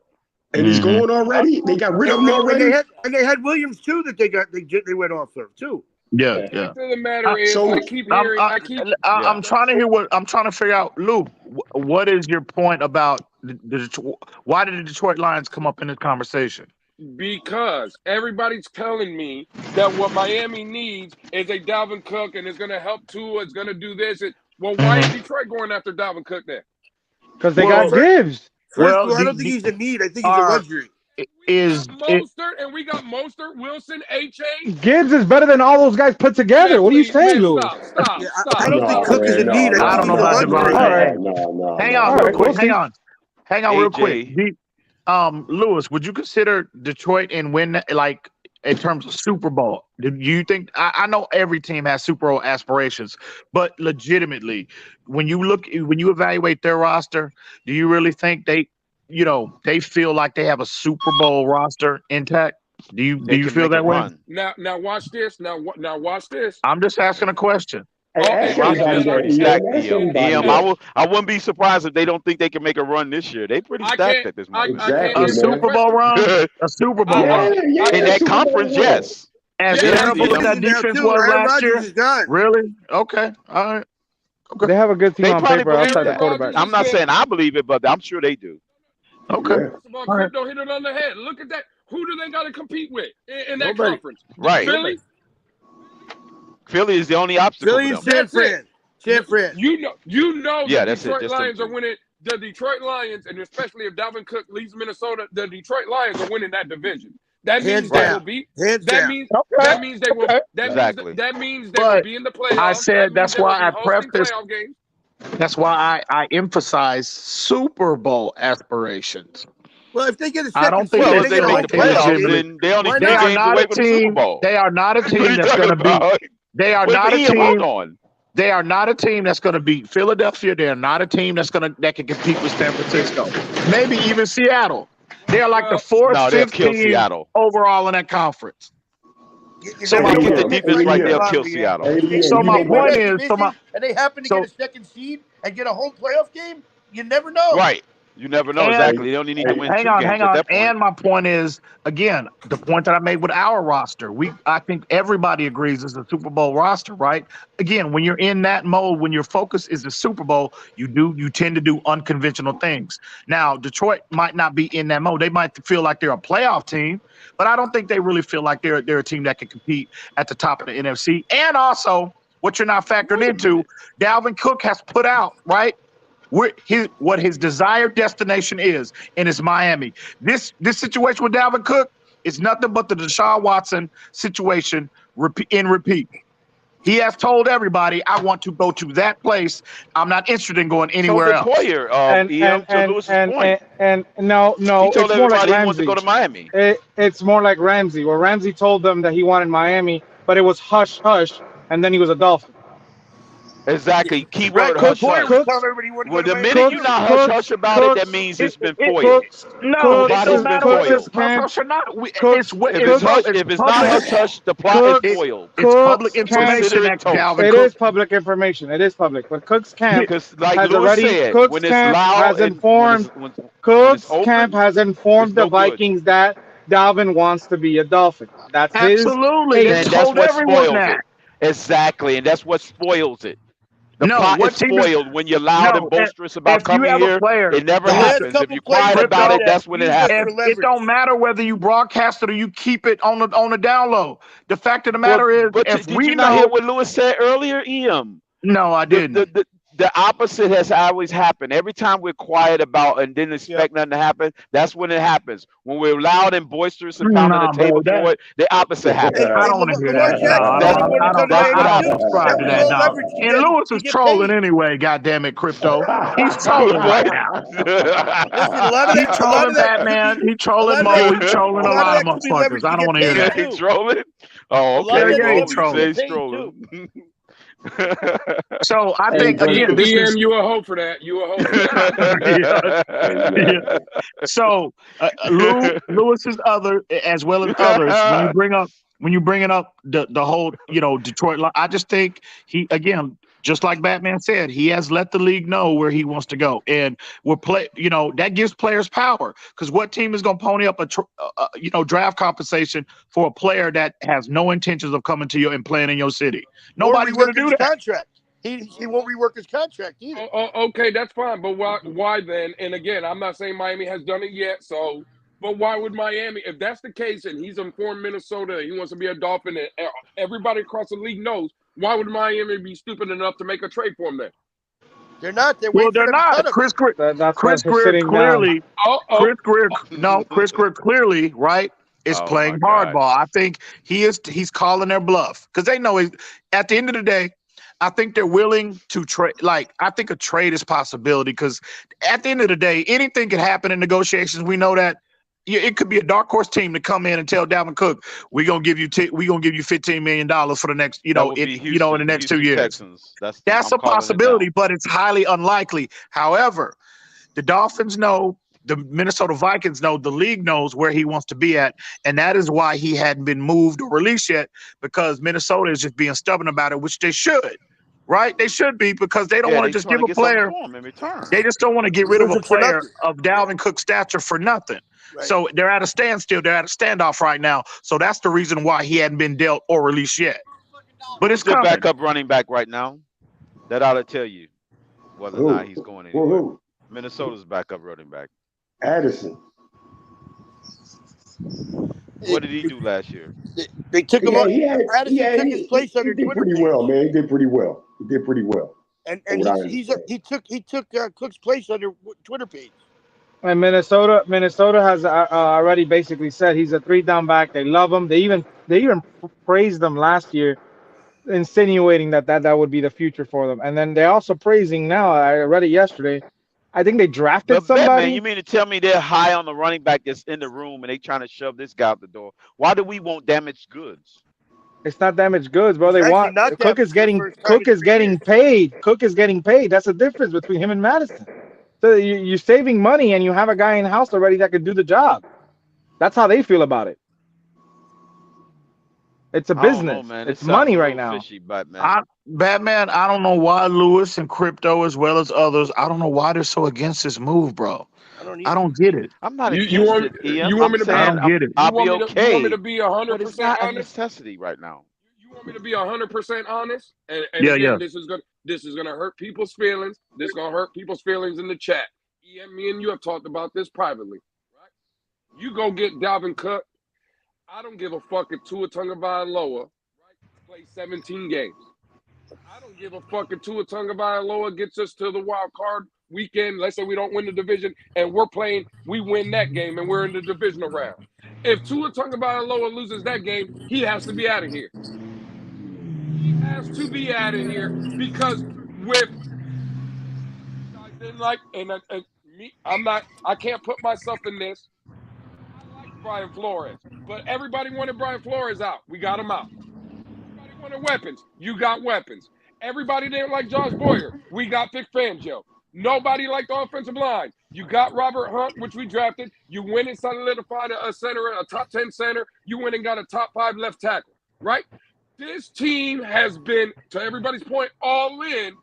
And he's going already. They got rid of him already. And they had Williams too that they went off there too. Yeah. The matter is, So I keep hearing. I'm trying to hear I'm trying to figure out, Lou. What is your point about why did the Detroit Lions come up in this conversation? Because everybody's telling me that what Miami needs is a Dalvin Cook, and it's going to help Tua. It's going to do this. Well, why is Detroit going after Dalvin Cook then? Because they got Gibbs. I don't think he's a need. I think he's a luxury. Mostert, and we got Mostert, Wilson, H.A. Gibbs is better than all those guys put together. What are you saying, Lewis? Stop. I don't think Cook is a need. I don't know about Devon. No. Hang on real quick. Hang on real AJ. quick. Lewis, would you consider Detroit and win like in terms of Super Bowl? Do you think? I know every team has Super Bowl aspirations, but legitimately, when you evaluate their roster, do you really think they feel like they have a Super Bowl roster intact? Do you feel that way? Now watch this. Now watch this. I'm just asking a question. I wouldn't be surprised if they don't think they can make a run this year. They pretty stacked at this moment. A Super Bowl run? A Super Bowl run. In that conference, yes. As terrible as that defense was last year? Really? Okay. All right. Okay. They have a good team They on probably paper believe outside the that. quarterback. I'm not saying I believe it, but I'm sure they do. Okay. First of all, Crypto hit it on the head. Look at that. Who do they got to compete with in that conference? Right. Philly? Philly is the only obstacle. Philly and San Fran. You know Yeah, the that's Detroit it. Just Lions them are two. winning. The Detroit Lions, and especially if Dalvin Cook leaves Minnesota, the Detroit Lions are winning that division. That means they will be. That means they will. That means they will be in the playoffs. I said that's why I prefaced. Playoff games. That's why I emphasize Super Bowl aspirations. Well, if they get a I don't second think seed, they get a make home the playoff playoffs. game. They only They are not a away from the Super team. Bowl. They are not a What are team you that's talking going to about? beat. They are Wait, not a Ian, hold team. on. They are not a team that's going to beat Philadelphia. They are not a team that can compete with San Francisco. Maybe even Seattle. They are like the fourth, fifth team Seattle overall in that conference. So if they get the defense right, they'll kill Seattle. So my point is, and they happen to get a second seed and get a home playoff game, you never know. Right. You never know exactly. They only need to win two games at that point. And my point is, again, the point that I made with our roster. I think everybody agrees it's a Super Bowl roster, right? Again, when you're in that mode, when your focus is the Super Bowl, you tend to do unconventional things. Now, Detroit might not be in that mode. They might feel like they're a playoff team, but I don't think they really feel like they're a team that can compete at the top of the NFC. And also, what you're not factoring into, Dalvin Cook has put out, right? What his desired destination is, and it's Miami. This situation with Dalvin Cook is nothing but the Deshaun Watson situation in repeat. He has told everybody, I want to go to that place. I'm not interested in going anywhere else. Poyer, and no, he told it's more like everybody he Ramsey. wants to go to Miami. It's more like Ramsey, where Ramsey told them that he wanted Miami, but it was hush hush, and then he was a Dolphin. Exactly. Keyword Cook hush hush. was telling everybody he wanted to Well, go to the Miami minute too. you not hush hush about it, that means it's been foiled. Cooks, no, it Plot has don't been matter whether it's foiled. hush hush or not. If it's hush, if it's not hush hush, the plot is foiled. It's public Consider information it that toast. Dalvin It Cook. is public information. It is public. But Cook's camp Because, like has Lewis already. said, Cook's when it's camp loud has and informed. when it's Cook's camp open, has it's informed the no good. Vikings that Dalvin wants to be a Dolphin. That's his. Absolutely, they And that's told what everyone spoils that. it. Exactly, and that's what spoils it. The No, plot what is team is spoiled when you're loud and boisterous about if you coming have a here. player, It never The last happens. If couple you're plays quiet have about done it, that. that's when it Use that happens. for leverage. it don't matter whether you broadcast it or you keep it on the down low. The fact of the matter is, But if did we you not hear know, what Lewis said earlier, EM? no, I didn't. The opposite has always happened. Every time we're quiet about and didn't expect nothing to happen, that's when it happens. When we're loud and boisterous and pounding the Nah, bro, table for it, the opposite happens. I don't want to hear Lamar that. Jackson No, said he wanted to come to That's what Miami too. happens. subscribe to That was that, all dog. leverage to And get Lewis to is get trolling paid. anyway. God damn it, Crypto. He's trolling right now. Listen, a lot of He that, trolling Batman. He trolling Mo. He trolling a lot of could be leverage motherfuckers. I to don't get want to hear paid that. He too. trolling? Oh, A lot okay. of that Yeah, is he Well, leverage you to trolling. say get he's paid too. trolling. So I Hey, think again, this EM, is you a hoe for that. You a hoe for that. yeah. So Lewis's other as well as others. When you bring it up the whole Detroit, I just think he again. Just like Batman said, he has let the league know where he wants to go, and we're that gives players power. Because what team is going to pony up a draft compensation for a player that has no intentions of coming to you and playing in your city? Nobody's going to do that. Contract. He won't rework his contract either. Okay, that's fine. But why then? And again, I'm not saying Miami has done it yet. So, but why would Miami, if that's the case, and he's informed Minnesota, he wants to be a Dolphin, and everybody across the league knows, why would Miami be stupid enough to make a trade for him then? They're not. They're They're not. Chris Greer clearly. Chris Greer clearly, right, is playing hardball. I think he's calling their bluff because they know at the end of the day, I think they're willing to trade. Like, I think a trade is a possibility because at the end of the day, anything could happen in negotiations. We know that. It could be a dark horse team to come in and tell Dalvin Cook, we're gonna give you $15 million for the next, in the next 2 years. Texans. That's a possibility, but it's highly unlikely. However, the Dolphins know, the Minnesota Vikings know, the league knows where he wants to be at, and that is why he hadn't been moved or released yet, because Minnesota is just being stubborn about it, which they should. Right? They should be, because they don't want to just give a player. They just don't want to get rid of a player of Dalvin Cook's stature for nothing. Right. So they're at a standstill. They're at a standoff right now. So that's the reason why he hadn't been dealt or released yet. But it's the coming. backup running back right now. That ought to tell you whether or not he's going anywhere. Minnesota's backup running back. Addison. What did he do last year? They took him up. Addison took his place under Twitter. He did pretty well, man. He did pretty well. And he took Cook's place under Twitter page. And Minnesota has already basically said he's a 3-down back. They love him. They even praised him last year, insinuating that would be the future for them. And then they're also praising now. I read it yesterday. I think they drafted somebody. Man, you mean to tell me they're high on the running back that's in the room and they trying to shove this guy out the door? Why do we want damaged goods? It's not damaged goods, bro. They want Cook is getting paid. Cook is getting paid. That's the difference between him and Madison. So you're saving money and you have a guy in house already that could do the job. That's how they feel about it. It's a business. It's money right now. Fishy, Batman. Batman, I don't know why Lewis and Crypto, as well as others, I don't know why they're so against this move, bro. I don't get it. I'm not against it, Ian. You want me to be? I don't get it. I'll be okay. You want me to be 100% honest? It's not a necessity right now. You want me to be 100% honest? And yeah, again, this is gonna hurt people's feelings. This is gonna hurt people's feelings in the chat. Ian, me and you have talked about this privately, right? You go get Dalvin Cook. I don't give a fuck if Tua Tagovailoa plays 17 games. I don't give a fuck if Tua Tagovailoa gets us to the wild card weekend. Let's say we don't win the division and we win that game and we're in the divisional round. If Tua Tagovailoa loses that game, he has to be out of here. He has to be out of here because with I can't put myself in this. I like Brian Flores, but everybody wanted Brian Flores out. We got him out. Everybody wanted weapons. You got weapons. Everybody didn't like Josh Boyer. We got Vic Fangio. Nobody liked the offensive line. You got Robert Hunt, which we drafted. You went and solidified a center, a top 10 center. You went and got a top 5 left tackle, right? This team has been, to everybody's point, all in.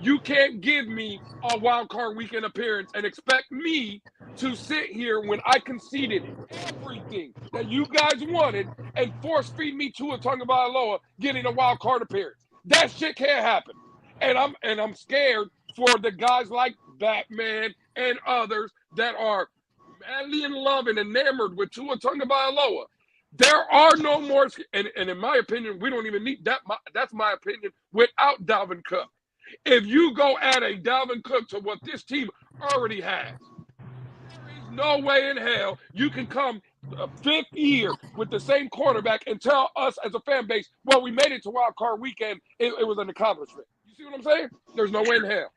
You can't give me a wild card weekend appearance and expect me to sit here when I conceded everything that you guys wanted and force feed me to a Tagovailoa getting a wild card appearance. That shit can't happen. And I'm scared for the guys like Batman and others that are madly in love and enamored with Tua Tagovailoa. There are no more, and in my opinion, we don't even need that. That's my opinion. Without Dalvin Cook, if you go add a Dalvin Cook to what this team already has, there is no way in hell you can come a 5th year with the same quarterback and tell us as a fan base, well, we made it to wild card weekend. It was an accomplishment. You see what I'm saying? There's no way in hell.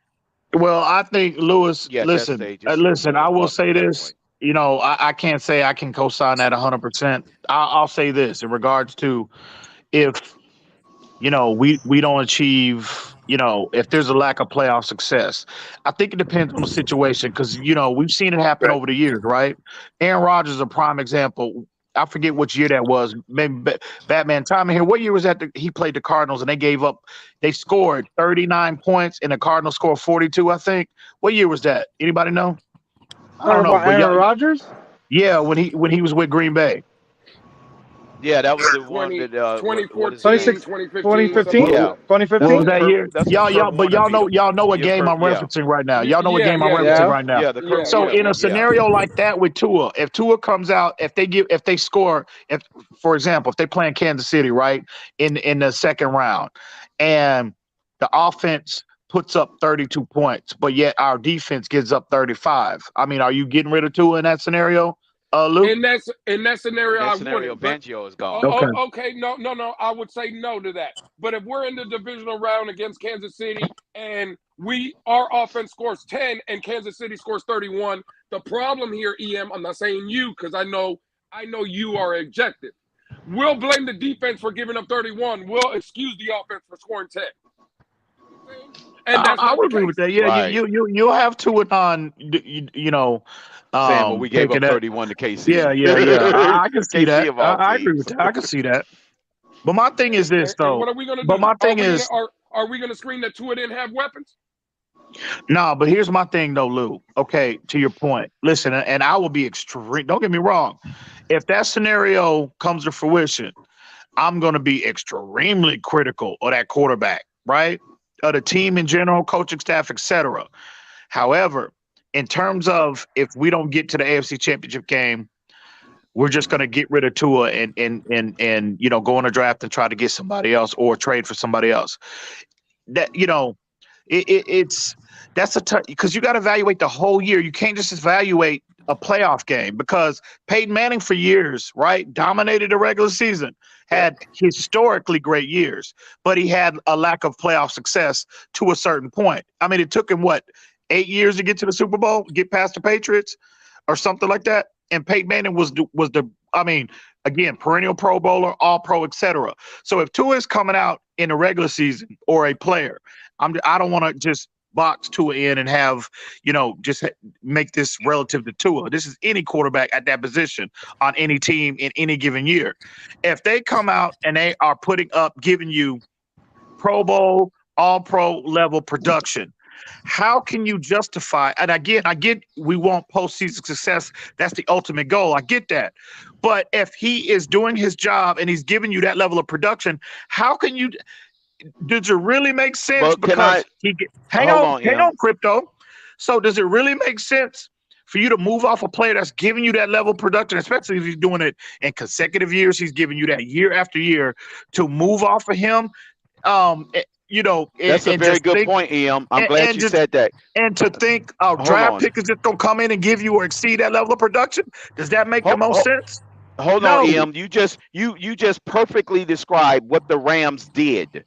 Well, I think Lewis. Listen. I will say this. You know, I can't say I can co-sign that 100%. I'll say this in regards to if, you know, we don't achieve, you know, if there's a lack of playoff success. I think it depends on the situation because, you know, we've seen it happen over the years, right? Aaron Rodgers is a prime example. I forget which year that was. Maybe Batman time in here. What year was that he played the Cardinals and they scored 39 points and the Cardinals scored 42, I think. What year was that? Anybody know? I don't know. Aaron Rodgers? Yeah, when he was with Green Bay. Yeah, that was the one that 2014, 2015. Yeah. 2015. That was that year. Y'all know what game I'm referencing right now. Y'all know what game I'm referencing right now. So in a scenario like that with Tua, if Tua comes out, if they score, for example, if they play in Kansas City, right, in the second round, and the offense puts up 32 points, but yet our defense gives up 35. I mean, are you getting rid of Tua in that scenario, Luke? In that scenario, I wouldn't. Fangio is gone. Okay, no. I would say no to that. But if we're in the divisional round against Kansas City and our offense scores 10 and Kansas City scores 31, the problem here, EM, I'm not saying you because I know you are objective. We'll blame the defense for giving up 31. We'll excuse the offense for scoring 10. And I would agree with that. Yeah, right. You'll have Tua on, you know. Saying, well, we gave up 31 to KC. Yeah. I can see that. I agree with that. I can see that. But my thing is this, though. What are we going to do? But my thing is, are we going to scream that Tua didn't have weapons? No, but here's my thing, though, Lou. Okay, to your point. Listen, and I will be extreme. Don't get me wrong. If that scenario comes to fruition, I'm going to be extremely critical of that quarterback, right? Of the team in general, coaching staff, etc. However, in terms of if we don't get to the AFC Championship game, we're just going to get rid of Tua and you know, go on a draft and try to get somebody else or trade for somebody else. That, you know, that's a tough, because you got to evaluate the whole year. You can't just evaluate a playoff game because Peyton Manning for years, right, dominated the regular season, had historically great years, but he had a lack of playoff success to a certain point. I mean, it took him, 8 years to get to the Super Bowl, get past the Patriots or something like that? And Peyton Manning was the I mean, again, perennial Pro Bowler, All-Pro, etc. So if Tua is coming out in the regular season or a player, I don't want to just box Tua in and have, you know, just make this relative to Tua. This is any quarterback at that position on any team in any given year. If they come out and they are giving you Pro Bowl, All-Pro level production, how can you justify? And again, I get we want postseason success. That's the ultimate goal. I get that. But if he is doing his job and he's giving you that level of production, how can you? Does it really make sense? Because hang on, Crypto. So does it really make sense for you to move off a player that's giving you that level of production, especially if he's doing it in consecutive years? He's giving you that year after year to move off of him. You know, that's a very good point, Em. I'm glad you said that. And to think a draft pick is just gonna come in and give you or exceed that level of production, does that make the most sense? Hold on, Em. You just perfectly described what the Rams did.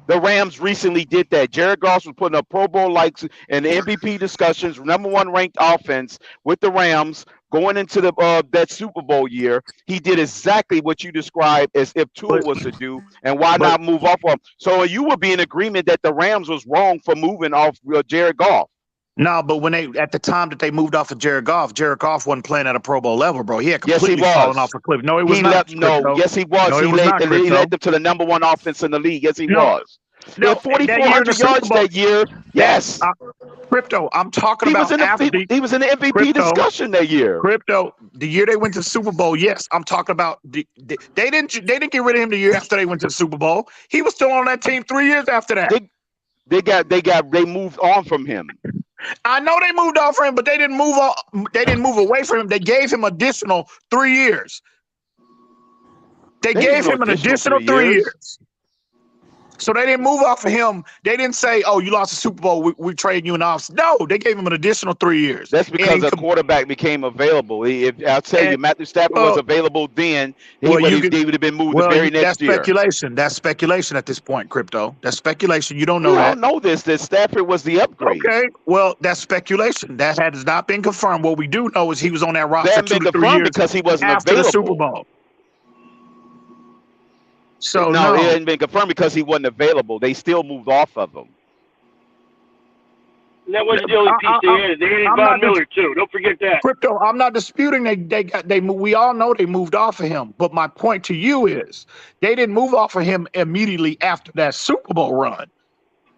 The Rams recently did that. Jared Goff was putting up Pro Bowl likes and MVP discussions, #1 ranked offense with the Rams, going into the that Super Bowl year, he did exactly what you described as if Tua was to do, and why not move off of him? So you would be in agreement that the Rams was wrong for moving off Jared Goff. No, but when at the time that they moved off of Jared Goff wasn't playing at a Pro Bowl level, bro. He had completely fallen off a cliff. No, he was not. Yes, he was. No, he led them to the #1 offense in the league. Yes, he was. He had 4,400 yards that year. Yes. Crypto, I'm talking about he was in the MVP discussion that year. Crypto, the year they went to the Super Bowl, yes. I'm talking about they didn't get rid of him the year after they went to the Super Bowl. He was still on that team 3 years after that. They moved on from him. I know they moved off for him, but they didn't move away from him. They gave him additional 3 years. They gave him an additional 3 years. So they didn't move off of him. They didn't say, "Oh, you lost the Super Bowl. We trade you in off." No, they gave him an additional 3 years. That's because the quarterback became available. I'll tell you, Matthew Stafford was available then. He would have been moved the very next year. That's speculation. That's speculation at this point, Crypto. That's speculation. You don't know that. I don't know that Stafford was the upgrade. Okay, well, that's speculation. That has not been confirmed. What we do know is he was on that roster 2 to 3 years because he wasn't after available. the Super Bowl. So no, it hadn't been confirmed because he wasn't available. They still moved off of him. That wasn't the only piece they added. They added Von Miller too. Don't forget that. Crypto, I'm not disputing we all know they moved off of him. But my point to you is they didn't move off of him immediately after that Super Bowl run.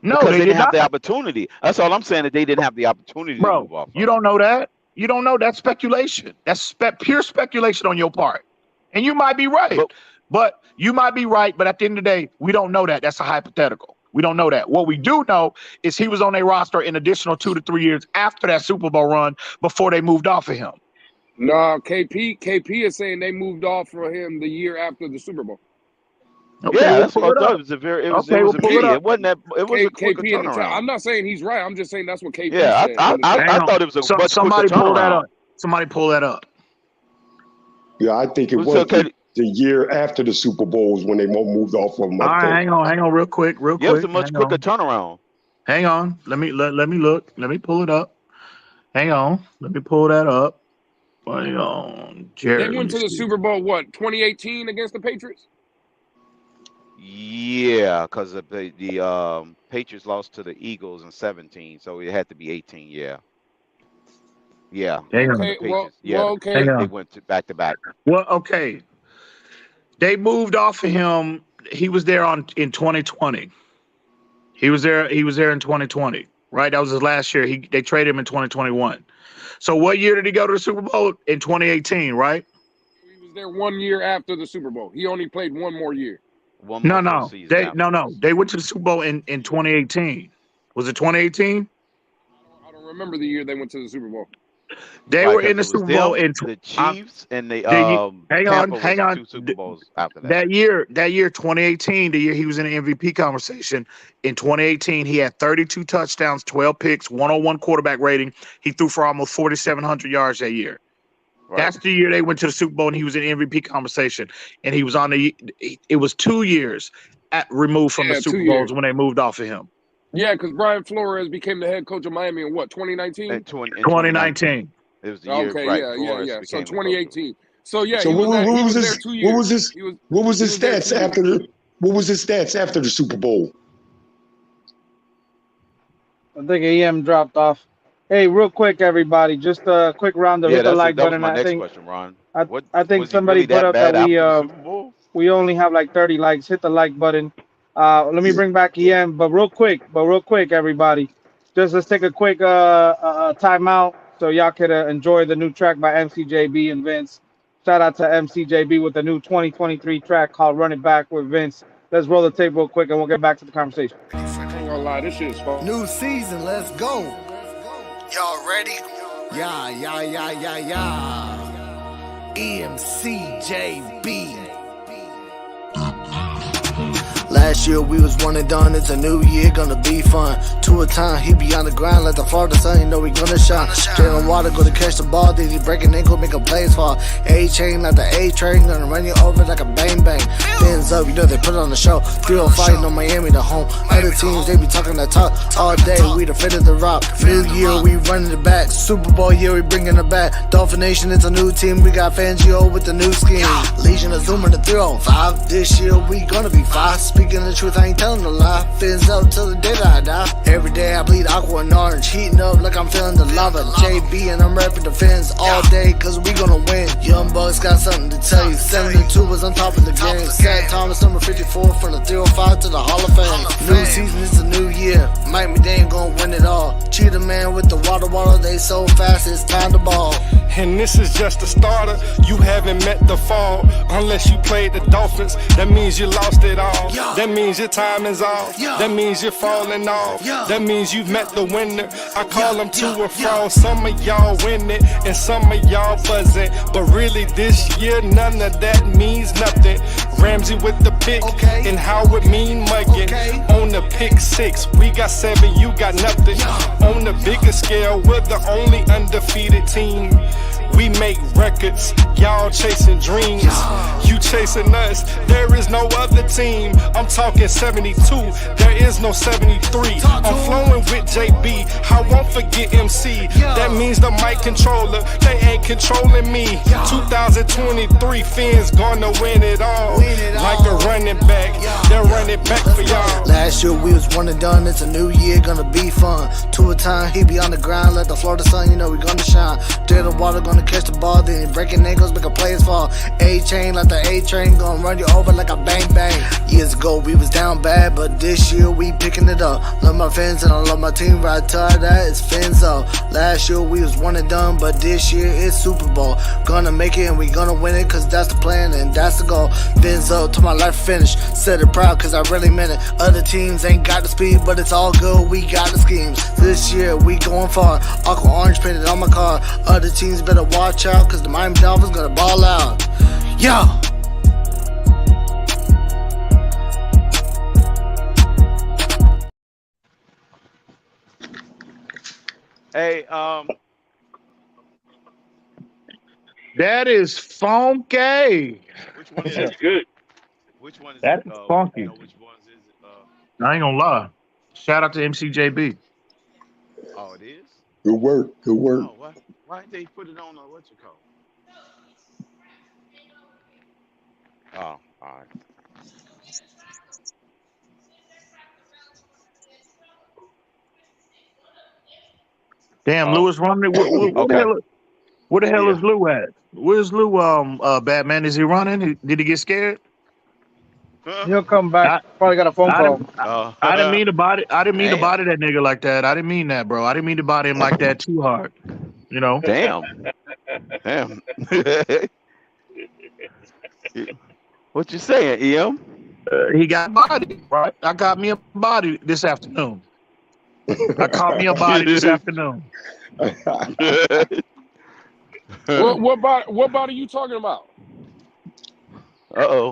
No, because they didn't have the opportunity. That's all I'm saying. That they didn't have the opportunity to move off. You don't know that. You don't know. That's speculation. That's pure speculation on your part. And you might be right. But you might be right, but at the end of the day, we don't know that. That's a hypothetical. We don't know that. What we do know is he was on their roster an additional 2 to 3 years after that Super Bowl run before they moved off of him. No, KP is saying they moved off for him the year after the Super Bowl. Okay, yeah, that's what I thought. It was immediate. It wasn't that. It was a quick turnaround. I'm not saying he's right. I'm just saying that's what KP said. I thought it was a much somebody quicker pull that turnaround. up. Somebody pull that up. Yeah, I think it was the year after the Super Bowls when they moved off of him. All right, hang on, real quick. Yeah, it was a much quicker turnaround. Hang on, let me look. Let me pull it up. Hang on, let me pull that up. Hang on, Jared. They went to the Super Bowl 2018 against the Patriots. Yeah, because the Patriots lost to the Eagles in 17, so it had to be 18. Yeah. Hang on. Okay. They went back to back. Well, okay. They moved off of him. He was there in 2020. He was there in 2020, right? That was his last year. They traded him in 2021. So what year did he go to the Super Bowl? In 2018, right? He was there 1 year after the Super Bowl. He only played one more year. No. They went to the Super Bowl in 2018. Was it 2018? I don't remember the year they went to the Super Bowl. They were in the Super Bowl in the Chiefs and the hang on. 2 Super Bowls after that. That year, 2018, the year he was in the MVP conversation. In 2018, he had 32 touchdowns, 12 picks, 101 quarterback rating. He threw for almost 4,700 yards that year. Right. That's the year they went to the Super Bowl and he was in the MVP conversation. And he was it was 2 years removed from the Super Bowls when they moved off of him. Yeah, because Brian Flores became the head coach of Miami in what, 2019? 2019. It was the year. Okay, right, yeah. So 2018. So yeah. So what was his stats after the? What was his stats after the Super Bowl? I think EM dropped off. Hey, real quick, everybody, just a quick round of hit the like button. That was my next question, Ron. I think somebody put up that we only have like 30 likes. Hit the like button. Let me bring back EM, but real quick, everybody, let's take a quick timeout so y'all could enjoy the new track by MCJB and Vince. Shout out to MCJB with the new 2023 track called "Run It Back" with Vince. Let's roll the tape real quick and we'll get back to the conversation. I ain't gonna lie, this shit is fun. New season, let's go. Y'all ready? Yeah. MCJB. Last Last year we was one and done. It's a new year, gonna be fun. Two a time, he be on the ground like the Florida sun. You know we gonna shine. Jalen Water gonna catch the ball, then he break an ankle, make a plays fall. A-chain like the A-train, gonna run you over like a bang bang. Fins up, you know they put it on the show. 305, no Miami, the home. Other teams they be talking that talk all day. We the fit of the rock. New year we running it back. Super Bowl year we bringing it back. Dolphin Nation it's a new team. We got Fangio with the new scheme. Legion of Zoom in the 305. This year we gonna be fine. Speaking the truth, I ain't telling a lie. Fins up till the day that I die. Every day I bleed aqua and orange. Heating up like I'm feeling the lava. JB and I'm repping the Fins all day cause we gonna win. Young Bucks got something to tell you. 7-2 was on top of the game. Sad Thomas number 54 from the 305 to the Hall of Fame. New season, it's a new year. Mike McDaniel gonna win it all. Cheetah man with the water, they so fast, it's time to ball. And this is just a starter. You haven't met the fall. Unless you played the Dolphins, that means you lost it all. That means your time is off. That means you're falling off. That means you've met the winner. I call them to or fro. Some of y'all win it and some of y'all buzzing. But really this year, none of that means nothing. Ramsey with the pick and Howard mean mugging. On the pick 6, we got 7, you got nothing. On the bigger scale, we're the only undefeated team. We make records, y'all chasing dreams. You chasing us, there is no other team. I'm talking 72, there is no 73. I'm flowing with JB, I won't forget MC. That means the mic controller, they ain't controlling me. 2023, Fins gonna win it all. Like a running back, they're running back for y'all. Last year we was one and done, it's a new year, gonna be fun. Two a time, he be on the ground like the Florida sun, you know we gonna shine. Jalen Water gonna catch the ball, then he breaking ankles, make a plays fall. A-chain like the A-train, gonna run you over like a bang bang. Years ago we was down bad, but this year we picking it up. Love my Fins and I love my team, right to that is Fins up. Last year we was one and done, but this year it's Super Bowl. Gonna make it and we gonna win it, cause that's the plan and that's the goal. Fins up till my life finish, said it proud cause I really meant it. Other teams ain't got the speed, but it's all good, we got the schemes. This year we going far, aqua orange painted on my car. Other teams better watch out, cause the Miami Dolphins gonna ball out. Yo! Hey, that is funky. Which one is That's good. Which one is That's it? funky. You know which ones is it? I ain't gonna lie. Shout out to MCJB. Oh, it is? Good work. Good work. Oh, why didn't they put it on what you call? Oh, all right. Damn, Lewis running. Where the hell is Lou at? Where's Lou? Batman, is he running? Did he get scared? He'll come back. Probably got a phone call. I didn't mean to body. I didn't mean to body that nigga like that. I didn't mean that, bro. I didn't mean to body him like that too hard. You know. Damn. Damn. What you saying, EM? He got body, right? I got me a body this afternoon. I caught me a body this afternoon. What body are you talking about?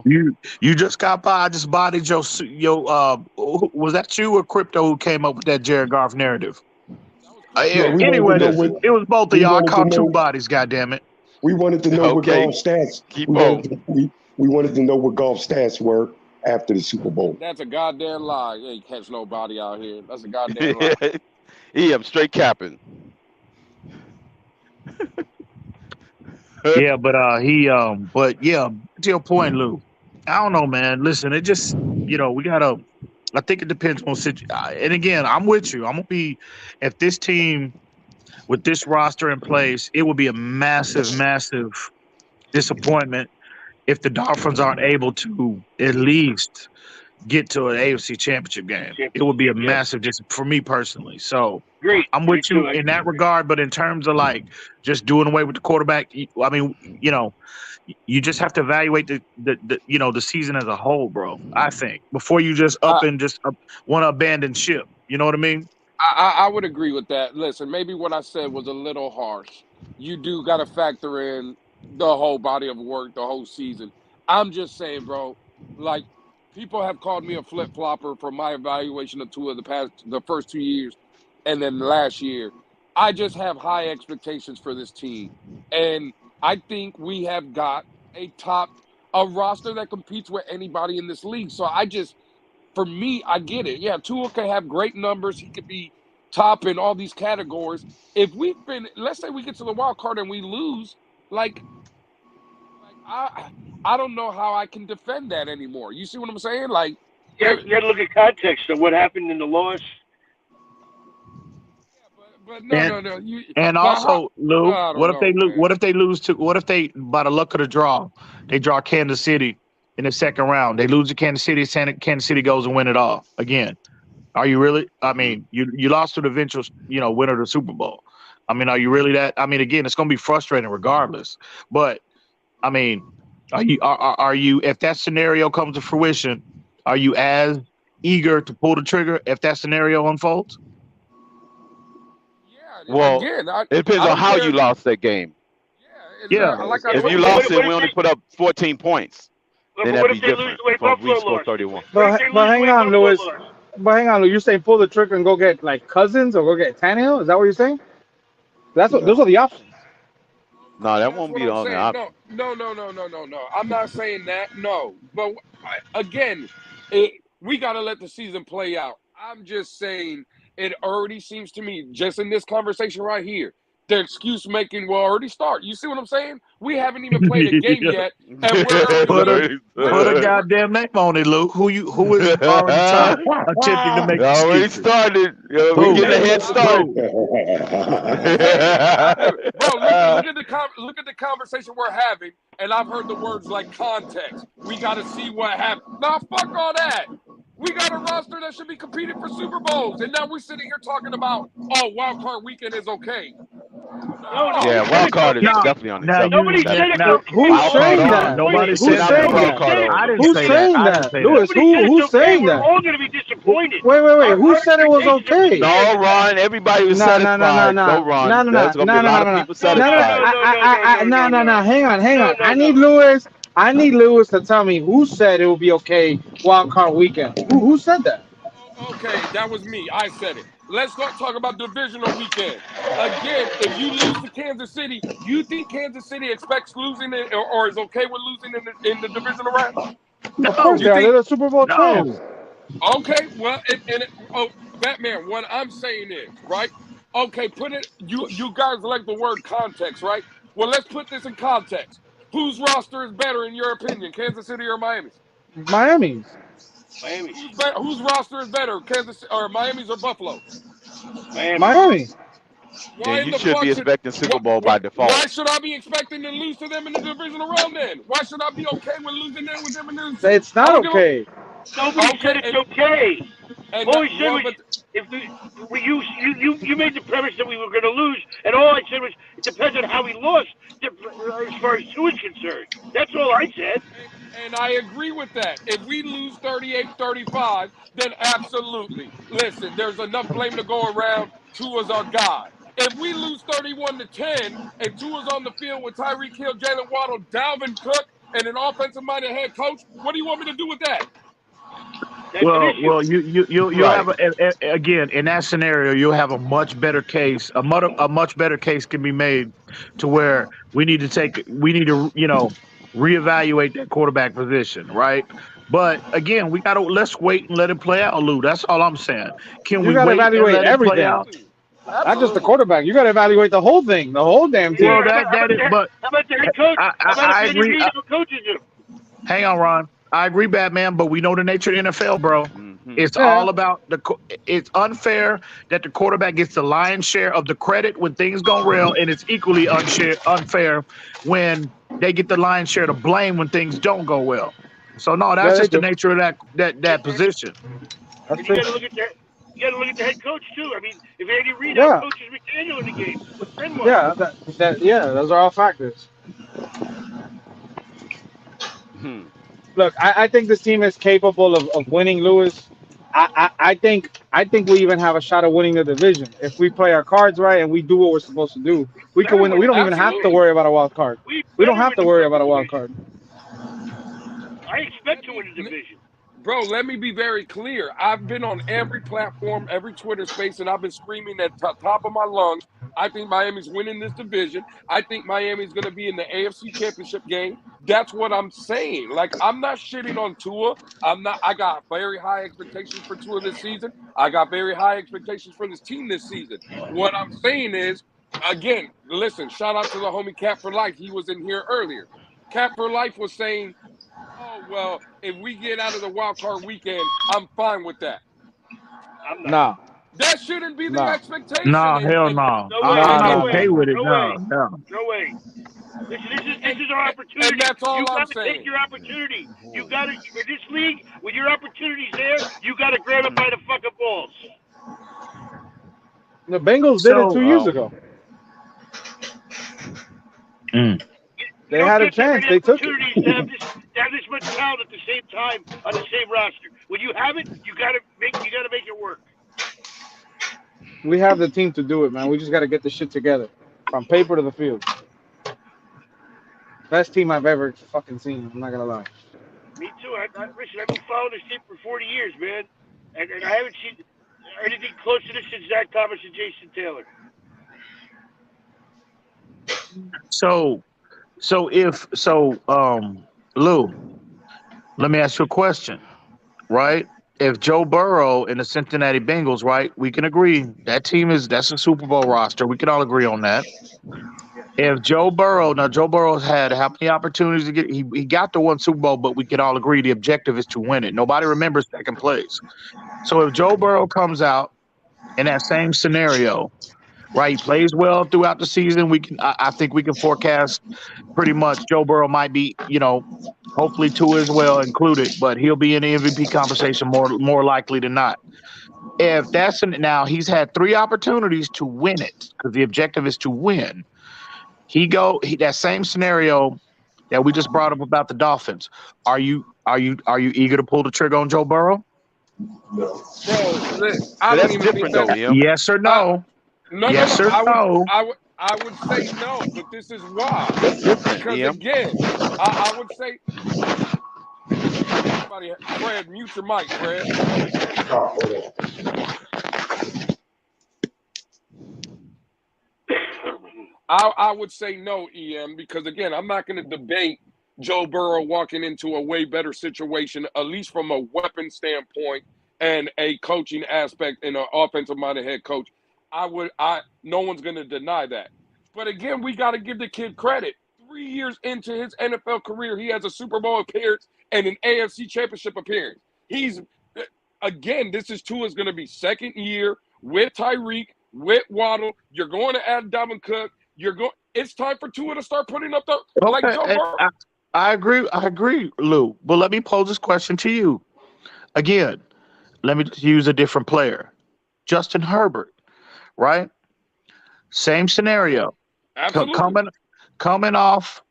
You just got by. I just bodied your was that you or Crypto who came up with that Jared Goff narrative? Anyway, it was both of y'all. I caught two bodies. Goddamn it! We wanted to know what golf stats. We wanted to know what golf stats were after the Super Bowl. That's a goddamn lie. You ain't catch nobody out here. That's a goddamn lie. I'm straight capping. Yeah, but but yeah, to your point, Lou. I don't know, man. Listen, it just we gotta. I think it depends on situation. And again, I'm with you. I'm gonna be if this team with this roster in place, it would be a massive, massive disappointment if the Dolphins aren't able to at least get to an AFC Championship game. It would be a massive disappointment for me personally. So I'm with you in that regard, but in terms of like just doing away with the quarterback, I mean, you just have to evaluate the season as a whole, bro. I think before you just want to abandon ship. You know what I mean? I would agree with that. Listen, maybe what I said was a little harsh. You do got to factor in the whole body of work, the whole season. I'm just saying, bro, like People have called me a flip flopper for my evaluation of Tua the first 2 years, and then last year. I just have high expectations for this team, and I think we have got a roster that competes with anybody in this league. So for me, I get it. Yeah, Tua can have great numbers. He could be top in all these categories. If let's say we get to the wild card and we lose, I don't know how I can defend that anymore. You see what I'm saying? Like, you got to look at context of what happened in the loss. But no. And also, Lou, what if they lose? What if they, by the luck of the draw, they draw Kansas City in the second round? They lose to Kansas City. Kansas City goes and win it all again. Are you really? I mean, you lost to the eventual, winner of the Super Bowl. I mean, are you really that? I mean, again, it's going to be frustrating regardless. But I mean, are you? If that scenario comes to fruition, are you as eager to pull the trigger if that scenario unfolds? Well, again, it depends on how you lost that game. Yeah. If you lost it, we only put up 14 points. Then that'd be different from we scored 31. But hang on, Lewis. You're saying pull the trigger and go get like Cousins or go get Tannehill? Is that what you're saying? Those are the options. No, that won't be on the option. No. I'm not saying that. No, but again, we got to let the season play out. I'm just saying it already seems to me, just in this conversation right here, the excuse making will already start. You see what I'm saying? We haven't even played a game yet, and we're put a goddamn name on it, Luke. Who is already attempting to make already started. We get a head start. Bro, look at the conversation we're having, and I've heard the words like context. We got to see what happens. Nah, fuck all that. We got a roster that should be competing for Super Bowls, and now we're sitting here talking about, wild card weekend is okay. Yeah, wild card is definitely on the Nobody said it. Who's saying that? Nobody said that. I didn't say that. Lewis, who's saying that? We're all going to be disappointed. Wait. Who said it was okay? No, Ron. Everybody was satisfied. No, Ron. There's going to be a lot of people satisfied. No. Hang on. I need Lewis to tell me who said it would be okay wild card weekend. Who said that? Okay, that was me. I said it. Let's not talk about divisional weekend. Again, if you lose to Kansas City, you think Kansas City expects losing it or is okay with losing in the divisional round? Of course, they're the Super Bowl champs. Okay, well, Batman, what I'm saying is, right? Okay, you guys like the word context, right? Well, let's put this in context. Whose roster is better in your opinion, Kansas City or Miami's? Miami's. Whose roster is better, Kansas or Miami's or Buffalo? Miami. Yeah, you should be expecting Super Bowl by default. Why should I be expecting to lose to them in the divisional round then? Why should I be okay with losing them with them in this? It's not okay. Nobody said it's okay. All we said was you made the premise that we were going to lose, and all I said was it depends on how we lost as far as Tua is concerned. That's all I said. And I agree with that. If we lose 38-35, then absolutely. Listen, there's enough blame to go around. Tua's our guy. If we lose 31-10 and Tua's on the field with Tyreek Hill, Jalen Waddle, Dalvin Cook, and an offensive-minded head coach, what do you want me to do with that? Well, you have again in that scenario, you'll have a much better case. A much better case can be made to where we need to reevaluate that quarterback position, right? But again, let's wait and let it play out, Lou. That's all I'm saying. You gotta evaluate everything. Not just the quarterback. You got to evaluate the whole thing, the whole damn team. Well, that is, but how about the head coach? I agree. Coaches do. Hang on, Ron. I agree, Batman, but we know the nature of the NFL, bro. It's all about it's unfair that the quarterback gets the lion's share of the credit when things go well, and it's equally unfair when they get the lion's share of the blame when things don't go well. So no, that's just the nature of that position. You got to look at the head coach too. I mean, if Andy Reid coaches McDaniel in the game, those are all factors. Look, I think this team is capable of winning, Lewis. I think we even have a shot of winning the division if we play our cards right and we do what we're supposed to do. We can win. We don't even have to worry about a wild card. We don't have to worry about a wild card. I expect to win the division. Bro, let me be very clear. I've been on every platform, every Twitter space, and I've been screaming at the top of my lungs. I think Miami's winning this division. I think Miami's going to be in the AFC Championship game. That's what I'm saying. Like, I'm not shitting on Tua. I got very high expectations for Tua this season. I got very high expectations for this team this season. What I'm saying is, again, listen, shout out to the homie Cap for Life. He was in here earlier. Cap for Life was saying, oh, well, if we get out of the wild card weekend, I'm fine with that. No. That shouldn't be the expectation. No, hell no. I'm not okay with it. No. No way. Listen, this is our opportunity. And that's all you I'm gotta saying. take your opportunity. You got to, in this league, with your opportunities there, you got to grab it by the fucking balls. The Bengals did it 2 years ago. They had a chance. They took it. To have this much talent at the same time on the same roster. When you have it, you gotta make it work. We have the team to do it, man. We just got to get the shit together, from paper to the field. Best team I've ever fucking seen. I'm not gonna lie. Me too. Listen, I've been following this team for 40 years, man, and I haven't seen anything close to this since Zach Thomas and Jason Taylor. Lou, let me ask you a question, right? If Joe Burrow and the Cincinnati Bengals, right, we can agree that's a Super Bowl roster. We can all agree on that. If Joe Burrow's had how many opportunities to get? He got the one Super Bowl, but we can all agree the objective is to win it. Nobody remembers second place. So if Joe Burrow comes out in that same scenario, right, he plays well throughout the season, I think we can forecast pretty much Joe Burrow might be, hopefully Tua as well included, but he'll be in the MVP conversation more likely than not. If now he's had 3 opportunities to win it because the objective is to win. That same scenario that we just brought up about the Dolphins. Are you eager to pull the trigger on Joe Burrow? No. Bro, that's different though, Liam. Yes or no? Yes or no? I would say no, but this is why. Because again, I would say, Fred, mute your mic, Fred. I would say no, EM, because again, I'm not going to debate Joe Burrow walking into a way better situation, at least from a weapon standpoint and a coaching aspect and an offensive-minded head coach. No one's going to deny that. But again, we got to give the kid credit. 3 years into his NFL career, he has a Super Bowl appearance and an AFC Championship appearance. This is Tua's going to be second year with Tyreek, with Waddle. You're going to add Dalvin Cook. It's time for Tua to start putting up like Joe Burrow. I agree, Lou. But let me pose this question to you. Again, let me use a different player. Justin Herbert, right? Same scenario. Absolutely. Coming off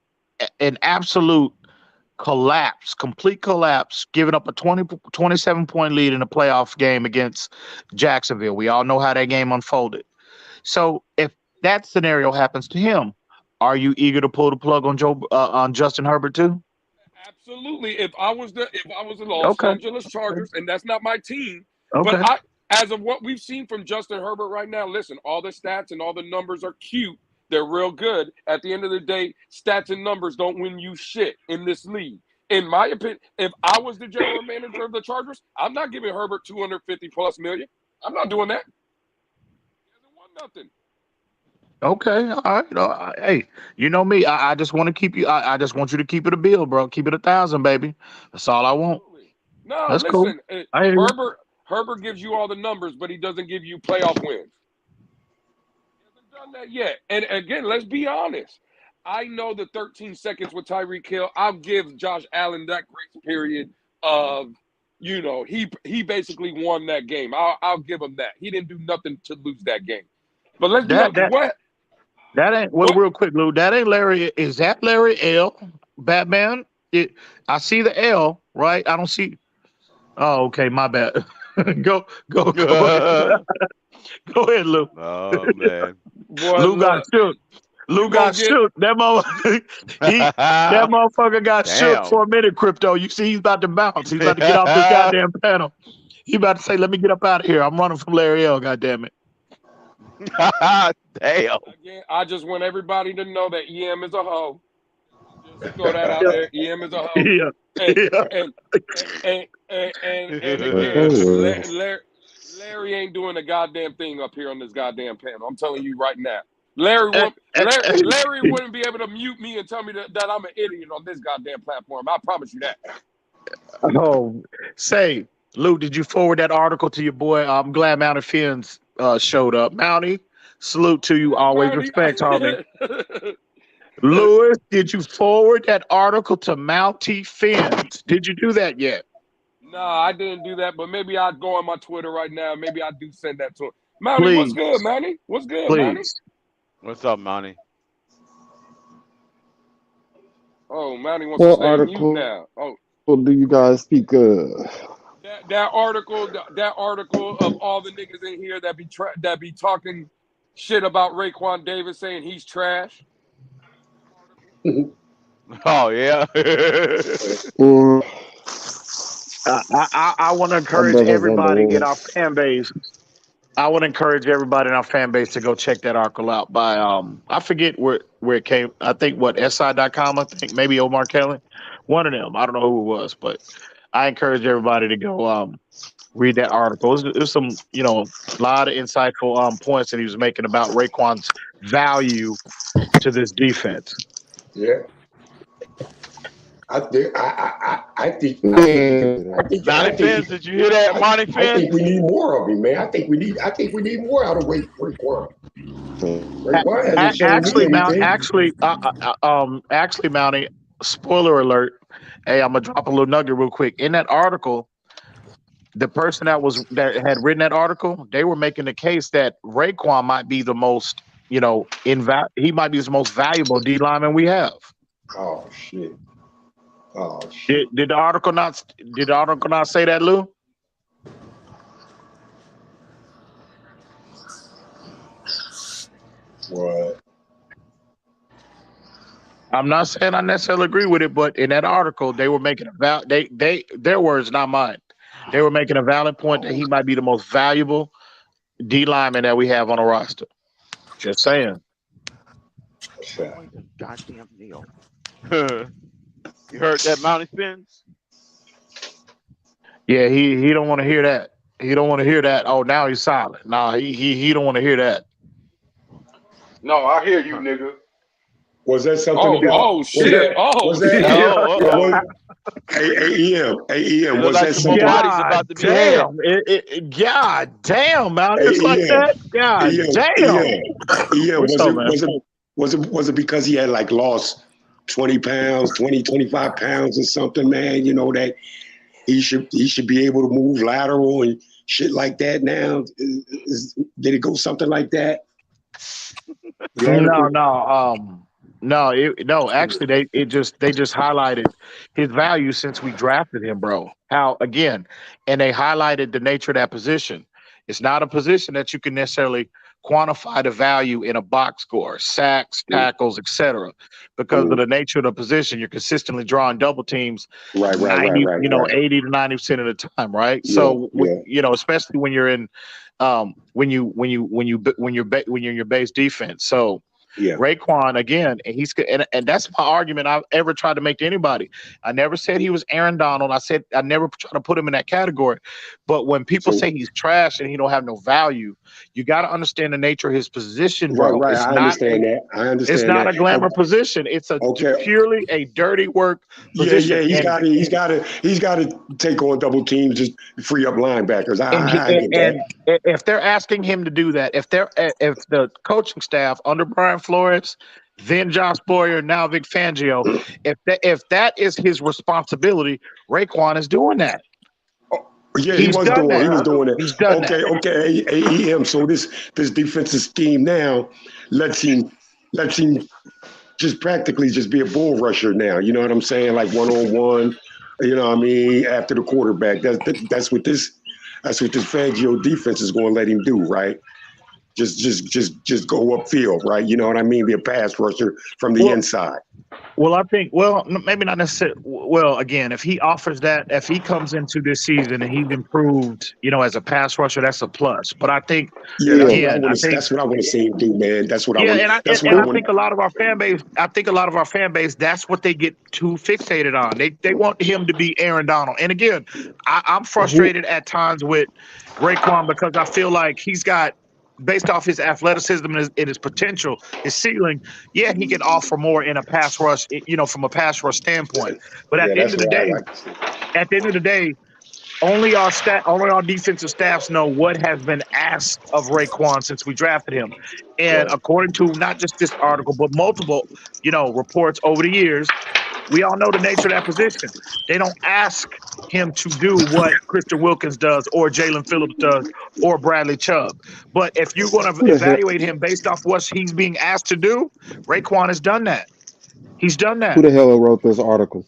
an absolute collapse, complete collapse, giving up a 27-point lead in a playoff game against Jacksonville. We all know how that game unfolded. So if that scenario happens to him, are you eager to pull the plug on Justin Herbert too? Absolutely. If I was the Los Angeles Chargers, and that's not my team, but as of what we've seen from Justin Herbert right now, listen, all the stats and all the numbers are cute. They're real good. At the end of the day, stats and numbers don't win you shit in this league. In my opinion, if I was the general manager of the Chargers, I'm not giving Herbert $250+ million. I'm not doing that. He hasn't won nothing. Okay, all right. Hey, you know me. I just want to keep you. I just want you to keep it a bill, bro. Keep it 1,000, baby. That's all I want. No, that's listen. Cool. Herbert gives you all the numbers, but he doesn't give you playoff wins. He hasn't done that yet. And again, let's be honest. I know the 13 seconds with Tyreek Hill. I'll give Josh Allen that grace period of, he basically won that game. I'll give him that. He didn't do nothing to lose that game. But let's be honest. What? That ain't real quick, Lou. That ain't Larry. Is that Larry L? Batman? I see the L, right? I don't see. Oh, okay, my bad. Go ahead. Go ahead, Lou. Oh man, Lou got shook. Lou got shook. That motherfucker got shook for a minute, Crypto. You see, he's about to bounce. He's about to get off this goddamn panel. He about to say, let me get up out of here. I'm running from Larry L, goddamn it. Damn. Again, I just want everybody to know that EM is a hoe. Just throw that out there. EM is a hoe. Yeah. And Larry ain't doing a goddamn thing up here on this goddamn panel. I'm telling you right now. Larry wouldn't be able to mute me and tell me that I'm an idiot on this goddamn platform. I promise you that. Oh, say, Lou, did you forward that article to your boy? I'm glad Mountie Fins showed up. Mountie, salute to you. Always respect, homie. Lewis, did you forward that article to Mountie Fins? Did you do that yet? No, I didn't do that, but maybe I'd go on my Twitter right now. Maybe I do send that to him. Mountie, what's good, Mountie? What's good, Mountie? What's up, Mountie? Oh, Mountie wants to stay mute now. Oh. What do you guys speak of? That article of all the niggas in here that be talking shit about Raekwon Davis saying he's trash. Oh yeah. I want to encourage everybody in our fan base. I want to encourage everybody in our fan base to go check that article out by I forget where it came. I think SI.com. I think maybe Omar Kelly, one of them. I don't know who it was, but I encourage everybody to go read that article. It was some, a lot of insightful points that he was making about Raekwon's value to this defense. Yeah. I think. Monty Fins, did you hear that, Monty Fins? I think we need more of him, man. I think we need more out of Raekwon. Actually, Mountie. Spoiler alert. Hey, I'm gonna drop a little nugget real quick. In that article, the person that had written that article, they were making the case that Raekwon might be the most, he might be the most valuable D lineman we have. Oh shit. Oh shit. Did the article not say that, Lou? What? I'm not saying I necessarily agree with it, but in that article, they were making their words, not mine. They were making a valid point that he might be the most valuable D lineman that we have on the roster. Just saying. Goddamn Neil. You heard that, Mountie Fins? Yeah, he don't want to hear that. He don't want to hear that. Oh, now he's silent. Nah, he don't want to hear that. No, I hear you, nigga. Was that something about? Oh shit! Was that? Hey, EM. Was that something? God damn! God damn, man! Just like that. God damn. Was it because he had like lost 20 pounds, 25 pounds or something, man? That he should be able to move lateral and shit like that now. Did it go something like that? No. Actually, they just highlighted his value since we drafted him, bro. How again, and they highlighted the nature of that position. It's not a position that you can necessarily quantify the value in a box score, sacks, tackles, etc. Because of the nature of the position, you're consistently drawing double teams, right. 80 to 90% of the time, right? Yeah, so, especially when you're in, when you're in your base defense. So, Raekwon again, and that's my argument I've ever tried to make to anybody. I never said he was Aaron Donald. I said I never tried to put him in that category. But when people say he's trash and he don't have no value, you got to understand the nature of his position, bro. Right. I understand that. It's not a glamour position. It's purely a dirty work position. Yeah. He's got to take on double teams, just free up linebackers. And if they're asking him to do that, if the coaching staff under Brian Flores, then Josh Boyer, now Vic Fangio, if that is his responsibility, Raekwon is doing that. Yeah, he was doing it. He's done that. Okay. EM. So this defensive scheme now lets him just practically just be a bull rusher now. You know what I'm saying? Like 1-on-1. You know what I mean? After the quarterback. That's what this Fangio defense is going to let him do, right? just go upfield, right? You know what I mean? Be a pass rusher from the inside. Well, I think, maybe not necessarily. Well, again, if he offers that, if he comes into this season and he's improved, as a pass rusher, that's a plus. But I think, that's what I want to see him do, man. That's what I want. I think a lot of our fan base, that's what they get too fixated on. They want him to be Aaron Donald. And again, I'm frustrated at times with Raekwon because I feel like he's got, based off his athleticism and his potential, his ceiling, he can offer more in a pass rush, from a pass rush standpoint. But at the end of the day, only our defensive staffs know what has been asked of Raekwon since we drafted him. And according to not just this article, but multiple, reports over the years, we all know the nature of that position. They don't ask him to do what Christian Wilkins does or Jalen Phillips does or Bradley Chubb. But if you're going to evaluate him based off what he's being asked to do, Raekwon has done that. He's done that. Who the hell wrote this article?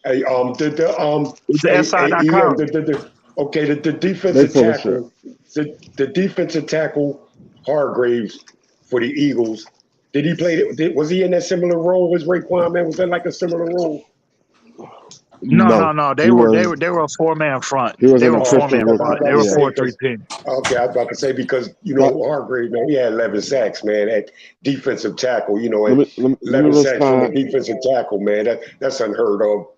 Hey, the defensive tackle, the defensive tackle Hargraves for the Eagles. Did he play? Was he in that similar role as Raekwon? Man, was that like a similar role? No. They were a 4-man front. They were a 4-man front. They were 4-3 team. Okay, I was about to say because Hargraves, man, he had 11 sacks, man, at defensive tackle. 11 sacks from a defensive tackle, man. That's unheard of.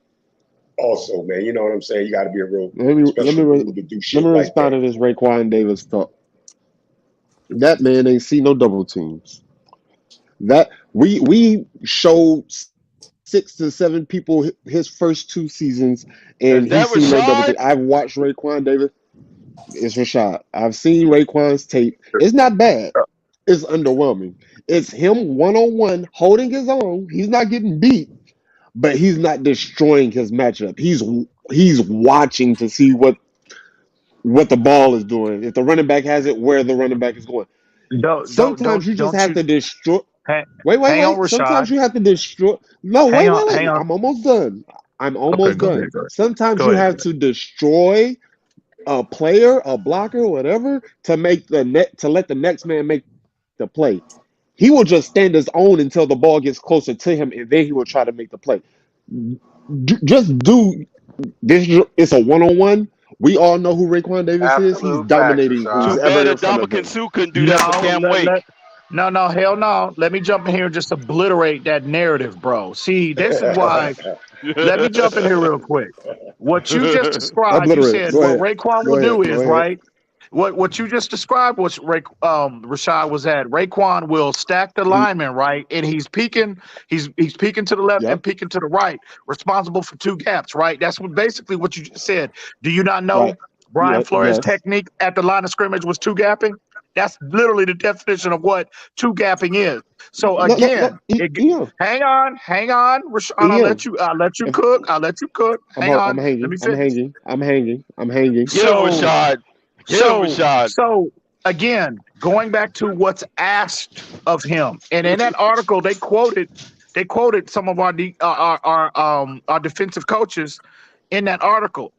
Also, man, you know what I'm saying? You got to be a real special to do shit. Let me respond to this Raekwon Davis talk. That man ain't see no double teams. That we showed 6 to 7 people his first 2 seasons, and he's seen no double teams. I've watched Raekwon Davis. It's Rashad. I've seen Raekwon's tape. It's not bad. It's underwhelming. It's him 1-on-1 holding his own. He's not getting beat, but he's not destroying his matchup. He's watching to see what the ball is doing. If the running back has it, where the running back is going. Sometimes you just have to destroy. Wait. Sometimes you have to destroy. No, wait. I'm almost done. Done. Sometimes you have to destroy a player, a blocker, whatever, to make to let the next man make the play. He will just stand his own until the ball gets closer to him, and then he will try to make the play. Just do this. It's a 1-on-1. We all know who Raekwon Davis is. He's dominating. Too bad Dominican Sue couldn't do that for Cam Wake. No, hell no. Let me jump in here and just obliterate that narrative, bro. See, this is why. Let me jump in here real quick. What you just described, you said what Raekwon will do is, right? What you just described was Rashad was at. Raekwon will stack the linemen, right? And he's peeking to the left and peeking to the right, responsible for 2 gaps, right? That's basically what you just said. Do you not know Brian Flores' technique at the line of scrimmage was 2 gapping? That's literally the definition of what 2 gapping is. So again, hang on, Rashad. I'll let you cook. Hang on. I'm hanging. Yo, Rashad. So again, going back to what's asked of him, and in that article they quoted some of our defensive coaches in that article,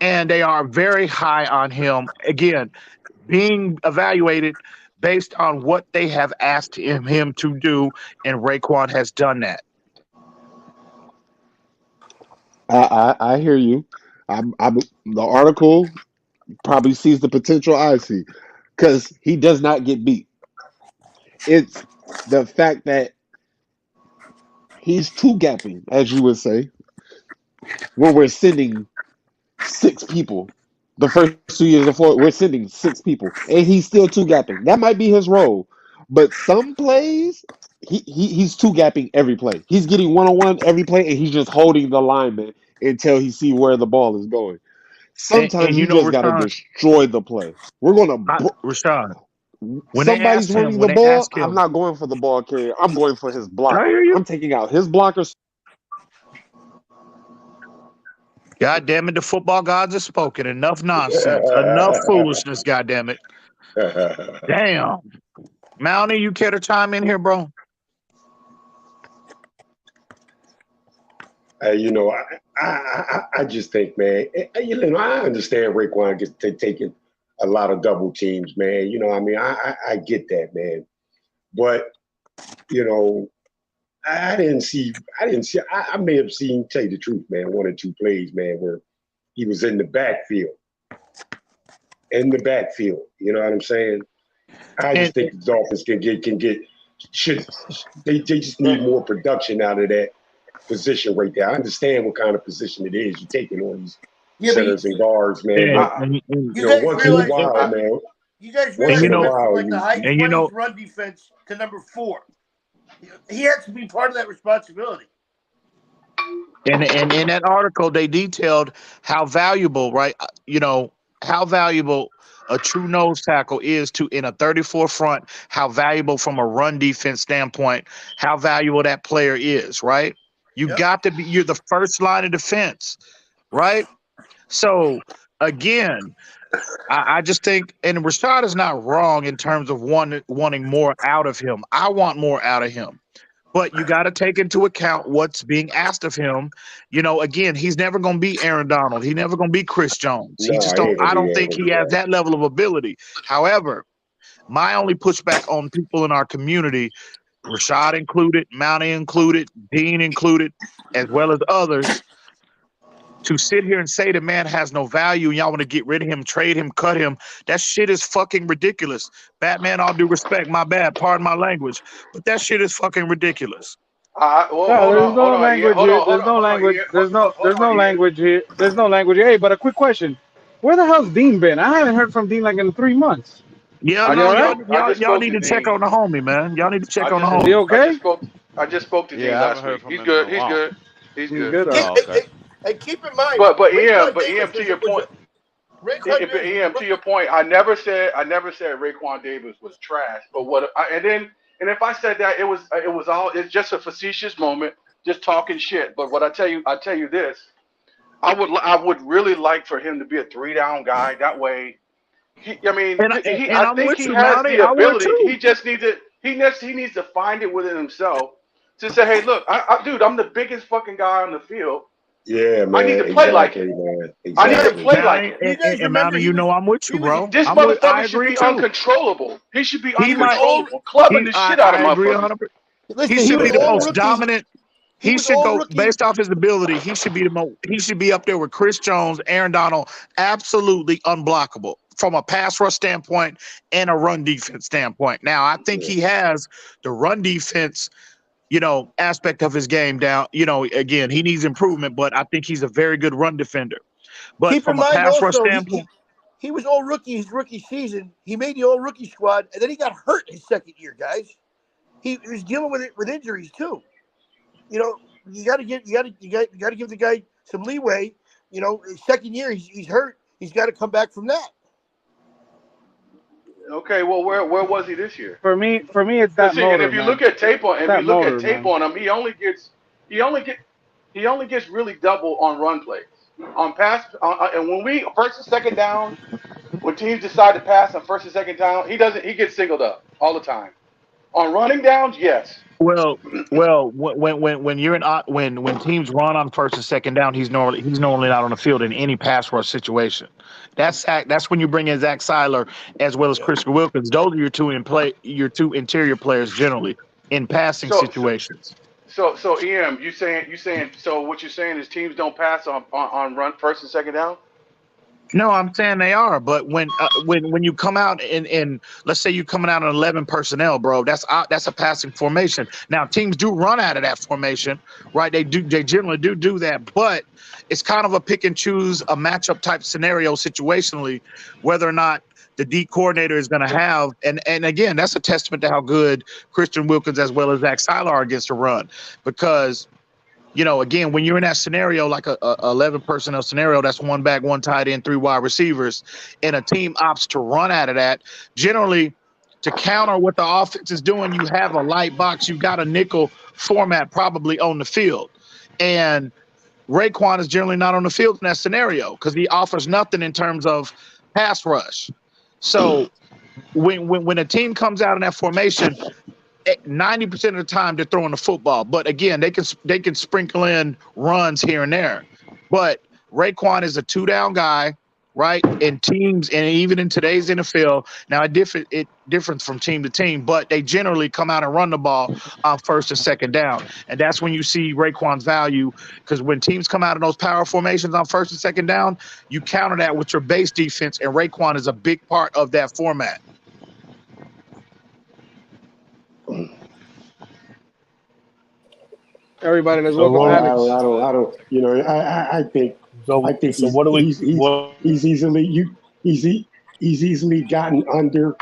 and they are very high on him. Again, being evaluated based on what they have asked him to do, and Raekwon has done that. I hear you. The article probably sees the potential I see, because he does not get beat. It's the fact that he's 2-gapping, as you would say, when we're sending 6 people. The first 2 years before, we're sending 6 people, and he's still 2-gapping. That might be his role, but some plays, he's 2-gapping every play. He's getting 1-on-1 every play, and he's just holding the lineman until he see where the ball is going. Sometimes you just gotta destroy the play. We're gonna Rashad. Somebody's running the ball. I'm not going for the ball carrier. I'm going for his blocker. I'm taking out his blockers. God damn it, the football gods have spoken. Enough nonsense. Enough foolishness, God damn it. Damn. Mountie, you care to chime in here, bro? I just think, man, I understand Raekwon gets taking a lot of double teams, man. You know, I mean, I get that, man. But, you know, I didn't see, I may have seen, tell you the truth, man, 1 or 2 plays, man, where he was in the backfield. You know what I'm saying? I just think the Dolphins they just need more production out of that position right there. I understand what kind of position it is. You're taking on these centers and guards, man. You know, once in a while, man. You guys realize he went from like the high 20s run defense to number 4. He has to be part of that responsibility. And in that article, they detailed how valuable, right? You know, how valuable a true nose tackle is to in a 34 front, how valuable from a run defense standpoint, how valuable that player is, right? You got to be, you're the first line of defense, right? So again, I just think, and Rashad is not wrong in terms of wanting more out of him. I want more out of him. But you got to take into account what's being asked of him. You know, again, he's never going to be Aaron Donald. He's never going to be Chris Jones. I don't think he has that level of ability. However, my only pushback on people in our community, Rashad included, Mountie included, Dean included, as well as others, to sit here and say the man has no value and y'all want to get rid of him, trade him, cut him, that shit is fucking ridiculous. Batman, all due respect, my bad, pardon my language, but that shit is fucking ridiculous. There's no language here. There's no language here. Hey, but a quick question. Where the hell's Dean been? I haven't heard from Dean like in 3 months. Yeah, y'all need to check on the homie, man. Y'all need to check on the homie. Is he okay? I just spoke to Dean last week. He's good. He's good. Hey, keep in mind. But EM, to your point. EM, to your point, I never said Raekwon Davis was trash. But and if I said that, it's just a facetious moment, just talking shit. But what I tell you this, I would really like for him to be a 3-down guy. That way, I think he has the ability. He just needs it. He needs to find it within himself to say, hey, look, dude, I'm the biggest fucking guy on the field. Yeah, man. I need to play like it. I need to play like it. And Mountie, you know I'm with you, bro. This motherfucker should be uncontrollable. He should be uncontrollable, clubbing the shit out of motherfuckers. He should be the most dominant. He should go based off his ability. He should be He should be up there with Chris Jones, Aaron Donald, absolutely unblockable from a pass rush standpoint and a run defense standpoint. Now, I think he has the run defense, aspect of his game down. Again, he needs improvement, but I think he's a very good run defender. But keep from in a mind pass also, rush standpoint, he was all rookie his rookie season. He made the all rookie squad, and then he got hurt his second year, guys. He was dealing with injuries too. You got to give the guy some leeway. His second year he's hurt. He's got to come back from that. Okay, well, where was he this year? For me, it's that motor. And if you look at tape on, him, he only gets really double on run plays, on pass, and when we first and second down, when teams decide to pass on first and second down, he gets singled up all the time. On running downs, yes. Well, when you're when teams run on first and second down, he's normally not on the field in any pass rush situation. That's when you bring in Zach Seiler as well as Chris Wilkins. Those are your two interior players generally in passing situations. So EM, you saying so what you're saying is teams don't pass on run first and second down? No, I'm saying they are, but when you come out in let's say you're coming out in 11 personnel, bro, that's a passing formation. Now teams do run out of that formation, right? They generally do that, but it's kind of a pick and choose, a matchup type scenario situationally, whether or not the D coordinator is going to have, and again, that's a testament to how good Christian Wilkins as well as Zach Seiler are against the run, because again, when you're in that scenario, like a 11 personnel scenario, that's 1 back, 1 tight end, 3 wide receivers, and a team opts to run out of that. Generally, to counter what the offense is doing, you have a light box. You've got a nickel format probably on the field. And Raekwon is generally not on the field in that scenario because he offers nothing in terms of pass rush. So when a team comes out in that formation, 90% of the time they're throwing the football, but again, they can sprinkle in runs here and there. But Raekwon is a 2-down guy right? And teams, and even in today's NFL, now it differs from team to team, but they generally come out and run the ball on first and second down. And that's when you see Raekwon's value, because when teams come out in those power formations on first and second down, you counter that with your base defense, and Raekwon is a big part of that format. Everybody, let's So welcome Alex. I don't. You know, I think he's easily gotten under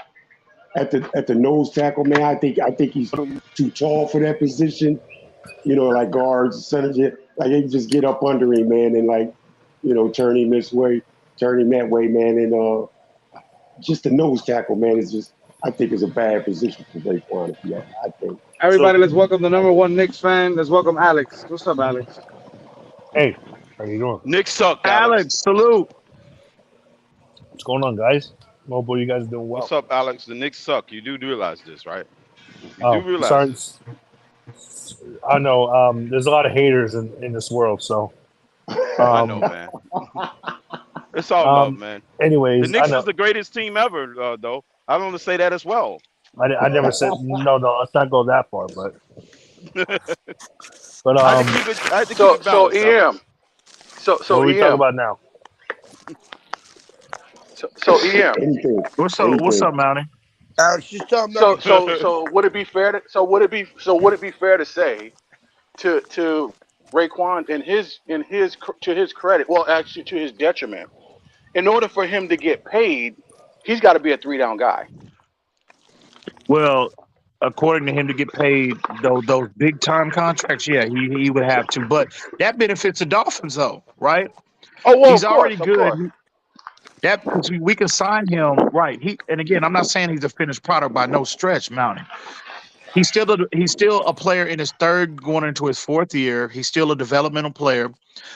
at the nose tackle, man. I think he's too tall for that position. You know, like guards, centers, like they just get up under him, man, and like, you know, turn him this way, turn him that way, man, and just the nose tackle, man, is just, I think, is a bad position for Raekwon. I think. Everybody, let's welcome the #1 Knicks fan. Let's welcome Alex. What's up, Alex? Hey, how you doing? Knicks suck, Alex, salute. What's going on, guys? Well, boy, you guys are doing well. What's up, Alex? The Knicks suck. You do realize this, right? You do realize this. I know. There's a lot of haters in this world, so. I know, man. It's all love, man. Anyways, the Knicks is the greatest team ever, though. I don't want to say that as well. I never said no. Let's not go that far, but. But I had to keep it So balanced, EM. So what are we EM. talking about now? So EM. What's up? What's up, Mountie? Alex, just tell him So would it be fair to would it be fair to say to Raekwon to his credit, well, actually to his detriment, in order for him to get paid, he's got to be a 3-down guy. Well, according to him, to get paid those big time contracts, yeah, he would have to. But that benefits the Dolphins, though, right? Oh well, he's of already course, good. That because we can sign him, right? And again, I'm not saying he's a finished product by no stretch, Mountain. He's still a player in his third, going into his fourth year. He's still a developmental player.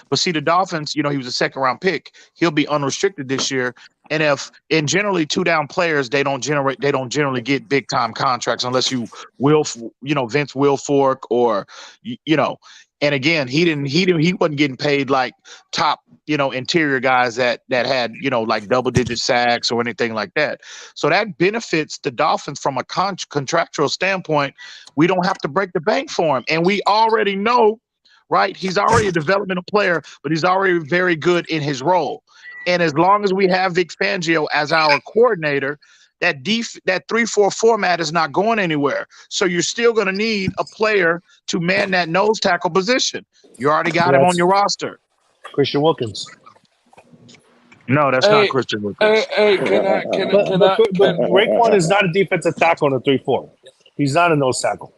But see, the Dolphins, he was a second-round pick. He'll be unrestricted this year. And generally 2-down players, they don't generally get big-time contracts unless you Vince Wilfork or And again, he wasn't getting paid like top, interior guys that had, like double-digit sacks or anything like that. So that benefits the Dolphins from a contractual standpoint. We don't have to break the bank for him. And we already know, right? He's already a developmental player, but he's already very good in his role. And as long as we have Vic Fangio as our coordinator, that 3-4 format is not going anywhere. So you're still going to need a player to man that nose tackle position. You already got him on your roster. Christian Wilkins. No, that's not Christian Wilkins. Hey, but Raekwon is not a defensive tackle in a 3-4. He's not a nose tackle.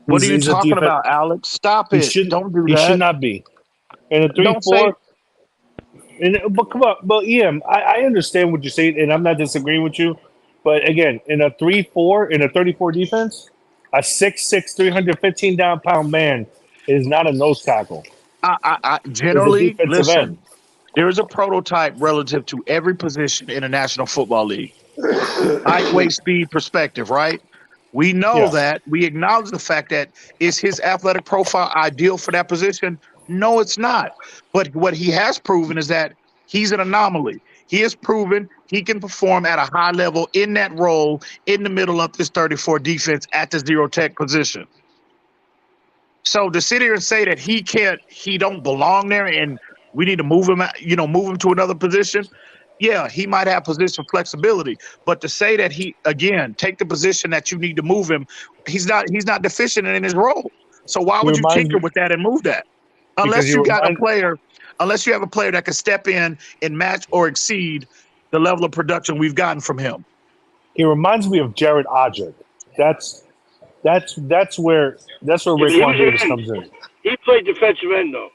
What are you talking about, Alex? Stop it. Don't do that. He should not be. In a 3-4. But come on, but EM, I understand what you're saying, and I'm not disagreeing with you. But again, in a 3-4, in a 34 defense, a 6'6", 315-pound man is not a nose tackle. Generally, listen, there is a prototype relative to every position in the National Football League. Height, weight, speed, perspective, right? We know that. We acknowledge the fact that is his athletic profile ideal for that position? No, it's not. But what he has proven is that he's an anomaly. He has proven he can perform at a high level in that role in the middle of this 34 defense at the zero tech position. So to sit here and say that he don't belong there and we need to move him, move him to another position. Yeah, he might have position flexibility, but to say that take the position that you need to move him, he's not deficient in his role. So why would you tinker with that and move that? Unless you have a player that can step in and match or exceed the level of production we've gotten from him. He reminds me of Jared Odrick. That's where Raekwon Davis comes in. He played defensive end though.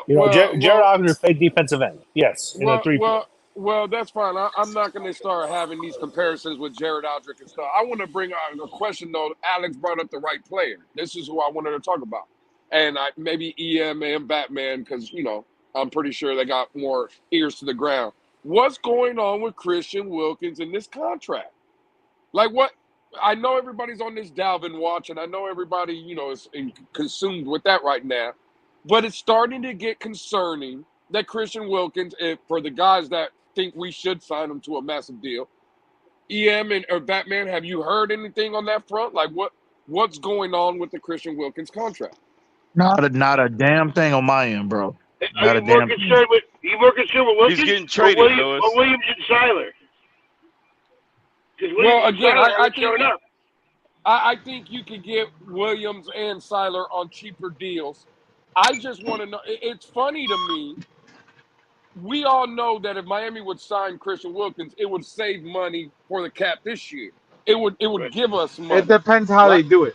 Jared Odrick played defensive end. Yes, in a 3-4. Well, that's fine. I'm not going to start having these comparisons with Jared Odrick and stuff. I want to bring out a question though. Alex brought up the right player. This is who I wanted to talk about. And maybe EM and Batman, because, I'm pretty sure they got more ears to the ground. What's going on with Christian Wilkins in this contract? Like what? I know everybody's on this Dalvin watch, and I know everybody, is consumed with that right now. But it's starting to get concerning that Christian Wilkins, for the guys that think we should sign him to a massive deal, EM or Batman, have you heard anything on that front? Like what's going on with the Christian Wilkins contract? Not a damn thing on my end, bro. Are you more concerned with Wilkins? He's getting traded, or Williams and Seiler? Well, again, I think you could get Williams and Seiler on cheaper deals. I just want to know. It's funny to me. We all know that if Miami would sign Christian Wilkins, it would save money for the cap this year. It would give us money. It depends how they do it.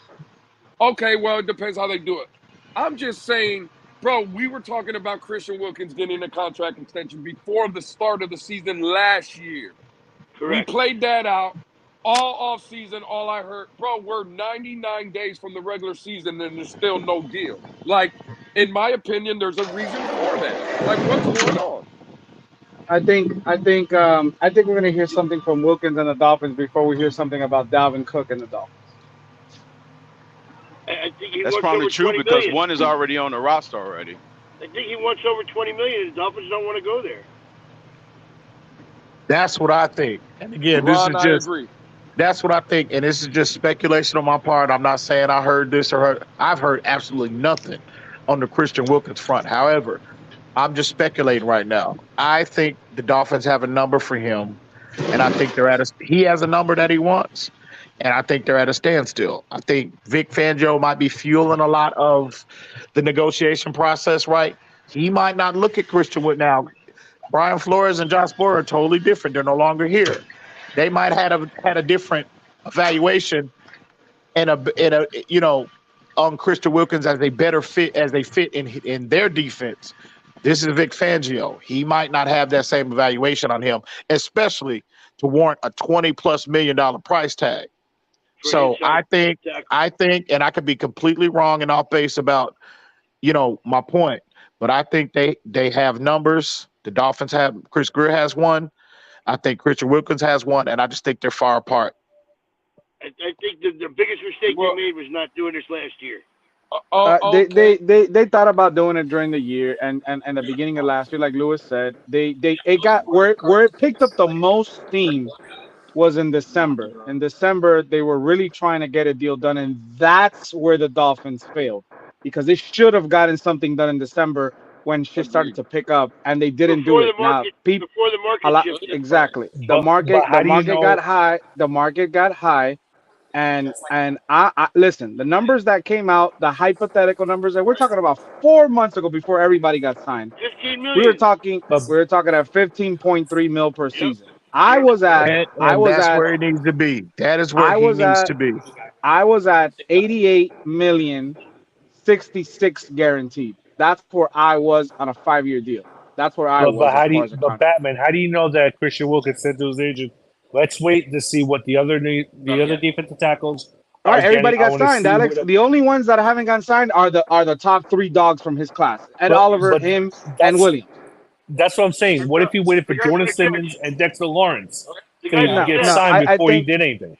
Okay, well, it depends how they do it. I'm just saying, bro, we were talking about Christian Wilkins getting a contract extension before the start of the season last year. Correct. We played that out all off season. All I heard, bro, we're 99 days from the regular season and there's still no deal. Like, in my opinion, there's a reason for that. Like, what's going on? I think we're gonna hear something from Wilkins and the Dolphins before we hear something about Dalvin Cook and the Dolphins. I think he That's wants probably over true 20 because million. one is already on the roster already. I think he wants over 20 million. The Dolphins don't want to go there. That's what I think. And again, Ron, this is just. I agree. That's what I think, and this is just speculation on my part. I'm not saying I heard this or heard. I've heard absolutely nothing on the Christian Wilkins front. However, I'm just speculating right now. I think the Dolphins have a number for him, and I think he has a number that he wants, and I think they're at a standstill. I think Vic Fangio might be fueling a lot of the negotiation process, right? He might not look at Christian Wilkins now. Brian Flores and Josh Boyer are totally different. They're no longer here. They might have had a different evaluation and on Christian Wilkins as they fit in their defense. This is Vic Fangio. He might not have that same evaluation on him, especially to warrant a $20+ million price tag. So I think, and I could be completely wrong and off base about, my point, but I think they have numbers. The Dolphins have. Chris Greer has one. I think Christian Wilkins has one, and I just think they're far apart. I think the biggest mistake they made was not doing this last year. They thought about doing it during the year and the beginning of last year, like Lewis said. It got where it picked up the most steam was in December. In December, they were really trying to get a deal done, and that's where the Dolphins failed because they should have gotten something done in December when shit started to pick up, and they didn't do it. Before the market shifted. Exactly. The market got high. The market got high. And I listen, the numbers that came out, the hypothetical numbers that we're talking about 4 months ago before everybody got signed. 15 million. We were talking at 15.3 mil per season. That's where it needs to be. That is where he needs to be. I was at 88 million 66 guaranteed. That's where I was on a 5-year deal. That's where I was. But Batman, how do you know that Christian Wilkins said to his agent, let's wait to see what the other defensive tackles. All right, everybody got signed, Alex. The only ones that haven't gotten signed are the top 3 dogs from his class: Ed Oliver, him, and Williams. That's what I'm saying. What if he waited for Jordan Simmons and Dexter Lawrence to get signed before he did anything?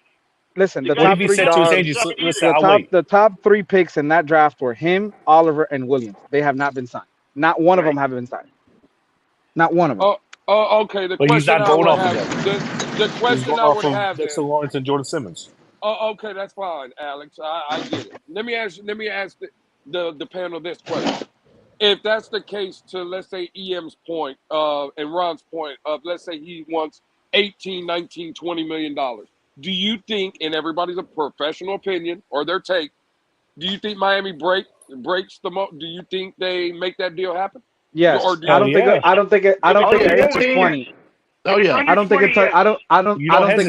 Listen, the top 3 dogs, the top 3 picks in that draft were him, Oliver, and Williams. They have not been signed. Not one of them have been signed. Not one of them. Okay. The but he's not going off of that. The question I would have Dexter Lawrence and Jordan Simmons. Okay, that's fine, Alex. I get it. Let me ask the panel this question. If that's the case, to let's say EM's point and Ron's point of let's say he wants 18, 19, 20 million dollars. Do you think, and everybody's a professional opinion or their take, do you think Miami breaks the do you think they make that deal happen? Yes. Or I don't think it touches 20. Oh yeah. I don't think it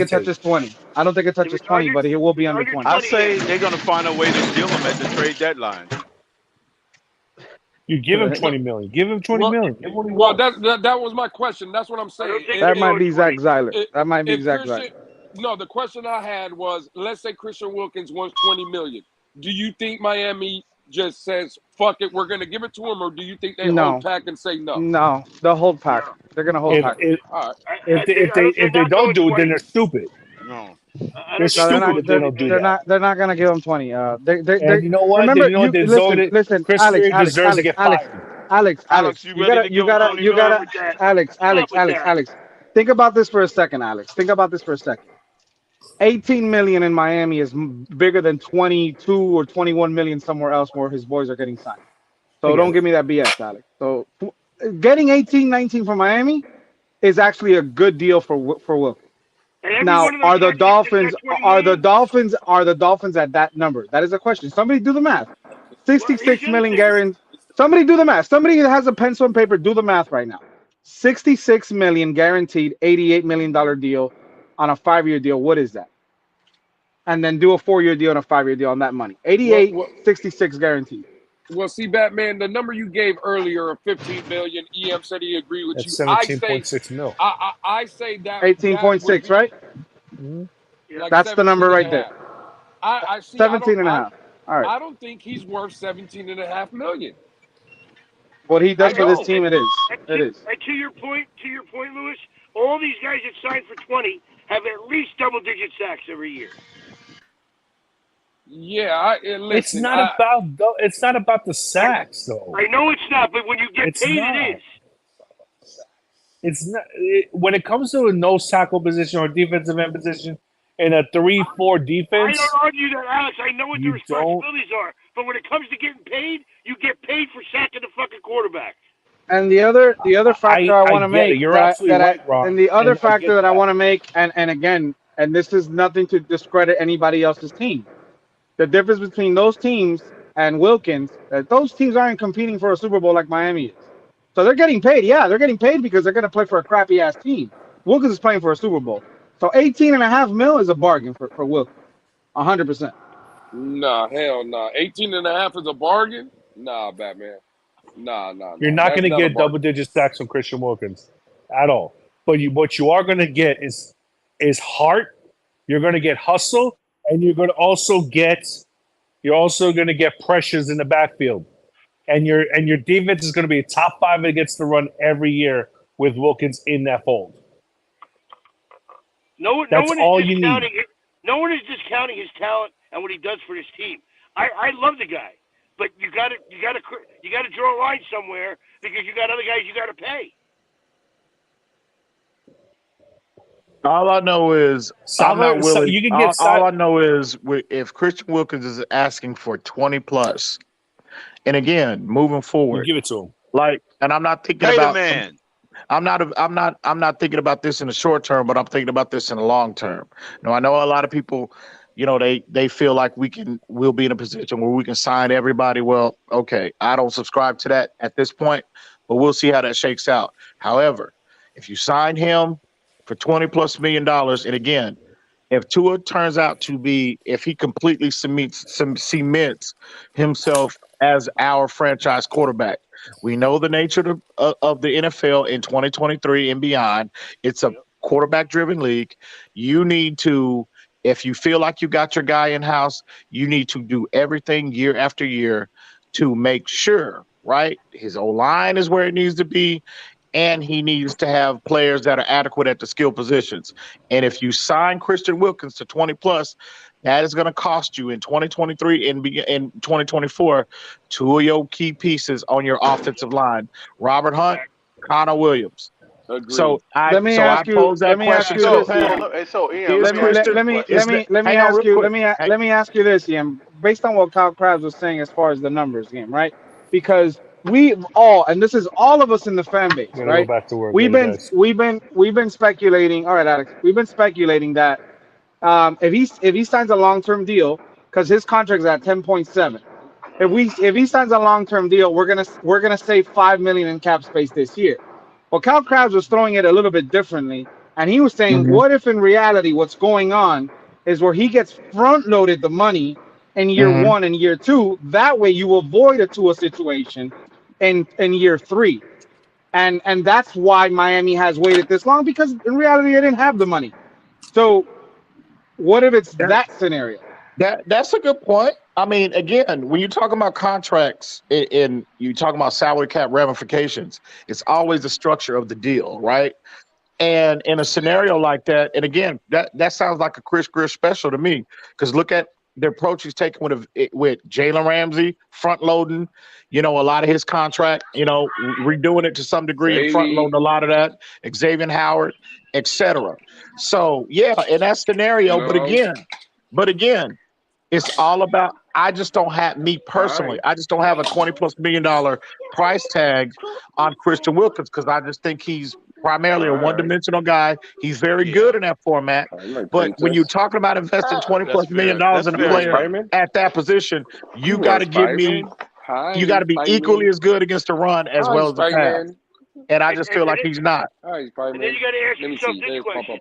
touches 20. I don't think it touches 20, but it will be under 20. I say they're going to find a way to deal him at the trade deadline. You give him 20 million. Give him 20 million. Well, that was my question. That's what I'm saying. That might be Zach Zeiler. That might be Zach Zeiler. No, the question I had was, let's say Christian Wilkins wants 20 million. Do you think Miami just says, fuck it, we're going to give it to him, or do you think they hold back and say no? No, they'll hold back. They're going to hold back. If they don't do it, then they're stupid. No. They're stupid if they don't do that. They're not going to give them 20. You know what? Remember, listen, Alex, deserves to get fired. Alex, You ready to give him 20 you million? gotta, Alex. Think about this for a second, Alex. Think about this for a second. 18 million in Miami is bigger than 22 or 21 million somewhere else where his boys are getting signed. So don't give me that BS, Alex. So getting 18, 19 from Miami is actually a good deal for Wilkins. Now, are the Dolphins at that number? That is a question. Somebody do the math. 66 million guaranteed. Somebody do the math. Somebody that has a pencil and paper, do the math right now. 66 million guaranteed, $88 million deal on a 5-year deal. What is that? And then do a 4-year deal and a 5-year deal on that money. 88, 66 guaranteed. Well, see, Batman, the number you gave earlier of 15 million, EM said he agreed with That's you. 17.6 mil. I say that 18.6, right? Like That's the number right there. I see. 17 and a half. All right. I don't think he's worth 17.5 million. What he does for this team, it is. It is. And to your point, Lewis, all these guys that signed for 20 have at least double-digit sacks every year. Yeah, listen, it's not about the sacks though. I know it's not, but when you get paid, it is. It's not when it comes to a no tackle position or defensive end position in a 3-4 defense. I don't argue that, Alex. I know what the responsibilities are, but when it comes to getting paid, you get paid for sacking the fucking quarterback. And the other factor I want to make, you're absolutely right, Rob. and the other factor that I want to make, and again, and this is nothing to discredit anybody else's team. The difference between those teams and Wilkins, that those teams aren't competing for a Super Bowl like Miami is. So they're getting paid. Yeah, they're getting paid because they're going to play for a crappy ass team. Wilkins is playing for a Super Bowl. So 18.5 mil is a bargain for Wilkins. 100%. Nah, hell nah. 18.5 is a bargain? Nah, Batman. Nah. You're not going to get double-digit sacks from Christian Wilkins at all. But what you are going to get is heart. You're going to get hustle. And you're going to also get pressures in the backfield, and your defense is going to be a top 5 against the run every year with Wilkins in that fold. No one is discounting his talent and what he does for his team. I love the guy, but you got to draw a line somewhere because you got other guys you got to pay. All I know is I'm not willing. All I know is if Christian Wilkins is asking for 20 plus, and again moving forward, you give it to him. Like, and I'm not thinking about man. I'm not thinking about this in the short term, but I'm thinking about this in the long term. Now I know a lot of people, they feel like we'll be in a position where we can sign everybody. Well, okay, I don't subscribe to that at this point, but we'll see how that shakes out. However, if you sign him for $20+ million, and again, if Tua turns out to be, if he completely cements himself as our franchise quarterback, we know the nature of the NFL in 2023 and beyond. It's a quarterback-driven league. You need to, if you feel like you got your guy in-house, you need to do everything year after year to make sure, right, his O-line is where it needs to be, and he needs to have players that are adequate at the skill positions. And if you sign Christian Wilkins to 20+, that is going to cost you in 2023 and in 2024 2 of your key pieces on your offensive line: Robert Hunt, Connor Williams. Agreed. So let me ask you this, Ian. Based on what Kyle Krabs was saying as far as the numbers, Ian, right? Because we've all, and this is all of us in the fan base, right? Go back to work, we've been speculating. All right, Alex, we've been speculating that if he signs a long-term deal, because his contract is at 10.7, if he signs a long-term deal, we're gonna save $5 million in cap space this year. Well, Kyle Krabs was throwing it a little bit differently, and he was saying, what if in reality what's going on is where he gets front-loaded the money in year 1 and year 2? That way you avoid a Tua situation in year 3. And that's why Miami has waited this long, because in reality they didn't have the money. So what if it's that scenario? That's a good point. I mean, again, when you're talking about contracts and you talk about salary cap ramifications, it's always the structure of the deal, right? And in a scenario like that, and again, that sounds like a Chris Griff special to me, because look at the approach he's taking with Jalen Ramsey front loading, a lot of his contract, redoing it to some degree and front loading a lot of that, Xavier Howard, etc. So yeah, in that scenario, but again, it's all about. I just don't have I just don't have a $20+ million price tag on Christian Wilkins because I just think he's primarily a one-dimensional guy. He's very good in that format. But when you're talking about investing $20+ million in a player at that position, you got to give me. You got to be equally as good against the run as well as the pass. And I just feel like he's not. And then you got to ask yourself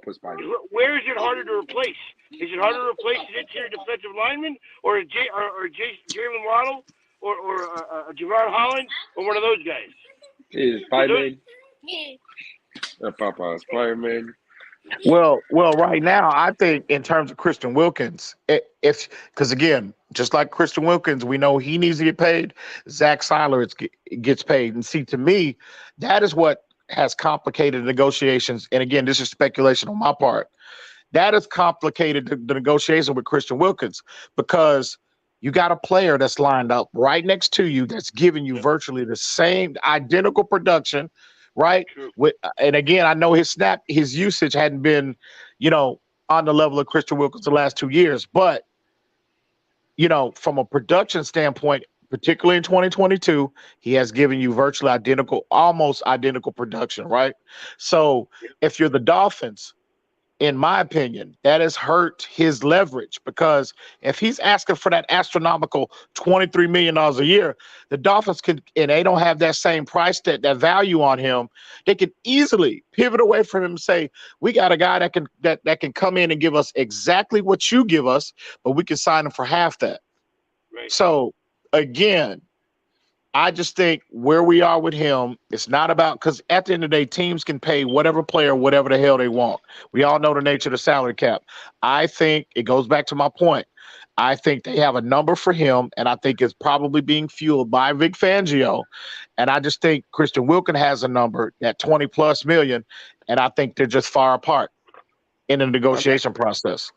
this question: where is it harder to replace? Is it harder to replace an interior defensive lineman, or Jalen Waddle, or Javon Holland, or one of those guys? Is Spider-Man? Papa Spider-Man. Well, right now, I think in terms of Christian Wilkins, because again, just like Christian Wilkins, we know he needs to get paid. Zach Seiler gets paid, and see, to me, that is what has complicated negotiations. And again, this is speculation on my part. That has complicated the negotiation with Christian Wilkins because you got a player that's lined up right next to you that's giving you virtually the same identical production. Right. And again, I know his usage hadn't been, on the level of Christian Wilkins the last 2 years. But, from a production standpoint, particularly in 2022, he has given you virtually almost identical production. Right. So if you're the Dolphins, in my opinion, that has hurt his leverage because if he's asking for that astronomical $23 million a year, the Dolphins and they don't have that same price, that value on him, they can easily pivot away from him and say, we got a guy that can come in and give us exactly what you give us, but we can sign him for half that. Right. So again, I just think where we are with him, it's not about, because at the end of the day, teams can pay whatever player whatever the hell they want. We all know the nature of the salary cap. I think it goes back to my point. I think they have a number for him, and I think it's probably being fueled by Vic Fangio. And I just think Christian Wilkins has a number, that $20+ million, and I think they're just far apart in the negotiation process.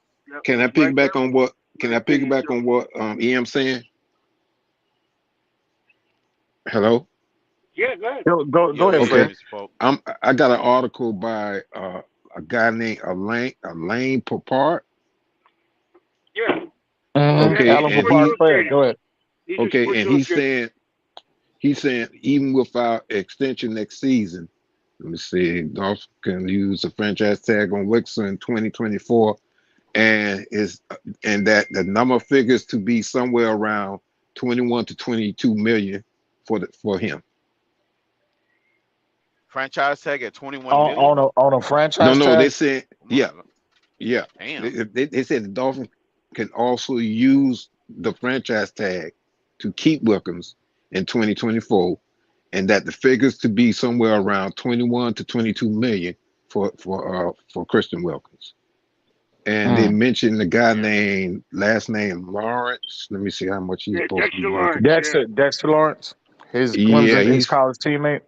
Can I piggyback on what EM saying? Hello? Yeah, go ahead. Go ahead, okay. Fred. I got an article by a guy named Alain Popart. Yeah. Okay. Go ahead. Okay, and he's saying even without extension next season, let me see, Dolphins can use a franchise tag on Wilkins in 2024, and that the number figures to be somewhere around 21 to 22 million for him. Franchise tag at 21 million? On a franchise tag? No, they said, yeah. Damn. They said the Dolphins can also use the franchise tag to keep Wilkins in 2024, and that the figures to be somewhere around 21 to 22 million for Christian Wilkins. And they mentioned the guy named last name Lawrence. Let me see how much he's supposed to be working. Dexter Lawrence, his college teammate.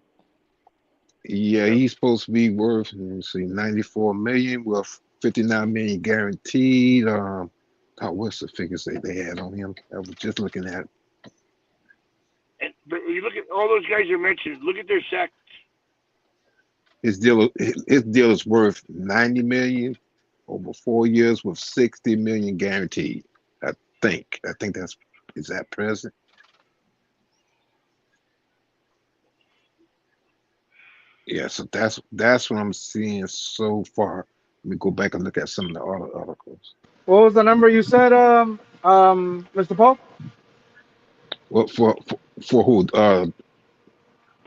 Yeah, he's supposed to be worth, let me see, 94 million with 59 million guaranteed. What's the figures they had on him? I was just looking at. But you look at all those guys you mentioned. Look at their sacks. His deal is worth 90 million over 4 years with 60 million guaranteed. I think is that present? Yeah, so that's what I'm seeing so far. Let me go back and look at some of the other articles. What was the number you said, Mr. Paul? Well, for who?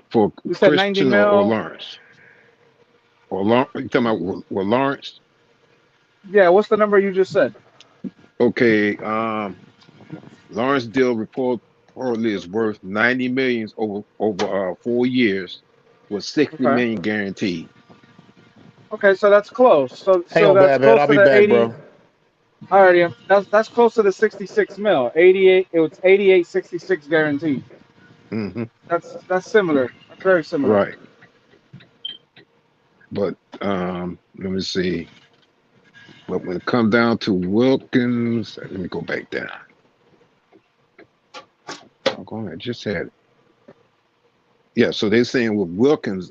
For you said 90 Christian mil. or Lawrence? Or Lawrence? You talking about Lawrence? Yeah, what's the number you just said? Okay, Lawrence deal reportedly is worth 90 million over 4 years, with 60 million guaranteed. Okay, so that's close. So that's I'll close be to the back, 80. bro. Alrighty, that's close to the 66 mil. 88. It was 88.66 guaranteed. Mm-hmm. That's similar. That's very similar. Right. But let me see. But when it comes down to Wilkins, let me go back down. I just had it. Yeah, so they're saying with Wilkins,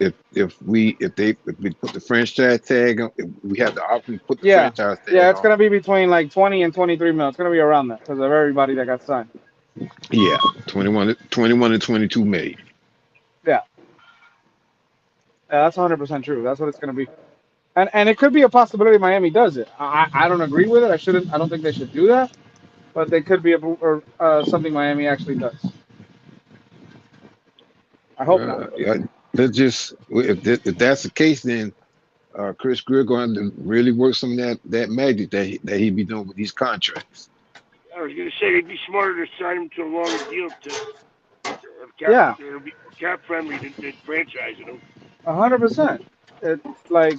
if we put the franchise tag on, if we have the option to put the franchise tag Yeah, it's on. gonna be between like 20 and 23 mil. It's gonna be around that because of everybody that got signed. Yeah, 21 and 22 million. Yeah, that's 100% true. That's what it's gonna be, and it could be a possibility Miami does it. I don't agree with it. I don't think they should do that, but they could be something Miami actually does. I hope not. Yeah, let's just if that's the case, then Chris Greer going to really work some of that magic that he be doing with these contracts. I was going to say it'd be smarter to sign him to a longer deal it'll be cap friendly than franchising him. 100%. It's like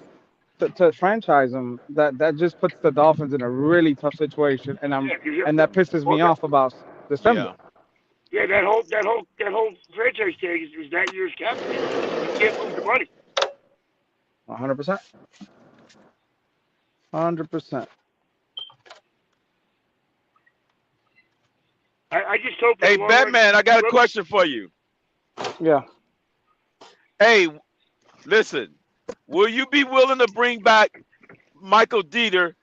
to franchise him. That just puts the Dolphins in a really tough situation, and that pisses me off about December. Yeah, that whole franchise tag is that year's cap. You can't move the money. 100%. 100%. I just hope. Hey, Batman, I got a question for you. Yeah. Hey, listen, will you be willing to bring back Michael Dieter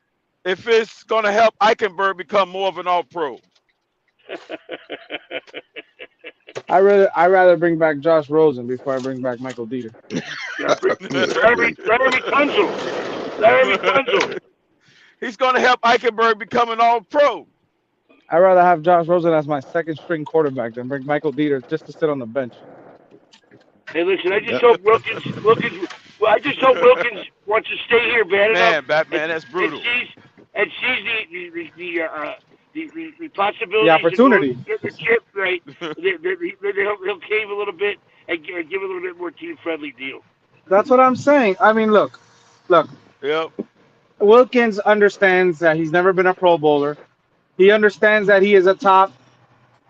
if it's going to help Eichenberg become more of an all-pro? I rather bring back Josh Rosen before I bring back Michael Dieter. Larry Tunsil. He's going to help Eichenberg become an all-pro. I'd rather have Josh Rosen as my second string quarterback than bring Michael Dieter just to sit on the bench. Hey, listen, I just hope Wilkins. I just hope Wilkins wants to stay here bad enough. Batman, that's brutal. And sees the possibility, the opportunity. The chip, right? He'll cave a little bit and give a little bit more team-friendly deal. That's what I'm saying. I mean, look. Yep. Wilkins understands that he's never been a Pro Bowler. He understands that he is a top.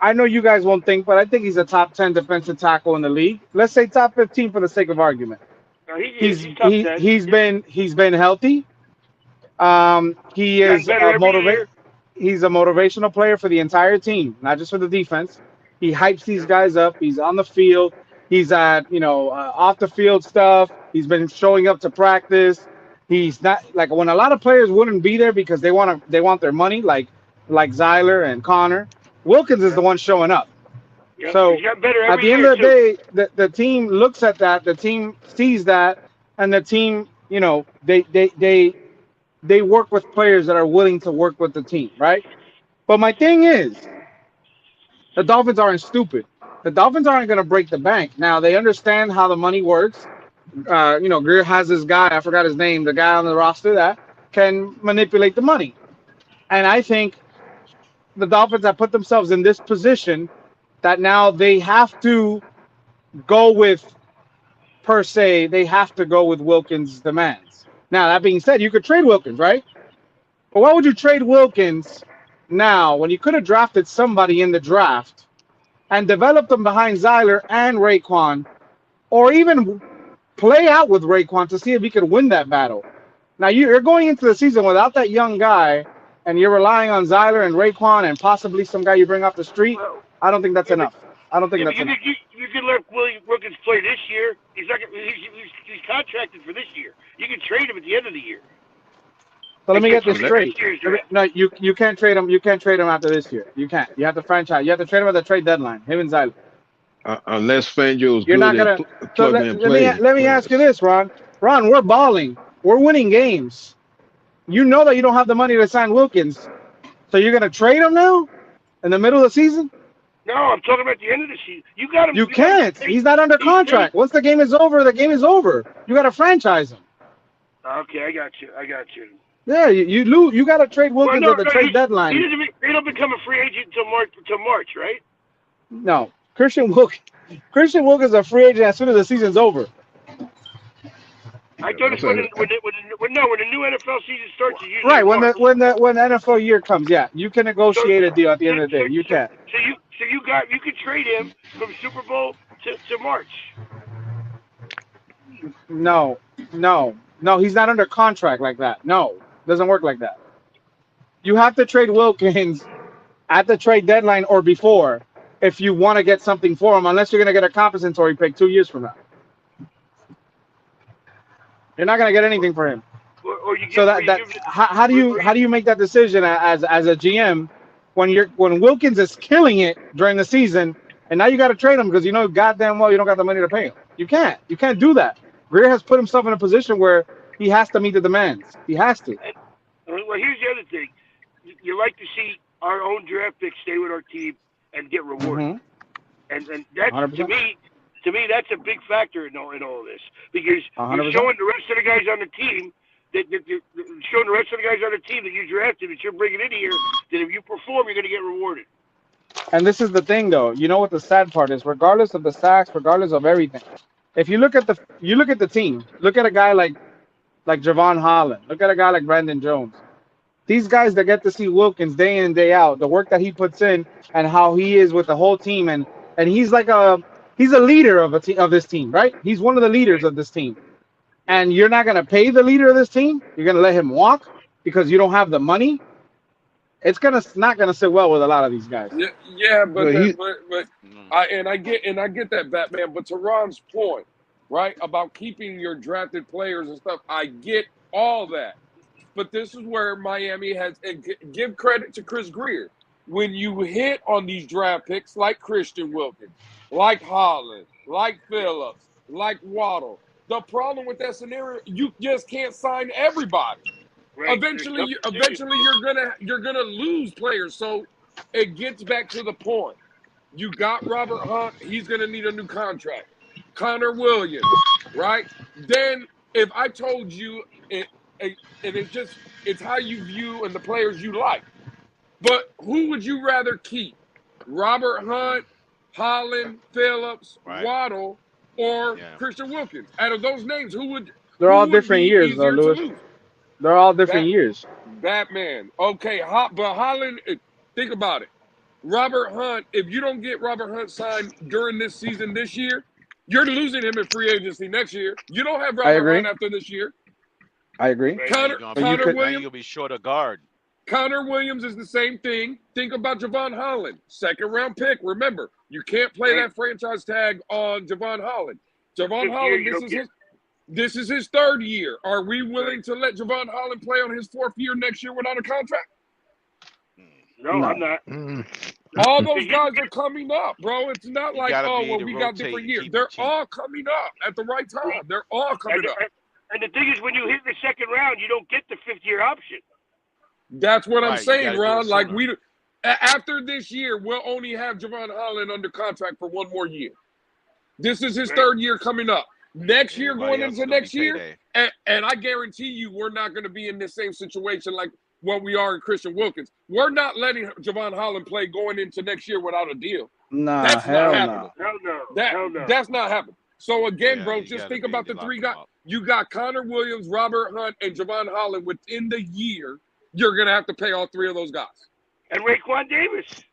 I know you guys won't think, but I think he's a top 10 defensive tackle in the league. Let's say top 15 for the sake of argument. He's top 10. He's been healthy. He is he's a motivational player for the entire team, not just for the defense. He hypes these guys up. He's on the field. He's at off the field stuff. He's been showing up to practice. He's not like when a lot of players wouldn't be there because they want their money, like Zyler and Connor. Wilkins is the one showing up. Yep. So at the end of the day, the team looks at that, the team sees that, and the team, they work with players that are willing to work with the team, right? But my thing is, the Dolphins aren't stupid. The Dolphins aren't going to break the bank. Now, they understand how the money works. Greer has this guy, I forgot his name, the guy on the roster that can manipulate the money. And I think the Dolphins have put themselves in this position that now they have to go with, they have to go with Wilkins' demands. Now, that being said, you could trade Wilkins, right? But why would you trade Wilkins now when you could have drafted somebody in the draft and developed them behind Zyler and Raekwon, or even play out with Raekwon to see if he could win that battle? Now, you're going into the season without that young guy, and you're relying on Zyler and Raekwon and possibly some guy you bring off the street. I don't think that's enough. I don't think that's enough. You can let Wilkins play this year. He's contracted for this year. You can trade him at the end of the year. So let me get this straight. No, you can't trade him. You can't trade him after this year. You can't. You have to franchise. You have to trade him at the trade deadline. Him and Zyler. Unless Fangio's you're not gonna. So let me ask you this, Ron. Ron, we're balling. We're winning games. You know that you don't have the money to sign Wilkins, so you're gonna trade him now in the middle of the season? No, I'm talking about the end of the season. You got him. You can't. He's not under contract. Once the game is over, the game is over. You got to franchise him. Okay, I got you. Yeah, you got to trade Wilkins at the trade deadline. He don't become a free agent until March, right? No, Christian Wilkins is a free agent as soon as the season's over. I thought it's when the new NFL season starts. Right, when the NFL year comes, yeah, you can negotiate a deal at the end of the day. You can. So you could trade him from Super Bowl to March. No. No, he's not under contract like that. No, doesn't work like that. You have to trade Wilkins at the trade deadline or before if you want to get something for him, unless you're going to get a compensatory pick 2 years from now. You're not going to get anything for him. So how do you make that decision as a GM when Wilkins is killing it during the season, and now you got to trade him because you know goddamn well you don't got the money to pay him. You can't do that. Greer has put himself in a position where he has to meet the demands. He has to. Well, here's the other thing. You like to see our own draft picks stay with our team and get rewarded, and that's 100%. To me, that's a big factor in all of this because 100%. You're showing the rest of the guys on the team that you drafted that you're bringing in here that if you perform, you're going to get rewarded. And this is the thing, though. You know what the sad part is? Regardless of the sacks, regardless of everything, if you look at the team, look at a guy like Javon Holland, look at a guy like Brandon Jones. These guys that get to see Wilkins day in and day out, the work that he puts in, and how he is with the whole team, and he's like he's a leader of this team, right? He's one of the leaders of this team. And you're not gonna pay the leader of this team. You're gonna let him walk because you don't have the money. It's not gonna sit well with a lot of these guys. Yeah, but I get that, Batman. But to Ron's point, right, about keeping your drafted players and stuff, I get all that. But this is where Miami has give credit to Chris Grier. When you hit on these draft picks like Christian Wilkins, like Holland, like Phillips, like Waddle, the problem with that scenario, you just can't sign everybody. Right. Eventually you're gonna lose players. So it gets back to the point. You got Robert Hunt, he's gonna need a new contract. Connor Williams, right? Then if I told you it's how you view and the players you like. But who would you rather keep? Robert Hunt, Holland, Phillips, Waddle, or Christian Wilkins? Out of those names, They're all different years, though, Louis. They're all different years. Batman. Okay, but Holland, think about it. Robert Hunt, if you don't get Robert Hunt signed during this season this year, you're losing him in free agency next year. You don't have Robert Hunt after this year. I agree. Connor Williams, you'll be short a guard. Connor Williams is the same thing. Think about Javon Holland, second-round pick. Remember, you can't play that franchise tag on Javon Holland. Javon Holland, this is his third year. Are we willing to let Javon Holland play on his fourth year next year without a contract? No, I'm not. All those guys are coming up, bro. It's not like, we got different years. They're all coming up at the right time. They're all coming up. And the thing is, when you hit the second round, you don't get the fifth-year option. That's what I'm saying, Ron. Like after this year, we'll only have Javon Holland under contract for one more year. This is his third year coming up. Next year, going into next year, and I guarantee you, we're not going to be in the same situation like what we are in Christian Wilkins. We're not letting Javon Holland play going into next year without a deal. Nah, that's not happening. Hell no. That's not happening. So again, bro, just think about the three guys. You got Connor Williams, Robert Hunt, and Javon Holland within the year. You're going to have to pay all three of those guys. And Raekwon Davis.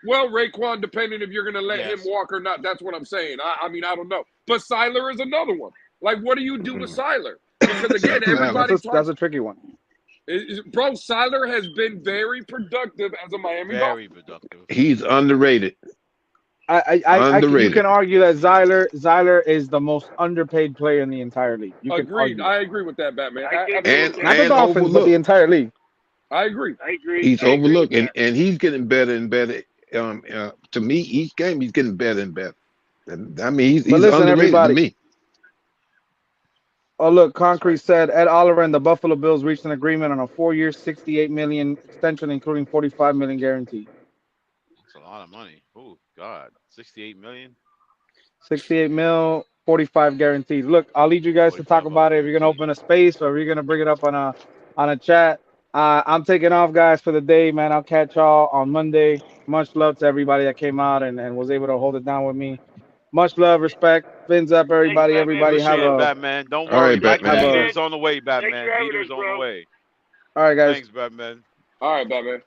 Well, Raekwon, depending if you're going to let him walk or not, that's what I'm saying. I mean, I don't know. But Siler is another one. Like, what do you do with Siler? Because, again, everybody that's a tricky one. Bro, Siler has been very productive as a Miami Dolphin. Very productive. He's underrated. You can argue that Siler is the most underpaid player in the entire league. Agreed. I agree with that, Batman. Not the Dolphins, but the entire league. I agree. He's overlooked, and he's getting better and better. To me, each game he's getting better and better. I mean, he's underrated everybody. to me. Oh, look, Concrete said Ed Oliver and the Buffalo Bills reached an agreement on a 4-year, $68 million extension, including $45 million guaranteed. That's a lot of money. Oh God, $68 million. 68 mil, 45 guaranteed. Look, I'll lead you guys to talk about it. If you're gonna open a space or if you're gonna bring it up on a chat. I'm taking off, guys, for the day, man. I'll catch y'all on Monday. Much love to everybody that came out and was able to hold it down with me. Much love, respect. Fins up, everybody. Everybody have a Batman. Don't worry, Batman. Heater's on the way, Batman. Heater's on the way. All right, guys. Thanks, Batman. All right, Batman.